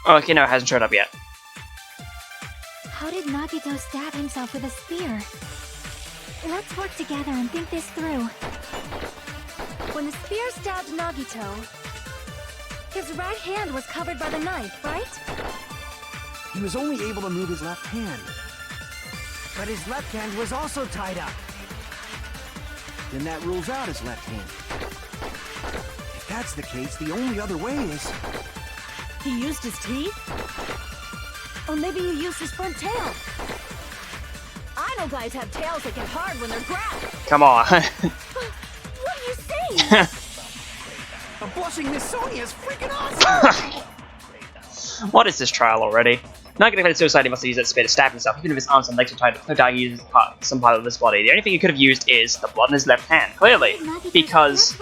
Oh, okay, no, it hasn't showed up yet. How did Nagito stab himself with a spear? Let's work together and think this through. When the spear stabbed Nagito, his right hand was covered by the knife, right? He was only able to move his left hand. But his left hand was also tied up. Then that rules out his left hand. If that's the case, the only other way is... He used his teeth? Or maybe he used his front tail. I know guys have tails that get hard when they're grabbed. Come on. What are you saying? A blushing Miss Sonia is freaking awesome! What is this trial already? Nagito committed suicide, he must have used that spear to stab himself. Even if his arms and legs were tied up, no doubt he used some part of his body. The only thing he could have used is the blood in his left hand, clearly. Because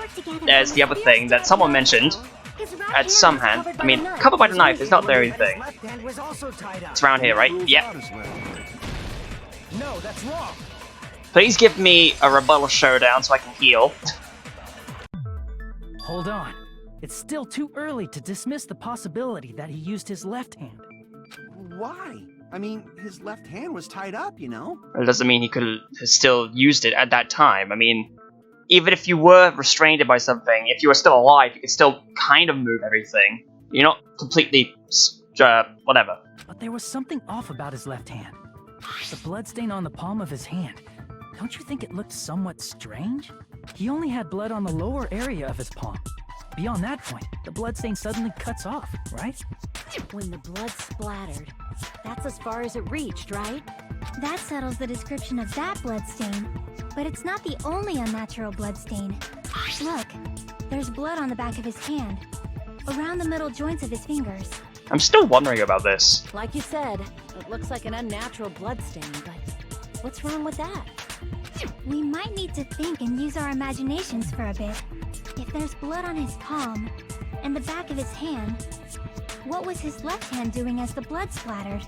there's the other thing that someone mentioned. At some hand. I mean, covered by the knife is not the only thing. It's around here, right? Yep. No, that's wrong. Please give me a rebuttal showdown so I can heal. Hold on. It's still too early to dismiss the possibility that he used his left hand. Why? I mean, his left hand was tied up, you know? It doesn't mean he could have still used it at that time. I mean, even if you were restrained by something, if you were still alive, you could still kind of move everything. You're not completely, whatever. But there was something off about his left hand. The bloodstain on the palm of his hand. Don't you think it looked somewhat strange? He only had blood on the lower area of his palm. Beyond that point, the bloodstain suddenly cuts off, right? When the blood splattered, that's as far as it reached, right? That settles the description of that bloodstain. But it's not the only unnatural bloodstain. Look, there's blood on the back of his hand, around the middle joints of his fingers. I'm still wondering about this. Like you said, it looks like an unnatural bloodstain, but what's wrong with that? We might need to think and use our imaginations for a bit. If there's blood on his palm and the back of his hand, what was his left hand doing as the blood splattered?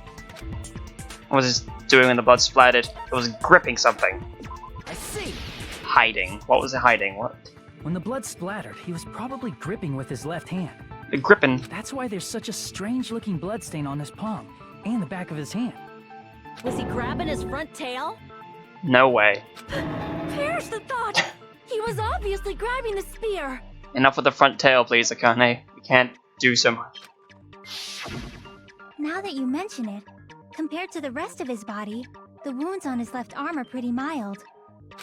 What was it doing when the blood splattered? It was gripping something. I see. Hiding. What was it hiding? What? When the blood splattered, he was probably gripping with his left hand. The gripping. That's why there's such a strange-looking bloodstain on his palm and the back of his hand. Was he grabbing his front tail? No way. Perish the thought! He was obviously grabbing the spear! Enough with the front tail, please, Akane. We can't do so much. Now that you mention it, compared to the rest of his body, the wounds on his left arm are pretty mild.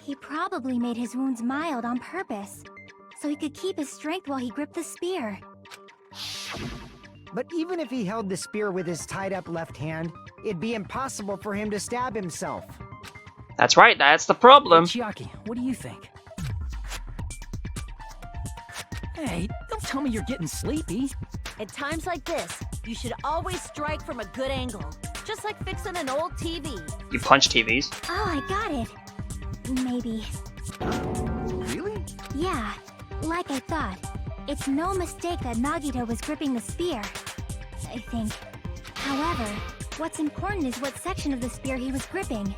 He probably made his wounds mild on purpose, so he could keep his strength while he gripped the spear. But even if he held the spear with his tied-up left hand, it'd be impossible for him to stab himself. That's right, that's the problem. Hey, Chiaki, what do you think? Hey, don't tell me you're getting sleepy. At times like this, you should always strike from a good angle. Just like fixing an old TV. You punch TVs. Oh, I got it. Maybe. Really? Yeah, like I thought. It's no mistake that Nagito was gripping the spear, I think. However, what's important is what section of the spear he was gripping.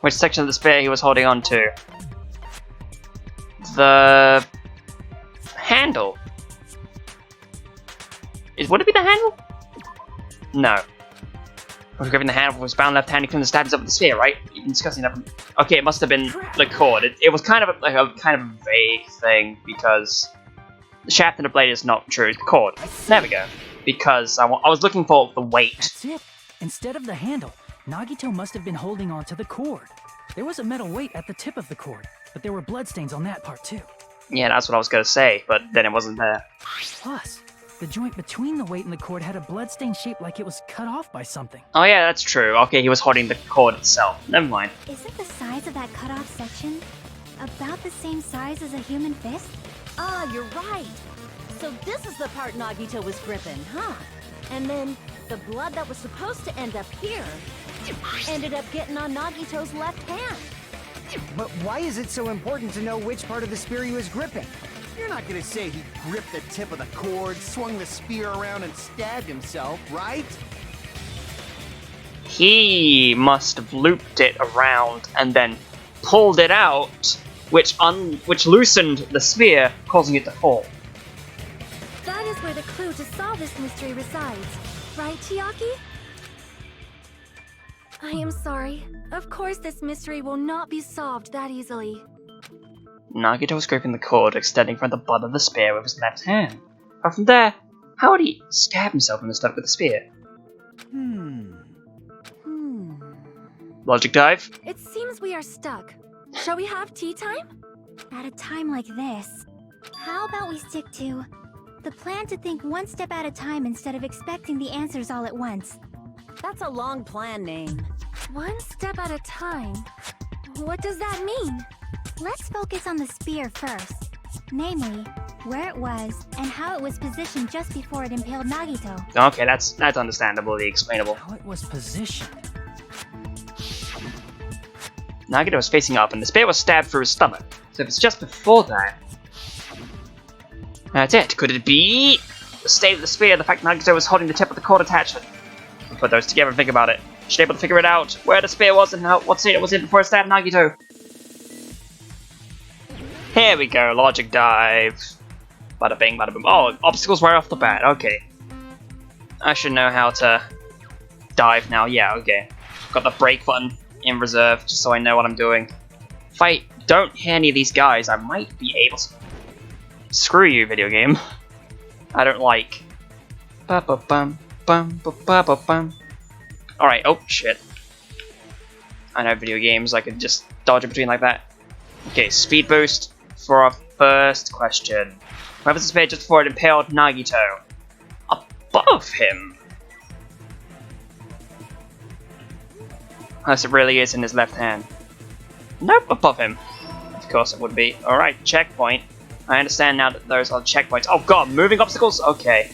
Which section of the spear he was holding on to? The handle. Would it be the handle? No. Was gripping the handle with his bound left hand, he couldn't stab himself with the spear, right? You've been discussing that. Okay, it must have been the cord. It was kind of a vague thing because the shaft and the blade is not true. It's the cord. There we go. Because I was looking for the weight. That's it. Instead of the handle, Nagito must have been holding on to the cord. There was a metal weight at the tip of the cord, but there were bloodstains on that part too. Yeah, that's what I was gonna say, but then it wasn't there. Plus, the joint between the weight and the cord had a bloodstain shaped like it was cut off by something. Oh yeah, that's true. Okay, he was holding the cord itself. Never mind. Isn't the size of that cut-off section about the same size as a human fist? Ah, you're right. So this is the part Nagito was gripping, huh? And then the blood that was supposed to end up here ended up getting on Nagito's left hand. But why is it so important to know which part of the spear he was gripping? You're not gonna say he gripped the tip of the cord, swung the spear around, and stabbed himself, right? He must have looped it around and then pulled it out, which loosened the spear, causing it to fall. That is where the clue to solve this mystery resides, right, Chiaki? I am sorry. Of course this mystery will not be solved that easily. Nagito was gripping the cord, extending from the butt of the spear with his left hand. But from there, how would he stab himself in the stomach with the spear? Logic dive? It seems we are stuck. Shall we have tea time? At a time like this, how about we stick to the plan to think one step at a time instead of expecting the answers all at once? That's a long plan name. One step at a time? What does that mean? Let's focus on the spear first. Namely, where it was and how it was positioned just before it impaled Nagito. Okay, that's understandably explainable. How it was positioned. Nagito was facing up and the spear was stabbed through his stomach. So if it's just before that... That's it. Could it be the state of the spear, the fact Nagito was holding the tip of the cord attachment? We'll put those together and think about it. Should be able to figure it out, where the spear was and what state it was in before it stabbed Nagito. Here we go, logic dive. Bada bing, bada boom. Oh, obstacles right off the bat, okay. I should know how to dive now, yeah, okay. Got the brake button in reserve, just so I know what I'm doing. If I don't hit any of these guys, I might be able to... Screw you, video game. I don't like... Ba-ba-bum, bum-ba-ba-ba-bum. Alright, oh shit. I know video games, I could just dodge in between like that. Okay, speed boost for our first question. Where was the spear just before it impaled Nagito? Above him? Unless it really is in his left hand. Nope, above him. Of course it would be. Alright, checkpoint. I understand now that those are checkpoints. Oh god, moving obstacles? Okay.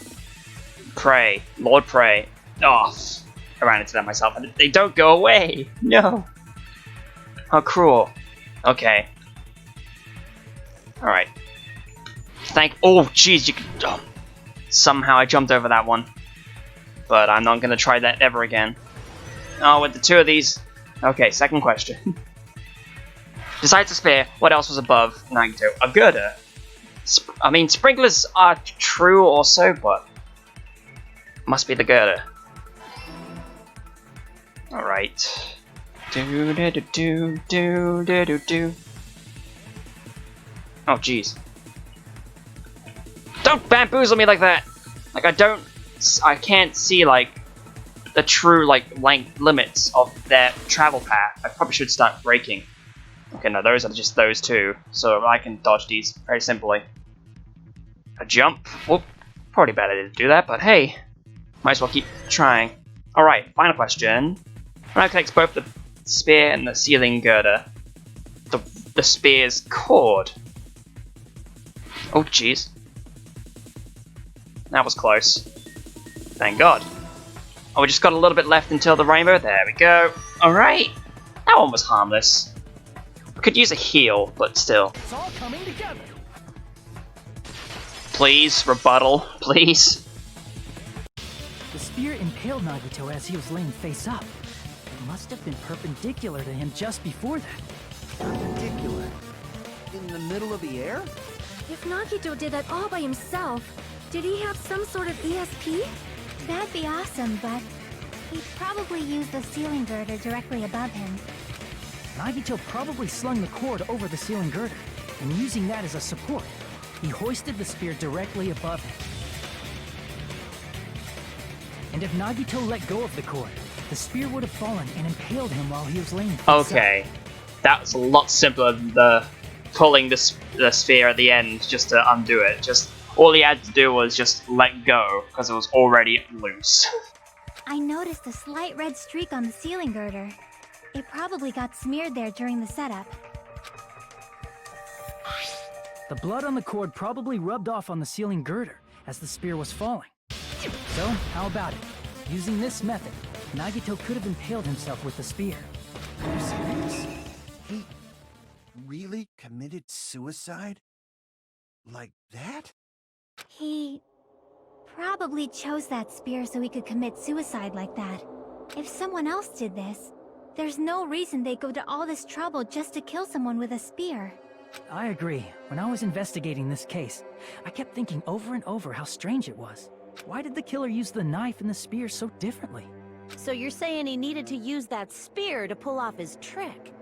Pray. Lord pray. Oh, I ran into that myself. They don't go away! No! How cruel. Okay. Alright. Oh, jeez, you could... Oh. Somehow I jumped over that one. But I'm not gonna try that ever again. Oh, with the two of these... Okay, second question. Besides the spear, what else was above Nagito? A girder. I mean, sprinklers are true also, but... Must be the girder. Alright. Do-do-do-do-do-do-do-do. Oh, jeez. Don't bamboozle me like that! Like, I can't see, like, the true, like, length limits of their travel path. I probably should start braking. Okay, no, those are just those two, so I can dodge these very simply. A jump. Whoop. Probably bad I didn't do that, but hey. Might as well keep trying. Alright, final question. When I connect both the spear and the ceiling girder, the spear's cord. Oh, jeez. That was close. Thank God. Oh, we just got a little bit left until the rainbow. There we go. Alright. That one was harmless. Could use a heal, but still. It's all coming together. Please, rebuttal. Please. The spear impaled Nagito as he was laying face up. It must have been perpendicular to him just before that. Perpendicular? In the middle of the air? If Nagito did that all by himself, did he have some sort of ESP? That'd be awesome, but He probably used the ceiling girder directly above him. Nagito probably slung the cord over the ceiling girder, and using that as a support, he hoisted the spear directly above him. And if Nagito let go of the cord, the spear would have fallen and impaled him while he was laying face Okay, that was a lot simpler than the pulling the sphere at the end just to undo it. Just all he had to do was just let go because it was already loose. I noticed a slight red streak on the ceiling girder. It probably got smeared there during the setup. The blood on the cord probably rubbed off on the ceiling girder as the spear was falling. So, how about it? Using this method, Nagito could have impaled himself with the spear. Are you serious? He really committed suicide? Like that? He probably chose that spear so he could commit suicide like that. If someone else did this, there's no reason they'd go to all this trouble just to kill someone with a spear. I agree. When I was investigating this case, I kept thinking over and over how strange it was. Why did the killer use the knife and the spear so differently? So you're saying he needed to use that spear to pull off his trick?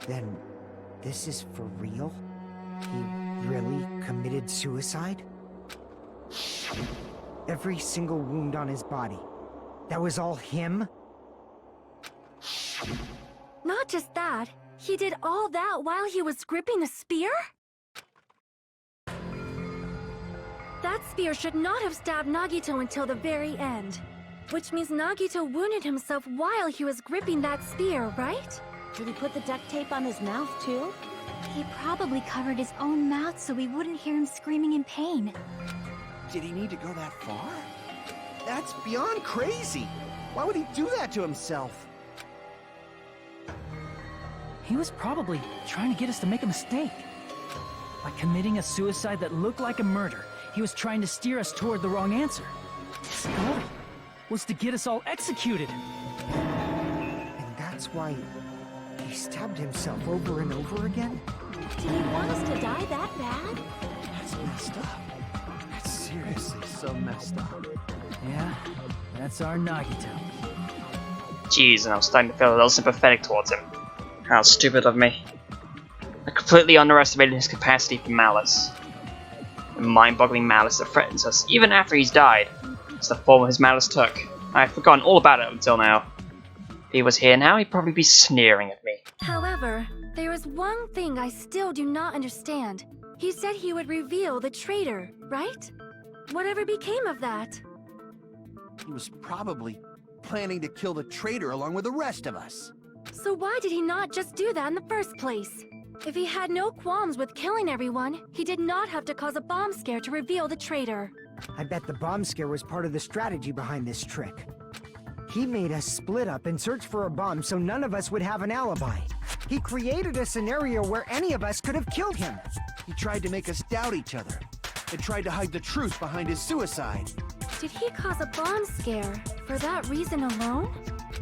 Then, this is for real? He really committed suicide? Every single wound on his body. That was all him? Not just that, he did all that while he was gripping the spear? That spear should not have stabbed Nagito until the very end. Which means Nagito wounded himself while he was gripping that spear, right? Did he put the duct tape on his mouth too? He probably covered his own mouth so we wouldn't hear him screaming in pain. Did he need to go that far? That's beyond crazy. Why would he do that to himself? He was probably trying to get us to make a mistake. By committing a suicide that looked like a murder, he was trying to steer us toward the wrong answer. His goal was to get us all executed. And that's why he stabbed himself over and over again? Did he want us to die that bad? That's messed up. That's seriously so messed up. Yeah, that's our Nagito. Jeez, and I was starting to feel a little sympathetic towards him. How stupid of me. I completely underestimated his capacity for malice. The mind-boggling malice that threatens us even after he's died. It's the form his malice took. I've forgotten all about it until now. If he was here now, he'd probably be sneering at me. However, there is one thing I still do not understand. He said he would reveal the traitor, right? Whatever became of that? He was probably planning to kill the traitor along with the rest of us. So why did he not just do that in the first place? If he had no qualms with killing everyone, he did not have to cause a bomb scare to reveal the traitor. I bet the bomb scare was part of the strategy behind this trick. He made us split up and search for a bomb so none of us would have an alibi. He created a scenario where any of us could have killed him. He tried to make us doubt each other and tried to hide the truth behind his suicide. Did he cause a bomb scare for that reason alone?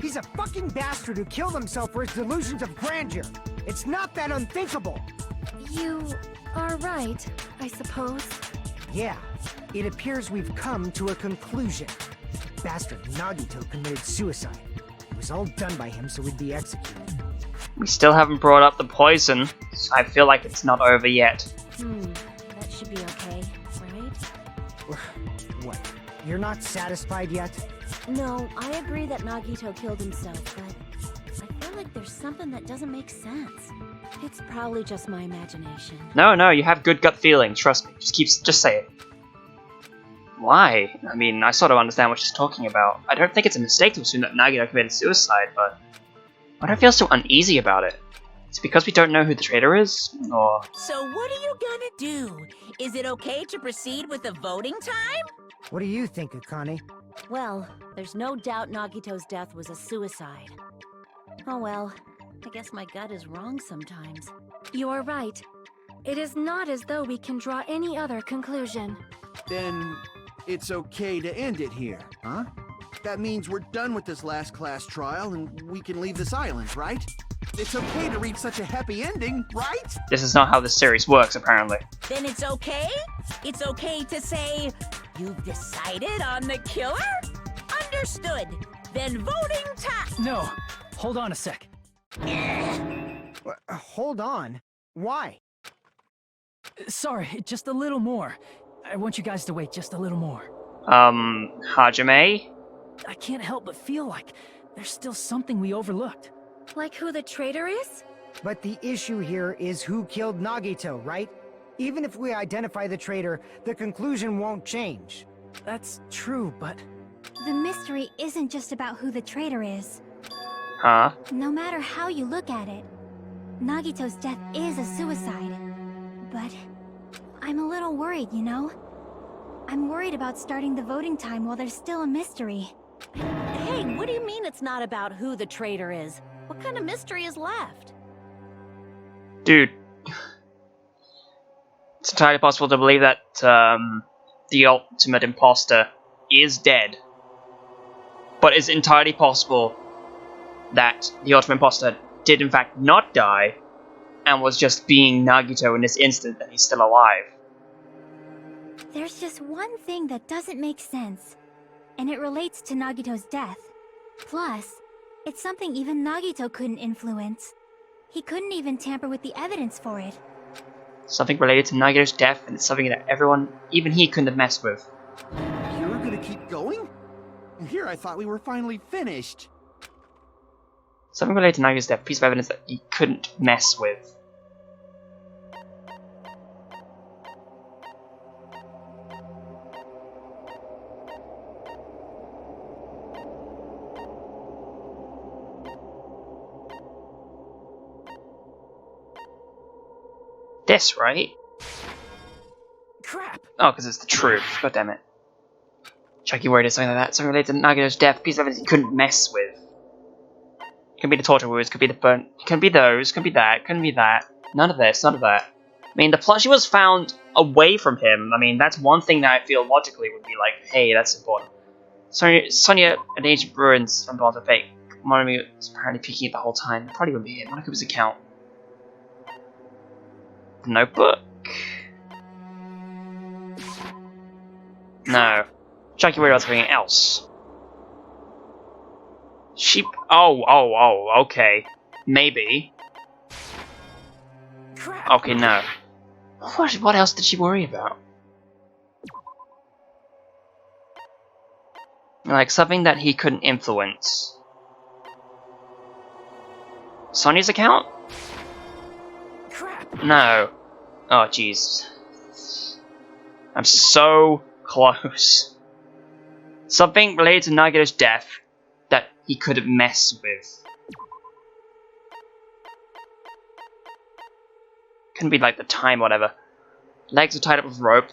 He's a fucking bastard who killed himself for his delusions of grandeur. It's not that unthinkable. You are right, I suppose. Yeah, it appears we've come to a conclusion. Bastard Nagito committed suicide. It was all done by him so he'd be executed. We still haven't brought up the poison, so I feel like it's not over yet. That should be okay, right? What? You're not satisfied yet? No, I agree that Nagito killed himself, but I feel like there's something that doesn't make sense. It's probably just my imagination. No, you have good gut feelings, trust me. Just say it. Why? I mean, I sort of understand what she's talking about. I don't think it's a mistake to assume that Nagito committed suicide, but why do I feel so uneasy about it? It's because we don't know who the traitor is, or... So what are you gonna do? Is it okay to proceed with the voting time? What do you think, Akane? Well, there's no doubt Nagito's death was a suicide. Oh well, I guess my gut is wrong sometimes. You're right. It is not as though we can draw any other conclusion. Then it's okay to end it here, huh? That means we're done with this last class trial and we can leave this island, right? It's okay to reach such a happy ending, right? This is not how this series works, apparently. Then it's okay? It's okay to say, you've decided on the killer? Understood. Then voting time. No, hold on a sec. Hold on. Why? Sorry, just a little more. I want you guys to wait just a little more. Hajime? I can't help but feel like there's still something we overlooked. Like who the traitor is? But the issue here is who killed Nagito, right? Even if we identify the traitor, the conclusion won't change. That's true, but... The mystery isn't just about who the traitor is. Huh? No matter how you look at it, Nagito's death is a suicide. But I'm a little worried, you know? I'm worried about starting the voting time while there's still a mystery. Hey, what do you mean it's not about who the traitor is? What kind of mystery is left? Dude. It's entirely possible to believe that, the ultimate imposter is dead. But it's entirely possible that the ultimate imposter did in fact not die, and was just being Nagito in this instant that he's still alive. There's just one thing that doesn't make sense, and it relates to Nagito's death. Plus, it's something even Nagito couldn't influence. He couldn't even tamper with the evidence for it. Something related to Nagito's death, and it's something that everyone, even he, couldn't have messed with. You're gonna keep going? Here, I thought we were finally finished. Something related to Nagito's death, a piece of evidence that he couldn't mess with. This, right? Crap! Oh, because it's the truth. God damn it. Chucky worried something like that. Something related to Nagito's death, a piece of evidence he couldn't mess with. Could be the torture wounds, could be the burn, could be those, could be that, couldn't be that. None of this, none of that. I mean, the plushie was found away from him. I mean, that's one thing that I feel logically would be like, hey, that's important. Sonia, an agent Bruins from Bond of Fake. Monomi was apparently peeking it the whole time. It probably wouldn't be him. Monokuma's account. The notebook? No. Chucky worried about something else. Sheep. Oh, okay. Maybe. Crap! Okay, no. What else did she worry about? Like, something that he couldn't influence. Sonia's account? Crap! No. Oh, jeez. I'm so close. Something related to Nagito's death that he couldn't mess with. Couldn't be like the time, whatever. Legs are tied up with rope.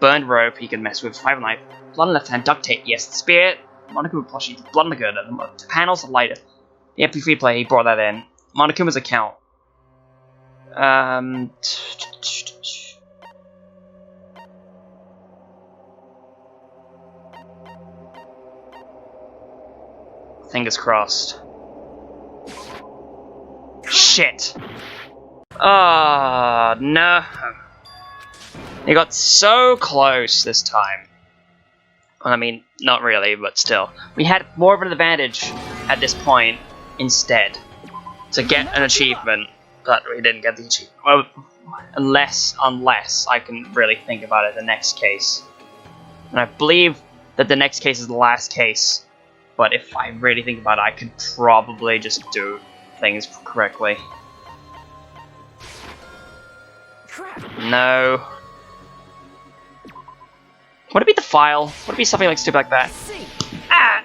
Burned rope he could mess with. 5 knife. Blood on left hand. Duct tape. Yes. The spear. Monokuma plushie. Blood on the girder. The panels are lighter. The MP3 player. He brought that in. Monokuma's account. Fingers crossed. Shit. Oh, no. They got so close this time. Well, I mean, not really, but still. We had more of an advantage at this point instead to get an achievement, but we didn't get the achievement. Well, unless I can really think about it, the next case. And I believe that the next case is the last case. But if I really think about it, I could probably just do things correctly. No. Would it be the file? Would it be something like stupid like that? Ah!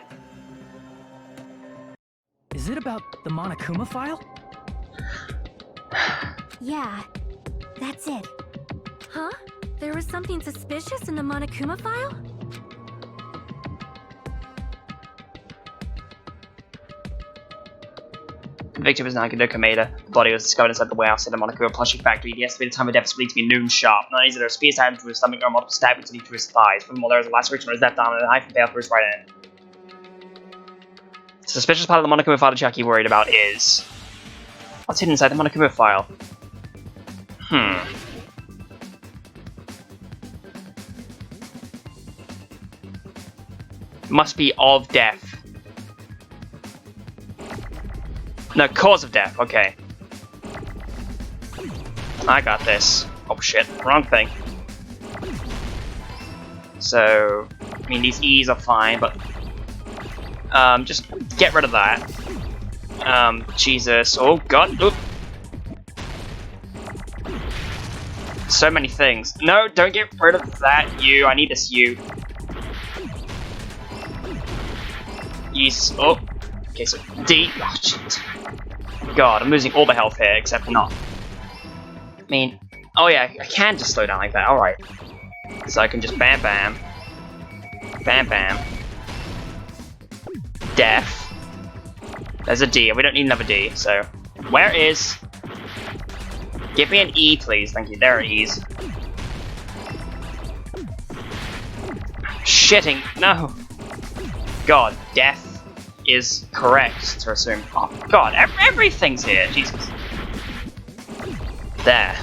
Is it about the Monokuma file? Yeah, that's it. Huh? There was something suspicious in the Monokuma file? The victim is Nagito Kameda. The body was discovered inside the warehouse at the Monokuma plushie factory. The estimated time of death is believed to be noon sharp. Not only is there a spear stabbed into his stomach or multiple stab wounds to his thighs. Furthermore, there is a laceration on his left arm and a knife and bale through his right hand. The suspicious part of the Monokuma file Chucky worried about is... what's hidden inside the Monokuma file? Must be of death. No, cause of death, okay. I got this. Oh shit, wrong thing. So, I mean, these E's are fine, but just get rid of that. Jesus, oh god, oop. So many things. No, don't get rid of that U, I need this U. Yes, oh, okay, so D, oh shit. God, I'm losing all the health here, except not. I mean, oh yeah, I can just slow down like that, alright. So I can just bam bam. Bam bam. Death. There's a D, we don't need another D, so. Where is... Give me an E, please, thank you, there are E's. Shitting, no. God, death is correct to assume. Oh god, everything's here, Jesus. There.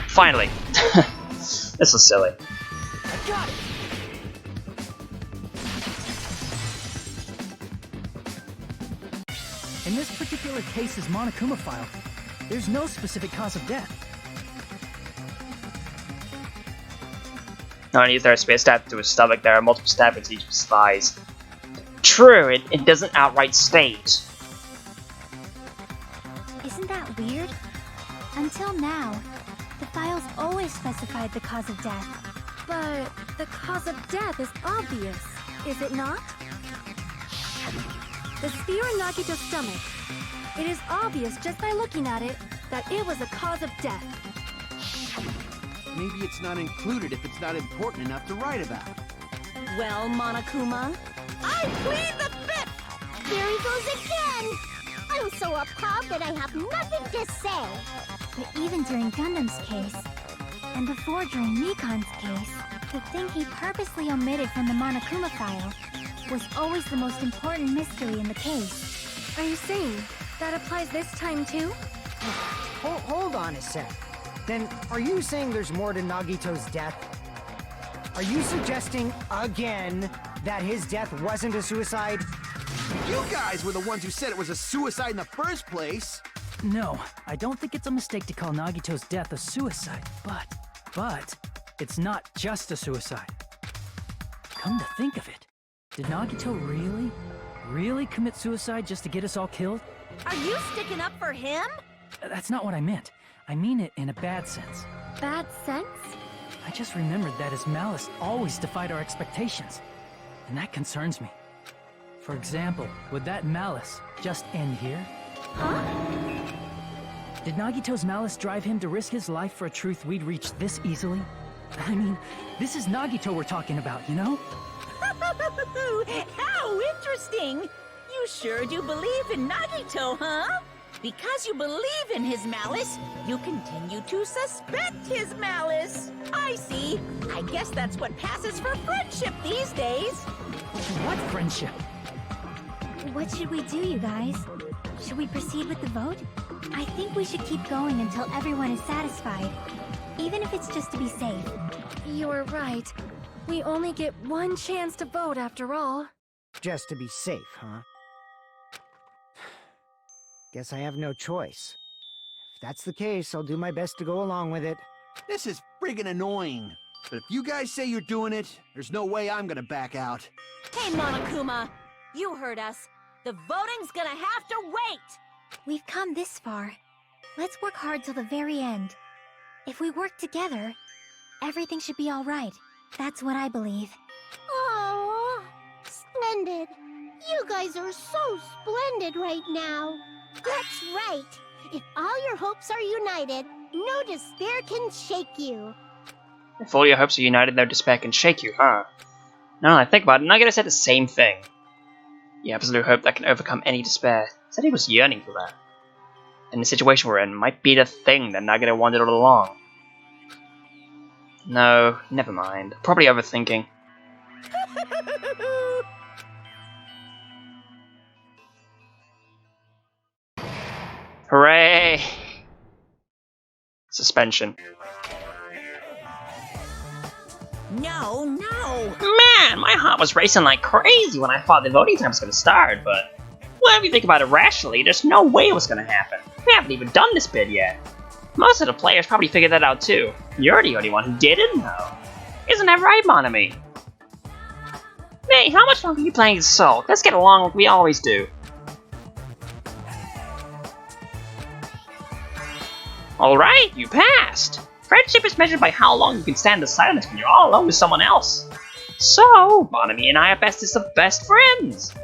Finally. This was silly. I got it. In this particular case's Monokuma file, there's no specific cause of death. Not only is there a spear stab to his stomach, there are multiple stabbings to each of his thighs. True, it doesn't outright state. Isn't that weird? Until now, the files always specified the cause of death. But the cause of death is obvious, is it not? The spear in Nagito's stomach. It is obvious just by looking at it that it was a cause of death. Maybe it's not included if it's not important enough to write about. Well, Monokuma, I plead the fifth! There he goes again! I'm so appalled that I have nothing to say. But even during Gundam's case, and before during Mikan's case, the thing he purposely omitted from the Monokuma file was always the most important mystery in the case. Are you saying that applies this time too? Hold on a sec. Then, are you saying there's more to Nagito's death? Are you suggesting, again, that his death wasn't a suicide? You guys were the ones who said it was a suicide in the first place! No, I don't think it's a mistake to call Nagito's death a suicide, but it's not just a suicide. Come to think of it, did Nagito really commit suicide just to get us all killed? are you sticking up for him? That's not what I meant. I mean it in a bad sense. Bad sense? I just remembered that his malice always defied our expectations, and that concerns me. For example, would that malice just end here? Huh? Did Nagito's malice drive him to risk his life for a truth we'd reach this easily? I mean, this is Nagito we're talking about, you know? How interesting! You sure do believe in Nagito, huh? Because you believe in his malice, you continue to suspect his malice. I see. I guess that's what passes for friendship these days. What friendship? What should we do, you guys? Should we proceed with the vote? I think we should keep going until everyone is satisfied, even if it's just to be safe. You're right. We only get one chance to vote after all. Just to be safe, huh? Guess I have no choice. If that's the case, I'll do my best to go along with it. This is friggin' annoying. But if you guys say you're doing it, there's no way I'm gonna back out. Hey, Monokuma, you heard us. The voting's gonna have to wait! We've come this far. Let's work hard till the very end. If we work together, everything should be all right. That's what I believe. Oh, splendid. You guys are so splendid right now. That's right. If all your hopes are united, no despair can shake you. If all your hopes are united, no despair can shake you, huh? Now that I think about it, Nagito said the same thing. The absolute hope that can overcome any despair. Said he was yearning for that. And the situation we're in might be the thing that Nagito wanted all along. No, never mind. Probably overthinking. Hooray! No, no! Man, my heart was racing like crazy when I thought the voting time was going to start, but well, if you think about it rationally, there's no way it was going to happen. We haven't even done this bid yet. Most of the players probably figured that out too. You're the only one who didn't know. Isn't that right, Monami? Hey, how much longer are you playing as Soul? Let's get along like we always do. Alright, you passed! Friendship is measured by how long you can stand the silence when you're all alone with someone else. So, Monami and I are bestest of best friends!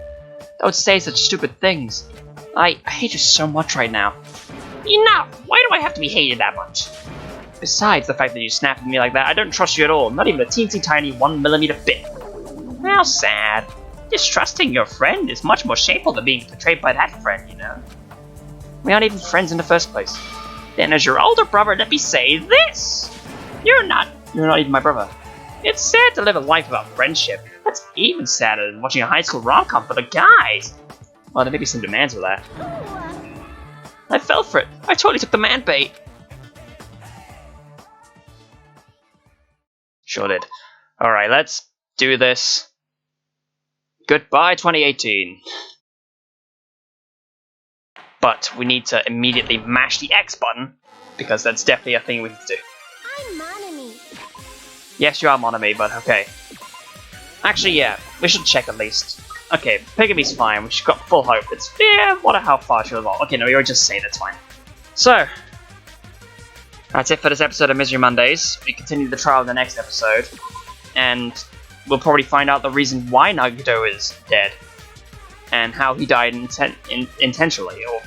Don't say such stupid things. I hate you so much right now. Enough! Why do I have to be hated that much? Besides the fact that you snapped at me like that, I don't trust you at all, not even a teensy tiny 1mm bit. How sad. Distrusting your friend is much more shameful than being betrayed by that friend, you know? We aren't even friends in the first place. Then as your older brother, let me say this! You're not even my brother. It's sad to live a life without friendship. That's even sadder than watching a high school rom-com for the guys. Well, there may be some demands for that. I fell for it. I totally took the man bait. Sure did. Alright, let's do this. Goodbye, 2018. But we need to immediately mash the X button, because that's definitely a thing we need to do. I'm Monami. Yes, you are Monami, but okay. Actually, yeah, we should check at least. Okay, Pigaby's fine, we've got full hope. It's, yeah, wonder how far she'll evolve. Okay, no, you're just saying that's fine. So, that's it for this episode of Misery Mondays. We continue the trial in the next episode, and we'll probably find out the reason why Nagito is dead, and how he died intentionally, or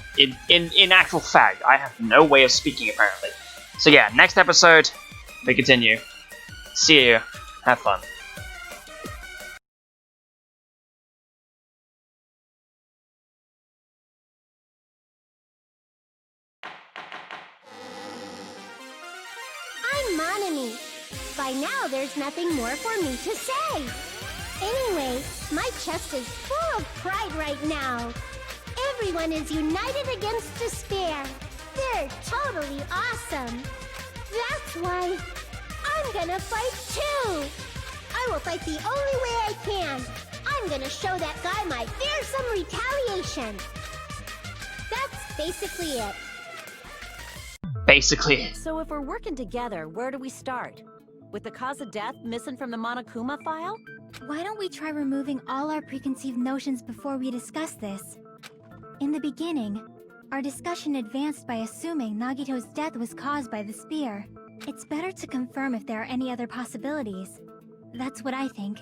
in actual fact. I have no way of speaking, apparently. So yeah, next episode, we continue. See you. Have fun. I'm Monami. By now, there's nothing more for me to say. Anyway, my chest is full of pride right now. Everyone is united against despair. They're totally awesome. That's why I'm gonna fight too. I will fight the only way I can. I'm gonna show that guy my fearsome retaliation. That's basically it. Basically. So if we're working together, where do we start? With the cause of death missing from the Monokuma file? Why don't we try removing all our preconceived notions before we discuss this? In the beginning, our discussion advanced by assuming Nagito's death was caused by the spear. It's better to confirm if there are any other possibilities. That's what I think.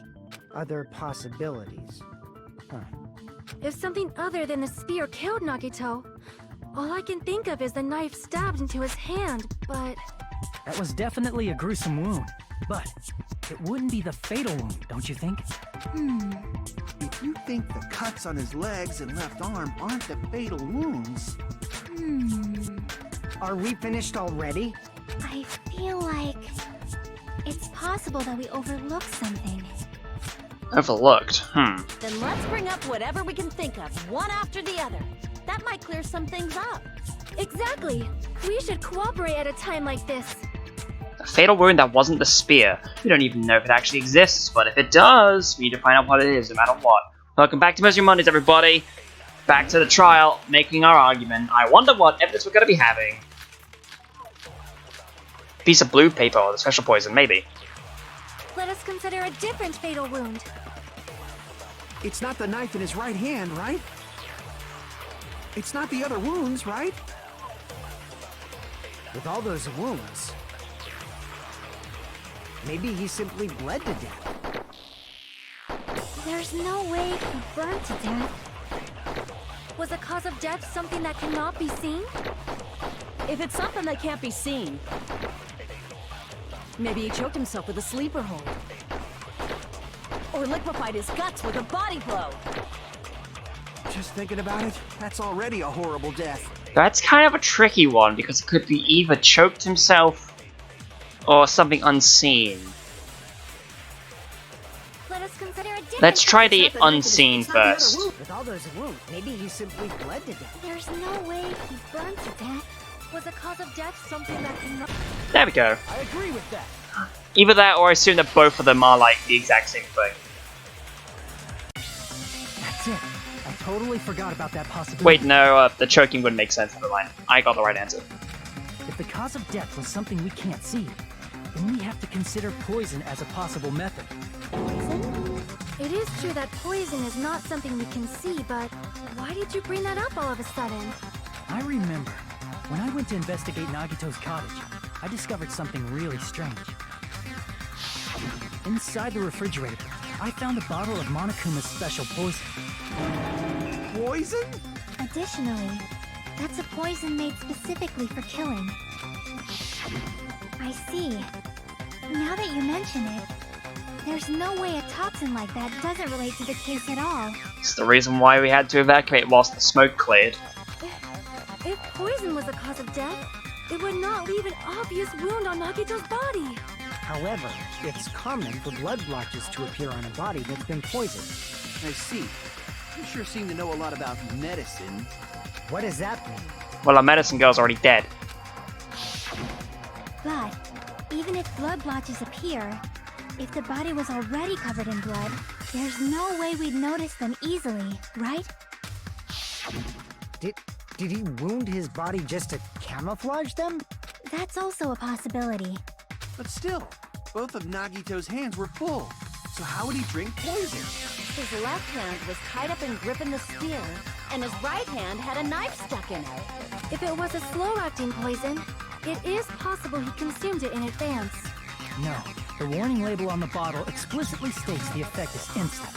Other possibilities. Huh. If something other than the spear killed Nagito, all I can think of is the knife stabbed into his hand, but... That was definitely a gruesome wound, but it wouldn't be the fatal wound, don't you think? If you think the cuts on his legs and left arm aren't the fatal wounds... Are we finished already? I feel like it's possible that we overlooked something. Overlooked? Then let's bring up whatever we can think of, one after the other. That might clear some things up. Exactly! We should cooperate at a time like this. A fatal wound that wasn't the spear. We don't even know if it actually exists, but if it does, we need to find out what it is, no matter what. Welcome back to Misery Mondays, everybody. Back to the trial, making our argument. I wonder what evidence we're going to be having. Piece of blue paper or the special poison, maybe. Let us consider a different fatal wound. It's not the knife in his right hand, right? It's not the other wounds, right? With all those wounds, maybe he simply bled to death. There's no way he burned to death. Was the cause of death something that cannot be seen? If it's something that can't be seen, maybe he choked himself with a sleeper hold. Or liquefied his guts with a body blow. Just thinking about it, that's already a horrible death. That's kind of a tricky one, because it could be either choked himself or something unseen. Let us consider a different... Let's try the unseen first. With all those wounds, maybe he simply bled to death. There's no way he burned to death. Was the cause of death something that cannot... There we go. I agree with that. Either that, or I assume that both of them are like the exact same thing. That's it. I totally forgot about that possibility. Wait, no, the choking wouldn't make sense. Never mind. I got the right answer. If the cause of death was something we can't see, then we have to consider poison as a possible method. Poison? It is true that poison is not something we can see, but why did you bring that up all of a sudden? I remember, when I went to investigate Nagito's cottage, I discovered something really strange. Inside the refrigerator, I found a bottle of Monokuma's special poison. Poison? Additionally, that's a poison made specifically for killing. I see. Now that you mention it, there's no way a toxin like that doesn't relate to the case at all. It's the reason why we had to evacuate whilst the smoke cleared. If poison was the cause of death, it would not leave an obvious wound on Nagito's body. However, it's common for blood blotches to appear on a body that's been poisoned. I see. You sure seem to know a lot about medicine. What does that mean? Well, our medicine girl's already dead. But even if blood blotches appear, if the body was already covered in blood, there's no way we'd notice them easily, right? Did he wound his body just to camouflage them? That's also a possibility. But still, both of Nagito's hands were full. So how would he drink poison? His left hand was tied up and gripping the spear, and his right hand had a knife stuck in it. If it was a slow-acting poison, it is possible he consumed it in advance. No, the warning label on the bottle explicitly states the effect is instant.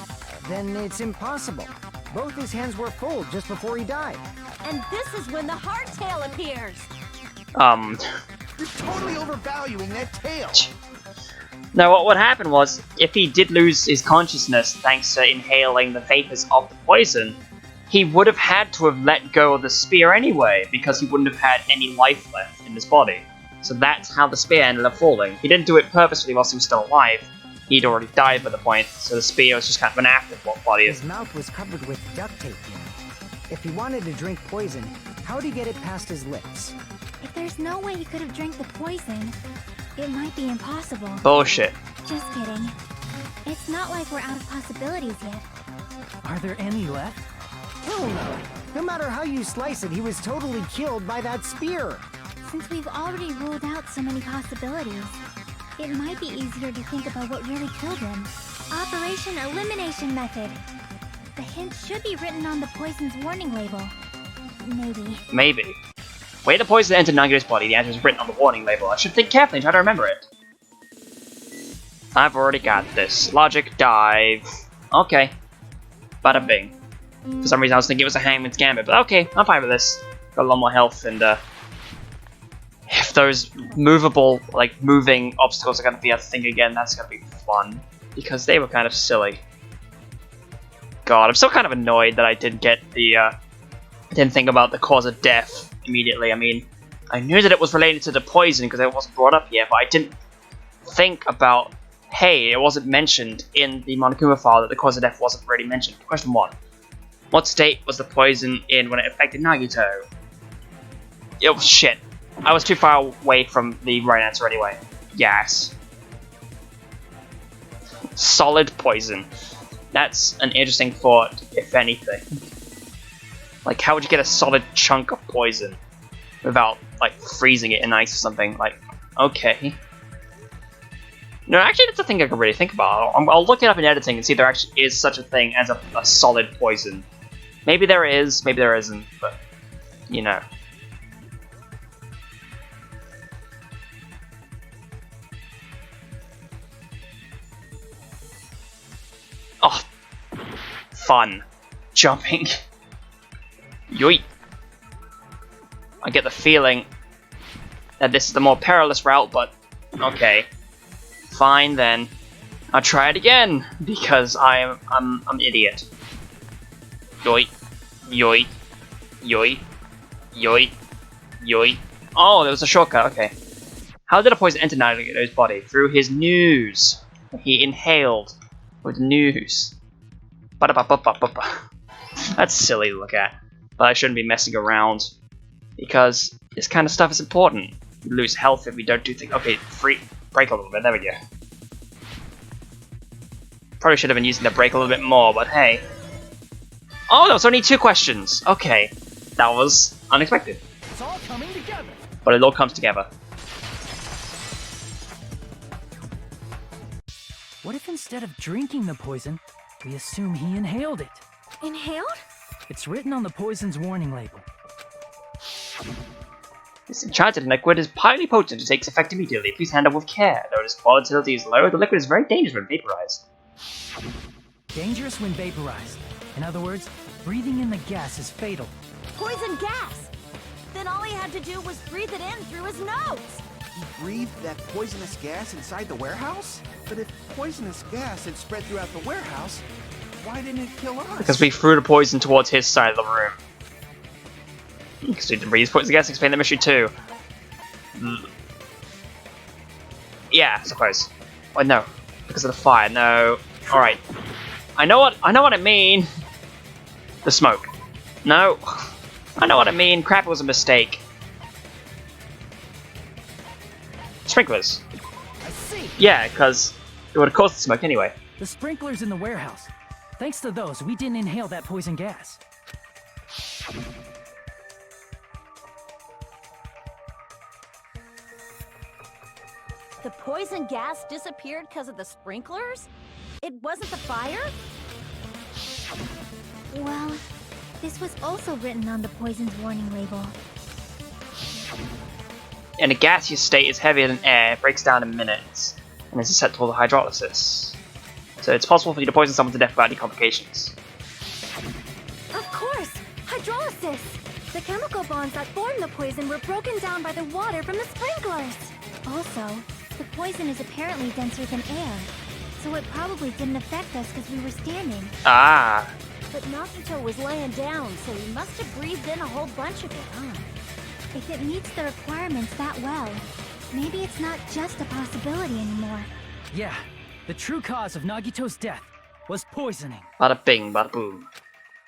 Then it's impossible. Both his hands were full just before he died. And this is when the hardtail appears. You're totally overvaluing that tail. No, what happened was, if he did lose his consciousness thanks to inhaling the vapors of the poison, he would have had to have let go of the spear anyway, because he wouldn't have had any life left in his body. So that's how the spear ended up falling. He didn't do it purposefully whilst he was still alive. He'd already died by the point, so the spear was just kind of an afterthought body. His mouth was covered with duct tape, you know. If he wanted to drink poison, how'd he get it past his lips? If there's no way he could have drank the poison, it might be impossible. Bullshit. Just kidding. It's not like we're out of possibilities yet. Are there any left? Hell no! No matter how you slice it, he was totally killed by that spear! Since we've already ruled out so many possibilities, it might be easier to think about what really killed him. Operation Elimination Method. The hint should be written on the poison's warning label. Maybe. Maybe. Way the poison entered Nagito's body, the answer is written on the warning label. I should think carefully and try to remember it. I've already got this. Logic, dive. Okay. Bada bing. For some reason I was thinking it was a Hangman's Gambit, but okay, I'm fine with this. Got a lot more health, and if those movable, like, moving obstacles are gonna be a thing again, that's gonna be fun. Because they were kind of silly. God, I'm still kind of annoyed that I didn't get the, I didn't think about the cause of death immediately. I mean, I knew that it was related to the poison because it wasn't brought up yet, but I didn't think about, hey, it wasn't mentioned in the Monokuma file that the cause of death wasn't already mentioned. Question 1. What state was the poison in when it affected Nagito? Oh, shit. I was too far away from the right answer anyway. Yes. Solid poison. That's an interesting thought, if anything. Like, how would you get a solid chunk of poison without, like, freezing it in ice or something? Like, okay. No, actually, that's a thing I can really think about. I'll look it up in editing and see if there actually is such a thing as a solid poison. Maybe there is, maybe there isn't, but, you know. Oh, fun. Jumping. Yoit. I get the feeling that this is the more perilous route, but okay. Fine then. I'll try it again, because I'm an idiot. Yoit. Yoit. Yoit. Yoit. Yoit. Oh, there was a shortcut, okay. How did a poison enter Nagito's body? Through his news. He inhaled with news. Ba-da-ba-ba-ba-ba-ba. That's silly to look at. But I shouldn't be messing around. Because this kind of stuff is important. We lose health if we don't do things. Okay, brake a little bit. There we go. Probably should have been using the brake a little bit more, but hey. Oh, there was only 2 questions. Okay, that was unexpected. It's all coming together. But it all comes together. What if instead of drinking the poison, we assume he inhaled it? Inhaled? It's written on the poison's warning label. This enchanted liquid is highly potent and takes effect immediately. Please handle with care. Though its volatility is low, the liquid is very dangerous when vaporized. Dangerous when vaporized. In other words, breathing in the gas is fatal. Poison gas! Then all he had to do was breathe it in through his nose! He breathed that poisonous gas inside the warehouse? But if poisonous gas had spread throughout the warehouse, why didn't it kill us? Because we threw the poison towards his side of the room. Because we didn't breathe poison gas, explain the mystery too. Yeah, I suppose. Oh no, because of the fire. No. All right. I know what I mean. The smoke. No. I know what I mean. Crap, it was a mistake. Sprinklers. I see. Yeah, because it would have caused the smoke anyway. The sprinklers in the warehouse. Thanks to those, we didn't inhale that poison gas. The poison gas disappeared because of the sprinklers? It wasn't the fire? Well, this was also written on the poison's warning label. In a gaseous state, it's heavier than air, it breaks down in minutes, and is susceptible to hydrolysis. So it's possible for you to poison someone to death without any complications. Of course! Hydrolysis! The chemical bonds that form the poison were broken down by the water from the sprinklers. Also, the poison is apparently denser than air, so it probably didn't affect us because we were standing. Ah. But Nagito was laying down, so he must have breathed in a whole bunch of it, huh? If it meets the requirements that well, maybe it's not just a possibility anymore. Yeah, the true cause of Nagito's death was poisoning. Bada bing, bada boom.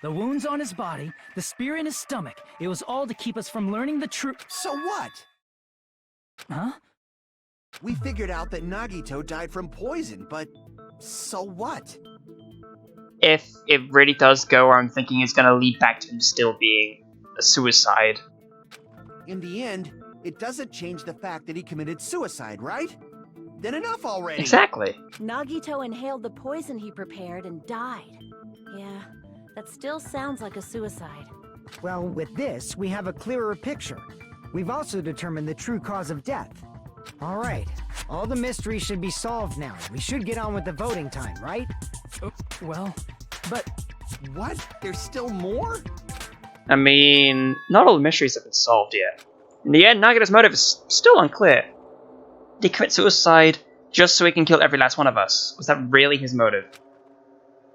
The wounds on his body, the spear in his stomach, it was all to keep us from learning the truth. So what? Huh? We figured out that Nagito died from poison, but so what? If it really does go where I'm thinking it's going to lead back to him still being a suicide. In the end, it doesn't change the fact that he committed suicide, right? Then enough already! Exactly. Nagito inhaled the poison he prepared and died. Yeah, that still sounds like a suicide. Well, with this, we have a clearer picture. We've also determined the true cause of death. All right, all the mysteries should be solved now. We should get on with the voting time, right? Well, but... What? There's still more? I mean, not all the mysteries have been solved yet. In the end, Nagito's motive is still unclear. Did he commit suicide just so he can kill every last one of us? Was that really his motive?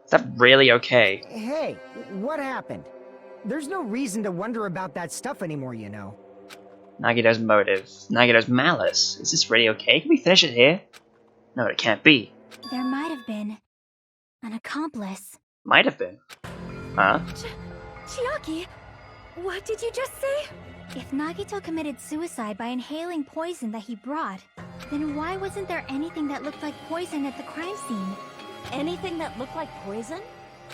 Is that really okay? Hey, what happened? There's no reason to wonder about that stuff anymore, you know. Nagito's motive. Nagito's malice. Is this really okay? Can we finish it here? No, it can't be. There might have been an accomplice. Might have been. Huh? Chiaki, what did you just say? If Nagito committed suicide by inhaling poison that he brought, then why wasn't there anything that looked like poison at the crime scene? Anything that looked like poison?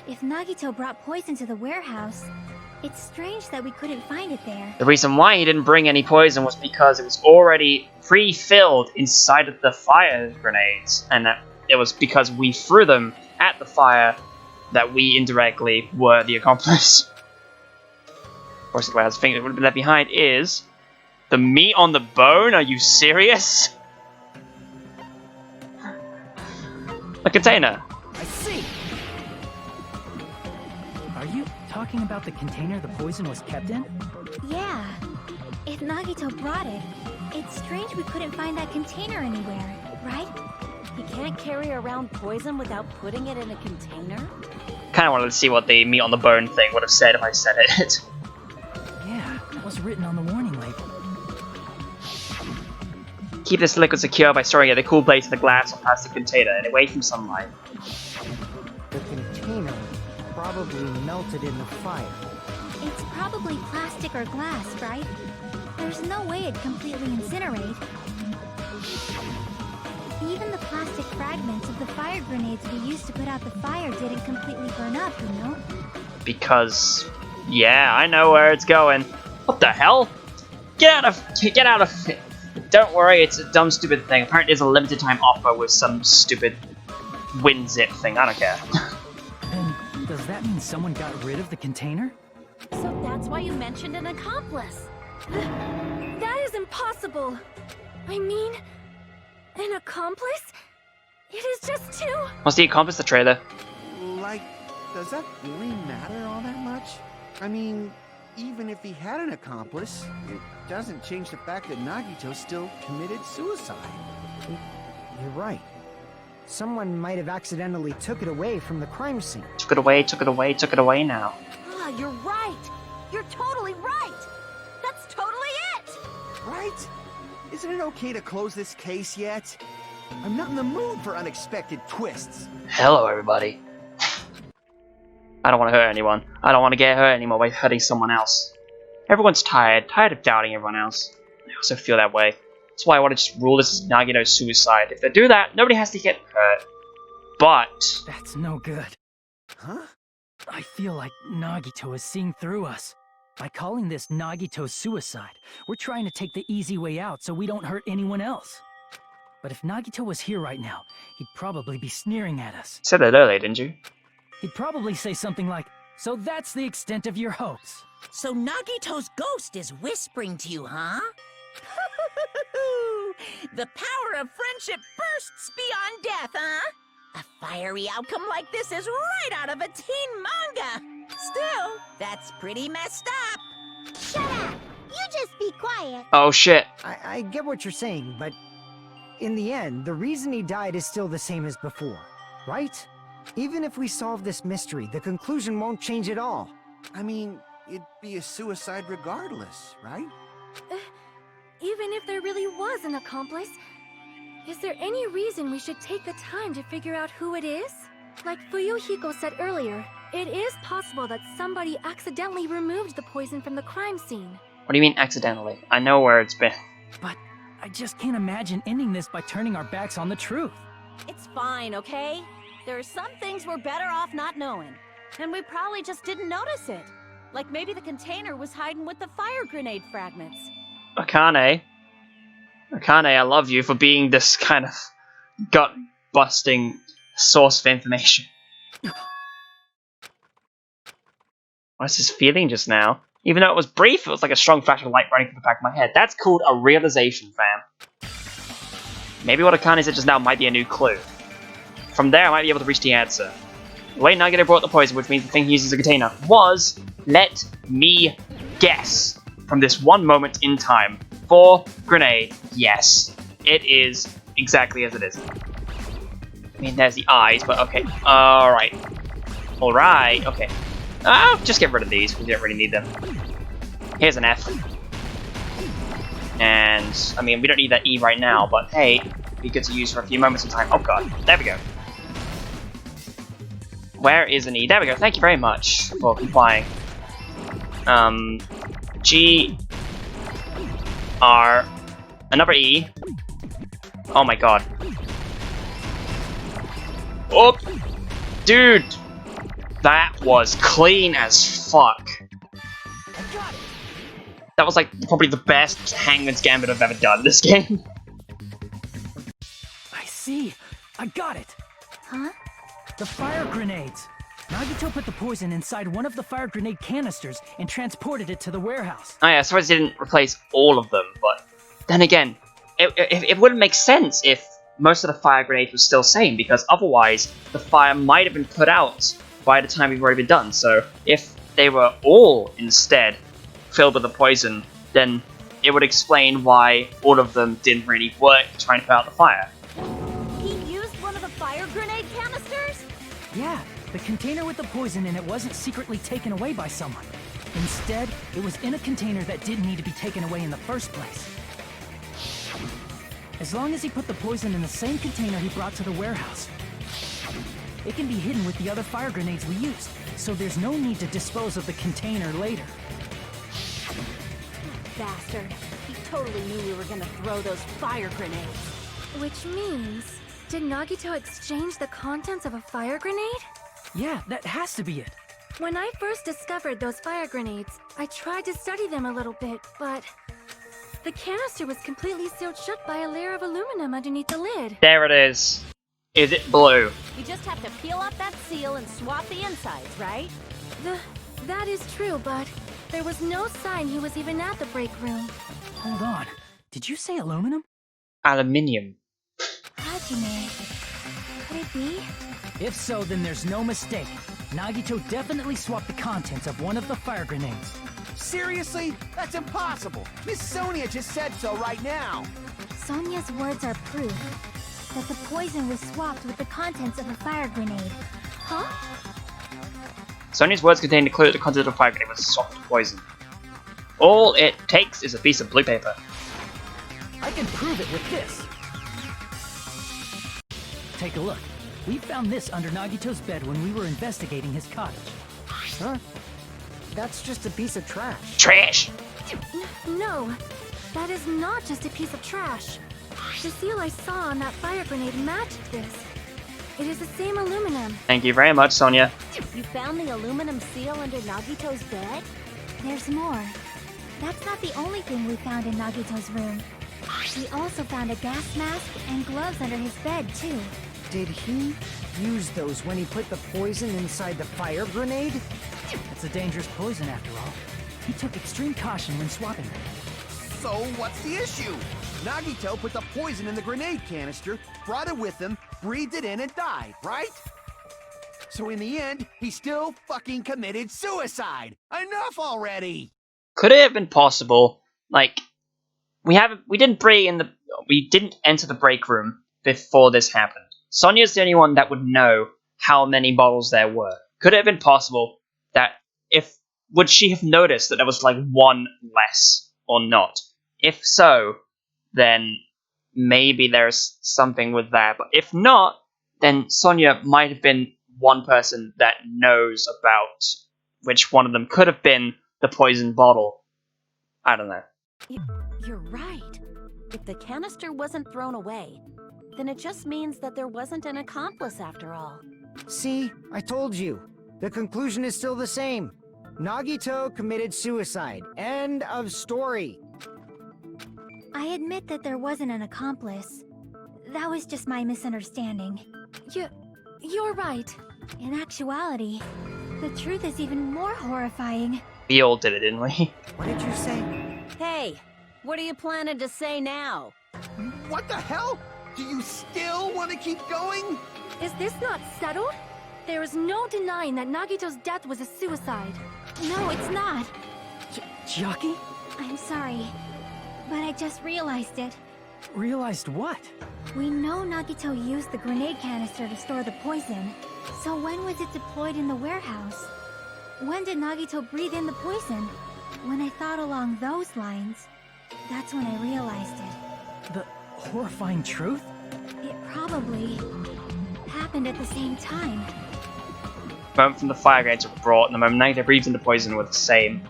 If Nagito brought poison to the warehouse, it's strange that we couldn't find it there. The reason why he didn't bring any poison was because it was already pre-filled inside of the fire grenades, and that it was because we threw them at the fire that we indirectly were the accomplice. Of course, the last thing that would have been left behind is the meat on the bone. Are you serious? A container. I see. Are you talking about the container the poison was kept in? Yeah. If Nagito brought it, it's strange we couldn't find that container anywhere, right? He can't carry around poison without putting it in a container? Kind of wanted to see what the meat on the bone thing would have said if I said it. Yeah, that was written on the warning label. Keep this liquid secure by storing it in a cool place in a glass or plastic container and away from sunlight. The container probably melted in the fire. It's probably plastic or glass, right? There's no way it'd completely incinerate. even the plastic fragments of the fire grenades we used to put out the fire didn't completely burn up, you know? Because, yeah, I know where it's going. What the hell? Get out of it. Don't worry, it's a dumb, stupid thing. Apparently there's a limited time offer with some stupid wind zip thing. I don't care. Then, does that mean someone got rid of the container? So that's why you mentioned an accomplice. That is impossible. I mean, an accomplice? It is just two. What's the accomplice, the trailer? Like, does that really matter all that much? I mean, even if he had an accomplice, it doesn't change the fact that Nagito still committed suicide. You're right. Someone might have accidentally took it away from the crime scene. Took it away now. Ah, you're right. You're totally right. That's totally it. Right? Isn't it okay to close this case yet? I'm not in the mood for unexpected twists. Hello, everybody. I don't want to hurt anyone. I don't want to get hurt anymore by hurting someone else. Everyone's tired of doubting everyone else. I also feel that way. That's why I want to just rule this as Nagito's suicide. If they do that, nobody has to get hurt. But... That's no good. Huh? I feel like Nagito is seeing through us. By calling this Nagito's suicide, we're trying to take the easy way out so we don't hurt anyone else. But if Nagito was here right now, he'd probably be sneering at us. You said that earlier, didn't you? He'd probably say something like, "So that's the extent of your hopes." So Nagito's ghost is whispering to you, huh? The power of friendship bursts beyond death, huh? A fiery outcome like this is right out of a teen manga. Still, that's pretty messed up. Shut up! You just be quiet. Oh shit. I get what you're saying, but in the end, the reason he died is still the same as before, right? Even if we solve this mystery, the conclusion won't change at all. I mean, it'd be a suicide regardless, right? Even if there really was an accomplice, is there any reason we should take the time to figure out who it is? Like Fuyuhiko said earlier, it is possible that somebody accidentally removed the poison from the crime scene. What do you mean accidentally? I know where it's been. But I just can't imagine ending this by turning our backs on the truth. It's fine, okay? There are some things we're better off not knowing. And we probably just didn't notice it. Like maybe the container was hiding with the fire grenade fragments. Akane, I love you for being this kind of gut-busting source of information. What's this feeling just now? Even though it was brief, it was like a strong flash of light running through the back of my head. That's called a realization, fam. Maybe what Akane said just now might be a new clue. From there, I might be able to reach the answer. The way Nagito brought the poison, which means the thing he uses as a container, was, let me guess, from this one moment in time. 4 grenade, yes. It is exactly as it is. I mean, there's the eyes, but okay. Alright. Alright, okay. Just get rid of these, because we don't really need them. Here's an F. And, I mean, we don't need that E right now, but hey, be good to use for a few moments in time. Oh god, there we go. Where is an E? There we go, thank you very much for complying. G... R... Another E. Oh my god. Oh! Dude! That was clean as fuck. That was like probably the best Hangman's Gambit I've ever done in this game. I see. I got it. Huh? The fire grenades. Nagito put the poison inside one of the fire grenade canisters and transported it to the warehouse. Oh yeah, I suppose it didn't replace all of them, but then again, it wouldn't make sense if most of the fire grenades was still same, because otherwise the fire might have been put out by the time we've already been done. So if they were all instead filled with the poison, then it would explain why all of them didn't really work trying to put out the fire. He used one of the fire grenade canisters? Yeah, the container with the poison in it wasn't secretly taken away by someone. Instead, it was in a container that didn't need to be taken away in the first place. As long as he put the poison in the same container he brought to the warehouse, it can be hidden with the other fire grenades we used, so there's no need to dispose of the container later. Bastard. He totally knew we were gonna throw those fire grenades. Which means... Did Nagito exchange the contents of a fire grenade? Yeah, that has to be it. When I first discovered those fire grenades, I tried to study them a little bit, but the canister was completely sealed shut by a layer of aluminum underneath the lid. There it is. Is it blue? You just have to peel off that seal and swap the insides, right? That is true, but there was no sign he was even at the break room. Hold on. Did you say aluminum? Aluminium. Hajime. Could it be? If so, then there's no mistake. Nagito definitely swapped the contents of one of the fire grenades. Seriously? That's impossible. Miss Sonia just said so right now. Sonia's words are proof that the poison was swapped with the contents of a fire grenade. Huh? Sonia's words contain the clue that the content of the fire grenade was swapped with poison. All it takes is a piece of blue paper. I can prove it with this. Take a look. We found this under Nagito's bed when we were investigating his cottage. Huh? That's just a piece of trash. Trash! No, that is not just a piece of trash. The seal I saw on that fire grenade matched this. It is the same aluminum. Thank you very much, Sonia. You found the aluminum seal under Nagito's bed? There's more. That's not the only thing we found in Nagito's room. We also found a gas mask and gloves under his bed, too. Did he use those when he put the poison inside the fire grenade? It's a dangerous poison after all. He took extreme caution when swapping them. So what's the issue? Nagito put the poison in the grenade canister, brought it with him, breathed it in, and died, right? So in the end, he still fucking committed suicide. Enough already! Could it have been possible, like, we didn't enter the break room before this happened. Sonia's the only one that would know how many bottles there were. Could it have been possible that would she have noticed that there was like one less or not? If so, then maybe there's something with that. But if not, then Sonia might have been one person that knows about which one of them could have been the poison bottle. I don't know. You're right. If the canister wasn't thrown away, then it just means that there wasn't an accomplice after all. See, I told you. The conclusion is still the same. Nagito committed suicide. End of story. I admit that there wasn't an accomplice. That was just my misunderstanding. You're right. In actuality, the truth is even more horrifying. We all did it, didn't we? What did you say? Hey, what are you planning to say now? What the hell? Do you still want to keep going? Is this not settled? There is no denying that Nagito's death was a suicide. No, it's not. Chiaki? I'm sorry, but I just realized it. Realized what? We know Nagito used the grenade canister to store the poison. So when was it deployed in the warehouse? When did Nagito breathe in the poison? When I thought along those lines, that's when I realized it. The horrifying truth? It probably happened at the same time. The moment from the fire grenades were brought and the moment Nagito breathed in the poison were the same.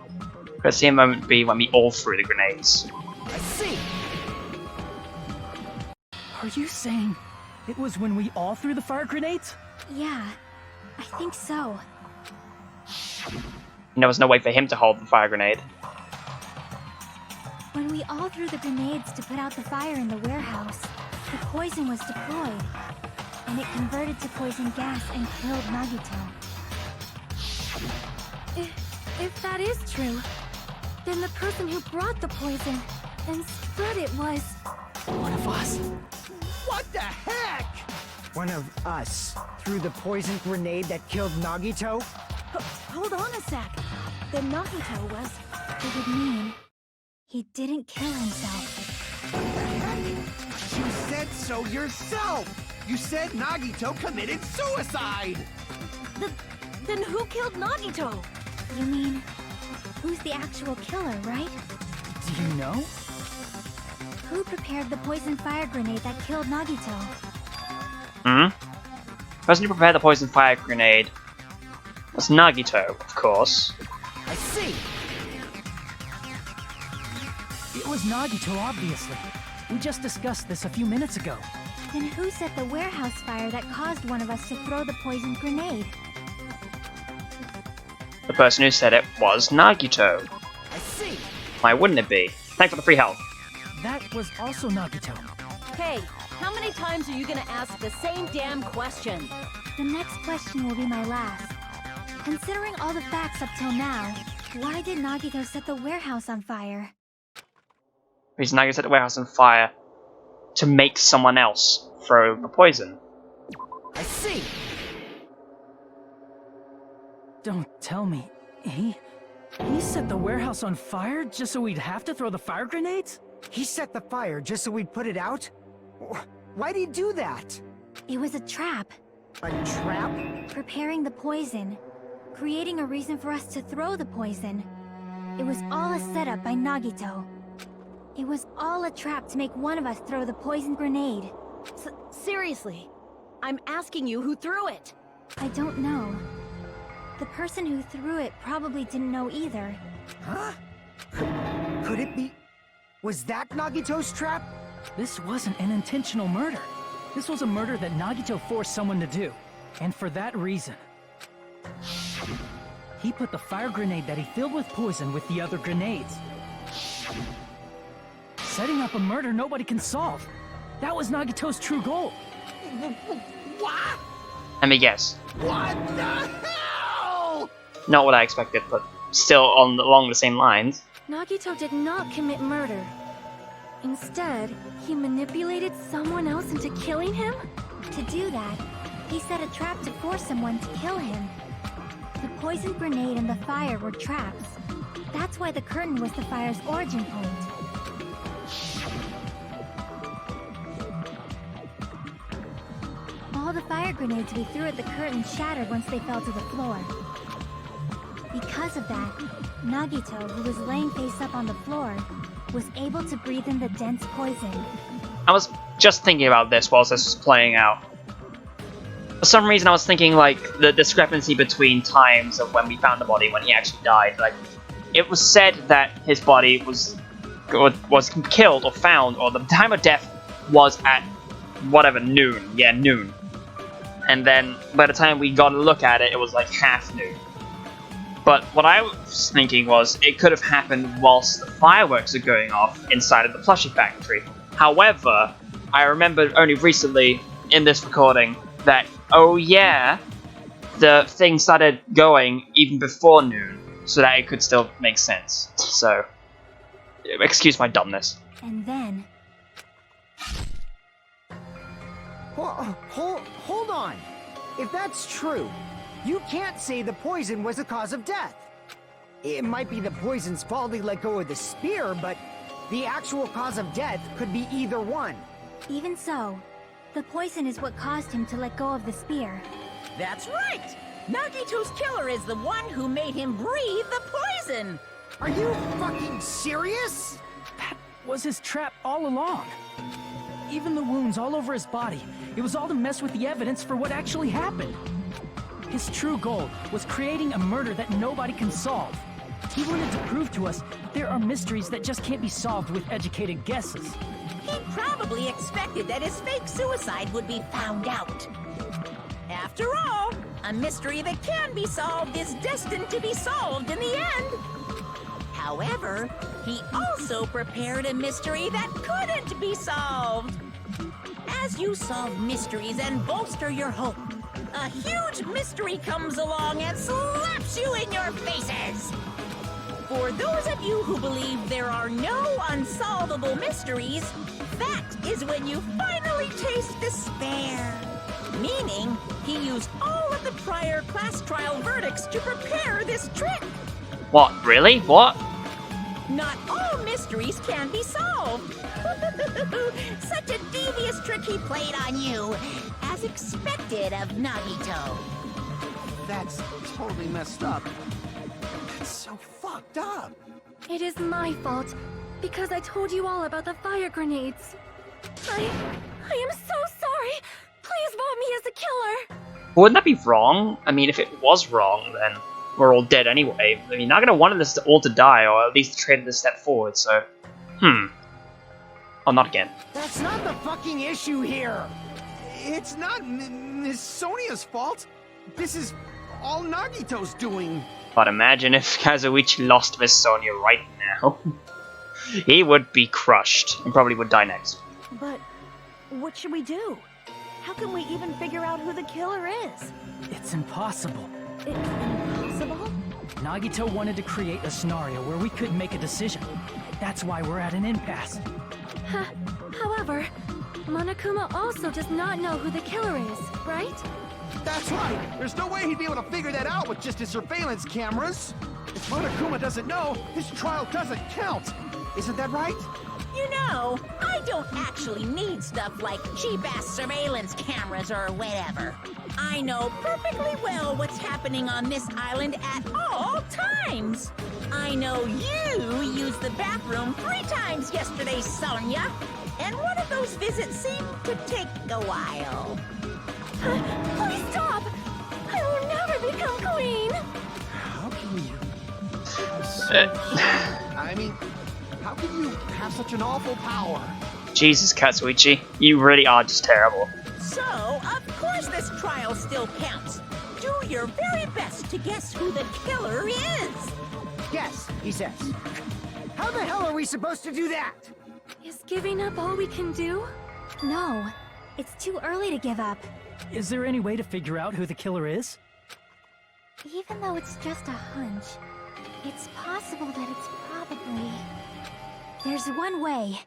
Could the same moment be when we all threw the grenades? I see. Are you saying it was when we all threw the fire grenades? Yeah, I think so. And there was no way for him to hold the fire grenade. When we all threw the grenades to put out the fire in the warehouse, the poison was deployed, and it converted to poison gas and killed Nagito. If that is true, then the person who brought the poison and spread it was... One of us? What the heck? One of us threw the poison grenade that killed Nagito? Hold on a sec. Then Nagito was... It would mean he didn't kill himself. What the heck? You said so yourself! You said Nagito committed suicide! Then who killed Nagito? You mean, who's the actual killer, right? Do you know? Who prepared the poison fire grenade that killed Nagito? The person who prepared the poison fire grenade was Nagito, of course. I see! It was Nagito, obviously. We just discussed this a few minutes ago. Then who set the warehouse fire that caused one of us to throw the poisoned grenade? The person who said it was Nagito. I see. Why wouldn't it be? Thanks for the free health. That was also Nagito. Hey, how many times are you gonna ask the same damn question? The next question will be my last. Considering all the facts up till now, why did Nagito set the warehouse on fire? Reason Nagito set the warehouse on fire to make someone else throw the poison. I see. Don't tell me. He set the warehouse on fire just so we'd have to throw the fire grenades? He set the fire just so we'd put it out? Why'd he do that? It was a trap. A trap? Preparing the poison. Creating a reason for us to throw the poison. It was all a setup by Nagito. It was all a trap to make one of us throw the poison grenade. Seriously, I'm asking you who threw it. I don't know. The person who threw it probably didn't know either. Huh? Could it be... Was that Nagito's trap? This wasn't an intentional murder. This was a murder that Nagito forced someone to do. And for that reason. He put the fire grenade that he filled with poison with the other grenades. Setting up a murder nobody can solve. That was Nagito's true goal. What? Let me guess. What the hell? Not what I expected, but still along the same lines. Nagito did not commit murder. Instead, he manipulated someone else into killing him? To do that, he set a trap to force someone to kill him. The poison grenade and the fire were traps. That's why the curtain was the fire's origin point. All the fire grenades we threw at the curtain shattered once they fell to the floor. Because of that, Nagito, who was laying face up on the floor, was able to breathe in the dense poison. I was just thinking about this whilst this was playing out. For some reason I was thinking like the discrepancy between times of when we found the body and when he actually died. Like, it was said that his body was killed or found, or the time of death was at whatever, noon. Yeah, noon. And then by the time we got to look at it, it was like half noon. But what I was thinking was it could have happened whilst the fireworks are going off inside of the plushie factory. However, I remembered only recently in this recording that, oh yeah, the thing started going even before noon, so that it could still make sense. So, excuse my dumbness. And then... Hold on. If that's true, you can't say the poison was the cause of death. It might be the poison's fault he let go of the spear, but the actual cause of death could be either one. Even so, the poison is what caused him to let go of the spear. That's right! Nagito's killer is the one who made him breathe the poison! Are you fucking serious? That was his trap all along. Even the wounds all over his body, it was all to mess with the evidence for what actually happened. His true goal was creating a murder that nobody can solve. He wanted to prove to us that there are mysteries that just can't be solved with educated guesses. He probably expected that his fake suicide would be found out. After all, a mystery that can be solved is destined to be solved in the end. However, he also prepared a mystery that couldn't be solved. As you solve mysteries and bolster your hope, a huge mystery comes along and slaps you in your faces. For those of you who believe there are no unsolvable mysteries, that is when you finally taste despair. Meaning, he used all of the prior class trial verdicts to prepare this trick. What, really? What? Not all mysteries can be solved. Such a devious trick he played on you, as expected of Nagito. That's totally messed up. That's so fucked up. It is my fault, because I told you all about the fire grenades. I am so sorry. Please vote me as the killer. Wouldn't that be wrong? I mean, if it was wrong, then we're all dead anyway. I mean, Nagito wanted us all to die, or at least traded a step forward, so... Oh, not again. That's not the fucking issue here. It's not Miss Sonia's fault. This is all Nagito's doing. But imagine if Kazuichi lost Miss Sonia right now. He would be crushed and probably would die next. But what should we do? How can we even figure out who the killer is? It's impossible. It's impossible? Nagito wanted to create a scenario where we couldn't make a decision. That's why we're at an impasse. However, Monokuma also does not know who the killer is, right? That's right. There's no way he'd be able to figure that out with just his surveillance cameras. If Monokuma doesn't know, his trial doesn't count. Isn't that right? You know, I don't actually need stuff like cheap-ass surveillance cameras or whatever. I know perfectly well what's happening on this island at all times. I know you used the bathroom 3 times yesterday, Sonia. And one of those visits seemed to take a while. Please stop! I will never become queen! How can you... I mean, how can you have such an awful power? Jesus, Kazuichi, you really are just terrible. So, of course this trial still counts. Do your very best to guess who the killer is. Yes, he says. How the hell are we supposed to do that? Is giving up all we can do? No, it's too early to give up. Is there any way to figure out who the killer is? Even though it's just a hunch, it's possible that it's probably... There's one way,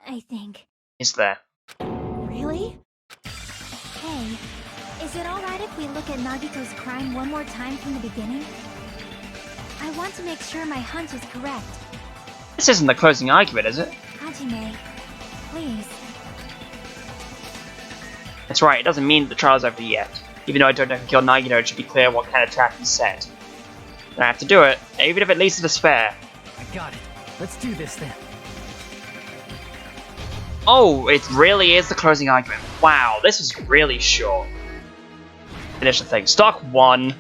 I think. Is there? Really? Hey, is it alright if we look at Nagito's crime one more time from the beginning? I want to make sure my hunch is correct. This isn't the closing argument, is it? Hajime, please. That's right, it doesn't mean the trial's over yet. Even though I don't know who killed Nagito, it should be clear what kind of trap he set. I have to do it, even if it leads to despair. I got it. Let's do this then. Oh, it really is the closing argument. Wow, this is really short. Finish the thing. Stock 1.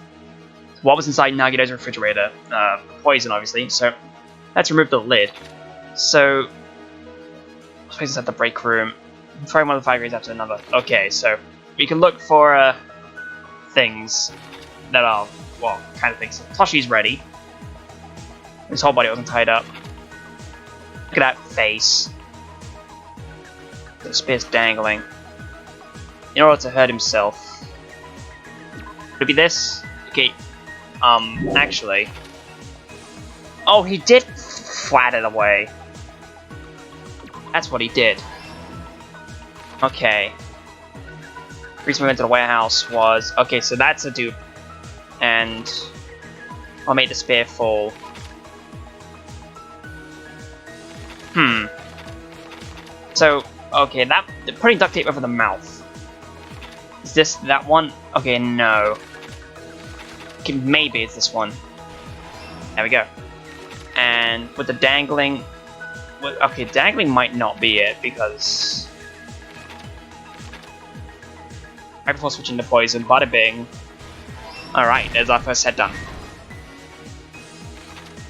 What was inside Nagito's refrigerator? Poison, obviously. So, let's remove the lid. So, space is at the break room. Throwing one of the 5 grades after another. Okay, so we can look for things that are, well, kind of things. Toshi's ready. His whole body wasn't tied up. Look at that face. The spear's dangling. In order to hurt himself. Could it be this? Okay. Actually. Oh, he did flat it away. That's what he did. Okay. Reason we went to the warehouse was... Okay, so that's a dupe. And... I'll make the spear fall. So, okay, that... Putting duct tape over the mouth. Is this that one? Okay, no. Okay, maybe it's this one. There we go. And with the dangling... Okay, dangling might not be it, because... Right before switching to poison, bada bing. Alright, there's our first set done.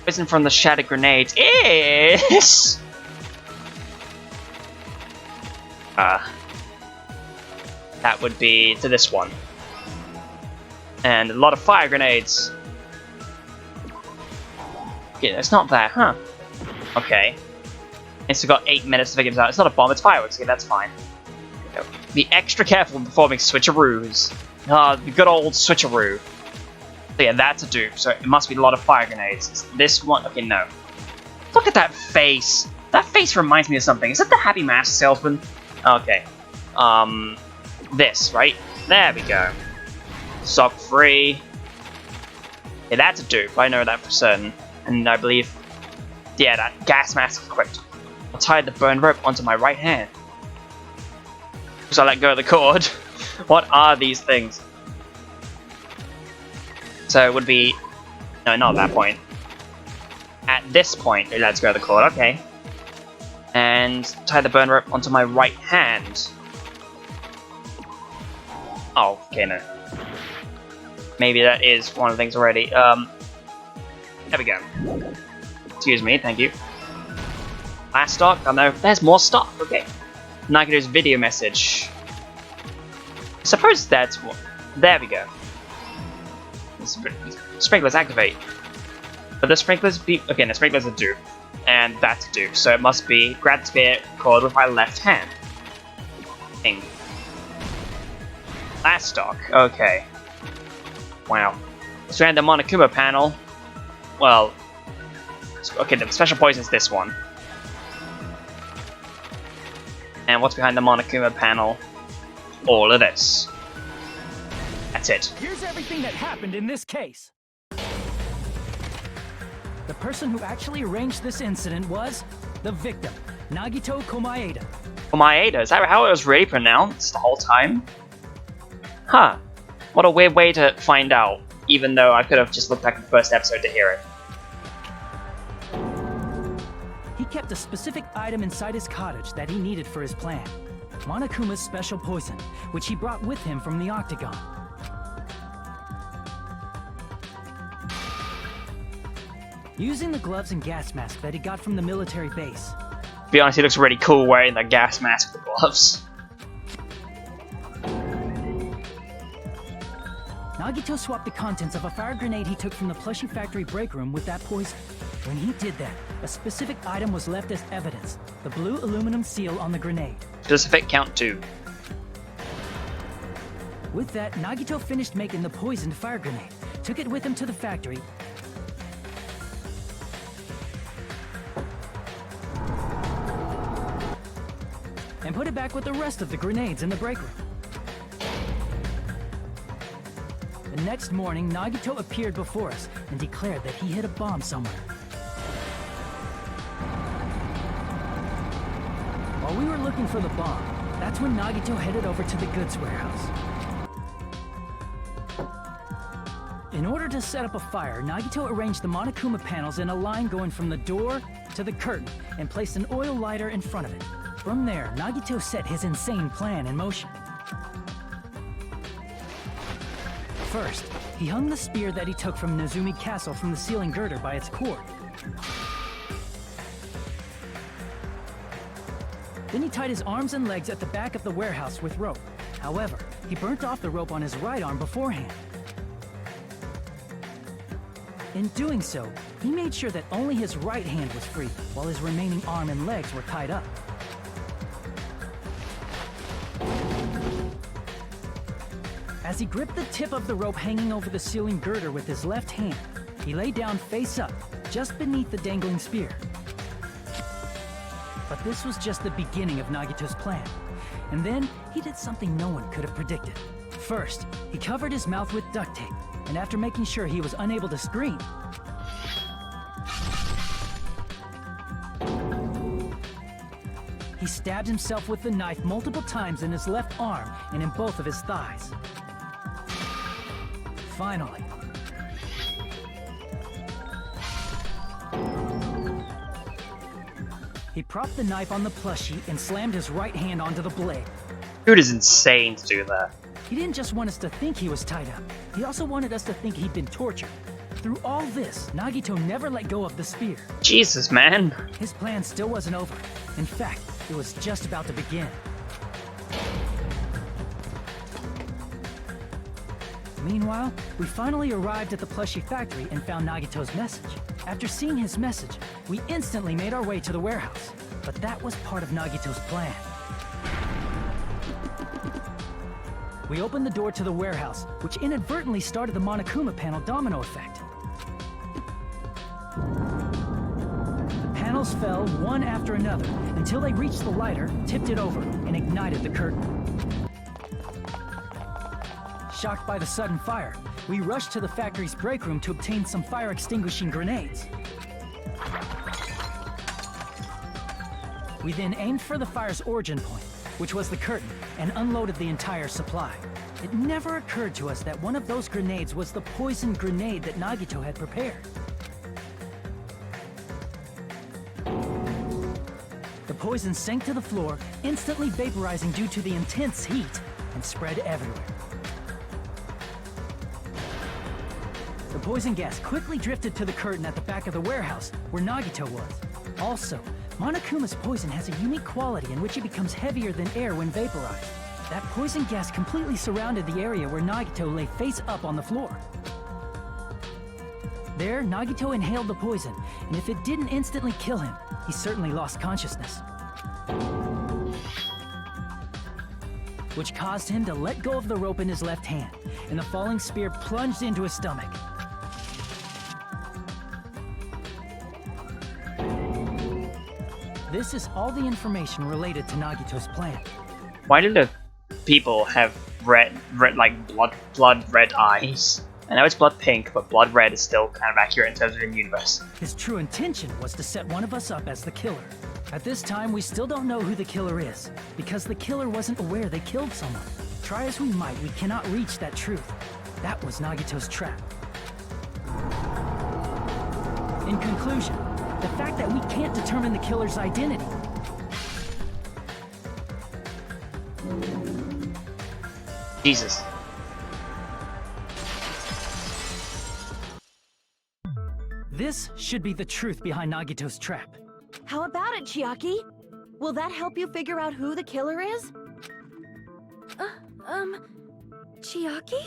Poison from the shattered grenades is... that would be to this one. And a lot of fire grenades. Yeah, it's not that, huh? Okay. It's got 8 minutes to figure this out. It's not a bomb, it's fireworks. Okay, that's fine. Be extra careful when performing switcheroos. The good old switcheroo. So yeah, that's a dupe, so it must be a lot of fire grenades. Is this one? Okay, no. Look at that face! That face reminds me of something. Is that the Happy Mask salesman? Okay. This, right? There we go. Sock free. Yeah, that's a dupe. I know that for certain. And I believe... Yeah, that gas mask equipped. I'll tie the burn rope onto my right hand. So I let go of the cord. What are these things? So it would be... No, not at that point. At this point, it lets go of the cord. Okay. And tie the burn rope onto my right hand. Oh, okay, no. Maybe that is one of the things already. There we go. Excuse me, thank you. Last stock? Oh no, there's more stock, okay. Nagito's video message. Suppose that's what. There we go. Sprinklers activate. But the sprinklers be again. The sprinklers are due, and that's due. So it must be grab the spear, cord with my left hand. Thing. Last stock. Okay. Wow. Let's try the Monokuma panel. Well, okay. The special poison is this one. And what's behind the Monokuma panel? All of this. That's it. Here's everything that happened in this case. The person who actually arranged this incident was the victim, Nagito Komaeda. Komaeda? Is that how it was really pronounced the whole time? Huh. What a weird way to find out, even though I could have just looked back at the first episode to hear it. He kept a specific item inside his cottage that he needed for his plan. Monokuma's special poison, which he brought with him from the Octagon. Using the gloves and gas mask that he got from the military base. To be honest, he looks really cool wearing the gas mask with the gloves. Nagito swapped the contents of a fire grenade he took from the plushie factory break room with that poison. When he did that, a specific item was left as evidence, the blue aluminum seal on the grenade. Specific count 2. With that, Nagito finished making the poisoned fire grenade, took it with him to the factory, and put it back with the rest of the grenades in the break room. The next morning, Nagito appeared before us and declared that he hid a bomb somewhere. While we were looking for the bomb, that's when Nagito headed over to the goods warehouse. In order to set up a fire, Nagito arranged the Monokuma panels in a line going from the door to the curtain and placed an oil lighter in front of it. From there, Nagito set his insane plan in motion. First, he hung the spear that he took from Nezumi Castle from the ceiling girder by its cord. Then he tied his arms and legs at the back of the warehouse with rope. However, he burnt off the rope on his right arm beforehand. In doing so, he made sure that only his right hand was free, while his remaining arm and legs were tied up. As he gripped the tip of the rope hanging over the ceiling girder with his left hand, he lay down face up, just beneath the dangling spear. But this was just the beginning of Nagito's plan. And then, he did something no one could have predicted. First, he covered his mouth with duct tape, and after making sure he was unable to scream, he stabbed himself with the knife multiple times in his left arm and in both of his thighs. Finally, he propped the knife on the plushie and slammed his right hand onto the blade. Dude is insane to do that. He didn't just want us to think he was tied up. He also wanted us to think he'd been tortured. Through all this, Nagito never let go of the spear. Jesus, man. His plan still wasn't over. In fact, it was just about to begin. Meanwhile, we finally arrived at the plushie factory and found Nagito's message. After seeing his message, we instantly made our way to the warehouse. But that was part of Nagito's plan. We opened the door to the warehouse, which inadvertently started the Monokuma panel domino effect. The panels fell one after another until they reached the lighter, tipped it over, and ignited the curtain. Shocked by the sudden fire, we rushed to the factory's break room to obtain some fire-extinguishing grenades. We then aimed for the fire's origin point, which was the curtain, and unloaded the entire supply. It never occurred to us that one of those grenades was the poisoned grenade that Nagito had prepared. The poison sank to the floor, instantly vaporizing due to the intense heat, and spread everywhere. The poison gas quickly drifted to the curtain at the back of the warehouse, where Nagito was. Also, Monokuma's poison has a unique quality in which it becomes heavier than air when vaporized. That poison gas completely surrounded the area where Nagito lay face up on the floor. There, Nagito inhaled the poison, and if it didn't instantly kill him, he certainly lost consciousness. Which caused him to let go of the rope in his left hand, and the falling spear plunged into his stomach. This is all the information related to Nagito's plan. Why do the people have red like blood red eyes? I know it's blood pink, but blood red is still kind of accurate in terms of the universe. His true intention was to set one of us up as the killer. At this time, we still don't know who the killer is, because the killer wasn't aware they killed someone. Try as we might, we cannot reach that truth. That was Nagito's trap. In conclusion, the fact that we can't determine the killer's identity. Jesus. This should be the truth behind Nagito's trap. How about it, Chiaki? Will that help you figure out who the killer is? Chiaki?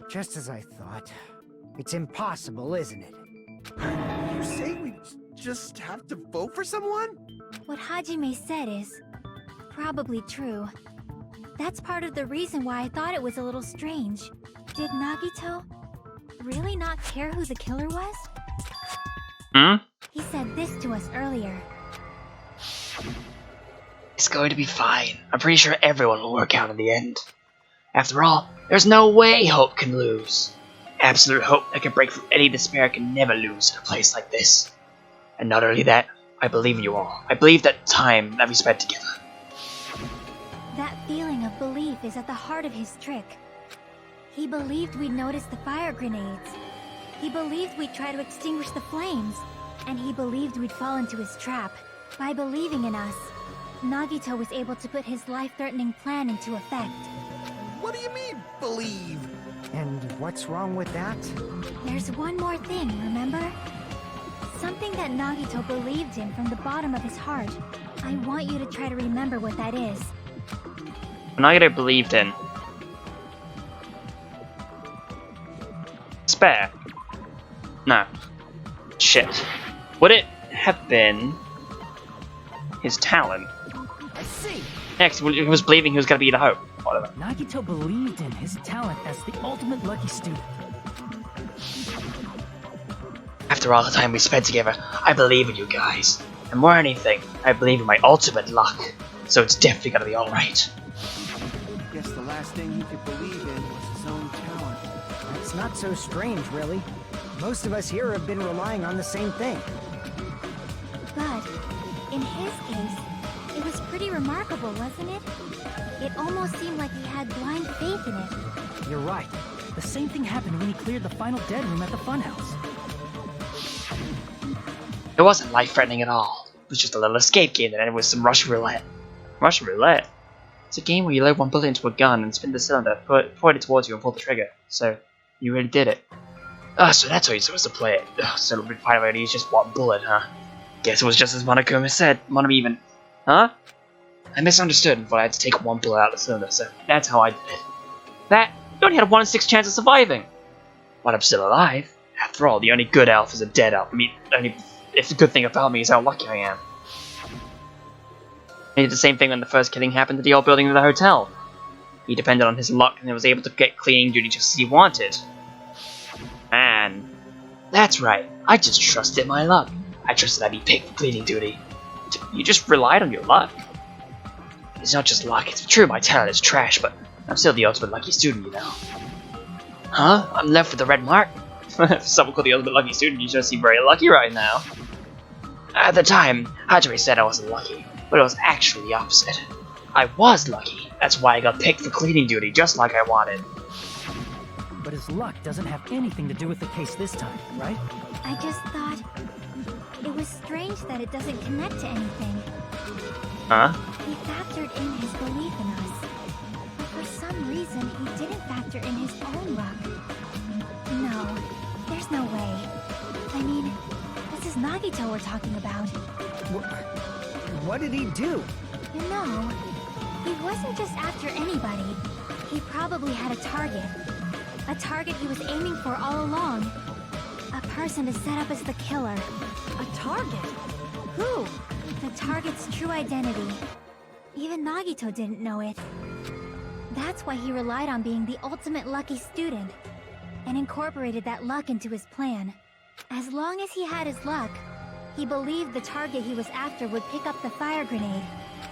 Just as I thought. It's impossible, isn't it? You say we just have to vote for someone? What Hajime said is probably true. That's part of the reason why I thought it was a little strange. Did Nagito really not care who the killer was? Hmm? He said this to us earlier. It's going to be fine. I'm pretty sure everyone will work out in the end. After all, there's no way hope can lose. Absolute hope that can break from any despair can never lose in a place like this. And not only that, I believe in you all. I believe that time that we spent together. That feeling of belief is at the heart of his trick. He believed we'd notice the fire grenades. He believed we'd try to extinguish the flames. And he believed we'd fall into his trap. By believing in us, Nagito was able to put his life-threatening plan into effect. What do you mean, believe? And what's wrong with that? There's one more thing, remember? Something that Nagito believed in from the bottom of his heart. I want you to try to remember what that is. Nagito believed in despair. No. Shit. Would it have been his talent? I see. Next, he was believing he was going to be the hope. Whatever. Nagito believed in his talent as the ultimate lucky student. After all the time we spent together, I believe in you guys. And more than anything, I believe in my ultimate luck. So it's definitely going to be alright. Guess the last thing he could believe in was his own talent. That's not so strange, really. Most of us here have been relying on the same thing. But, in his case, it was pretty remarkable, wasn't it? It almost seemed like he had blind faith in it. You're right. The same thing happened when he cleared the final dead room at the funhouse. It wasn't life-threatening at all. It was just a little escape game that ended with some Russian roulette. Russian roulette? It's a game where you load one bullet into a gun and spin the cylinder, point it towards you and pull the trigger. So, you really did it. So that's how you're supposed to play it. So the final only is just one bullet, huh? Guess it was just as Monokuma said. Monokuma even... Huh? I misunderstood and thought I had to take one bullet out of the cylinder, so that's how I did it. That, you only had a 1 in 6 chance of surviving. But I'm still alive. After all, the only good elf is a dead elf. I mean, if the good thing about me is how lucky I am. He did the same thing when the first killing happened at the old building of the hotel. He depended on his luck and was able to get cleaning duty just as he wanted. Man, that's right. I just trusted my luck. I trusted I'd be picked for cleaning duty. You just relied on your luck. It's not just luck, it's true my talent is trash, but I'm still the ultimate lucky student, you know. Huh? I'm left with the red mark? If someone called the ultimate lucky student, you should seem very lucky right now. At the time, Hajime said I wasn't lucky, but it was actually the opposite. I was lucky. That's why I got picked for cleaning duty, just like I wanted. But his luck doesn't have anything to do with the case this time, right? I just thought it was strange that it doesn't connect to anything. Huh? He factored in his belief in us, but for some reason he didn't factor in his own luck. No, there's no way. I mean, this is Nagito we're talking about. What did he do? You know, He wasn't just after anybody. He probably had a target. A target he was aiming for all along. A person to set up as the killer. A target? Who? The target's true identity. Even Nagito didn't know it. That's why he relied on being the ultimate lucky student, and incorporated that luck into his plan. As long as he had his luck, he believed the target he was after would pick up the fire grenade.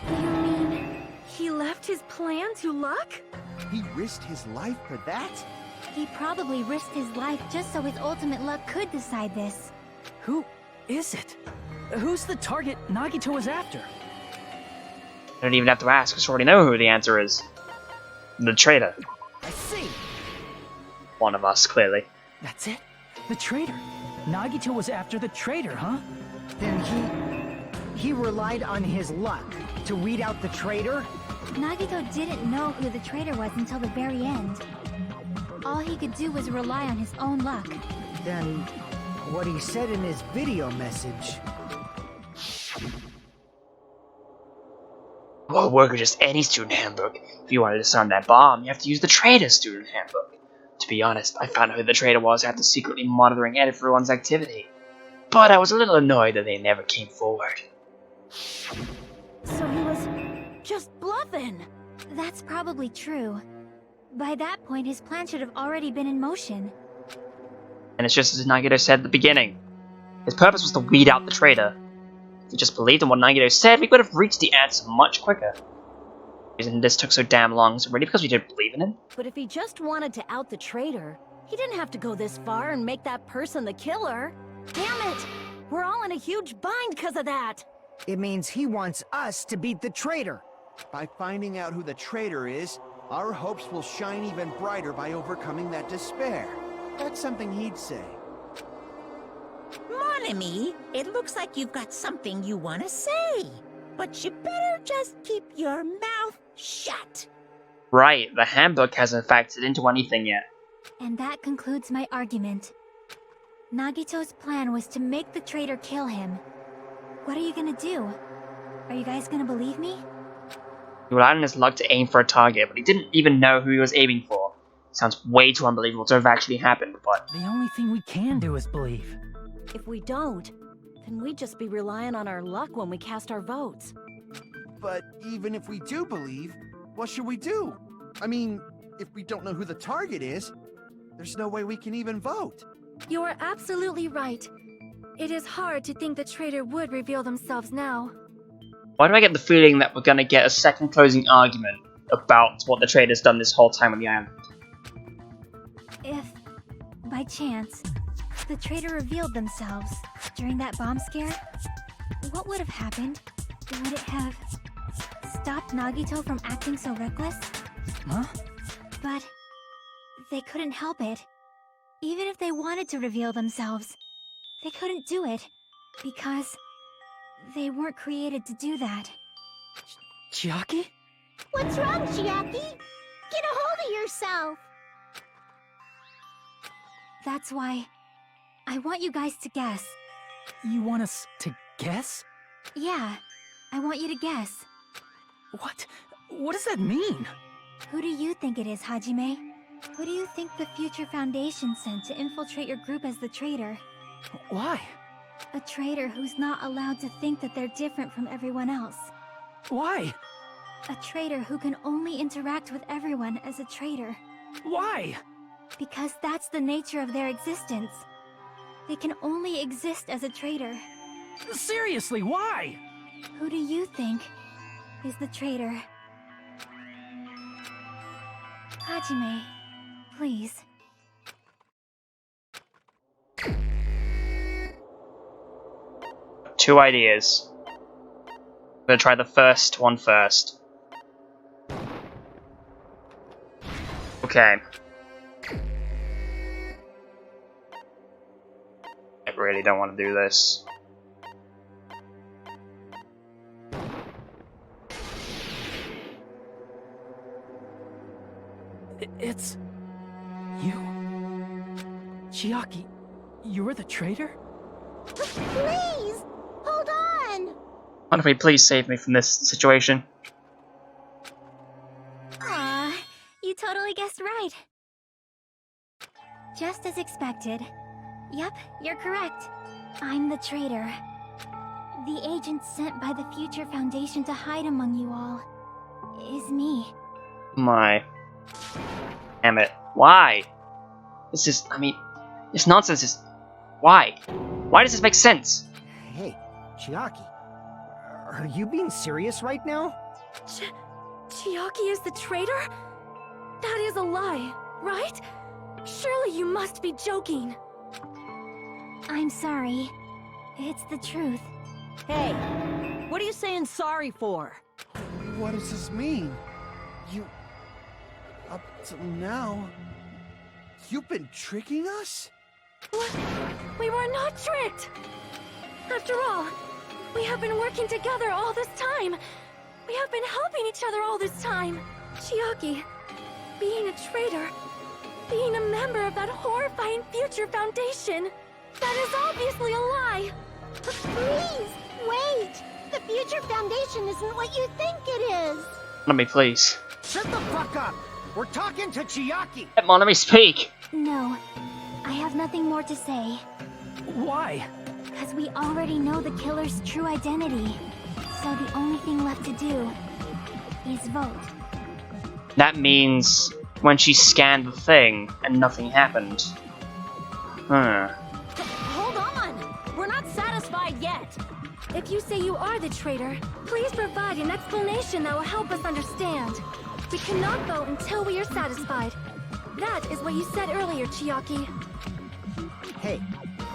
You mean he left his plan to luck? He risked his life for that? He probably risked his life just so his ultimate luck could decide this. Who is it? Who's the target Nagito was after? I don't even have to ask, because I already know who the answer is. The traitor. I see. One of us, clearly. That's it? The traitor. Nagito was after the traitor, huh? Then he relied on his luck to weed out the traitor? Nagito didn't know who the traitor was until the very end. All he could do was rely on his own luck. Then what he said in his video message... Won't work with just any student handbook. If you wanted to disarm that bomb, you have to use the traitor's student handbook. To be honest, I found out who the traitor was after secretly monitoring everyone's activity. But I was a little annoyed that they never came forward. So he was just bluffing. That's probably true. By that point, his plan should have already been in motion. And it's just as Nagito said at the beginning. His purpose was to weed out the traitor. If we just believed in what Nagito said, we could have reached the answer much quicker. The reason this took so damn long is really because we didn't believe in him. But if he just wanted to out the traitor, he didn't have to go this far and make that person the killer. Damn it! We're all in a huge bind because of that! It means he wants us to beat the traitor. By finding out who the traitor is, our hopes will shine even brighter by overcoming that despair. That's something he'd say. Mon ami, it looks like you've got something you want to say. But you better just keep your mouth shut. Right, the handbook hasn't factored into anything yet. And that concludes my argument. Nagito's plan was to make the traitor kill him. What are you gonna do? Are you guys gonna believe me? He relied on his luck to aim for a target, but he didn't even know who he was aiming for. Sounds way too unbelievable to have actually happened, but... The only thing we can do is believe. If we don't, then we'd just be relying on our luck when we cast our votes. But even if we do believe, what should we do? I mean, if we don't know who the target is, there's no way we can even vote. You are absolutely right. It is hard to think the traitor would reveal themselves now. Why do I get the feeling that we're gonna get a second closing argument about what the traitor's done this whole time on the island? If, by chance, the traitor revealed themselves during that bomb scare, what would have happened? Would it have stopped Nagito from acting so reckless? Huh? But they couldn't help it. Even if they wanted to reveal themselves, they couldn't do it because they weren't created to do that. Chiaki? What's wrong, Chiaki? Get a hold of yourself! That's why I want you guys to guess. You want us to guess? Yeah, I want you to guess. What? What does that mean? Who do you think it is, Hajime? Who do you think the future Foundation sent to infiltrate your group as the traitor? Why? A traitor who's not allowed to think that they're different from everyone else. Why? A traitor who can only interact with everyone as a traitor. Why? Because that's the nature of their existence. They can only exist as a traitor. Seriously, why? Who do you think is the traitor? Hajime, please. Two ideas. I'm gonna try the first one first. Okay. I really don't want to do this. It's... you? Chiaki, you're the traitor? Please! Hold on! Why don't we please save me from this situation? totally guessed right. Just as expected. Yep, you're correct. I'm the traitor. The agent sent by the Future Foundation to hide among you all is me. My. Damn it. Why? This is, I mean, this nonsense is... Why? Why does this make sense? Hey, Chiaki. Are you being serious right now? Chiaki is the traitor? That is a lie, right? Surely you must be joking. I'm sorry. It's the truth. Hey, what are you saying sorry for? What does this mean? You... Up till now... You've been tricking us? What? We were not tricked! After all, we have been working together all this time. We have been helping each other all this time. Chiaki, being a traitor, being a member of that horrifying Future Foundation, that is obviously a lie. Please, wait! The Future Foundation isn't what you think it is! Let me please. Shut the fuck up! We're talking to Chiaki! Let Monami speak! No, I have nothing more to say. Why? Because we already know the killer's true identity. So the only thing left to do is vote. That means when she scanned the thing and nothing happened. Hold on! We're not satisfied yet! If you say you are the traitor, please provide an explanation that will help us understand. We cannot vote until we are satisfied. That is what you said earlier, Chiaki. Hey,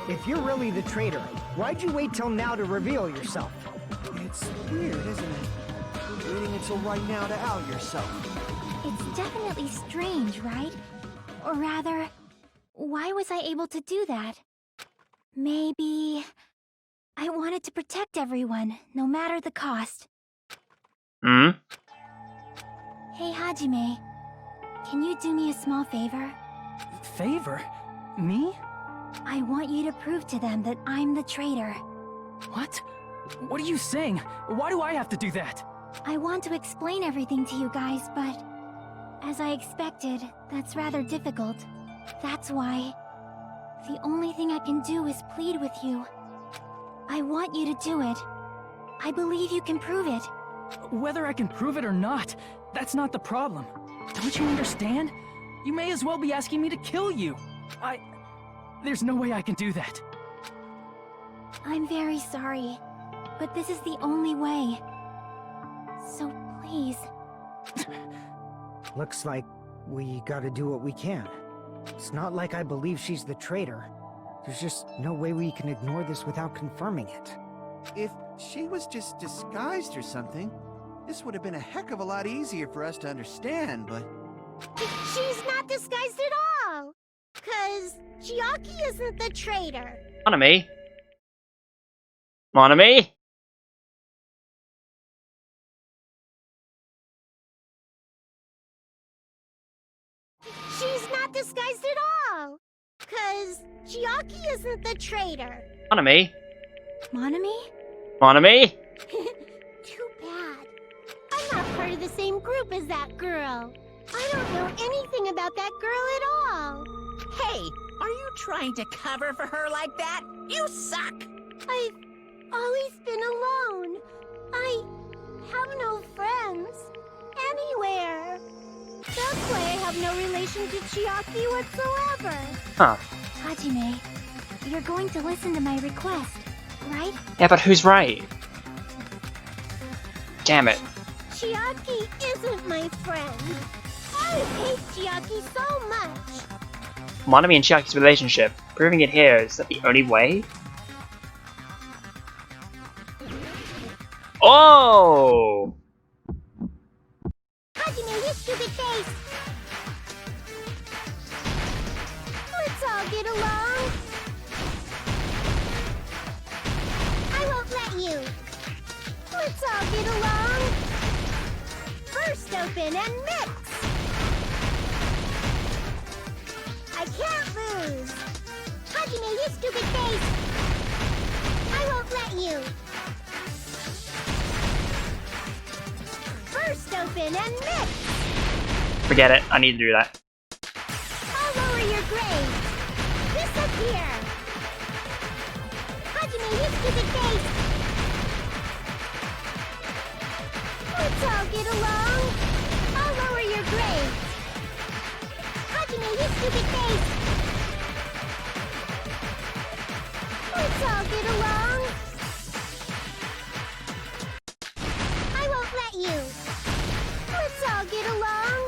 if you're really the traitor, why'd you wait till now to reveal yourself? It's weird, isn't it? Waiting until right now to out yourself. It's definitely strange, right? Or rather, why was I able to do that? Maybe... I wanted to protect everyone, no matter the cost. Hmm? Hey, Hajime. Can you do me a small favor? Favor? Me? I want you to prove to them that I'm the traitor. What? What are you saying? Why do I have to do that? I want to explain everything to you guys, but... as I expected, that's rather difficult. That's why... the only thing I can do is plead with you. I want you to do it. I believe you can prove it. Whether I can prove it or not, that's not the problem. Don't you understand? You may as well be asking me to kill you. There's no way I can do that. I'm very sorry, but this is the only way. So please... Looks like we gotta do what we can. It's not like I believe she's the traitor. There's just no way we can ignore this without confirming it. If she was just disguised or something, this would have been a heck of a lot easier for us to understand, but... She's not disguised at all! 'Cause Chiaki isn't the traitor. Monami? Monami? She's not disguised at all! 'Cause Chiaki isn't the traitor. Monami? Monami? Monami? Too bad. I'm not part of the same group as that girl. I don't know anything about that girl at all. Hey, are you trying to cover for her like that? You suck! I've always been alone. I have no friends. Anywhere. That's why I have no relation to Chiaki whatsoever. Huh. Hajime, you're going to listen to my request, right? Yeah, but who's right? Damn it. Chiaki isn't my friend. I hate Chiaki so much. Monami and Chiaki's relationship. Proving it here, is that the only way? Oh! Hajime, you stupid face! Let's all get along. I won't let you. Let's all get along. First open and mix. I can't lose. Hajime, you stupid face! I won't let you. First open and mix. Forget it. I need to do that. I'll lower your grade. Disappear. Hajime, you stupid face. Let's all get along. I'll lower your grade. Hajime, you stupid face. Let's all get along. I won't let you. Let's all get along.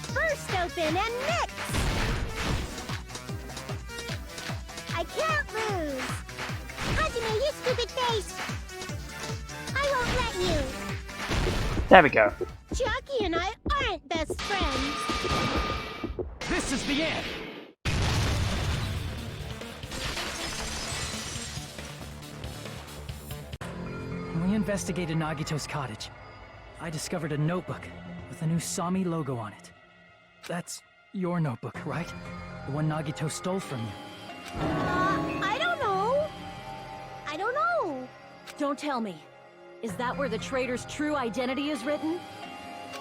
First open and mix. I can't lose. Hajime, you stupid face. I won't let you. There we go. Chiaki and I aren't best friends. This is the end! When we investigated Nagito's cottage, I discovered a notebook with a new Sami logo on it. That's your notebook, right? The one Nagito stole from you. I don't know. I don't know. Don't tell me. Is that where the traitor's true identity is written?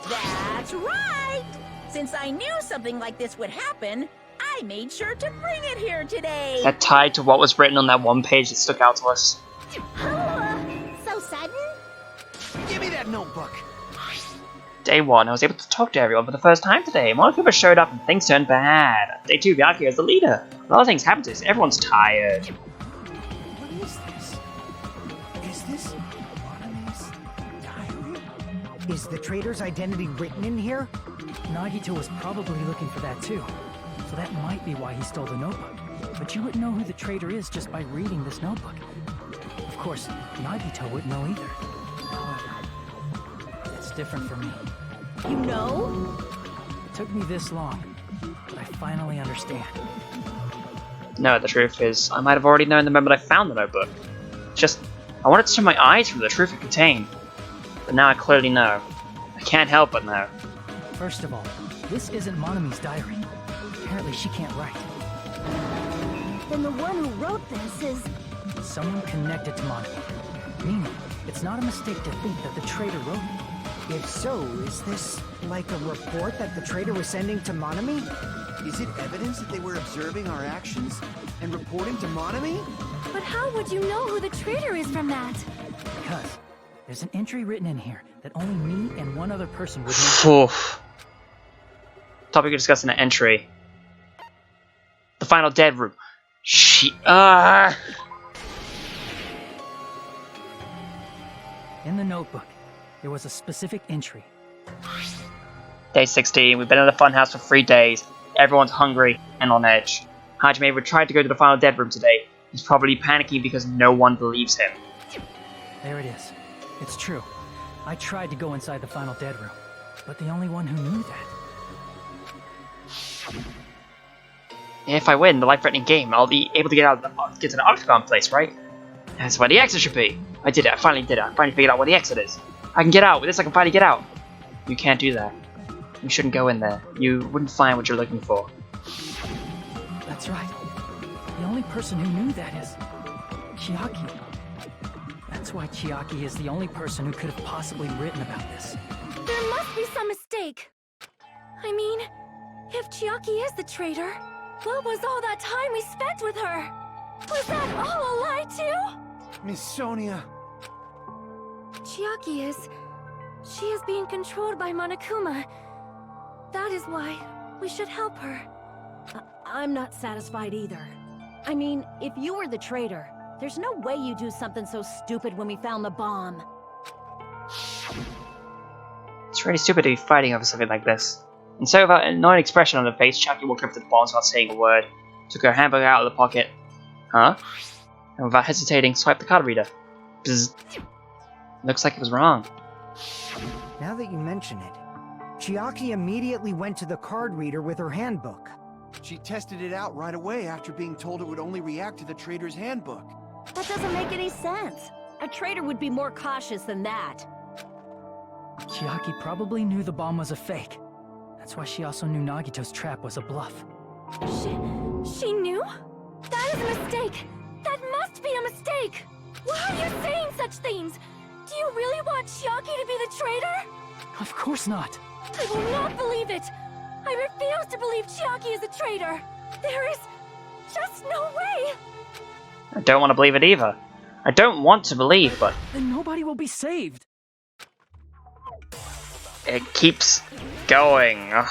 That's right! Since I knew something like this would happen, I made sure to bring it here today. That tied to what was written on that one page that stuck out to us. So sudden? Give me that notebook. Day 1, I was able to talk to everyone for the first time today. Monokuma showed up and things turned bad. Day 2, Byakuya is the leader. A lot of things happened to us. Everyone's tired. What is this? Is this Moname's diary? Is the traitor's identity written in here? Nagito was probably looking for that too. So that might be why he stole the notebook. But you wouldn't know who the traitor is just by reading this notebook. Of course, Nagito wouldn't know either. However, it's different for me. You know? It took me this long, but I finally understand. No, the truth is, I might have already known the moment I found the notebook. It's just, I wanted to turn my eyes from the truth it contained. But now I clearly know. I can't help but know. First of all, this isn't Monomi's diary. Apparently she can't write. Then the one who wrote this is... Someone connected to Monomi. Meaning, it's not a mistake to think that the traitor wrote it. If so, is this like a report that the traitor was sending to Monomi? Is it evidence that they were observing our actions and reporting to Monomi? But how would you know who the traitor is from that? Because there's an entry written in here that only me and one other person would know. Oof. Topic we're discussing an entry. The final dead room. In the notebook, there was a specific entry. Day 16. We've been in the funhouse for 3 days. Everyone's hungry and on edge. Hajime tried to go to the final dead room today. He's probably panicking because no one believes him. There it is. It's true. I tried to go inside the final dead room, but the only one who knew that. If I win the life-threatening game, I'll be able to get to the octagon place, right? That's where the exit should be. I did it. I finally did it. I finally figured out where the exit is. I can get out. With this, I can finally get out. You can't do that. You shouldn't go in there. You wouldn't find what you're looking for. That's right. The only person who knew that is Chiaki. That's why Chiaki is the only person who could have possibly written about this. There must be some mistake. I mean, if Chiaki is the traitor, what was all that time we spent with her? Was that all a lie too? Miss Sonia. Chiaki is... She is being controlled by Monokuma. That is why we should help her. I'm not satisfied either. I mean, if you were the traitor, there's no way you'd do something so stupid when we found the bomb. It's really stupid to be fighting over something like this. And so, without an annoying expression on her face, Chiaki walked up to the bomb without saying a word, took her hamburger out of the pocket. Huh? And without hesitating, swiped the card reader. Bzz. Looks like it was wrong. Now that you mention it, Chiaki immediately went to the card reader with her handbook. She tested it out right away after being told it would only react to the traitor's handbook. That doesn't make any sense. A traitor would be more cautious than that. Chiaki probably knew the bomb was a fake. That's why she also knew Nagito's trap was a bluff. She knew? That is a mistake! That must be a mistake! Why are you saying such things? Do you really want Chiaki to be the traitor? Of course not. I will not believe it! I refuse to believe Chiaki is a traitor! There is just no way! I don't want to believe it either. I don't want to believe, but Then nobody will be saved. it keeps going. Ugh.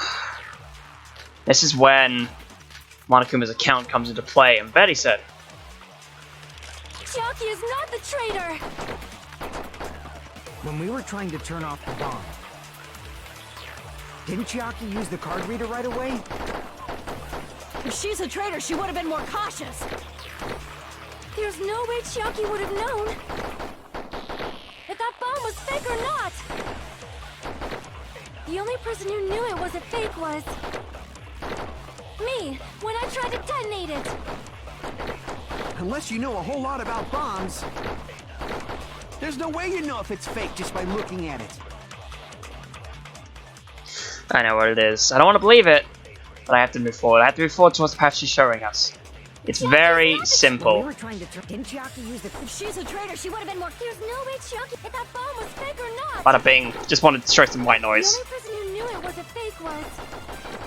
This is when Monokuma's account comes into play, and Betty said, Chiaki is not the traitor! When we were trying to turn off the bomb, didn't Chiaki use the card reader right away? If she's a traitor, she would have been more cautious. There's no way Chiaki would have known if that bomb was fake or not! The only person who knew it was a fake was me, when I tried to detonate it! Unless you know a whole lot about bombs, there's no way you know if it's fake just by looking at it. I know what it is. I don't want to believe it, but I have to move forward. I have to move forward towards the path she's showing us. It's very When we simple. were trying to didn't Chiaki use the... If she's a traitor, she would have been more. There's no way Chiaki, if that bomb was fake or not! Bada bing. Just wanted to show some white The noise. only person who knew it was a fake was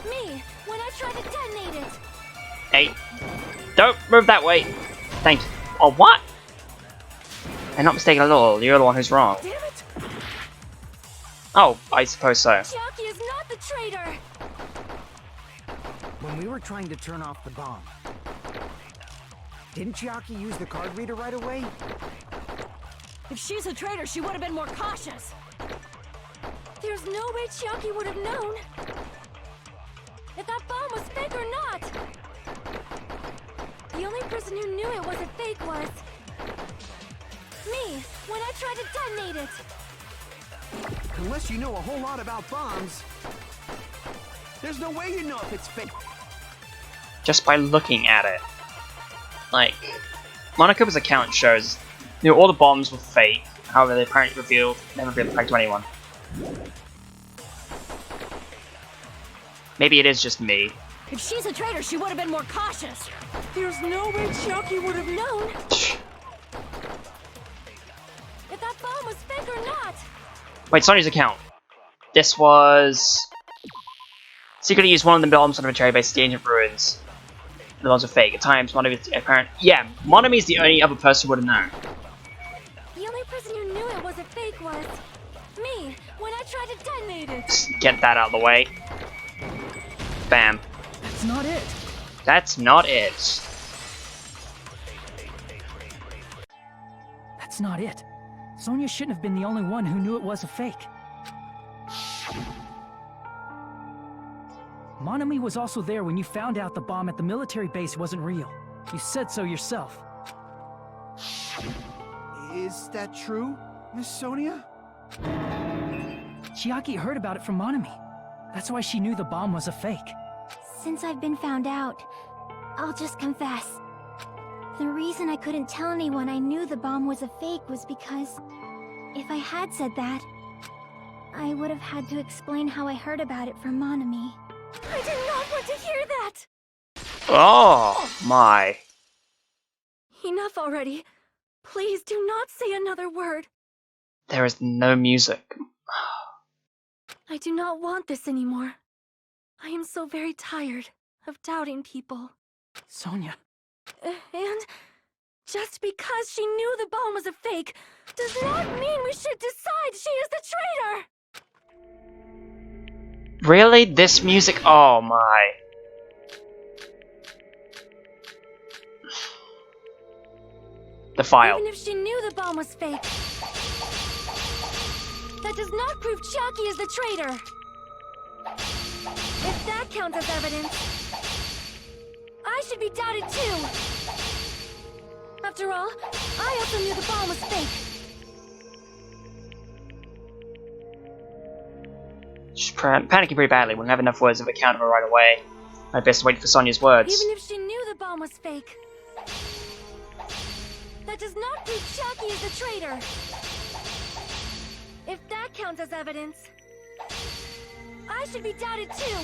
me, when I tried to detonate it! Hey, don't move that way. Thank you. Oh, what? I'm not mistaken at all. You're the one who's wrong. Damn it! Oh, I suppose so. Chiaki is not the traitor! When we were trying to turn off the bomb, didn't Chiaki use the card reader right away? If she's a traitor, she would have been more cautious. There's no way Chiaki would have known if that bomb was fake or not! The only person who knew it was a fake was me, when I tried to detonate it! Unless you know a whole lot about bombs, there's no way you know if it's fake. Just by looking at it. Like, Monokuma's account shows, you know, all the bombs were fake. However, they apparently never revealed the fact to anyone. Maybe it is just me. If she's a traitor, she would have been more cautious. There's no way Chiaki would have known if that bomb was fake or not! Wait, Sonya's account. This was... secretly used one of the bombs on a cherry base at the ancient ruins. The ones are fake. At times, Monami's apparent. Yeah, Monami's the only other person who would have known. The only person who knew it was a fake was me, when I tried to detonate it! Just get that out of the way. Bam. That's not it. That's not it. That's not it. Sonya shouldn't have been the only one who knew it was a fake. Monami was also there when you found out the bomb at the military base wasn't real. You said so yourself. Is that true, Miss Sonia? Chiaki heard about it from Monami. That's why she knew the bomb was a fake. Since I've been found out, I'll just confess. The reason I couldn't tell anyone I knew the bomb was a fake was because if I had said that, I would have had to explain how I heard about it from Monami. I did not want to hear that! Oh my. Enough already. Please do not say another word. There is no music. I do not want this anymore. I am so very tired of doubting people. Sonya. And just because she knew the bomb was a fake does not mean we should decide she is the traitor! Really? This music? Oh my. The file. Even if she knew the bomb was fake, that does not prove Chiaki is the traitor. If that counts as evidence, I should be doubted too. After all, I also knew the bomb was fake. She's panicking pretty badly. Wouldn't have enough words of account of her right away. I'd best wait for Sonya's words. Even if she knew the bomb was fake, that does not prove Chiaki is the traitor. If that counts as evidence, I should be doubted too.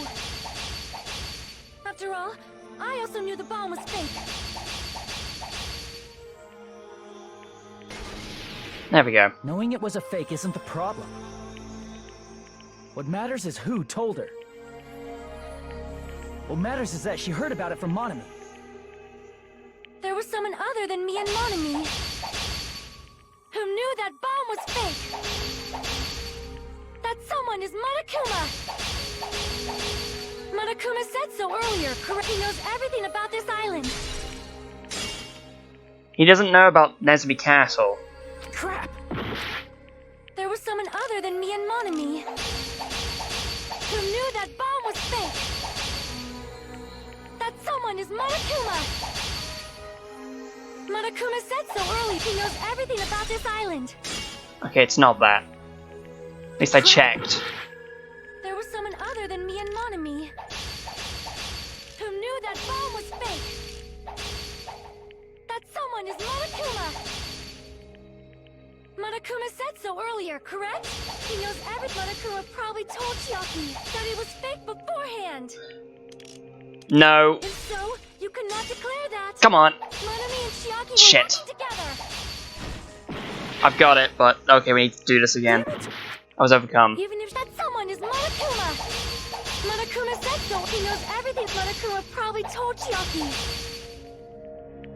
After all, I also knew the bomb was fake. There we go. Knowing it was a fake isn't the problem. What matters is who told her. What matters is that she heard about it from Monami. There was someone other than me and Monami who knew that bomb was fake. That someone is Monokuma. Monokuma said so earlier, correct? He knows everything about this island. He doesn't know about Nezumi Castle. Crap! There was someone other than me and Monami who knew that bomb was fake. That someone is Monokuma. Monokuma said so early. He knows everything about this island. Okay, it's not that. At least I checked. There was someone other than me and Monami who knew that bomb was fake. That someone is Monokuma. Monokuma said so earlier, correct? He knows everything. Monokuma probably told Chiaki that it was fake beforehand. No. If so, you cannot declare that. Come on. Monami and Chiaki were Shit. working together. I've got it, but okay, we need to do this again. I was overcome. Even if that someone is Monokuma. Monokuma said so. He knows everything. Monokuma probably told Chiaki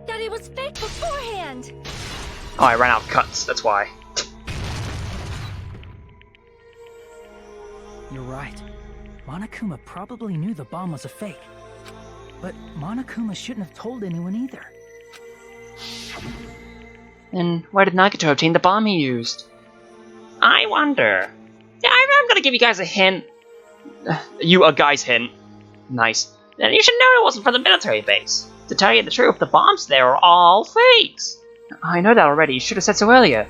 that it was fake beforehand. Oh, I ran out of cuts, that's why. You're right. Monokuma probably knew the bomb was a fake. But Monokuma shouldn't have told anyone either. Then where did Nagito obtain the bomb he used? I wonder. Yeah, I'm gonna give you guys a hint. You a guy's hint. Nice. Then you should know it wasn't from the military base. To tell you the truth, the bombs there are all fakes. I know that already. You should have said so earlier.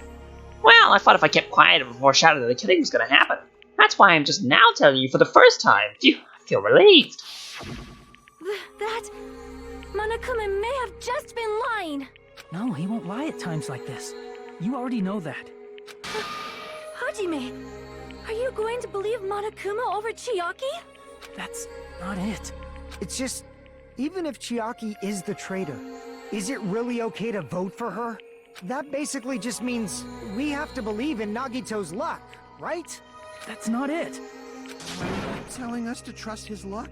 Well, I thought if I kept quiet, it would foreshadow that the killing was going to happen. That's why I'm just now telling you for the first time. I feel relieved. That... Monokuma may have just been lying. No, he won't lie at times like this. You already know that. Hajime, are you going to believe Monokuma over Chiaki? That's not it. It's just, even if Chiaki is the traitor, is it really okay to vote for her? That basically just means we have to believe in Nagito's luck, right? That's not it. Are you telling us to trust his luck?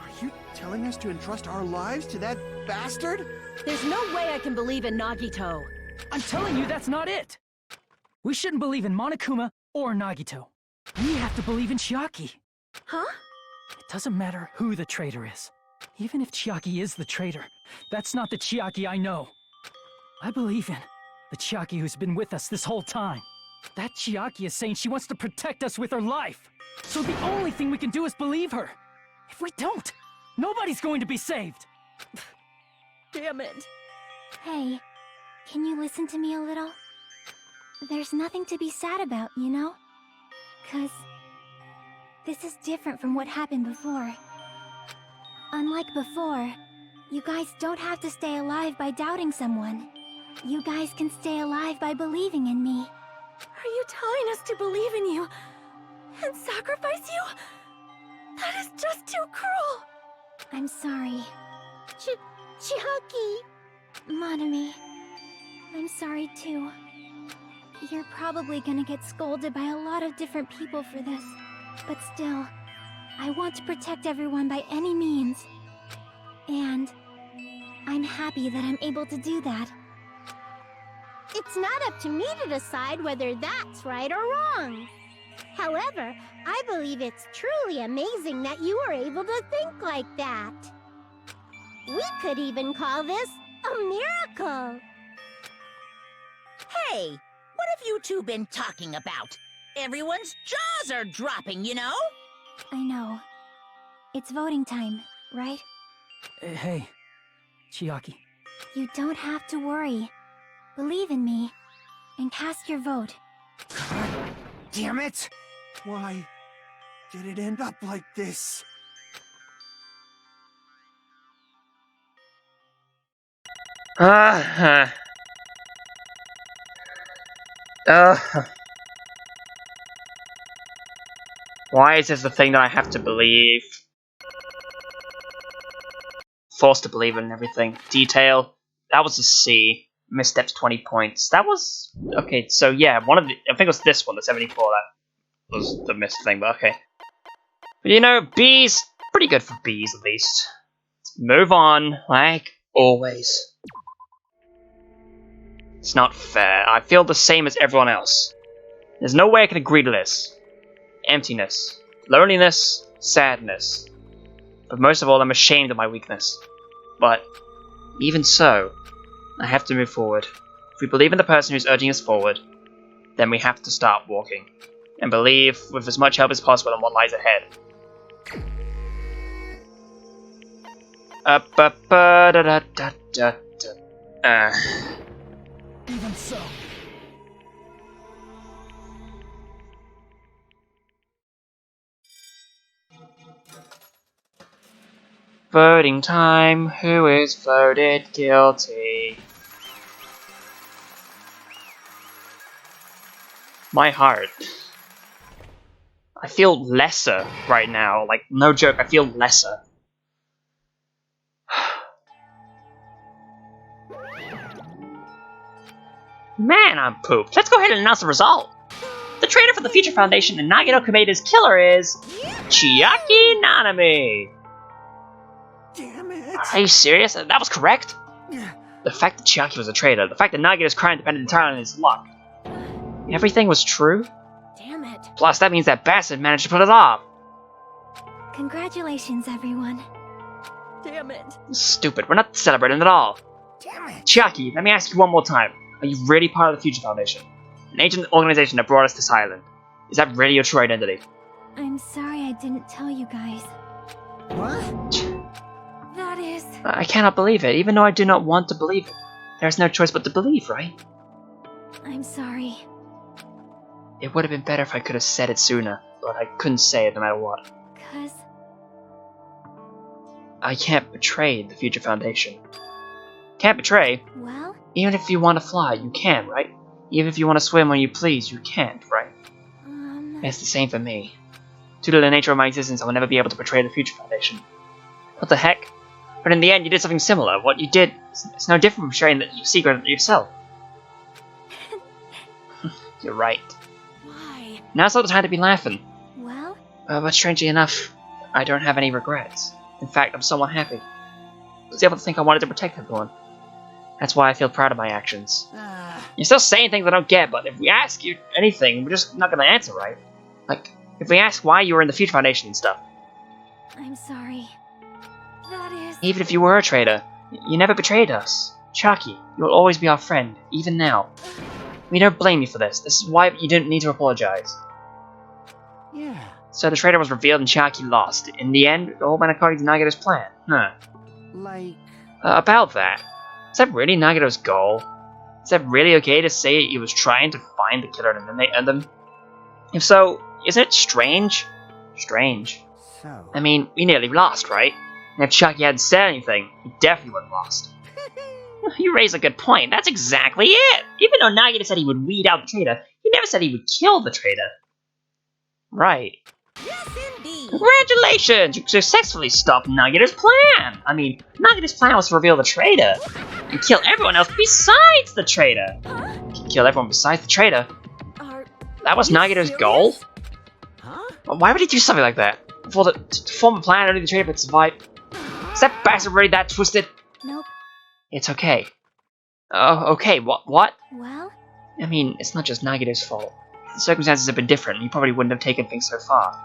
Are you telling us to entrust our lives to that bastard? There's no way I can believe in Nagito. I'm telling you that's not it. We shouldn't believe in Monokuma or Nagito. We have to believe in Chiaki. Huh? It doesn't matter who the traitor is. Even if Chiaki is the traitor, that's not the Chiaki I know. I believe in the Chiaki who's been with us this whole time. That Chiaki is saying she wants to protect us with her life. So the only thing we can do is believe her. If we don't, nobody's going to be saved. Damn it. Hey, can you listen to me a little? There's nothing to be sad about, you know? 'Cause this is different from what happened before. Unlike before, you guys don't have to stay alive by doubting someone. You guys can stay alive by believing in me. Are you telling us to believe in you and sacrifice you? That is just too cruel. I'm sorry. Chiaki! Monami, I'm sorry too. You're probably gonna get scolded by a lot of different people for this. But still, I want to protect everyone by any means. And I'm happy that I'm able to do that. It's not up to me to decide whether that's right or wrong. However, I believe it's truly amazing that you were able to think like that. We could even call this a miracle. Hey, what have you two been talking about? Everyone's jaws are dropping, you know? I know. It's voting time, right? Hey, Chiaki. You don't have to worry. Believe in me, and cast your vote. God damn it! Why did it end up like this? Why is this the thing that I have to believe? Forced to believe in everything. Detail. That was a C. Missteps 20 points. That was... Okay, so yeah, one of the... I think it was this one, the 74. was the missed thing, but okay. But you know, bees, pretty good for bees at least. Let's move on, like always. It's not fair. I feel the same as everyone else. There's no way I can agree to this. Emptiness, loneliness, sadness. But most of all, I'm ashamed of my weakness. But even so, I have to move forward. If we believe in the person who's urging us forward, then we have to start walking. And believe with as much help as possible in what lies ahead. Even so. Voting time. Who is voted guilty? My heart. I feel lesser right now. Like, no joke, I feel lesser. Man, I'm pooped. Let's go ahead and announce the result. The traitor for the Future Foundation and Nagito Komeda's killer is Chiaki Nanami. Damn it. Are you serious? That was correct? The fact that Chiaki was a traitor, the fact that Nagito's crime depended entirely on his luck. Everything was true? Damn it. Plus, that means that bastard managed to pull it off. Congratulations, everyone. Damn it. Stupid, we're not celebrating at all. Damn it. Chiaki, let me ask you one more time. Are you really part of the Future Foundation? An ancient organization that brought us this island. Is that really your true identity? I'm sorry I didn't tell you guys. What? That is... I cannot believe it, even though I do not want to believe it. There's no choice but to believe, right? I'm sorry. It would have been better if I could have said it sooner, but I couldn't say it no matter what. 'Cause... I can't betray the Future Foundation. Can't betray? Well? Even if you want to fly, you can, right? Even if you want to swim when you please, you can't, right? It's the same for me. Due to the nature of my existence, I will never be able to betray the Future Foundation. What the heck? But in the end, you did something similar. What you did, it's no different from sharing the secret yourself. You're right. Why? Now's not the time to be laughing. Well? But strangely enough, I don't have any regrets. In fact, I'm somewhat happy. I was able to think I wanted to protect everyone. That's why I feel proud of my actions. You're still saying things I don't get, but if we ask you anything, we're just not gonna answer, right? Like, if we ask why you were in the Future Foundation and stuff. I'm sorry. That is... Even if you were a traitor, you never betrayed us. Chiaki, you will always be our friend, even now. We don't blame you for this. This is why you didn't need to apologize. Yeah. So the traitor was revealed and Chiaki lost. In the end, it all went according to Nagito's plan. Huh. Like... About that. Is that really Nagito's goal? Is that really okay to say he was trying to find the killer and then they end them? If so, isn't it strange? Strange. So... I mean, we nearly lost, right? And if Chiaki hadn't said anything, he definitely would have lost. You raise a good point. That's exactly it! Even though Nagito said he would weed out the traitor, he never said he would kill the traitor. Right. Yes, indeed. Congratulations! You successfully stopped Nagito's plan! I mean, Nagito's plan was to reveal the traitor. And kill everyone else besides the traitor. Kill everyone besides the traider? That was Nagito's goal? Huh? Why would he do something like that? To form a plan only the traitor would survive? Is that bastard really that twisted? Nope. It's okay. Oh, okay, what? Well? I mean, it's not just Nagito's fault. If the circumstances had been different, you probably wouldn't have taken things so far.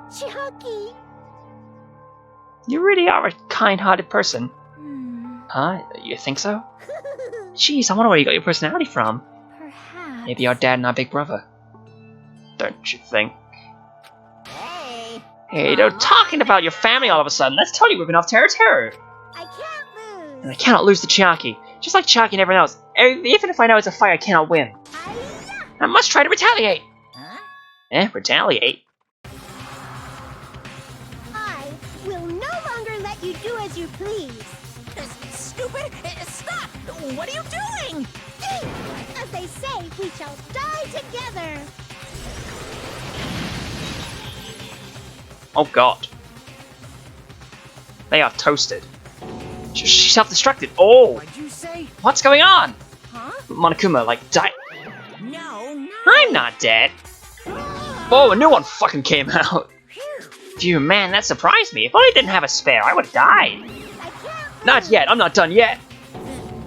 Chiaki! You really are a kind-hearted person. Hmm. Huh? You think so? Jeez, I wonder where you got your personality from. Perhaps. Maybe our dad and our big brother. Don't you think? Hey, don't talking about your family all of a sudden. That's totally ripping off Terror. I can't lose! And I cannot lose to Chiaki. Just like Chiaki and everyone else. Even if I know it's a fight, I cannot win. I must try to retaliate. Huh? Retaliate? I will no longer let you do as you please. Stupid! Stop! What are you doing? As they say, we shall die together. Oh god. They are toasted. She's self-destructed. Oh! What'd you say? What's going on? Huh? Monokuma, like, die. No. I'm not dead. Oh, a new one fucking came out. Phew, man, that surprised me. If only I didn't have a spare, I would have died. Not yet, I'm not done yet.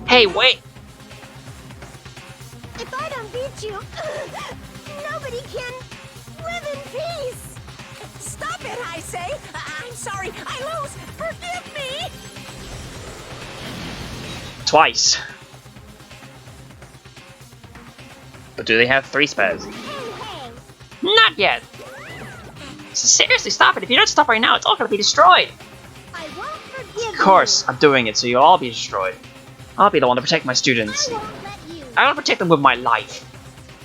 Hey, wait. If I don't beat you, nobody can live in peace. Stop it, I say! I'm sorry, I lose! Forgive me! Twice. But do they have 3 spares? Not yet. Seriously, stop it. If you don't stop right now, it's all gonna be destroyed. I won't forgive Of course, I'm doing it, so you'll all be destroyed. I'll be the one to protect my students. you. I won't let you. I will protect them with my life.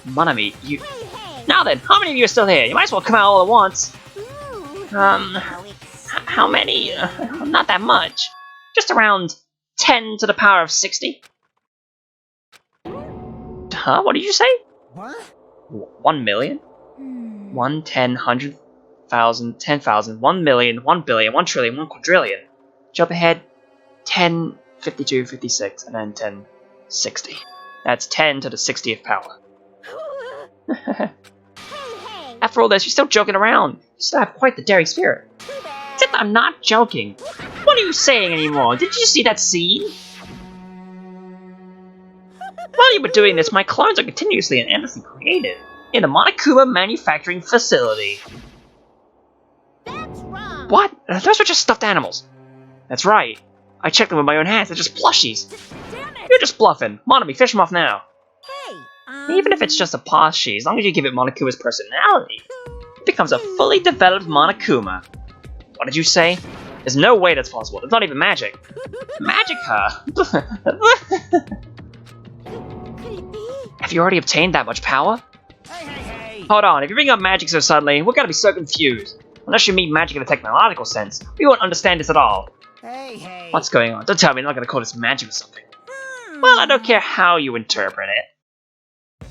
Monami, you... Hey. Now then, how many of you are still here? You might as well come out all at once. Ooh. How many? Not that much. Just around 10 to the power of 60. Huh? What did you say? What? 1 million? 1, 10, 100,000, 10,000, 1 million, 1 billion, 1 trillion, 1 quadrillion. Jump ahead, 10, 52, 56, and then 10, 60. That's 10 to the 60th power. After all this, you're still joking around. You still have quite the daring spirit. Except I'm not joking. What are you saying anymore? Did you see that scene? While you were doing this, my clones are continuously and endlessly created in the Monokuma manufacturing facility. That's wrong. What? Those were just stuffed animals. That's right. I checked them with my own hands. They're just plushies. Damn it! You're just bluffing. Monami, fish them off now. Hey, Even if it's just a plushie, as long as you give it Monokuma's personality, it becomes a fully developed Monokuma. What did you say? There's no way that's possible. It's not even magic. Magic, huh? Could it be? Have you already obtained that much power? Hey. Hold on, if you bring up magic so suddenly, we're gonna be so confused. Unless you mean magic in a technological sense, we won't understand this at all. Hey. What's going on? Don't tell me you're not gonna call this magic or something. Well, I don't care how you interpret it.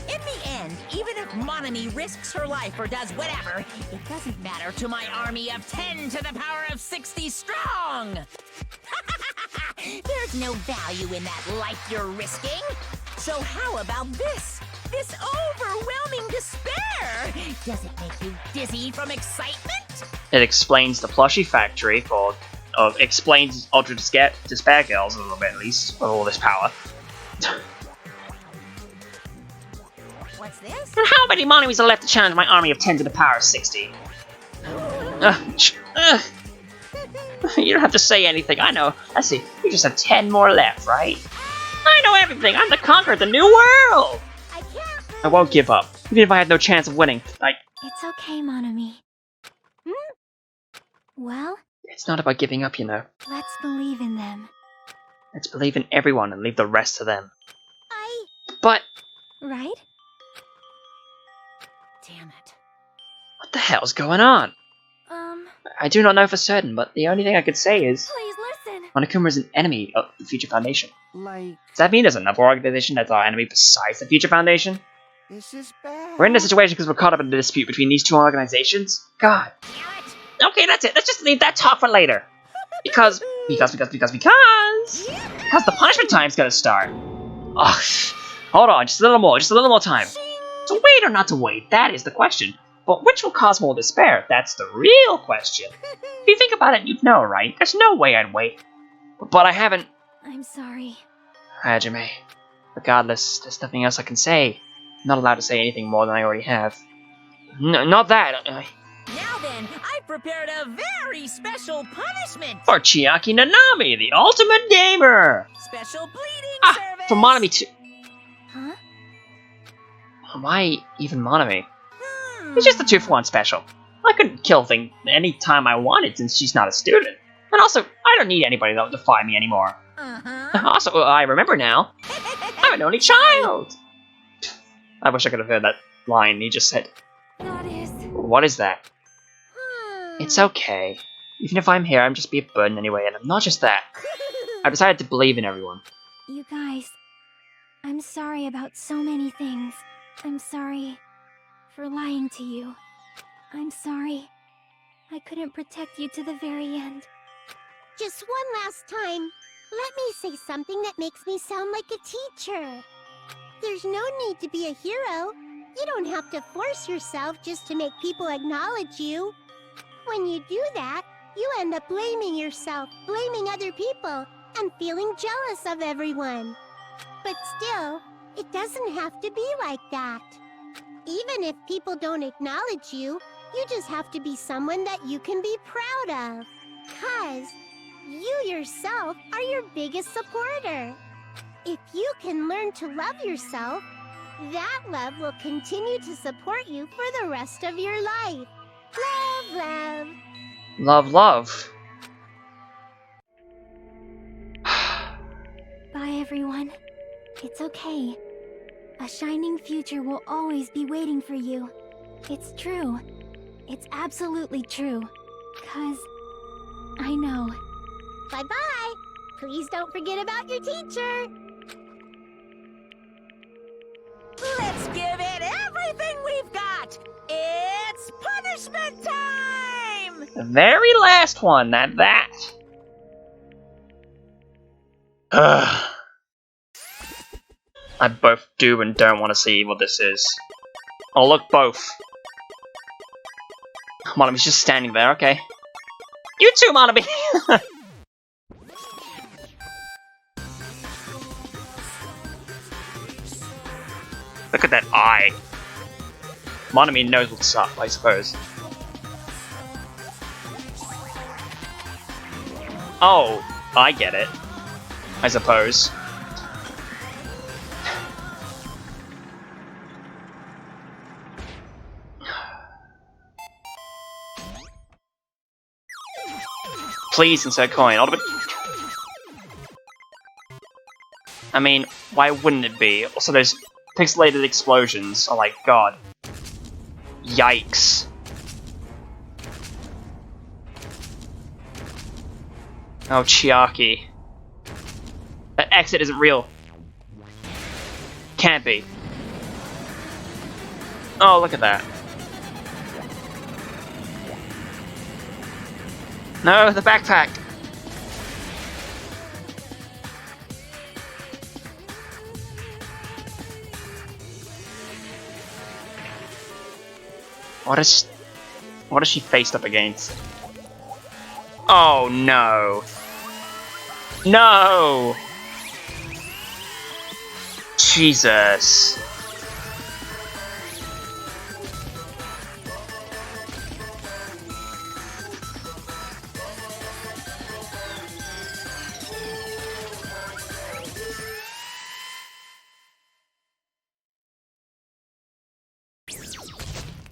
In the end, even if Monami risks her life or does whatever, it doesn't matter to my army of 10 to the power of 60 strong! There's no value in that life you're risking. So how about this? This overwhelming despair! Does it make you dizzy from excitement? It explains the plushie factory for... explains Ultra Despair Girls a little bit at least, with all this power. What's this? And how many Monamis are left to challenge my army of 10 to the power of 60? You don't have to say anything, I know. Let's see, you just have 10 more left, right? I know everything, I'm the conqueror of the new world! I can't. I won't give up, even if I had no chance of winning. It's okay, Monami. Well, It's not about giving up, you know. let's believe in them. Let's believe in everyone and leave the rest to them. I... But, Right? Damn it. what the hell's going on? I do not know for certain, but the only thing I could say is... Please listen. Monokuma is an enemy of the Future Foundation. Like, Does that mean there's another organization that's our enemy besides the Future Foundation? this is bad. We're in this situation because we're caught up in a dispute between these two organizations? God. Okay, that's it. Let's just leave that talk for later. Because the punishment time's gonna start. Ugh. Hold on, just a little more time. To wait or not to wait, that is the question. But which will cause more despair? That's the real question. If you think about it, you'd know, right? There's no way I'd wait. But I haven't... I'm sorry. Hajime. Regardless, there's nothing else I can say. I'm not allowed to say anything more than I already have. No, not that. Now then, I've prepared a very special punishment! For Chiaki Nanami, the ultimate gamer! Special bleeding service! For Monami too. Huh? Why even Monami? It's just a 2-for-1 special. I could kill Thing any time I wanted since she's not a student. And also, I don't need anybody that will defy me anymore. Also, I remember now. I'm an only child! I wish I could have heard that line he just said. That is... What is that? It's okay. Even if I'm here, I'm just be a burden anyway, and I'm not just that. I've decided to believe in everyone. You guys, I'm sorry about so many things. I'm sorry for lying to you. I'm sorry I couldn't protect you to the very end. Just one last time, let me say something that makes me sound like a teacher. There's no need to be a hero. You don't have to force yourself just to make people acknowledge you. When you do that, you end up blaming yourself, blaming other people, and feeling jealous of everyone. But still, it doesn't have to be like that. Even if people don't acknowledge you, you just have to be someone that you can be proud of. 'Cause you yourself are your biggest supporter. If you can learn to love yourself, that love will continue to support you for the rest of your life. Love, love. Love, love. Bye, everyone. It's okay. A shining future will always be waiting for you. It's true. It's absolutely true. 'Cause I know. Bye-bye. Please don't forget about your teacher. Let's give it everything we've got! It's punishment time! The very last one, at that. Ugh. I both do and don't want to see what this is. Oh, look, both. Monabi's just standing there, okay. You too, Monabi! Look at that eye. Monabi knows what's up, I suppose. Oh, I get it. I suppose. Please insert coin. I mean, why wouldn't it be? Also, those pixelated explosions. Oh my god. Yikes. Oh, Chiaki. That exit isn't real. Can't be. Oh, look at that. No, the backpack! What is she faced up against? Oh no! No! Jesus.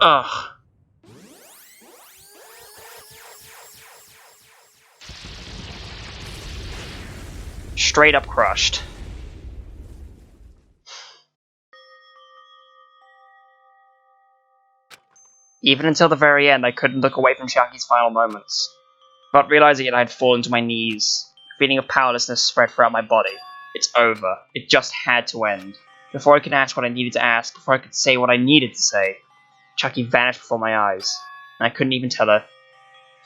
Ugh. Straight up crushed. Even until the very end, I couldn't look away from Shaki's final moments. But realizing it, I had fallen to my knees. A feeling of powerlessness spread throughout my body. It's over. It just had to end. Before I could ask what I needed to ask, before I could say what I needed to say, Chucky vanished before my eyes, and I couldn't even tell her,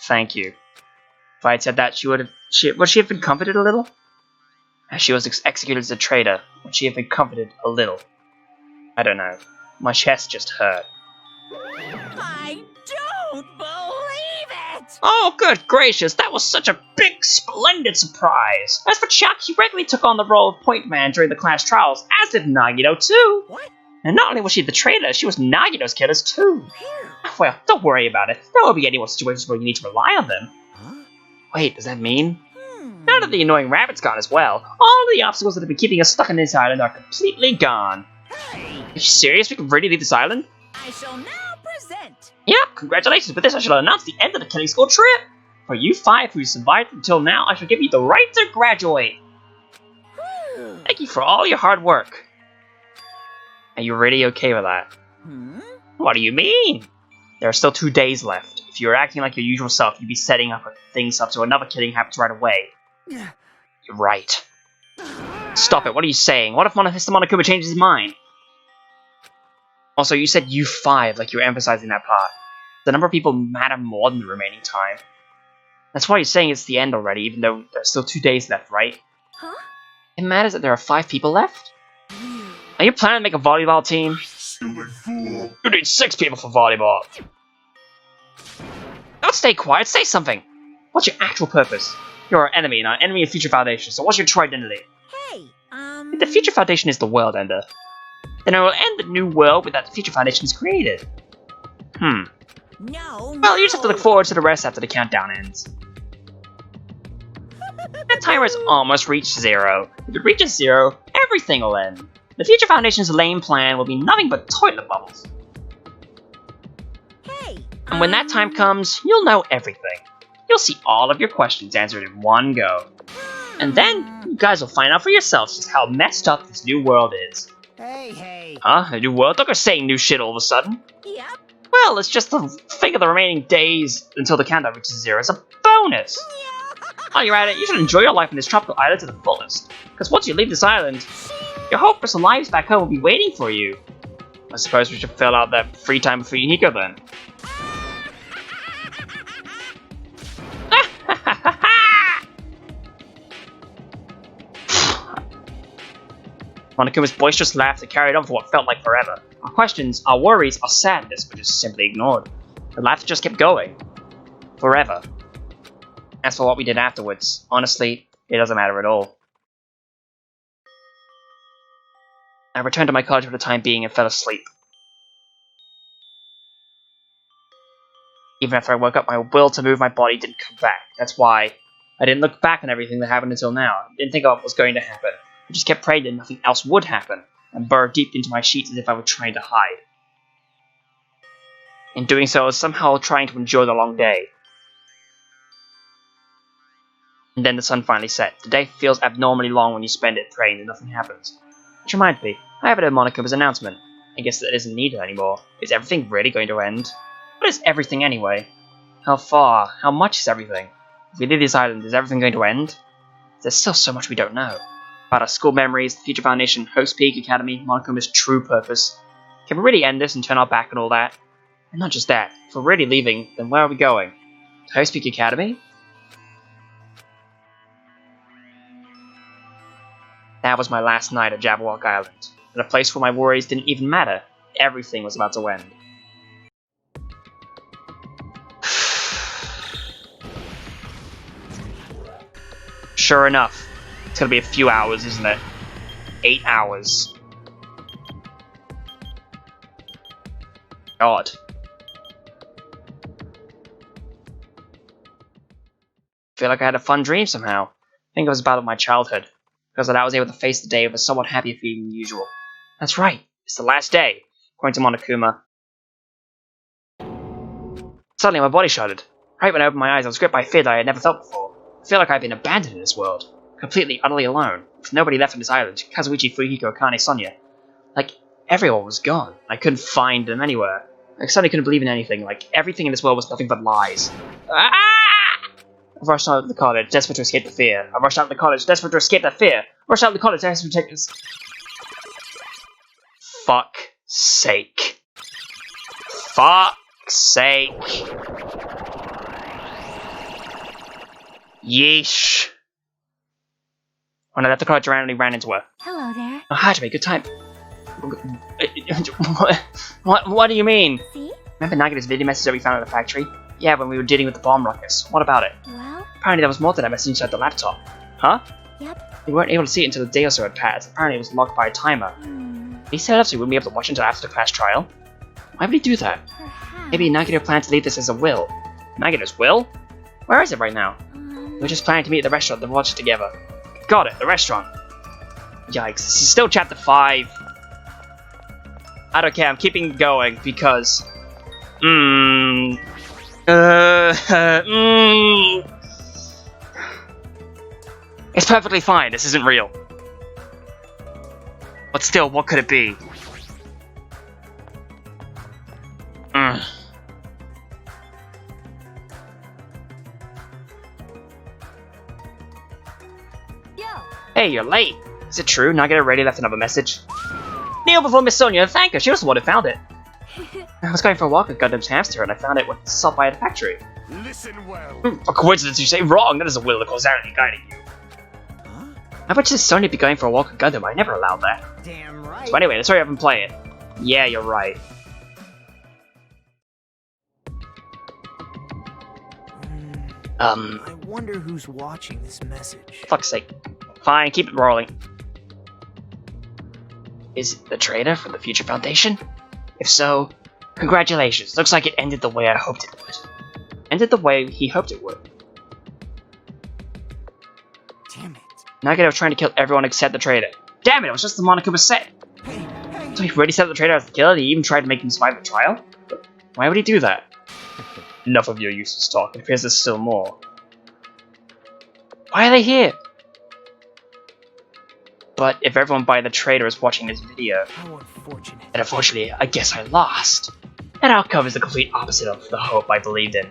thank you. If I had said that, would she have been comforted a little? As she was executed as a traitor, would she have been comforted a little? I don't know. My chest just hurt. I don't believe it! Oh, good gracious, that was such a big, splendid surprise! As for Chuck, he regularly took on the role of point man during the class trials, as did Nagito too! What? And not only was she the traitor, she was Nagito's killers too! Well, don't worry about it. There won't be any more situations where you need to rely on them. Huh? Wait, does that mean? Now that the annoying rabbit's gone as well, all the obstacles that have been keeping us stuck on this island are completely gone. Hey! Are you serious? We can really leave this island? I shall now present. Yep, congratulations. With this, I shall announce the end of the killing school trip. For you 5 who survived until now, I shall give you the right to graduate. Thank you for all your hard work. Are you really okay with that? What do you mean? There are still 2 days left. If you were acting like your usual self, you'd be setting things up so another killing happens right away. You're right. Stop it, what are you saying? What if Mr. Monokuma changes his mind? Also, you said you 5, like you were emphasizing that part. The number of people matter more than the remaining time. That's why you're saying it's the end already, even though there's still 2 days left, right? Huh? It matters that there are 5 people left? Are you planning to make a volleyball team? Stupid fool. You need 6 people for volleyball. Don't stay quiet, say something. What's your actual purpose? You're our enemy, and our enemy of Future Foundation, so what's your true identity? Hey, If the Future Foundation is the world ender, then I will end the new world with that the Future Foundation is created. No. Well, you just have to look forward to the rest after the countdown ends. That timer has almost reached 0. If it reaches 0, everything will end. The Future Foundation's lame plan will be nothing but toilet bubbles. Hey. And when that time comes, you'll know everything. You'll see all of your questions answered in one go. And then, you guys will find out for yourselves just how messed up this new world is. Hey. Huh? A new world? Don't go saying new shit all of a sudden. Yep. Well, it's just to figure the remaining days until the countdown reaches 0 as a bonus. While you're at it, you should enjoy your life on this tropical island to the fullest. Because once you leave this island, your hopeless lives back home will be waiting for you. I suppose we should fill out that free time for Yahiko then. Monokuma's boisterous laughter carried on for what felt like forever. Our questions, our worries, our sadness were just simply ignored. The laughter just kept going. Forever. As for what we did afterwards, honestly, it doesn't matter at all. I returned to my cottage for the time being and fell asleep. Even after I woke up, my will to move my body didn't come back. That's why I didn't look back on everything that happened until now. I didn't think of what was going to happen. I just kept praying that nothing else would happen, and burrowed deep into my sheets as if I were trying to hide. In doing so, I was somehow trying to enjoy the long day. And then the sun finally set. The day feels abnormally long when you spend it praying that nothing happens. Which reminds me, I haven't heard Monokuma's announcement. I guess that isn't needed anymore. Is everything really going to end? What is everything anyway? How far? How much is everything? If we leave this island, is everything going to end? There's still so much we don't know. About our school memories, the Future Foundation, Host Peak Academy, Monokuma's true purpose. Can we really end this and turn our back on all that? And not just that, if we're really leaving, then where are we going? To Host Peak Academy? That was my last night at Jabberwock Island, in a place where my worries didn't even matter. Everything was about to end. Sure enough, it's gonna be a few hours, isn't it? 8 hours. God. I feel like I had a fun dream somehow. I think it was about my childhood. Because that I was able to face the day with a somewhat happier feeling than usual. That's right, it's the last day, according to Monokuma. Suddenly my body shuddered. Right when I opened my eyes, I was gripped by a fear that I had never felt before. I feel like I've been abandoned in this world. Completely, utterly alone. With nobody left on this island. Kazuichi, Fuyuhiko, Akane, Sonia. Like, everyone was gone. I couldn't find them anywhere. I suddenly couldn't believe in anything. Like, everything in this world was nothing but lies. Ah! I rushed out of the cottage, desperate to escape the fear. I rushed out of the cottage, desperate to escape that fear. I rushed out of the cottage, desperate to take this. Fuck sake. Fuck sake. Yeesh. When I left the cottage, I randomly ran into her. Hello there. Oh, hi, Jimmy, good time. What do you mean? See? Remember Nagito's video message that we found at the factory? Yeah, when we were dealing with the bomb rockets. What about it? Well? Apparently there was more to that message inside the laptop. Huh? Yep. We weren't able to see it until a day or so had passed. Apparently it was locked by a timer. He said obviously we wouldn't be able to watch until after the class trial. Why would he do that? Perhaps. Maybe Nagito planned to leave this as a will. Nagito's will? Where is it right now? We're just planning to meet at the restaurant and watch it together. Got it, the restaurant. Yikes, this is still chapter 5. I don't care, I'm keeping going because... It's perfectly fine, this isn't real. But still, what could it be? Hey, you're late. Is it true? Nagito already left another message. Kneel before Miss Sonia and thank her. She was the one who found it. I was going for a walk with Gundam's hamster and I found it when it stopped by at the factory. Listen well. A coincidence, you say? Wrong. That is a will of causality guiding you. Huh? How about just Sonia be going for a walk with Gundam? I never allowed that. Damn right. So anyway, let's hurry up and play it. Yeah, you're right. I wonder who's watching this message. Fuck's sake. Fine, keep it rolling. Is it the traitor from the Future Foundation? If so, congratulations. Looks like it ended the way I hoped it would. Ended the way he hoped it would. Damn it. Nagito was trying to kill everyone except the traitor. Damn it, it was just the Monokuma set. So he already set the traitor as the killer, and he even tried to make him survive the trial? But why would he do that? Enough of your useless talk. It appears there's still more. Why are they here? But if everyone by the traitor is watching this video, How unfortunate. then unfortunately, I guess I lost. That outcome is the complete opposite of the hope I believed in.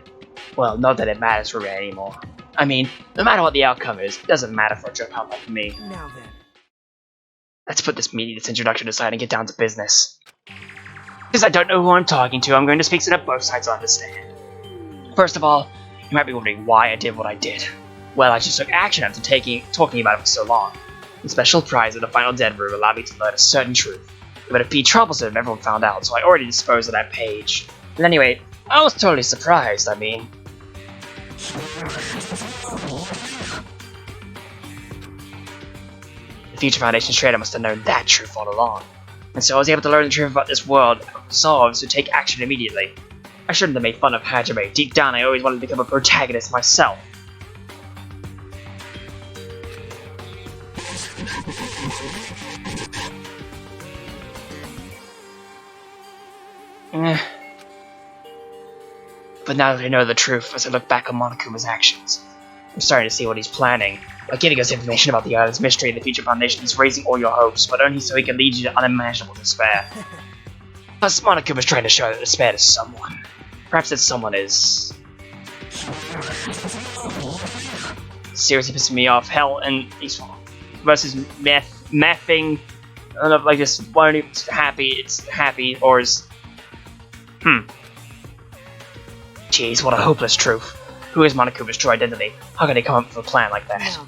Well, not that it matters for me anymore. I mean, no matter what the outcome is, it doesn't matter for a dropout like me. Now then. Let's put this introduction aside and get down to business. Because I don't know who I'm talking to, I'm going to speak so that both sides understand. First of all, you might be wondering why I did what I did. Well, I just took action after talking about it for so long. The special prize of the final dead room allowed me to learn a certain truth. It would be troublesome if everyone found out, so I already disposed of that page. And anyway, I was totally surprised, I mean. The Future Foundation's traitor must have known that truth all along. And so I was able to learn the truth about this world, resolved to take action immediately. I shouldn't have made fun of Hajime. Deep down, I always wanted to become a protagonist myself. But now that I know the truth, as I look back on Monokuma's actions, I'm starting to see what he's planning. By giving us information about the island's mystery and the Future Foundation, he's raising all your hopes, but only so he can lead you to unimaginable despair. Plus, Monokuma's trying to show that despair to someone. Perhaps that someone is... seriously pissing me off. Hell, and he's versus mething. I don't know if like this won't even it's happy, or is... Jeez, what a hopeless truth. Who is Monokuma's true identity? How can they come up with a plan like that?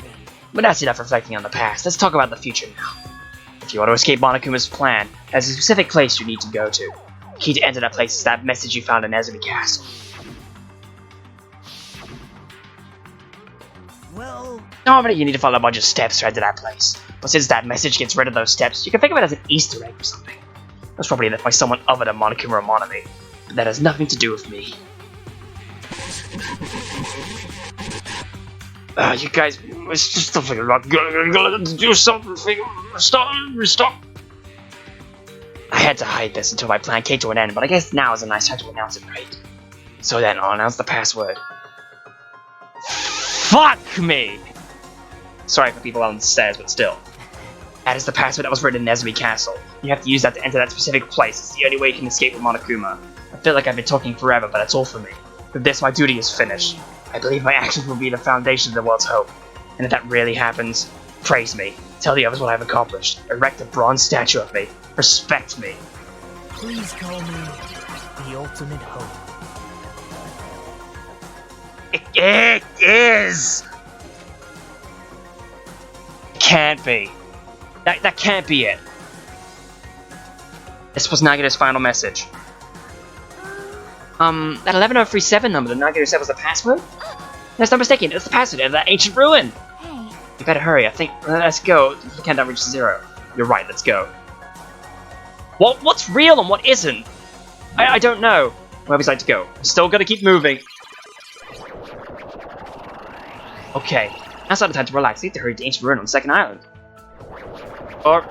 But that's enough reflecting on the past. Let's talk about the future now. If you want to escape Monokuma's plan, there's a specific place you need to go to. The key to enter that place is that message you found in Nezumi Castle. Well... Normally you need to follow a bunch of steps to enter that place. But since that message gets rid of those steps, you can think of it as an Easter egg or something. It was probably left by someone other than Monokuma or Monami. But that has nothing to do with me. You guys, it's just something about gonna do something. Stop. I had to hide this until my plan came to an end, but I guess now is a nice time to announce it, right? So then, I'll announce the password. Fuck me! Sorry for people on the stairs, but still. That is the password that was written in Nezumi Castle. You have to use that to enter that specific place. It's the only way you can escape with Monokuma. I feel like I've been talking forever, but that's all for me. With this, my duty is finished. I believe my actions will be the foundation of the world's hope. And if that really happens, praise me. Tell the others what I've accomplished. Erect a bronze statue of me. Respect me. Please call me the ultimate hope. It is! Can't be. That can't be it. This was Nagito's final message. That 11037 number that Nagito said was the password? That's not mistaken, it's the password of that ancient ruin! Hey. You better hurry, I think. Let's go. The countdown reaches 0. You're right, let's go. What's real and what isn't? I don't know. Where would you like to go? I'm still gonna keep moving. Okay, now's not the time to relax. I need to hurry to ancient ruin on the second island. Or...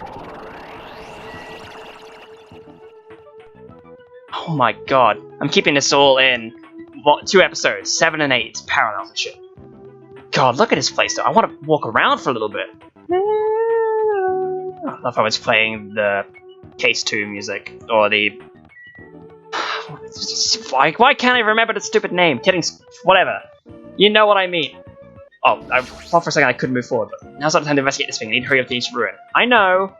oh my god, I'm keeping this all in 2 episodes, 7 and 8, it's parallel and shit. God, look at this place though, I want to walk around for a little bit. I love how it's playing the Case 2 music, or the... why can't I remember the stupid name? Kidding, whatever. You know what I mean. Oh, I thought for a second I couldn't move forward, but now's not the time to investigate this thing, I need to hurry up to the ancient ruin. I know,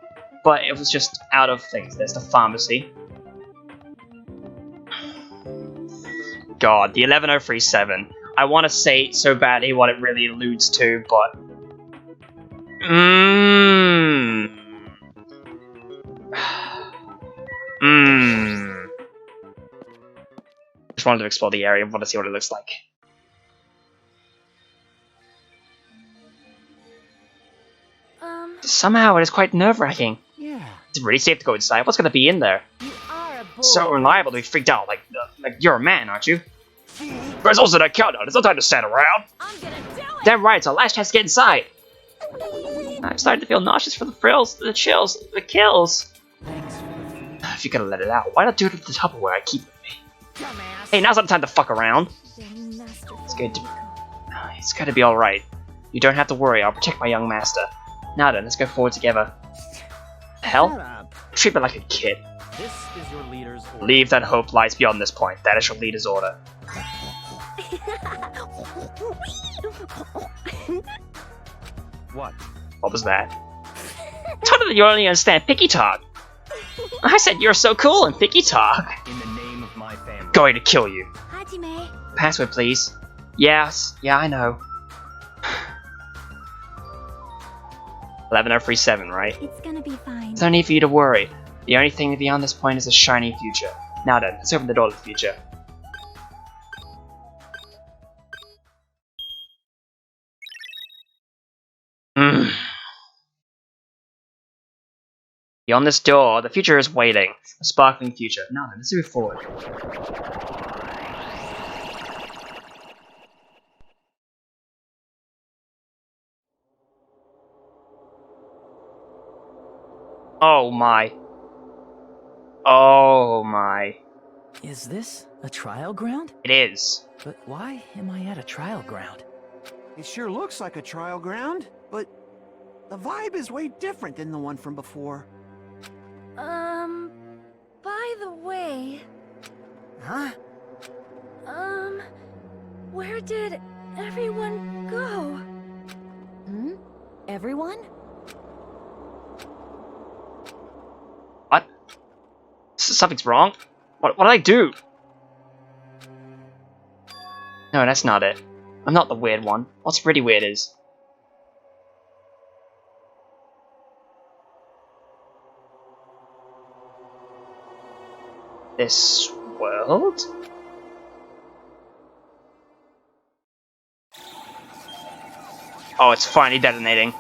but it was just out of things. There's the pharmacy. God, the 11037. I want to say so badly what it really alludes to, but... Just wanted to explore the area and want to see what it looks like. Somehow it is quite nerve-wracking. Yeah. Is it really safe to go inside? What's gonna be in there? You are a boy. So unreliable to be freaked out. Like you're a man, aren't you? There's also that countdown. It's no time to stand around. I'm gonna do it. Damn right, it's our last chance to get inside. I'm starting to feel nauseous for the thrills, the chills, the kills. If you're gonna let it out, why not do it with the Tupperware I keep with me? Hey, now's not the time to fuck around. It's going to be alright. You don't have to worry, I'll protect my young master. Now then, let's go forward together. The hell? Treat me like a kid. This is your leader's order. Leave that hope lies beyond this point. That is your leader's order. What? What was that? Told her that you only understand picky talk. I said you're so cool in picky talk. In the name of my family. Going to kill you. Hajime. Password, please. Yes. Yeah, I know. 11037, right? It's gonna be fine. There's no need for you to worry. The only thing beyond this point is a shiny future. Now then, let's open the door to the future. Beyond this door, the future is waiting. A sparkling future. Now then, let's move forward. Oh my. Oh my. Is this a trial ground? It is. But why am I at a trial ground? It sure looks like a trial ground, but the vibe is way different than the one from before. By the way... Huh? Where did everyone go? Hmm? Everyone? What? Something's wrong? What did I do? No, that's not it. I'm not the weird one. What's really weird is... this world? Oh, it's finally detonating.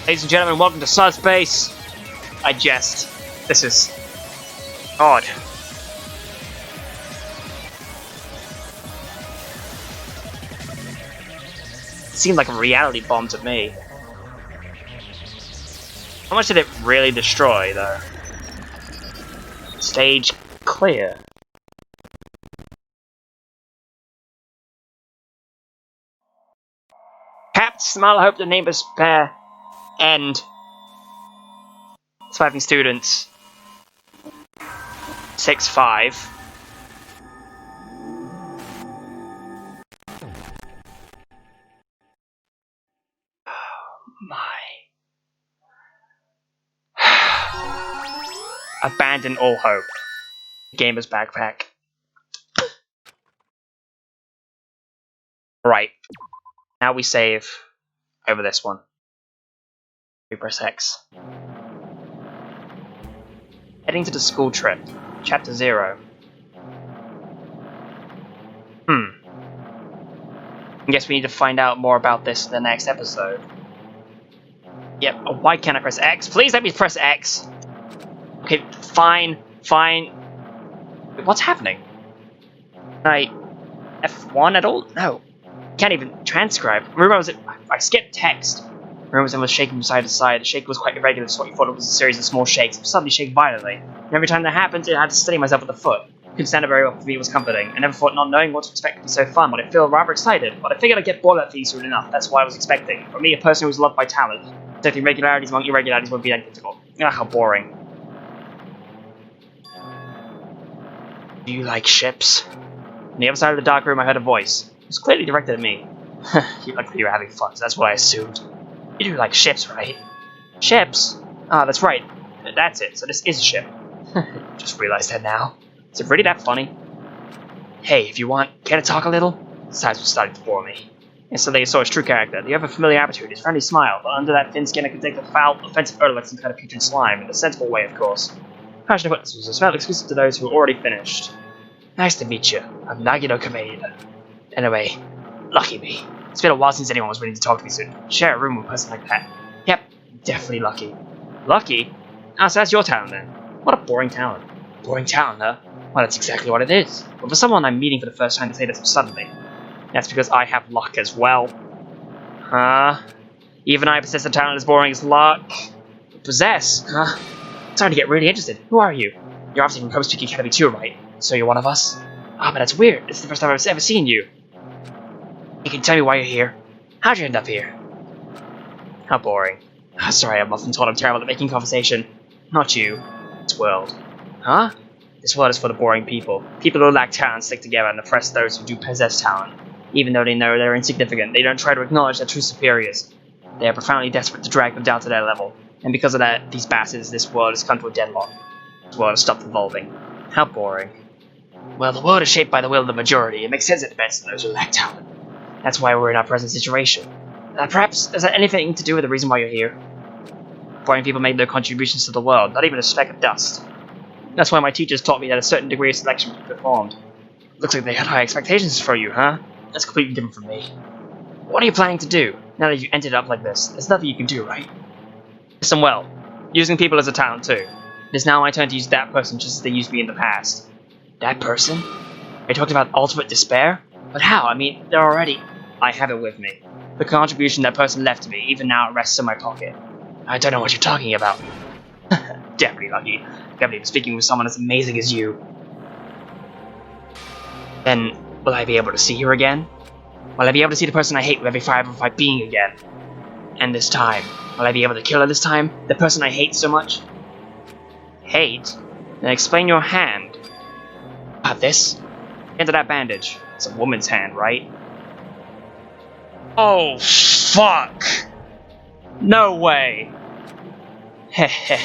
Ladies and gentlemen, welcome to Subspace. I jest. This is odd. Seemed like a reality bomb to me. How much did it really destroy, though? Stage clear. Capped, smile, hope the neighbors pair. End. Surviving students. 6-5. Abandon all hope. Gamer's backpack. Right. Now we save over this one. We press X. Heading to the school trip. Chapter 0. I guess we need to find out more about this in the next episode. Yep. Oh, why can't I press X? Please let me press X! Okay, fine. Wait, what's happening? Can I F1 at all? No. Can't even transcribe. Remember, I skipped text. Remember, I was shaking from side to side. The shake was quite irregular, so what you thought it was a series of small shakes. It would suddenly shake violently. And every time that happened, I had to steady myself with the foot. Couldn't stand it very well for me, it was comforting. I never thought not knowing what to expect would be so fun, but I feel rather excited. But I figured I'd get bored of that thing soon enough. That's what I was expecting. For me, a person who was loved by talent. Detecting regularities among irregularities won't be that difficult. Ah, how boring. Do you like ships? On the other side of the dark room, I heard a voice. It was clearly directed at me. You looked like you were having fun, so that's what I assumed. You do like ships, right? Ships? Ah, that's right. That's it, so this is a ship. Just realized that now. Is it really that funny? Hey, if you want, can I talk a little? Besides, was starting to bore me. Instantly, I saw his true character. You have a familiar attitude, his friendly smile, but under that thin skin I could take the foul, offensive odor like some kind of putrid slime, in a sensible way, of course. How should I put this? Was a smell exclusive to those who were already finished. Nice to meet you. I'm Nagito Kameda. Anyway, lucky me. It's been a while since anyone was willing to talk to me, so share a room with a person like that. Yep, definitely lucky. Lucky? Ah, so that's your talent then. What a boring talent. Boring talent, huh? Well, that's exactly what it is. But for someone I'm meeting for the first time to say this so suddenly, that's because I have luck as well. Huh? Even I possess a talent as boring as luck. Possess? Huh? It's time to get really interested. Who are you? You're obviously from Hope's Peak Academy too, right? So you're one of us? Ah, but that's weird. It's the first time I've ever seen you. You can tell me why you're here. How'd you end up here? How boring. Ah, sorry, I'm often told I'm terrible at making conversation. Not you. This world. Huh? This world is full of boring people. People who lack talent stick together and oppress those who do possess talent. Even though they know they're insignificant, they don't try to acknowledge their true superiors. They are profoundly desperate to drag them down to their level. And because of that, these bastards, this world has come to a deadlock. This world has stopped evolving. How boring. Well, the world is shaped by the will of the majority. It makes sense it depends on those who lack talent. That's why we're in our present situation. Perhaps, has that anything to do with the reason why you're here? Boring people made no contributions to the world, not even a speck of dust. That's why my teachers taught me that a certain degree of selection must be performed. Looks like they had high expectations for you, huh? That's completely different from me. What are you planning to do, now that you ended up like this? There's nothing you can do, right? Listen well. Using people as a talent, too. It is now my turn to use that person just as they used me in the past. That person? Are you talking about ultimate despair? But how? I mean, they're already... I have it with me. The contribution that person left to me, even now it rests in my pocket. I don't know what you're talking about. Definitely lucky. Can't believe I'm speaking with someone as amazing as you. Then, will I be able to see her again? Will I be able to see the person I hate with every fiber of my being again? And this time, will I be able to kill her this time? The person I hate so much? Hate? Then explain your hand. This? Into that bandage. It's a woman's hand, right? Oh, fuck! No way! Heh.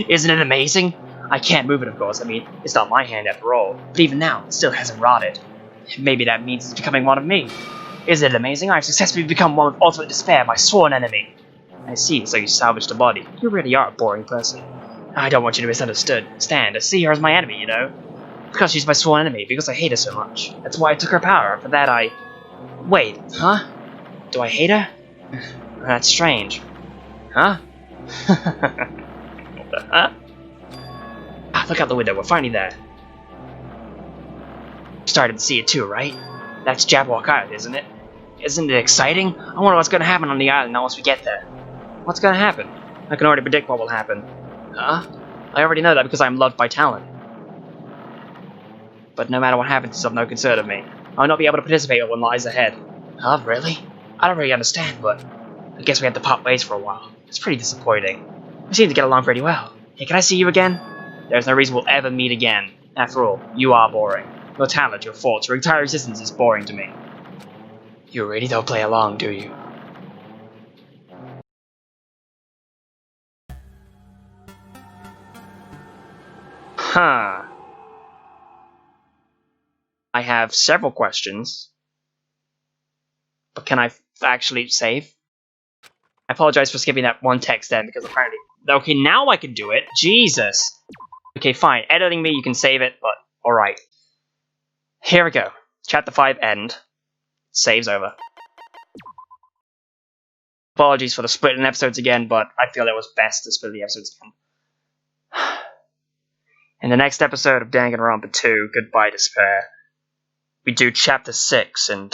Isn't it amazing? I can't move it, of course. I mean, it's not my hand after all. But even now, it still hasn't rotted. Maybe that means it's becoming one of me. Isn't it amazing? I've successfully become one with ultimate despair, my sworn enemy. I see, so you salvaged the body. You really are a boring person. I don't want you to misunderstand. I see her as my enemy, you know? Because she's my sworn enemy, because I hate her so much. That's why I took her power. For that I... Wait, huh? Do I hate her? That's strange. Huh? What the huh? Ah, look out the window, we're finally there. You're starting to see it too, right? That's Jabberwock Island, isn't it? Isn't it exciting? I wonder what's gonna happen on the island now once we get there. What's gonna happen? I can already predict what will happen. Huh? I already know that because I'm loved by talent. But no matter what happens, it's of no concern of me. I'll not be able to participate in what lies ahead. Huh, really? I don't really understand, but I guess we had to part ways for a while. It's pretty disappointing. We seem to get along pretty well. Hey, can I see you again? There's no reason we'll ever meet again. After all, you are boring. Your talent, your faults, your entire existence is boring to me. You really don't play along, do you? Huh. I have several questions. But can I actually save? I apologize for skipping that one text then, because apparently... Okay, now I can do it. Jesus. Okay, fine. Editing me, you can save it, but alright. Here we go. Chapter 5, end. Save's over. Apologies for the split in episodes again, but I feel it was best to split the episodes again. In the next episode of Danganronpa 2, Goodbye Despair, we do Chapter 6 and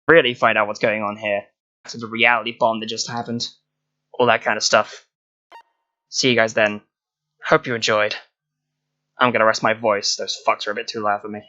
really find out what's going on here. After the reality bomb that just happened. All that kind of stuff. See you guys then. Hope you enjoyed. I'm gonna rest my voice. Those fucks are a bit too loud for me.